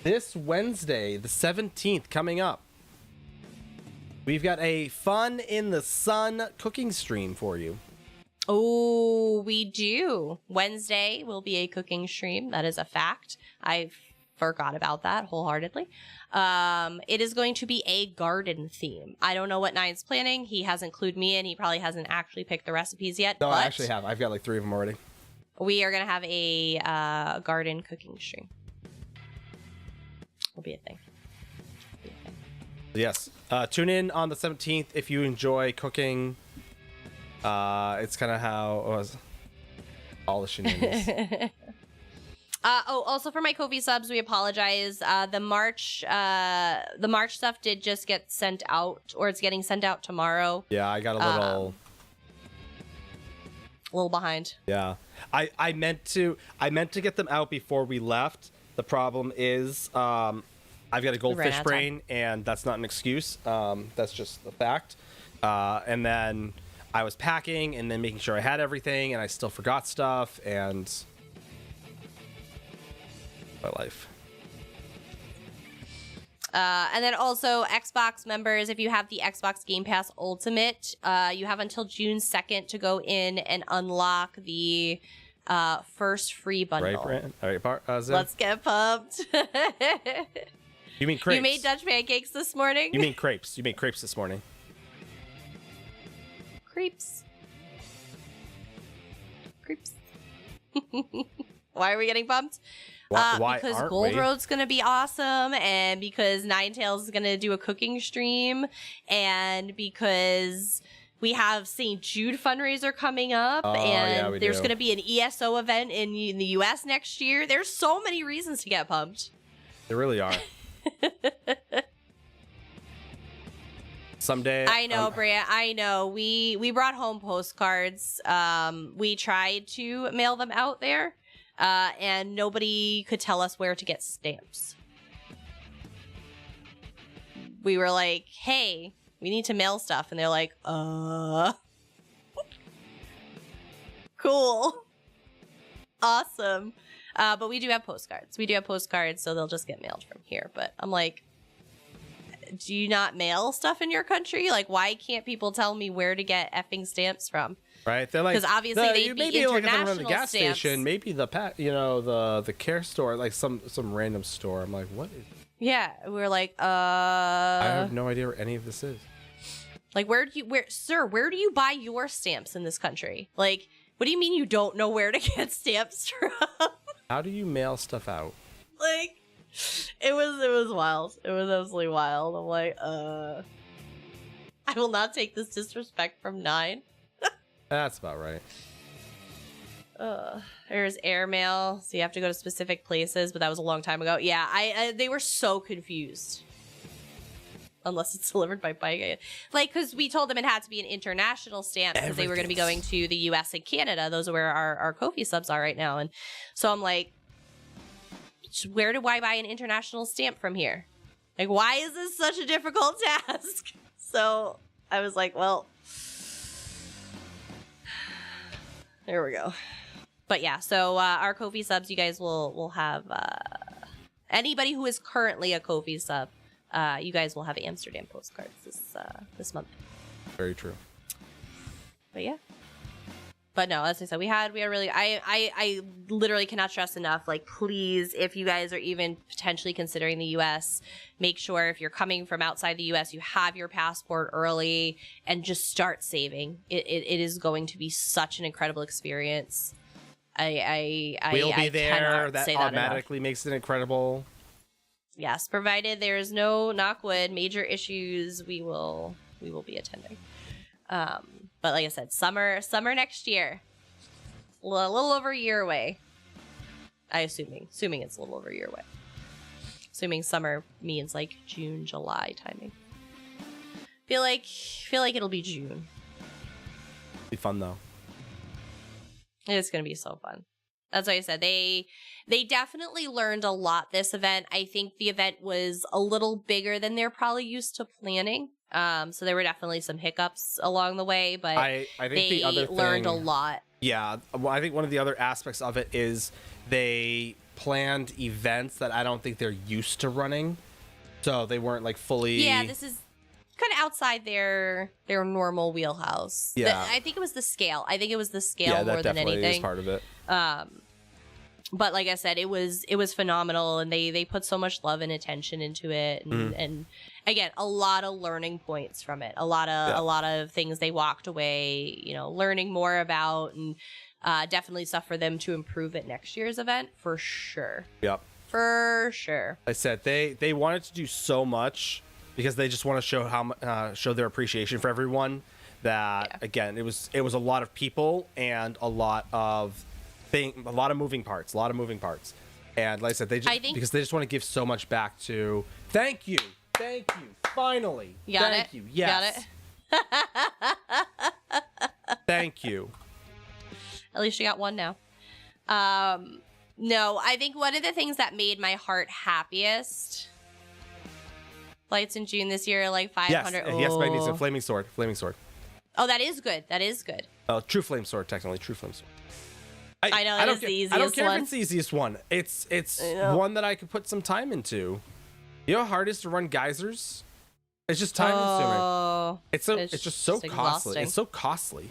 [SPEAKER 1] This Wednesday, the 17th, coming up, we've got a Fun in the Sun cooking stream for you.
[SPEAKER 2] Oh, we do. Wednesday will be a cooking stream. That is a fact. I forgot about that wholeheartedly. It is going to be a garden theme. I don't know what Nine's planning. He hasn't clued me in. He probably hasn't actually picked the recipes yet.
[SPEAKER 1] No,
[SPEAKER 2] but
[SPEAKER 1] I actually have. I've got like 3 of them already.
[SPEAKER 2] we are going to have a garden cooking stream. Will be a thing.
[SPEAKER 1] Yes. Tune in on the 17th if you enjoy cooking. It's kind of how all the shenanigans.
[SPEAKER 2] Also for my Ko-fi subs, we apologize. The March stuff did just get sent out, or it's getting sent out tomorrow.
[SPEAKER 1] Yeah, I got a
[SPEAKER 2] little behind.
[SPEAKER 1] Yeah, I meant to get them out before we left. The problem is, I've got a goldfish
[SPEAKER 2] out of
[SPEAKER 1] brain, and that's not an excuse. That's just the fact. And then I was packing, and then making sure I had everything, and I still forgot stuff, and my life.
[SPEAKER 2] And then also Xbox members, if you have the Xbox Game Pass Ultimate, you have until June 2nd to go in and unlock the first free bundle.
[SPEAKER 1] Right, Brand? All right, Zim?
[SPEAKER 2] Let's get pumped.
[SPEAKER 1] You mean crepes?
[SPEAKER 2] You made Dutch pancakes this morning?
[SPEAKER 1] You mean crepes? You made crepes this morning.
[SPEAKER 2] Creeps. Why are we getting pumped?
[SPEAKER 1] Why
[SPEAKER 2] because
[SPEAKER 1] aren't
[SPEAKER 2] Gold
[SPEAKER 1] we?
[SPEAKER 2] Road's gonna be awesome, and because Ninetales is gonna do a cooking stream, and because we have St. Jude fundraiser coming up,
[SPEAKER 1] Oh, yeah,
[SPEAKER 2] and
[SPEAKER 1] we
[SPEAKER 2] there's
[SPEAKER 1] do.
[SPEAKER 2] gonna be an ESO event in the US next year. There's so many reasons to get pumped.
[SPEAKER 1] They really are. Someday.
[SPEAKER 2] I know, Bria. I know. We brought home postcards. We tried to mail them out there, and nobody could tell us where to get stamps. we were like, hey, we need to mail stuff. And they're like, cool. Awesome. But we do have postcards. So they'll just get mailed from here. But I'm like, do you not mail stuff in your country? Like, why can't people tell me where to get effing stamps from?
[SPEAKER 1] Right? They're like,
[SPEAKER 2] because obviously they'd be international
[SPEAKER 1] like the gas
[SPEAKER 2] stamps.
[SPEAKER 1] station, maybe the the care store, like some random store. I'm like, what is?
[SPEAKER 2] Yeah, we were like,
[SPEAKER 1] I have no idea where any of this is.
[SPEAKER 2] Like, where do you buy your stamps in this country? Like, what do you mean you don't know where to get stamps from?
[SPEAKER 1] How do you mail stuff out?
[SPEAKER 2] Like, it was wild. It was absolutely wild. I'm like, I will not take this disrespect from 9.
[SPEAKER 1] That's about right.
[SPEAKER 2] There's airmail, so you have to go to specific places, but that was a long time ago. Yeah, they were so confused. Unless it's delivered by bike. Like, because we told them it had to be an international stamp because they were going to be going to the US and Canada. Those are where our Ko-fi subs are right now. And so I'm like, where do I buy an international stamp from here? Like, why is this such a difficult task? So I was like, well, there we go. But yeah, so our Ko-fi subs, you guys will have anybody who is currently a Ko-fi sub. You guys will have Amsterdam postcards this month.
[SPEAKER 1] Very true.
[SPEAKER 2] But yeah. But no, as I said, we had really I literally cannot stress enough, like, please, if you guys are even potentially considering the US, make sure if you're coming from outside the US, you have your passport early and just start saving. It is going to be such an incredible experience.
[SPEAKER 1] We'll be there. That automatically makes it incredible.
[SPEAKER 2] Yes, provided there is no, knock wood, major issues, we will be attending. But like I said, summer next year, a little over a year away. Assuming it's a little over a year away. Assuming summer means like June, July timing. Feel like it'll be June.
[SPEAKER 1] Be fun though.
[SPEAKER 2] It's gonna be so fun. That's why I said they definitely learned a lot this event. I think the event was a little bigger than they're probably used to planning. So there were definitely some hiccups along the way, but
[SPEAKER 1] I think
[SPEAKER 2] they
[SPEAKER 1] the other thing,
[SPEAKER 2] learned a lot.
[SPEAKER 1] Yeah, well, I think one of the other aspects of it is they planned events that I don't think they're used to running. So they weren't like fully...
[SPEAKER 2] Yeah, this is kind of outside their normal wheelhouse.
[SPEAKER 1] Yeah.
[SPEAKER 2] I think it was the scale. More than anything.
[SPEAKER 1] Is part of it.
[SPEAKER 2] But like I said, it was phenomenal, and they put so much love and attention into it, and again, a lot of learning points from it. A lot of things they walked away, learning more about, and definitely stuff for them to improve at next year's event for sure.
[SPEAKER 1] Yep.
[SPEAKER 2] For sure.
[SPEAKER 1] I said they wanted to do so much because they just want to show show their appreciation for everyone. That again, it was a lot of people and a lot of moving parts, and like I said, because they just want to give so much back to. Thank you, finally, thank you, yes,
[SPEAKER 2] got it.
[SPEAKER 1] Thank you.
[SPEAKER 2] At least you got one now. No, I think one of the things that made my heart happiest, lights in June this year, like 500.
[SPEAKER 1] Yes, but it needs a flaming sword.
[SPEAKER 2] Oh, that is good.
[SPEAKER 1] True flame sword, technically, true flame sword.
[SPEAKER 2] I know that is the easiest one.
[SPEAKER 1] I don't care if it's the easiest one. It's one that I could put some time into. You know how hard it is to run geysers? It's just time consuming. It's just so costly.
[SPEAKER 2] Exhausting.
[SPEAKER 1] It's so costly.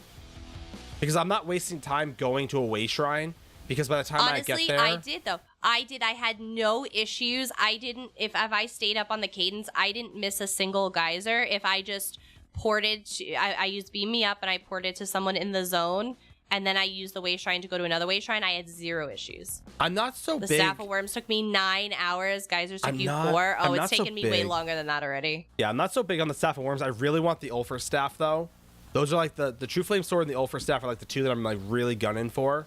[SPEAKER 1] Because I'm not wasting time going to a way shrine, because by the time
[SPEAKER 2] Honestly,
[SPEAKER 1] I get there...
[SPEAKER 2] I did though. I had no issues. If I stayed up on the cadence, I didn't miss a single geyser. If I just ported I used Beam Me Up and I ported to someone in the zone, and then I used the way shrine to go to another way shrine, I had 0 issues.
[SPEAKER 1] I'm not so
[SPEAKER 2] the
[SPEAKER 1] big.
[SPEAKER 2] The Staff of Worms took me 9 hours. Geysers took you 4. Oh, it's taken me way longer than that already.
[SPEAKER 1] Yeah, I'm not so big on the Staff of Worms. I really want the Ulfer Staff, though. Those are like the True Flame Sword and the Ulfer Staff are like the two that I'm like really gunning for.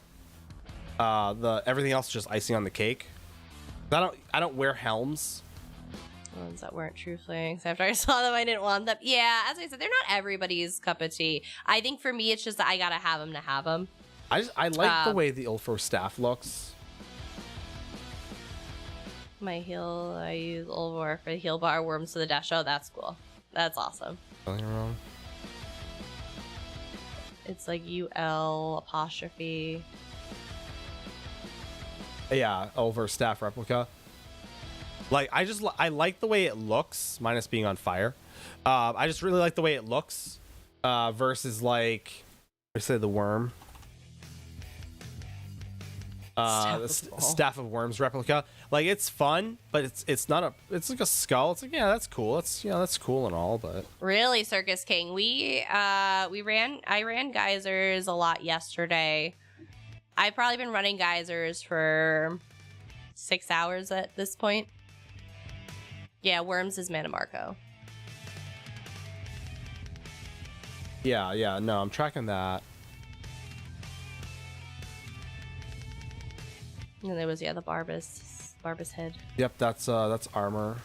[SPEAKER 1] Everything else is just icing on the cake. I don't wear helms.
[SPEAKER 2] Ones that weren't True Flames. After I saw them, I didn't want them. Yeah, as I said, they're not everybody's cup of tea. I think for me, it's just that I gotta have them to have them.
[SPEAKER 1] I like the way the Ulfer Staff looks.
[SPEAKER 2] My heal, I use Ulvor for the heal bar, worms to the dash. Oh, that's cool. That's awesome.
[SPEAKER 1] Spelling wrong.
[SPEAKER 2] It's like UL apostrophe.
[SPEAKER 1] Yeah, over staff replica. Like I like the way it looks, minus being on fire. I just really like the way it looks versus like, let's say the worm. Staff of Worms replica. Like it's fun, but it's not a. It's like a skull. It's like, yeah, that's cool. That's cool and all, but
[SPEAKER 2] Really, Circus King. I ran geysers a lot yesterday. I've probably been running geysers for 6 hours at this point. Yeah, Worms is Mana Marco.
[SPEAKER 1] yeah, no, I'm tracking that.
[SPEAKER 2] And there was the Barbus head.
[SPEAKER 1] Yep, that's armor.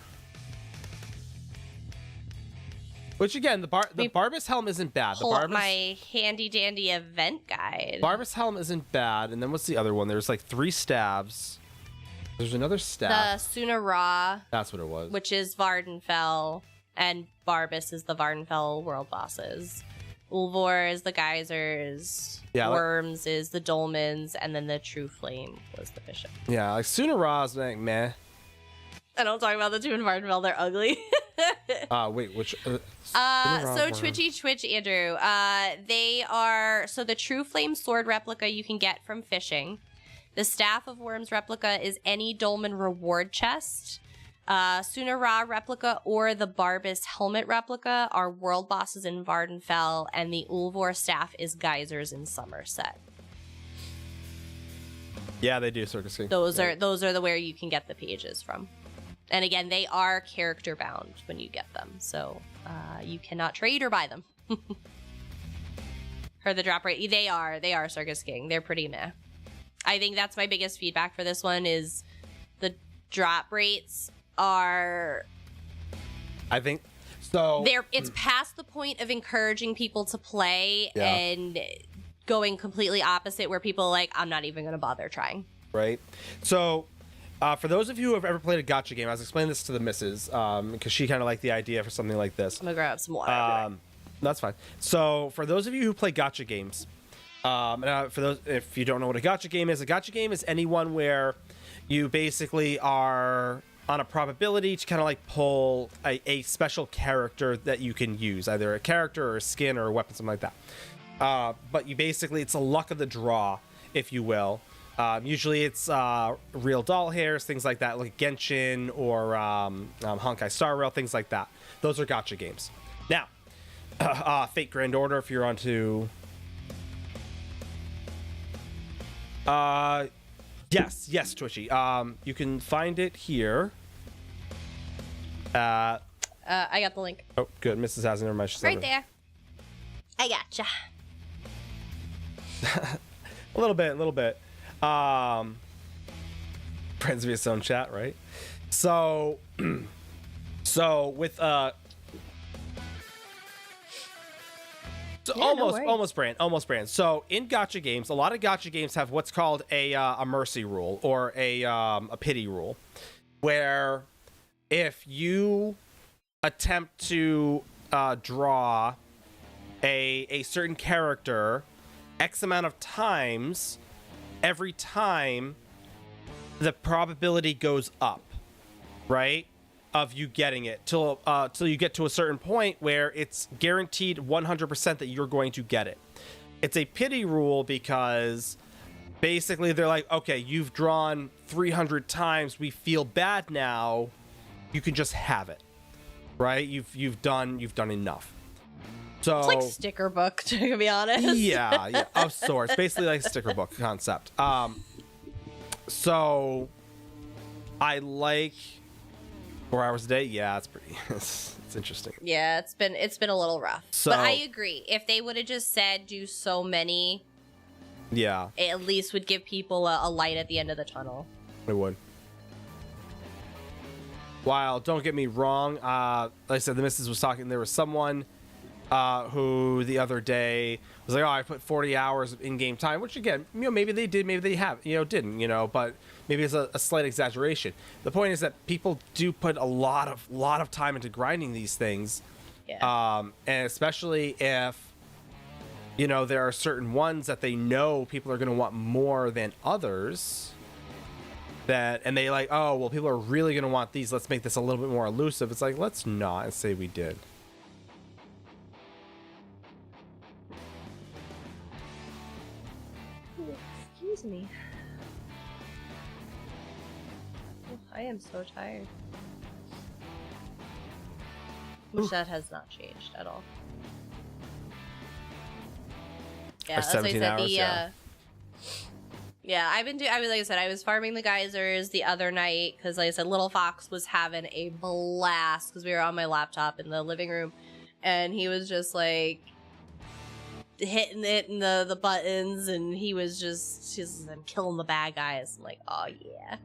[SPEAKER 1] Which again, the Barbus helm isn't bad. The
[SPEAKER 2] Pull up
[SPEAKER 1] Barbus
[SPEAKER 2] my handy dandy event guide.
[SPEAKER 1] Barbus helm isn't bad. And then what's the other one? There's like 3 stabs. There's another
[SPEAKER 2] The
[SPEAKER 1] stab.
[SPEAKER 2] Suna Ra,
[SPEAKER 1] That's what it was.
[SPEAKER 2] which is Vardenfell, and Barbus is the Vardenfell world bosses. Ulvor is the geysers.
[SPEAKER 1] Yeah, like-
[SPEAKER 2] Worms is the dolmens, and then the True Flame was the bishop.
[SPEAKER 1] Yeah, like Suna Ra's like meh.
[SPEAKER 2] I don't talk about the two in Vardenfell; they're ugly.
[SPEAKER 1] Wait, which?
[SPEAKER 2] So
[SPEAKER 1] Worm.
[SPEAKER 2] Twitch, Andrew. They are the True Flame sword replica you can get from fishing. The Staff of Worms replica is any dolmen reward chest. Suna Ra replica or the Barbus helmet replica are world bosses in Vardenfell, and the Ulvor staff is geysers in Somerset.
[SPEAKER 1] Yeah, they do Circus King.
[SPEAKER 2] Those are the where you can get the pages from. And again, they are character bound when you get them, so you cannot trade or buy them. Heard the drop rate. They are Circus King. They're pretty meh. I think that's my biggest feedback for this one is the drop rates are.
[SPEAKER 1] I think so.
[SPEAKER 2] It's past the point of encouraging people to play
[SPEAKER 1] Yeah.
[SPEAKER 2] and going completely opposite where people are like, I'm not even going to bother trying.
[SPEAKER 1] Right. So, for those of you who have ever played a gacha game, I was explaining this to the missus because she kind of liked the idea for something like this.
[SPEAKER 2] I'm going to grab some water.
[SPEAKER 1] That's fine. So, for those of you who play gacha games, and for those if you don't know what a gacha game is anyone where you basically are on a probability to kind of like pull a special character that you can use, either a character or a skin or a weapon, something like that. But you basically, it's a luck of the draw, if you will. Usually it's real doll hairs, things like that, like Genshin or Honkai Star Rail, things like that. Those are gacha games. Now, Fate Grand Order, if you're onto... yes, Twitchy. You can find it here.
[SPEAKER 2] I got the link.
[SPEAKER 1] Oh, good. Mrs. has it. Never mind. She's
[SPEAKER 2] Right
[SPEAKER 1] not-
[SPEAKER 2] there. I gotcha.
[SPEAKER 1] A little bit. Friends via phone chat, right? So with
[SPEAKER 2] no worries.
[SPEAKER 1] almost brand. So in gacha games, a lot of gacha games have what's called a mercy rule or a pity rule, where if you attempt to draw a certain character X amount of times, every time the probability goes up, right? Of you getting it till you get to a certain point where it's guaranteed 100% that you're going to get it. It's a pity rule because basically they're like, okay, you've drawn 300 times. We feel bad now. You can just have it, right? You've done enough. So
[SPEAKER 2] It's like sticker book, to be honest.
[SPEAKER 1] yeah, of sorts. Basically like a sticker book concept. So I like 4 hours a day. Yeah, it's pretty. It's interesting.
[SPEAKER 2] Yeah, it's been a little rough.
[SPEAKER 1] So-
[SPEAKER 2] but I agree. If they would have just said do so many,
[SPEAKER 1] Yeah,
[SPEAKER 2] it at least would give people a light at the end of the tunnel.
[SPEAKER 1] it would. While don't get me wrong, like I said, the missus was talking. There was someone who the other day was like, "Oh, I put 40 hours of in-game time," which again, maybe they did, maybe they have, didn't, but maybe it's a slight exaggeration. The point is that people do put a lot of time into grinding these things.
[SPEAKER 2] Yeah.
[SPEAKER 1] And especially if, you know, there are certain ones that they know people are going to want more than others. And they like, oh, well, people are really going to want these. Let's make this a little bit more elusive. It's like, let's not say we did.
[SPEAKER 2] Excuse me. Oh, I am so tired. Which that has not changed at all. Yeah, that's what I
[SPEAKER 1] 17
[SPEAKER 2] said.
[SPEAKER 1] hours, yeah.
[SPEAKER 2] Yeah, I mean, like I said, I was farming the geysers the other night because, like I said, Little Fox was having a blast because we were on my laptop in the living room, and he was just like hitting it in the buttons, and he was just I'm killing the bad guys. I'm like, oh yeah.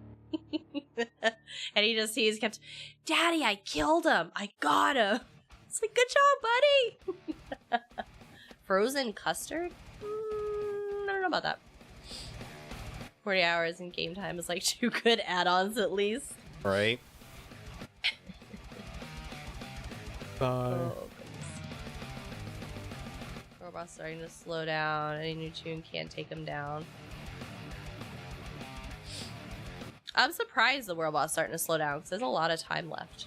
[SPEAKER 2] And he kept, Daddy, I killed him. I got him. It's like, good job, buddy. Frozen custard? I don't know about that. 40 hours in game time is like 2 good add-ons at least.
[SPEAKER 1] Right. Bye.
[SPEAKER 2] Oh, goodness. Robot's starting to slow down. Any new tune can't take him down. I'm surprised the robot's starting to slow down because there's a lot of time left.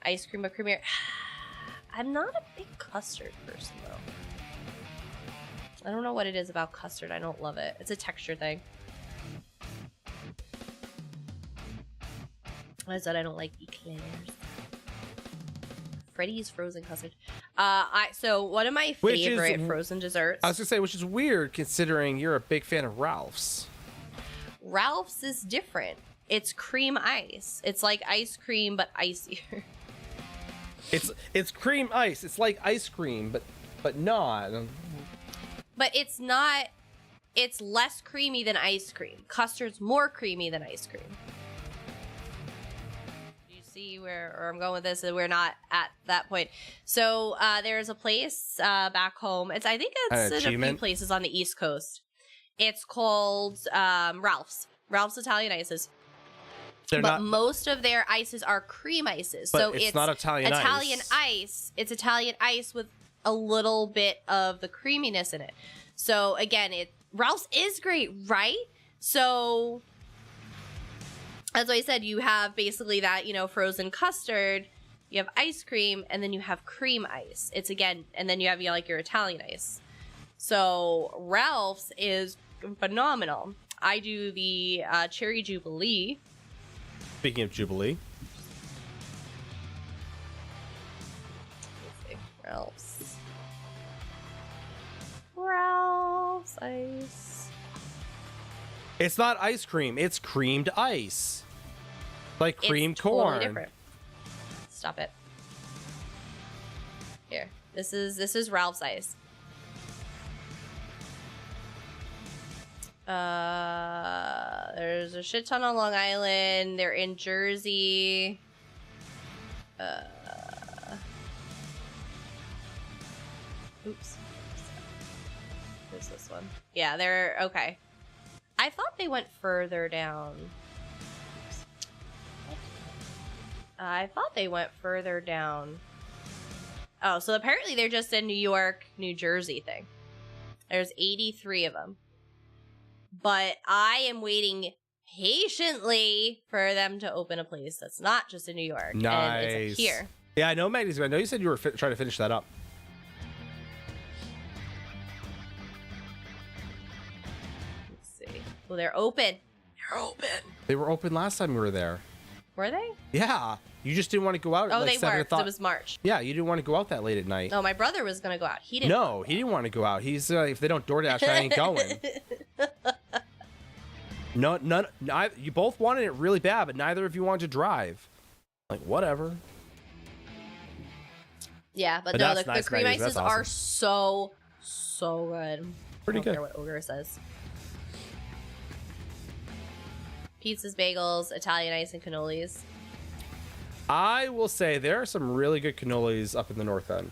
[SPEAKER 2] Ice cream or creamier. I'm not a big custard person though. I don't know what it is about custard. I don't love it. It's a texture thing. I said I don't like eclairs. Freddy's frozen custard. So one of my favorite frozen desserts.
[SPEAKER 1] I was gonna say, which is weird considering you're a big fan of Ralph's.
[SPEAKER 2] Ralph's is different. It's cream ice. It's like ice cream but icier.
[SPEAKER 1] It's cream ice. It's like ice cream, but not.
[SPEAKER 2] But it's not. It's less creamy than ice cream. Custard's more creamy than ice cream. You see where I'm going with this? We're not at that point. So there's a place back home. I think it's in a few places on the East Coast. It's called Ralph's. Ralph's Italian Ices. Most of their ices are cream ices.
[SPEAKER 1] But
[SPEAKER 2] so
[SPEAKER 1] it's not Italian
[SPEAKER 2] ice. It's Italian ice with a little bit of the creaminess in it. So again, Ralph's is great, right? So as I said, you have basically that, frozen custard, you have ice cream, and then you have cream ice. It's again, and then you have like your Italian ice. So Ralph's is phenomenal. I do the Cherry Jubilee.
[SPEAKER 1] Speaking of Jubilee.
[SPEAKER 2] Let's see. Ralph's ice.
[SPEAKER 1] It's not ice cream. It's creamed ice. Like creamed corn.
[SPEAKER 2] Totally different. Stop it. Here. This is Ralph's ice. There's a shit ton on Long Island. They're in Jersey. Oops. Who's this one? Yeah, they're okay. I thought they went further down. I thought they went further down. Oh, so apparently they're just a New York, New Jersey thing. There's 83 of them. But I am waiting patiently for them to open a place that's not just in New York.
[SPEAKER 1] Nice.
[SPEAKER 2] And it's here.
[SPEAKER 1] Yeah, I know, Maggie's. I know you said you were trying to finish that up.
[SPEAKER 2] Let's see. Well, they're open. They're open.
[SPEAKER 1] They were open last time we were there.
[SPEAKER 2] Were they?
[SPEAKER 1] Yeah. You just didn't want to go out at
[SPEAKER 2] Oh,
[SPEAKER 1] like
[SPEAKER 2] they were.
[SPEAKER 1] Thought...
[SPEAKER 2] It was March.
[SPEAKER 1] Yeah, you didn't want to go out that late at night.
[SPEAKER 2] No, my brother was going to go out. He didn't.
[SPEAKER 1] No, he didn't want to go out. He's if they don't DoorDash, I ain't going. You both wanted it really bad, but neither of you wanted to drive. Like, whatever.
[SPEAKER 2] Yeah, but no, the cream ices are so good.
[SPEAKER 1] Pretty good.
[SPEAKER 2] I don't care what Ogre says. Pizzas, bagels, Italian ice, and cannolis.
[SPEAKER 1] I will say there are some really good cannolis up in the North End.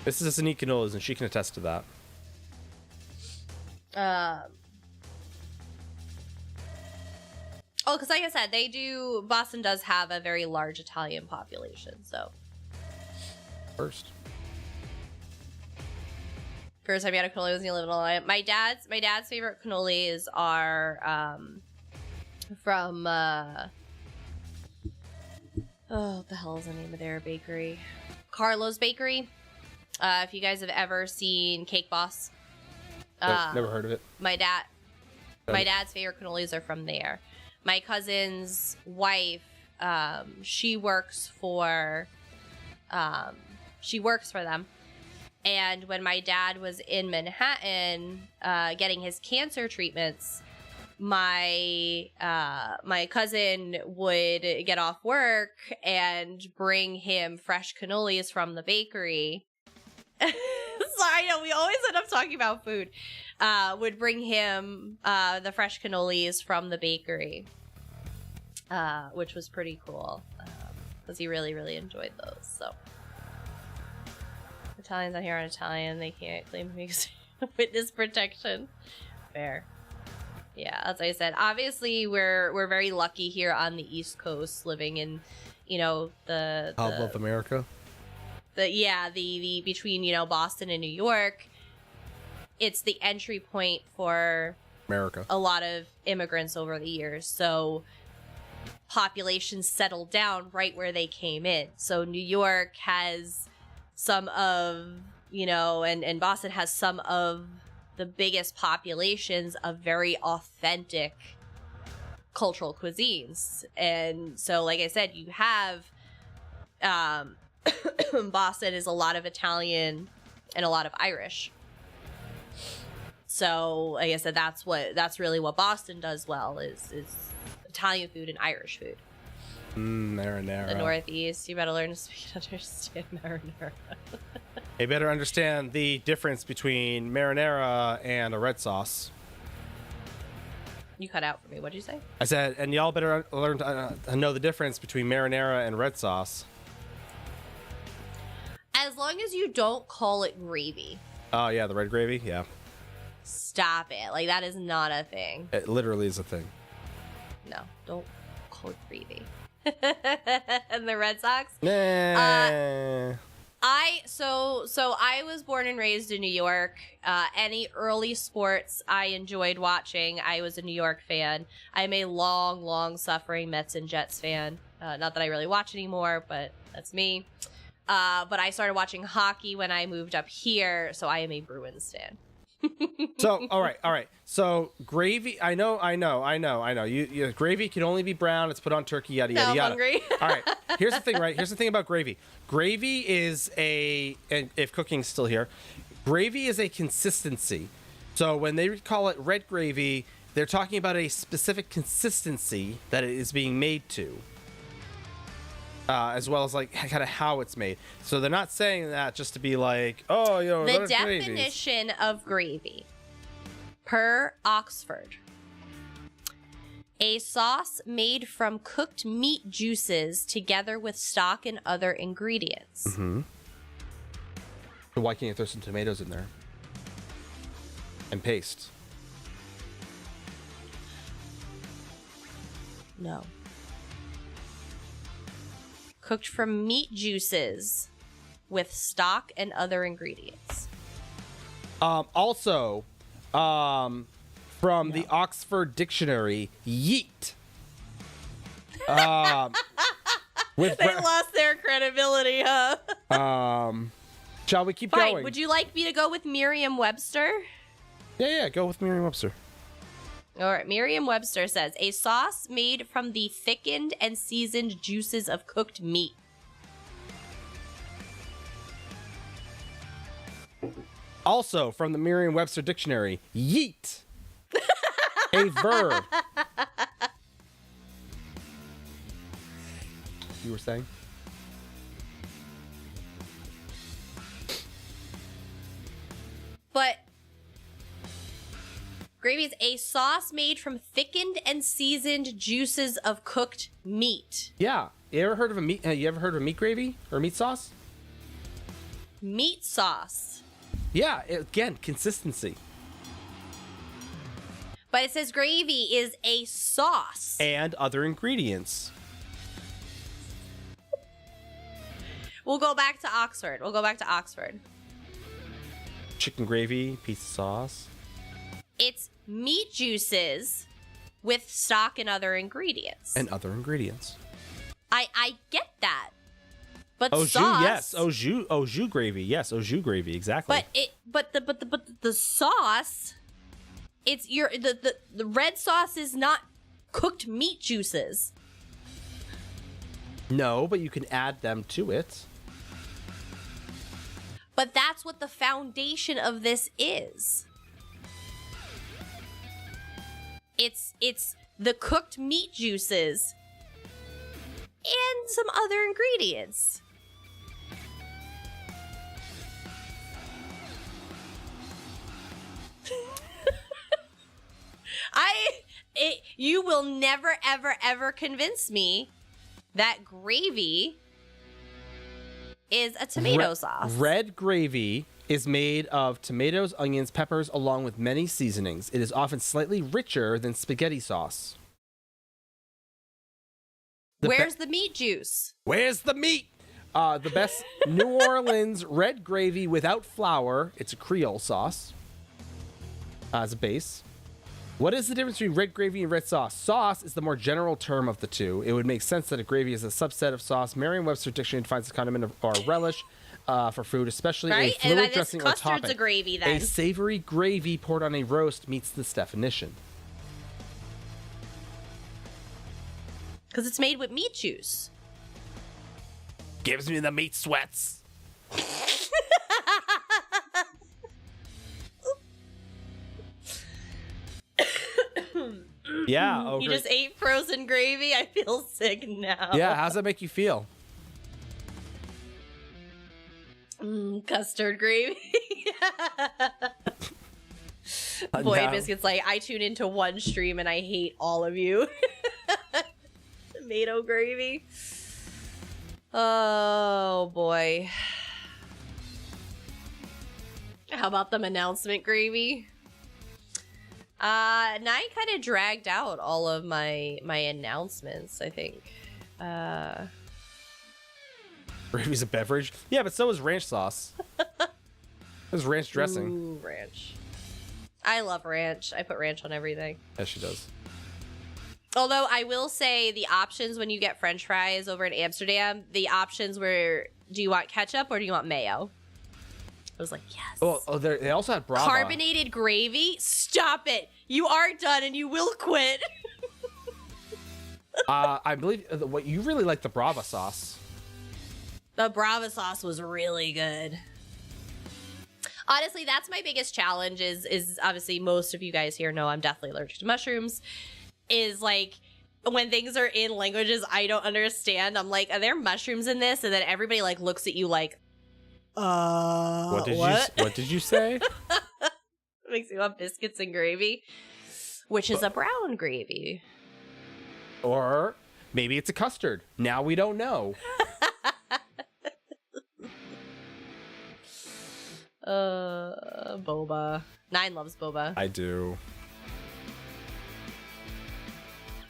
[SPEAKER 1] This is a neat cannolis, and she can attest to that.
[SPEAKER 2] Oh, because like I said, Boston does have a very large Italian population, so.
[SPEAKER 1] First
[SPEAKER 2] time I had a cannoli was in Illinois. My dad's favorite cannolis are from what the hell is the name of their bakery? Carlo's Bakery. If you guys have ever seen Cake Boss.
[SPEAKER 1] Never heard of it.
[SPEAKER 2] My dad's favorite cannolis are from there. My cousin's wife, she works for them. And when my dad was in Manhattan getting his cancer treatments, my cousin would get off work and bring him fresh cannolis from the bakery. Sorry, I know we always end up talking about food. Would bring him the fresh cannolis from the bakery, which was pretty cool because he really, really enjoyed those. So Italians out here on Italian, they can't claim to be witness protection. Fair. Yeah, as I said, obviously we're very lucky here on the East Coast, living in, the
[SPEAKER 1] hub of America.
[SPEAKER 2] The between Boston and New York. It's the entry point for
[SPEAKER 1] America.
[SPEAKER 2] A lot of immigrants over the years. So populations settled down right where they came in. So New York has some of, and Boston has some of the biggest populations of very authentic cultural cuisines. And so, like I said, you have Boston is a lot of Italian and a lot of Irish. So, like I said, that's really what Boston does well is Italian food and Irish food.
[SPEAKER 1] Marinara.
[SPEAKER 2] The Northeast, you better learn to speak and understand marinara.
[SPEAKER 1] You better understand the difference between marinara and a red sauce.
[SPEAKER 2] You cut out for me. What'd you say?
[SPEAKER 1] I said, and y'all better learn to know the difference between marinara and red sauce.
[SPEAKER 2] As long as you don't call it gravy.
[SPEAKER 1] Oh, yeah, the red gravy? Yeah.
[SPEAKER 2] Stop it. Like, that is not a thing.
[SPEAKER 1] It literally is a thing.
[SPEAKER 2] No, don't call it gravy. And the Red Sox?
[SPEAKER 1] Nah.
[SPEAKER 2] I was born and raised in New York. Any early sports I enjoyed watching. I was a New York fan. I'm a long suffering Mets and Jets fan. Not that I really watch anymore, but that's me. But I started watching hockey when I moved up here, so I am a Bruins fan.
[SPEAKER 1] So, all right. So, gravy, I know. You gravy can only be brown. It's put on turkey, yada, yada,
[SPEAKER 2] I'm
[SPEAKER 1] yada.
[SPEAKER 2] hungry.
[SPEAKER 1] All right. Here's the thing, right? Here's the thing about gravy. Gravy is and if cooking's still here, gravy is a consistency. So, when they call it red gravy, they're talking about a specific consistency that it is being made to. As well as like kind of how it's made. So they're not saying that just to be like, oh,
[SPEAKER 2] the definition of gravy per Oxford: a sauce made from cooked meat juices together with stock and other ingredients.
[SPEAKER 1] Mm-hmm. So why can't you throw some tomatoes in there and paste?
[SPEAKER 2] No. Cooked from meat juices with stock and other ingredients.
[SPEAKER 1] Also, from the Oxford Dictionary, yeet.
[SPEAKER 2] They lost their credibility, huh?
[SPEAKER 1] Shall we keep
[SPEAKER 2] Fine.
[SPEAKER 1] going?
[SPEAKER 2] Would you like me to go with Merriam-Webster?
[SPEAKER 1] Yeah, go with Merriam-Webster.
[SPEAKER 2] All right, Merriam-Webster says, a sauce made from the thickened and seasoned juices of cooked meat.
[SPEAKER 1] Also, from the Merriam-Webster Dictionary, yeet. A verb. You were saying?
[SPEAKER 2] But gravy is a sauce made from thickened and seasoned juices of cooked meat.
[SPEAKER 1] Yeah. You ever heard of a meat gravy or meat sauce?
[SPEAKER 2] meat sauce.
[SPEAKER 1] Yeah, again, consistency.
[SPEAKER 2] But it says gravy is a sauce.
[SPEAKER 1] And other ingredients.
[SPEAKER 2] We'll go back to Oxford.
[SPEAKER 1] Chicken gravy, pizza sauce.
[SPEAKER 2] It's meat juices with stock and other ingredients.
[SPEAKER 1] And other ingredients.
[SPEAKER 2] I get that. But
[SPEAKER 1] Au jus,
[SPEAKER 2] sauce,
[SPEAKER 1] yes. Au jus gravy. Yes, au jus gravy, exactly.
[SPEAKER 2] but the sauce, it's the red sauce is not cooked meat juices.
[SPEAKER 1] No, but you can add them to it.
[SPEAKER 2] But that's what the foundation of this is. It's the cooked meat juices and some other ingredients. You will never, ever, ever convince me that gravy is a tomato sauce.
[SPEAKER 1] Red gravy is made of tomatoes, onions, peppers, along with many seasonings. It is often slightly richer than spaghetti sauce.
[SPEAKER 2] Where's the meat juice?
[SPEAKER 1] Where's the meat? The best New Orleans red gravy without flour. It's a Creole sauce as a base. What is the difference between red gravy and red sauce? Sauce is the more general term of the two. It would make sense that a gravy is a subset of sauce. Merriam-Webster dictionary defines a condiment or relish for food, especially
[SPEAKER 2] Right?
[SPEAKER 1] a fluid
[SPEAKER 2] And
[SPEAKER 1] dressing or
[SPEAKER 2] custard's
[SPEAKER 1] topping.
[SPEAKER 2] a gravy then.
[SPEAKER 1] A savory gravy poured on a roast meets this definition.
[SPEAKER 2] Because it's made with meat juice.
[SPEAKER 1] Gives me the meat sweats. Yeah. Oh,
[SPEAKER 2] You
[SPEAKER 1] great.
[SPEAKER 2] just ate frozen gravy? I feel sick now.
[SPEAKER 1] Yeah, how's that make you feel?
[SPEAKER 2] Custard gravy. Boy,
[SPEAKER 1] No.
[SPEAKER 2] Biscuit's like, I tune into one stream and I hate all of you. Tomato gravy. Oh, boy. How about them announcement gravy? And I kind of dragged out all of my announcements, I think.
[SPEAKER 1] Gravy's a beverage. Yeah, but so is ranch sauce. There's ranch dressing.
[SPEAKER 2] Ooh, ranch. I love ranch. I put ranch on everything.
[SPEAKER 1] Yes, she does.
[SPEAKER 2] Although I will say the options when you get French fries over in Amsterdam, the options were, do you want ketchup or do you want mayo? I was like, yes.
[SPEAKER 1] Oh, they also had Brava.
[SPEAKER 2] Carbonated gravy? Stop it. You are done and you will quit.
[SPEAKER 1] I believe what you really like the Brava sauce.
[SPEAKER 2] The Brava sauce was really good. Honestly, that's my biggest challenge is obviously most of you guys here know I'm deathly allergic to mushrooms. Is like when things are in languages I don't understand, I'm like, are there mushrooms in this? And then everybody like looks at you like, what?
[SPEAKER 1] What did you say?
[SPEAKER 2] Makes me want biscuits and gravy, which is a brown gravy.
[SPEAKER 1] Or maybe it's a custard. Now we don't know.
[SPEAKER 2] Boba. Nine loves boba.
[SPEAKER 1] I do.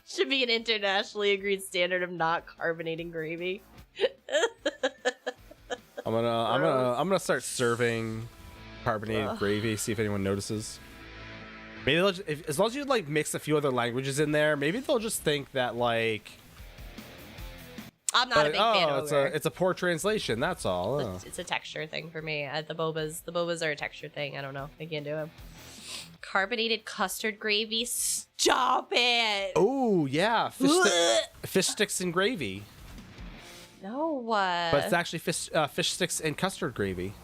[SPEAKER 2] Should be an internationally agreed standard of not carbonating gravy.
[SPEAKER 1] I'm gonna start serving carbonated gravy. See if anyone notices. Maybe they'll just, as long as you like mix a few other languages in there, maybe they'll just think that like.
[SPEAKER 2] I'm not a big fan of
[SPEAKER 1] it's a poor translation. That's all. Oh.
[SPEAKER 2] It's a texture thing for me. The bobas are a texture thing. I don't know. I can't do them. Carbonated custard gravy. Stop it.
[SPEAKER 1] Oh yeah, fish sticks and gravy.
[SPEAKER 2] No.
[SPEAKER 1] But it's actually fish sticks and custard gravy.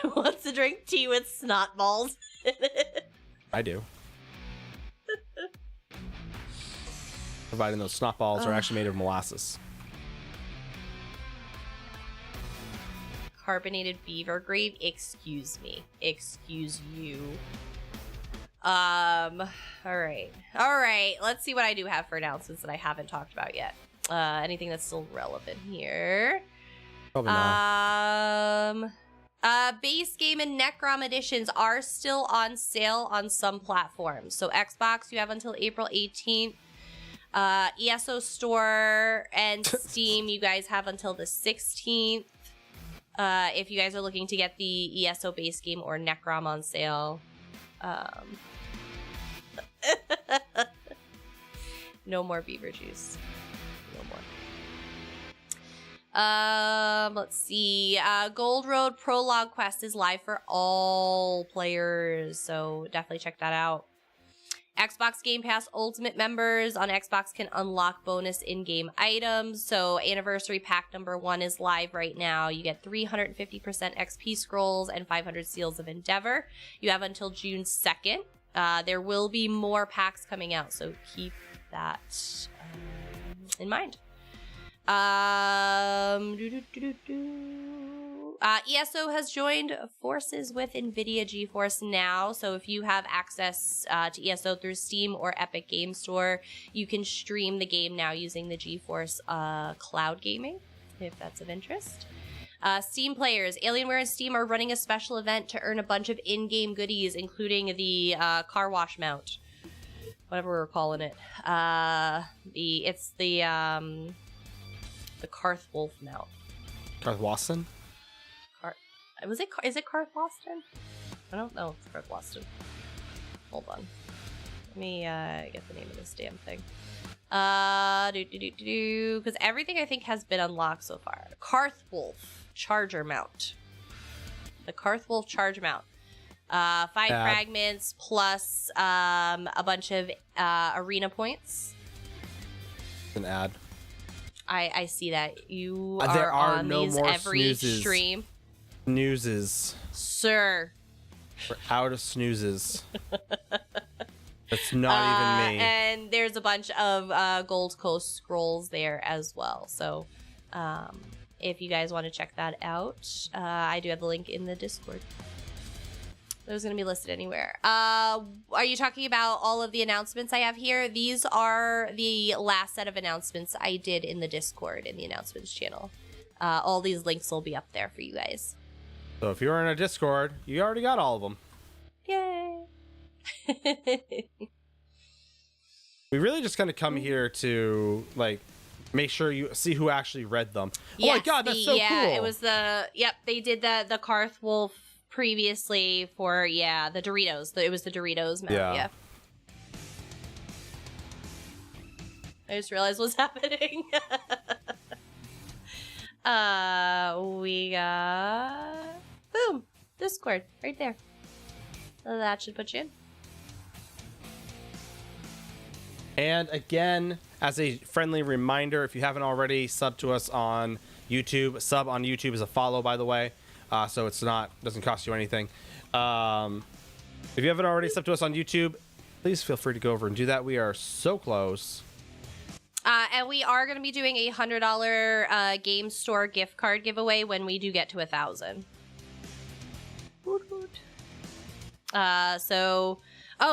[SPEAKER 2] Wants to drink tea with snot balls in it.
[SPEAKER 1] I do. Providing those snot balls are actually made of molasses.
[SPEAKER 2] Carbonated beaver gravy. Excuse me. Excuse you. All right. Let's see what I do have for announcements that I haven't talked about yet. Anything that's still relevant here.
[SPEAKER 1] Probably not.
[SPEAKER 2] Base game and Necrom editions are still on sale on some platforms. So Xbox, you have until April 18th. ESO Store and Steam, you guys have until the 16th. If you guys are looking to get the ESO base game or Necrom on sale. No more beaver juice. No more. Let's see. Gold Road Prologue Quest is live for all players, so definitely check that out. Xbox Game Pass Ultimate members on Xbox can unlock bonus in-game items. So Anniversary Pack number 1 is live right now. You get 350% XP scrolls and 500 Seals of Endeavor. You have until June 2nd. There will be more packs coming out, so keep that in mind. ESO has joined forces with NVIDIA GeForce Now, so if you have access to ESO through Steam or Epic Game Store, you can stream the game now using the GeForce Cloud Gaming, if that's of interest. Steam players, Alienware and Steam are running a special event to earn a bunch of in-game goodies, including the car wash mount, whatever we're calling it. It's the Karth Wolf mount.
[SPEAKER 1] Karth Wasson?
[SPEAKER 2] Is it Karth Waston? I don't know if it's Karth Waston. Hold on. Let me get the name of this damn thing. Because everything I think has been unlocked so far. Karth Wolf Charger Mount. The Karth Wolf Charger Mount. 5 fragments plus a bunch of arena points.
[SPEAKER 1] An ad.
[SPEAKER 2] I see that. You
[SPEAKER 1] There
[SPEAKER 2] are
[SPEAKER 1] are
[SPEAKER 2] on
[SPEAKER 1] no
[SPEAKER 2] these
[SPEAKER 1] more
[SPEAKER 2] every
[SPEAKER 1] snoozes.
[SPEAKER 2] stream.
[SPEAKER 1] Snoozes.
[SPEAKER 2] Sir.
[SPEAKER 1] We're out of snoozes. That's not even me.
[SPEAKER 2] And there's a bunch of Gold Coast scrolls there as well. So if you guys want to check that out, I do have the link in the Discord. It was going to be listed anywhere. Are you talking about all of the announcements I have here? These are the last set of announcements I did in the Discord, in the announcements channel. All these links will be up there for you guys.
[SPEAKER 1] So if you're in a Discord, you already got all of them.
[SPEAKER 2] Yay!
[SPEAKER 1] We really just kind of come here to, like, make sure you see who actually read them. Oh my god, that's so cool!
[SPEAKER 2] Yeah, it was they did the Karth Wolf previously for, the Doritos. It was the Doritos mount, yeah. I just realized what's happening. We got... Boom! Discord, right there. So that should put you in.
[SPEAKER 1] And again, as a friendly reminder, if you haven't already, sub to us on YouTube. Sub on YouTube is a follow, by the way. So it's doesn't cost you anything. If you haven't already subbed to us on YouTube, please feel free to go over and do that. We are so close.
[SPEAKER 2] And we are going to be doing a $100 game store gift card giveaway when we do get to 1,000.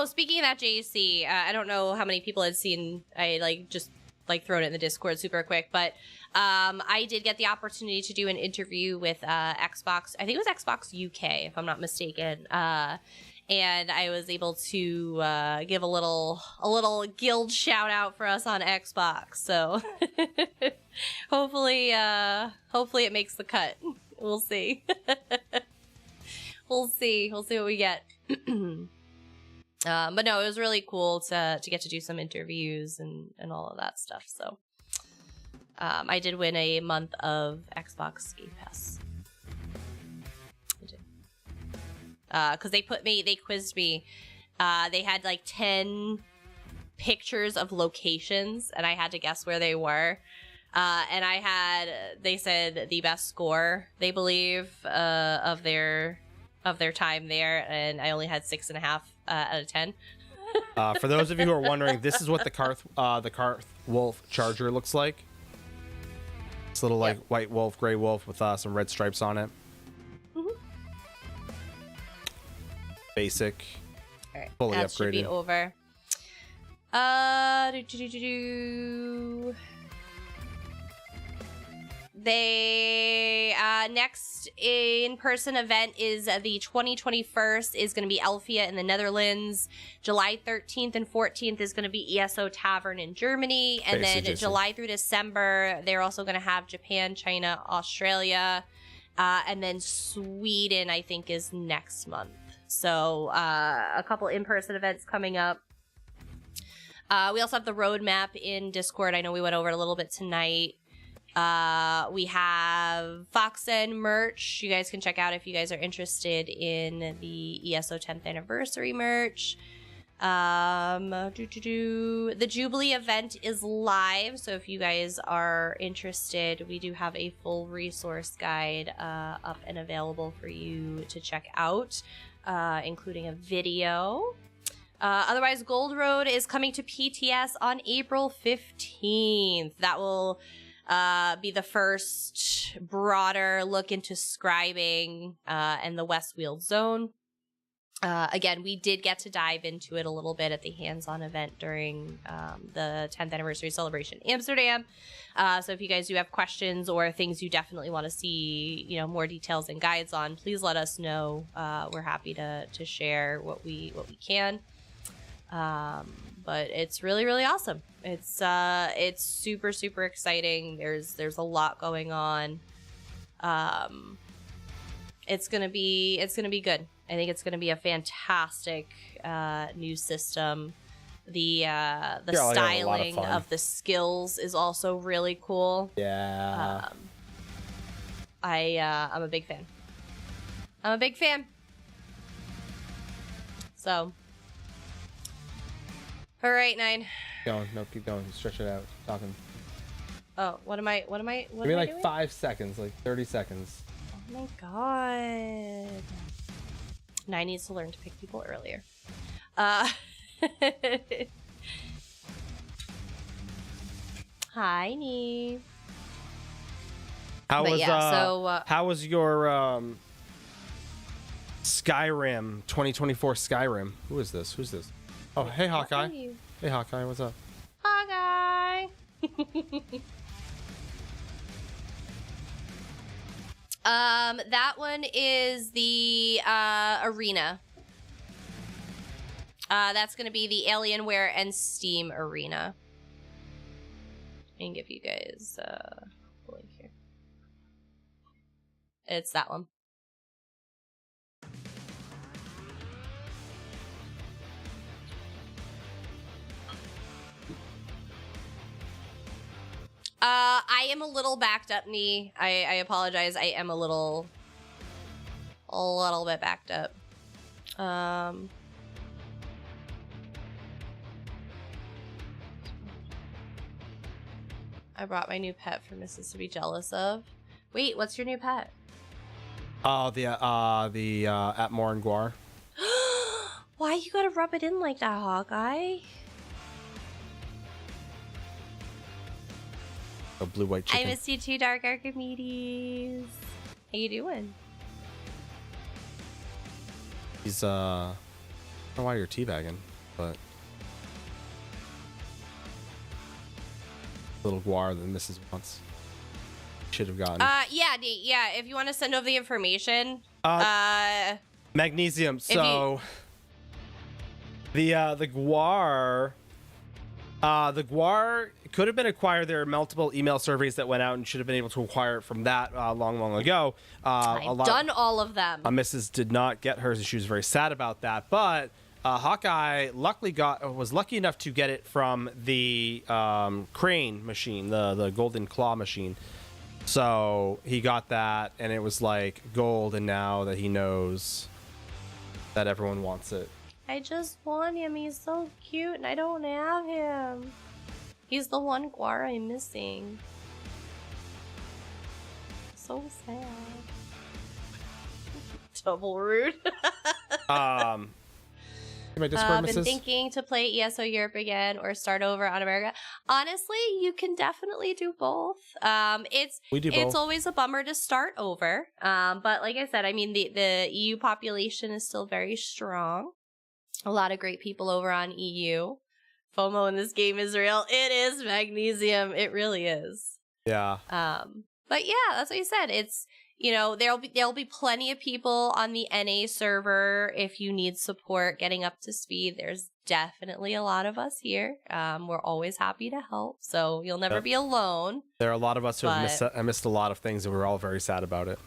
[SPEAKER 2] Speaking of that, JC, I don't know how many people had seen. I just thrown it in the Discord super quick, but I did get the opportunity to do an interview with Xbox. I think it was Xbox UK, if I'm not mistaken. And I was able to give a little guild shout out for us on Xbox. So hopefully it makes the cut. We'll see. We'll see what we get. But no, it was really cool to get to do some interviews and all of that stuff. So I did win a month of Xbox Game Pass. I did. Because they quizzed me. They had 10 pictures of locations, and I had to guess where they were. And they said the best score, they believe, of their time there, and I only had 6.5 out of 10.
[SPEAKER 1] For those of you who are wondering, this is what the Karth Wolf Charger looks like. It's a little white wolf, gray wolf with some red stripes on it.
[SPEAKER 2] Mm-hmm.
[SPEAKER 1] Basic.
[SPEAKER 2] All right,
[SPEAKER 1] fully
[SPEAKER 2] that
[SPEAKER 1] upgraded.
[SPEAKER 2] should be over. They Next in-person event is the 2021 is going to be Elfia in the Netherlands. July 13th and 14th is going to be ESO Tavern in Germany. And then July through December, they're also going to have Japan, China, Australia, and then Sweden, I think, is next month. So a couple in-person events coming up. We also have the roadmap in Discord. I know we went over it a little bit tonight. We have Foxen merch. You guys can check out if you guys are interested in the ESO 10th anniversary merch. The Jubilee event is live, so if you guys are interested, we do have a full resource guide up and available for you to check out, including a video. Otherwise, Gold Road is coming to PTS on April 15th. That will be the first broader look into scribing and the Westfield Zone. Again, we did get to dive into it a little bit at the hands-on event during the 10th anniversary celebration in Amsterdam. So if you guys do have questions or things you definitely want to see, more details and guides on, please let us know. We're happy to share what we can. But it's really, really awesome. It's super, super exciting. There's a lot going on. It's gonna be good. I think it's gonna be a fantastic new system. The styling of the skills is also really cool.
[SPEAKER 1] Yeah.
[SPEAKER 2] I'm a big fan. So. All right, 9.
[SPEAKER 1] Keep going. Stretch it out. Talking.
[SPEAKER 2] Oh, what am I
[SPEAKER 1] Give me like
[SPEAKER 2] doing?
[SPEAKER 1] 5 seconds, like 30 seconds.
[SPEAKER 2] Oh my god. 9 needs to learn to pick people earlier. Hi, Nee.
[SPEAKER 1] How
[SPEAKER 2] But
[SPEAKER 1] was your Skyrim 2024 Skyrim? Who's this? Oh, hey Hawkeye. Hey Hawkeye, what's up?
[SPEAKER 2] Hawkeye. That one is the arena. That's gonna be the Alienware and Steam arena. I can give you guys a link here. It's that one. I am a little backed up, Nee. I apologize. I am a little bit backed up. I brought my new pet for Mrs. to be jealous of. Wait, what's your new pet?
[SPEAKER 1] Oh, the Atmore and Guar.
[SPEAKER 2] Why you gotta rub it in like that, Hawkeye?
[SPEAKER 1] A blue-white chicken.
[SPEAKER 2] I miss you too, Dark Archimedes. How you doing?
[SPEAKER 1] He's I don't know why you're teabagging, but little Guar that Mrs. wants. Should have gotten.
[SPEAKER 2] Yeah, if you want to send over the information.
[SPEAKER 1] Magnesium. So the Guar could have been acquired. There are multiple email surveys that went out and should have been able to acquire it from that long ago.
[SPEAKER 2] I've done all of them.
[SPEAKER 1] Mrs. did not get hers, and she was very sad about that. But Hawkeye was lucky enough to get it from the crane machine, the golden claw machine. So he got that, and it was like gold. And now that he knows that everyone wants it,
[SPEAKER 2] I just want him. He's so cute, and I don't have him. He's the one Guar I'm missing. So sad. Double rude.
[SPEAKER 1] my Discord,
[SPEAKER 2] Been
[SPEAKER 1] Mrs.
[SPEAKER 2] thinking to play ESO Europe again or start over on America. Honestly, you can definitely do both.
[SPEAKER 1] We do both.
[SPEAKER 2] It's always a bummer to start over. But like I said, I mean the EU population is still very strong. A lot of great people over on EU. FOMO in this game is real. It is Magnesium. It really is.
[SPEAKER 1] Yeah.
[SPEAKER 2] But yeah, that's what you said. you know, there'll be plenty of people on the NA server if you need support getting up to speed. There's definitely a lot of us here. We're always happy to help, so you'll never be alone.
[SPEAKER 1] There are a lot of us who have missed a lot of things, and we're all very sad about it.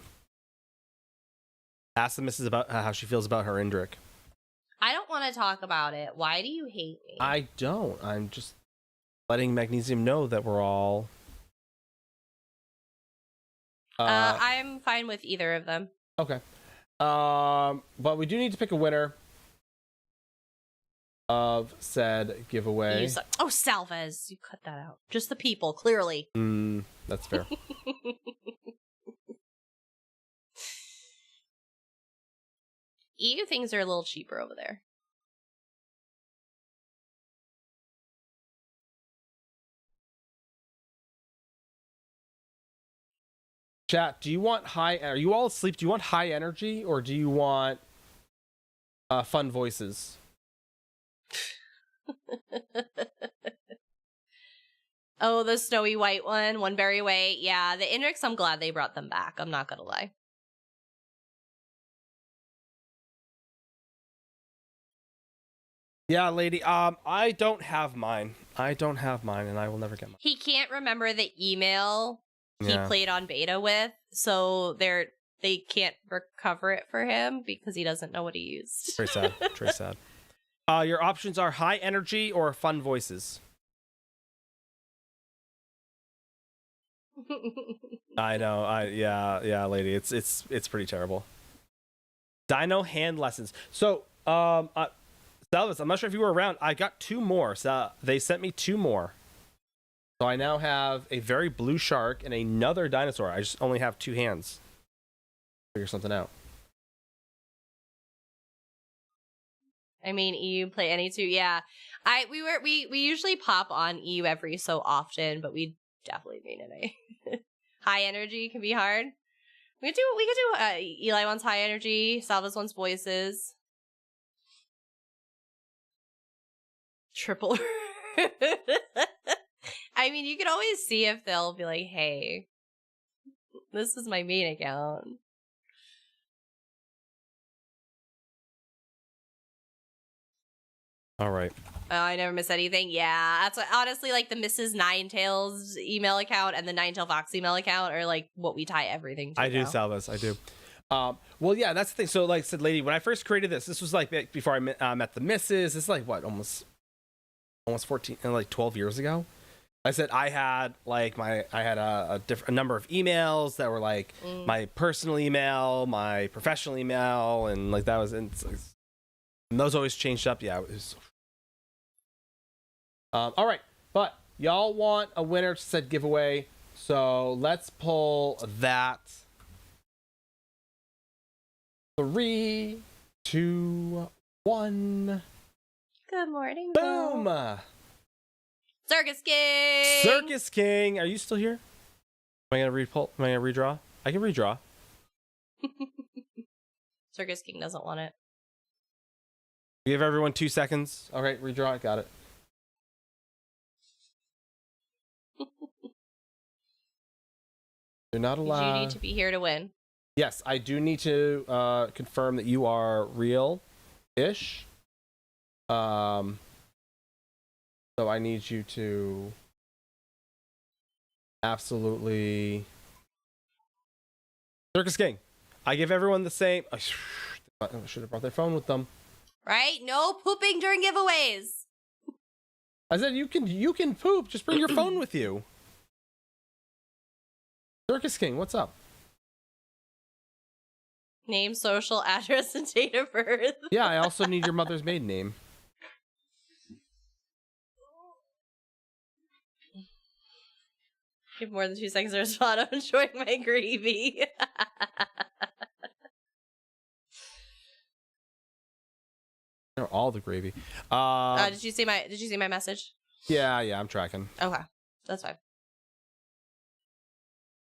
[SPEAKER 1] Ask the missus about how she feels about her Indrik.
[SPEAKER 2] I don't want to talk about it. Why do you hate me?
[SPEAKER 1] I don't. I'm just letting Magnesium know that we're all...
[SPEAKER 2] I'm fine with either of them.
[SPEAKER 1] Okay. But we do need to pick a winner of said giveaway.
[SPEAKER 2] Oh, Salvez. You cut that out. Just the people, clearly.
[SPEAKER 1] That's fair.
[SPEAKER 2] EU things are a little cheaper over there.
[SPEAKER 1] Chat, do you want high... Are you all asleep? Do you want high energy, or do you want fun voices?
[SPEAKER 2] Oh, the snowy white one berry way. Yeah, the Indriks, I'm glad they brought them back. I'm not gonna lie.
[SPEAKER 1] Yeah, lady. I don't have mine. And I will never get mine.
[SPEAKER 2] He can't remember the email he played on beta with, so they can't recover it for him because he doesn't know what he used.
[SPEAKER 1] Very sad. Very sad. Your options are high energy or fun voices. I know. Yeah, lady. It's pretty terrible. Dino hand lessons. So, Salvis, I'm not sure if you were around. I got 2 more. So they sent me 2 more. So I now have a very blue shark and another dinosaur. I just only have 2 hands. Figure something out.
[SPEAKER 2] I mean, EU play any 2. Yeah, we usually pop on EU every so often, but we definitely mean it. High energy can be hard. We could do. Eli wants high energy. Salvas wants voices. Triple. I mean, you could always see if they'll be like, "Hey, this is my main account."
[SPEAKER 1] All right.
[SPEAKER 2] Oh, I never miss anything. Yeah, that's what, honestly, like the Mrs. Ninetails email account and the Ninetail Fox email account are like what we tie everything to.
[SPEAKER 1] I do, Salvas. I do. Well, yeah, that's the thing. So, like I said, lady, when I first created this was like before I met the missus. It's like what, almost 14, like 12 years ago. I said I had like I had a number of emails that were like my personal email, my professional email, and like that was, and those always changed up. Yeah, it was. All right, but y'all want a winner to said giveaway, so let's pull that. 3, 2, 1.
[SPEAKER 2] Good morning.
[SPEAKER 1] Boom!
[SPEAKER 2] Circus King!
[SPEAKER 1] Circus King! Are you still here? Am I gonna redraw? I can redraw.
[SPEAKER 2] Circus King doesn't want it.
[SPEAKER 1] Give everyone 2 seconds. All right, redraw it. Got it. You're not allowed.
[SPEAKER 2] You need to be here to win.
[SPEAKER 1] Yes, I do need to confirm that you are real-ish. So I need you to absolutely... Circus King. I give everyone the same... I should have brought their phone with them.
[SPEAKER 2] Right? No pooping during giveaways.
[SPEAKER 1] I said you can poop. Just bring your phone with you. Circus King, what's up?
[SPEAKER 2] Name, social, address, and date of birth.
[SPEAKER 1] Yeah, I also need your mother's maiden name.
[SPEAKER 2] Give more than 2 seconds to respond. I'm enjoying my gravy.
[SPEAKER 1] All the gravy.
[SPEAKER 2] Did you see my message?
[SPEAKER 1] Yeah, I'm tracking.
[SPEAKER 2] Okay, that's fine.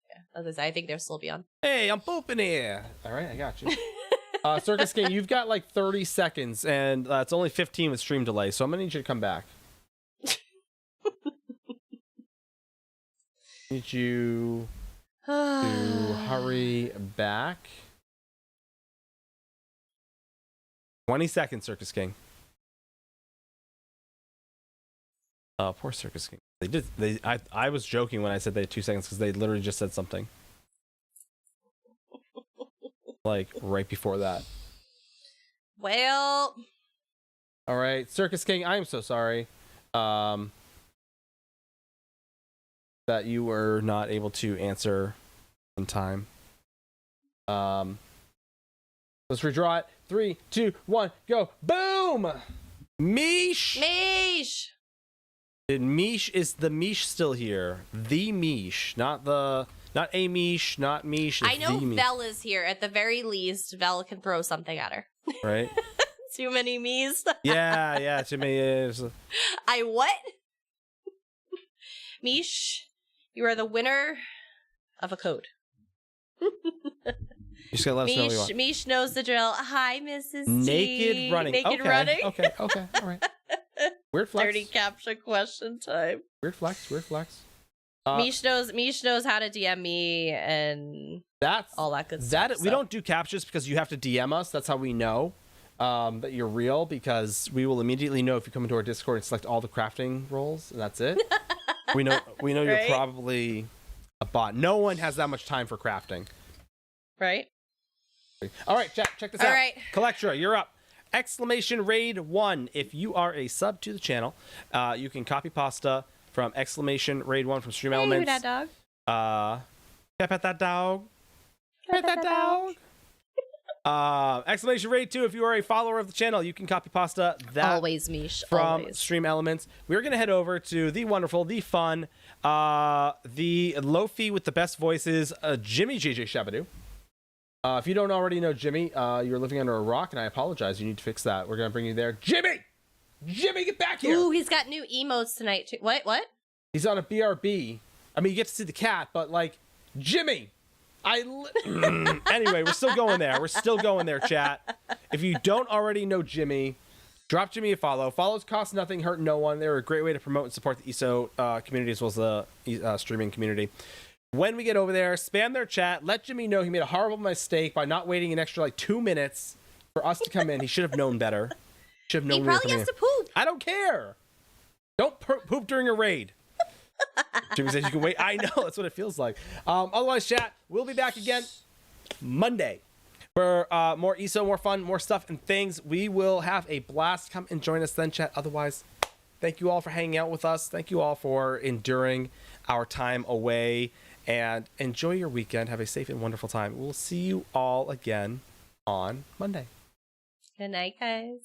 [SPEAKER 2] Yeah, as I say, I think they're still beyond.
[SPEAKER 1] Hey, I'm pooping here. All right, I got you. Circus King, you've got like 30 seconds, and it's only 15 with stream delay, so I'm gonna need you to come back. Need you. to hurry back. 20 seconds, Circus King. Poor Circus King. I was joking when I said they had 2 seconds because they literally just said something. Like right before that.
[SPEAKER 2] Well.
[SPEAKER 1] All right, Circus King, I am so sorry that you were not able to answer in time. Let's redraw it. 3, 2, 1, go. Boom! Mish! Mish, is the Mish still here? The Mish, not a Mish, not Mish.
[SPEAKER 2] I know
[SPEAKER 1] the Mish.
[SPEAKER 2] Vel is here. At the very least, Vel can throw something at her.
[SPEAKER 1] Right?
[SPEAKER 2] Too many me's.
[SPEAKER 1] yeah, too many.
[SPEAKER 2] I what? Mish, you are the winner of a code.
[SPEAKER 1] You just gotta let us know what you want.
[SPEAKER 2] Mish knows the drill. Hi, Mrs.
[SPEAKER 1] Naked
[SPEAKER 2] T.
[SPEAKER 1] running.
[SPEAKER 2] Naked
[SPEAKER 1] Okay,
[SPEAKER 2] running.
[SPEAKER 1] Okay, all right. Weird flex.
[SPEAKER 2] 30 caption question time.
[SPEAKER 1] Weird flex.
[SPEAKER 2] Mish knows how to DM me and
[SPEAKER 1] that's
[SPEAKER 2] all that good stuff.
[SPEAKER 1] We don't do captures because you have to DM us. That's how we know that you're real, because we will immediately know if you come into our Discord and select all the crafting roles, and that's it. we know
[SPEAKER 2] Right?
[SPEAKER 1] You're probably a bot. No one has that much time for crafting.
[SPEAKER 2] Right?
[SPEAKER 1] All right, check this out.
[SPEAKER 2] All right.
[SPEAKER 1] Collectra, you're up. Exclamation Raid 1. If you are a sub to the channel, you can copy pasta from exclamation Raid 1 from Stream Elements.
[SPEAKER 2] Hey, that dog.
[SPEAKER 1] Can I pet that dog? Pet that dog. Exclamation Raid 2. If you are a follower of the channel, you can copy pasta that
[SPEAKER 2] Always, Mish.
[SPEAKER 1] from
[SPEAKER 2] Always.
[SPEAKER 1] Stream Elements. We're going to head over to the wonderful, the fun, the Lofi with the best voices, Jimmy JJ Shabadoo. If you don't already know Jimmy, you're living under a rock, and I apologize. You need to fix that. We're going to bring you there. Jimmy, get back here.
[SPEAKER 2] Ooh, he's got new emotes tonight, too. What?
[SPEAKER 1] He's on a BRB. I mean, you get to see the cat, but, like, Jimmy. Anyway, we're still going there, chat. If you don't already know Jimmy, drop Jimmy a follow. Follows cost nothing, hurt no one. They're a great way to promote and support the ESO community as well as the streaming community. When we get over there, spam their chat. Let Jimmy know he made a horrible mistake by not waiting an extra 2 minutes for us to come in. He should have known better. Should have known.
[SPEAKER 2] He probably has to poop.
[SPEAKER 1] I don't care. Don't poop during a raid. Jimmy says you can wait. I know, that's what it feels like. Otherwise, chat, we'll be back again Monday for more ESO, more fun, more stuff and things. We will have a blast. Come and join us then, chat. Otherwise, thank you all for hanging out with us. Thank you all for enduring our time away. And enjoy your weekend. Have a safe and wonderful time. We'll see you all again on Monday.
[SPEAKER 2] Good night, guys.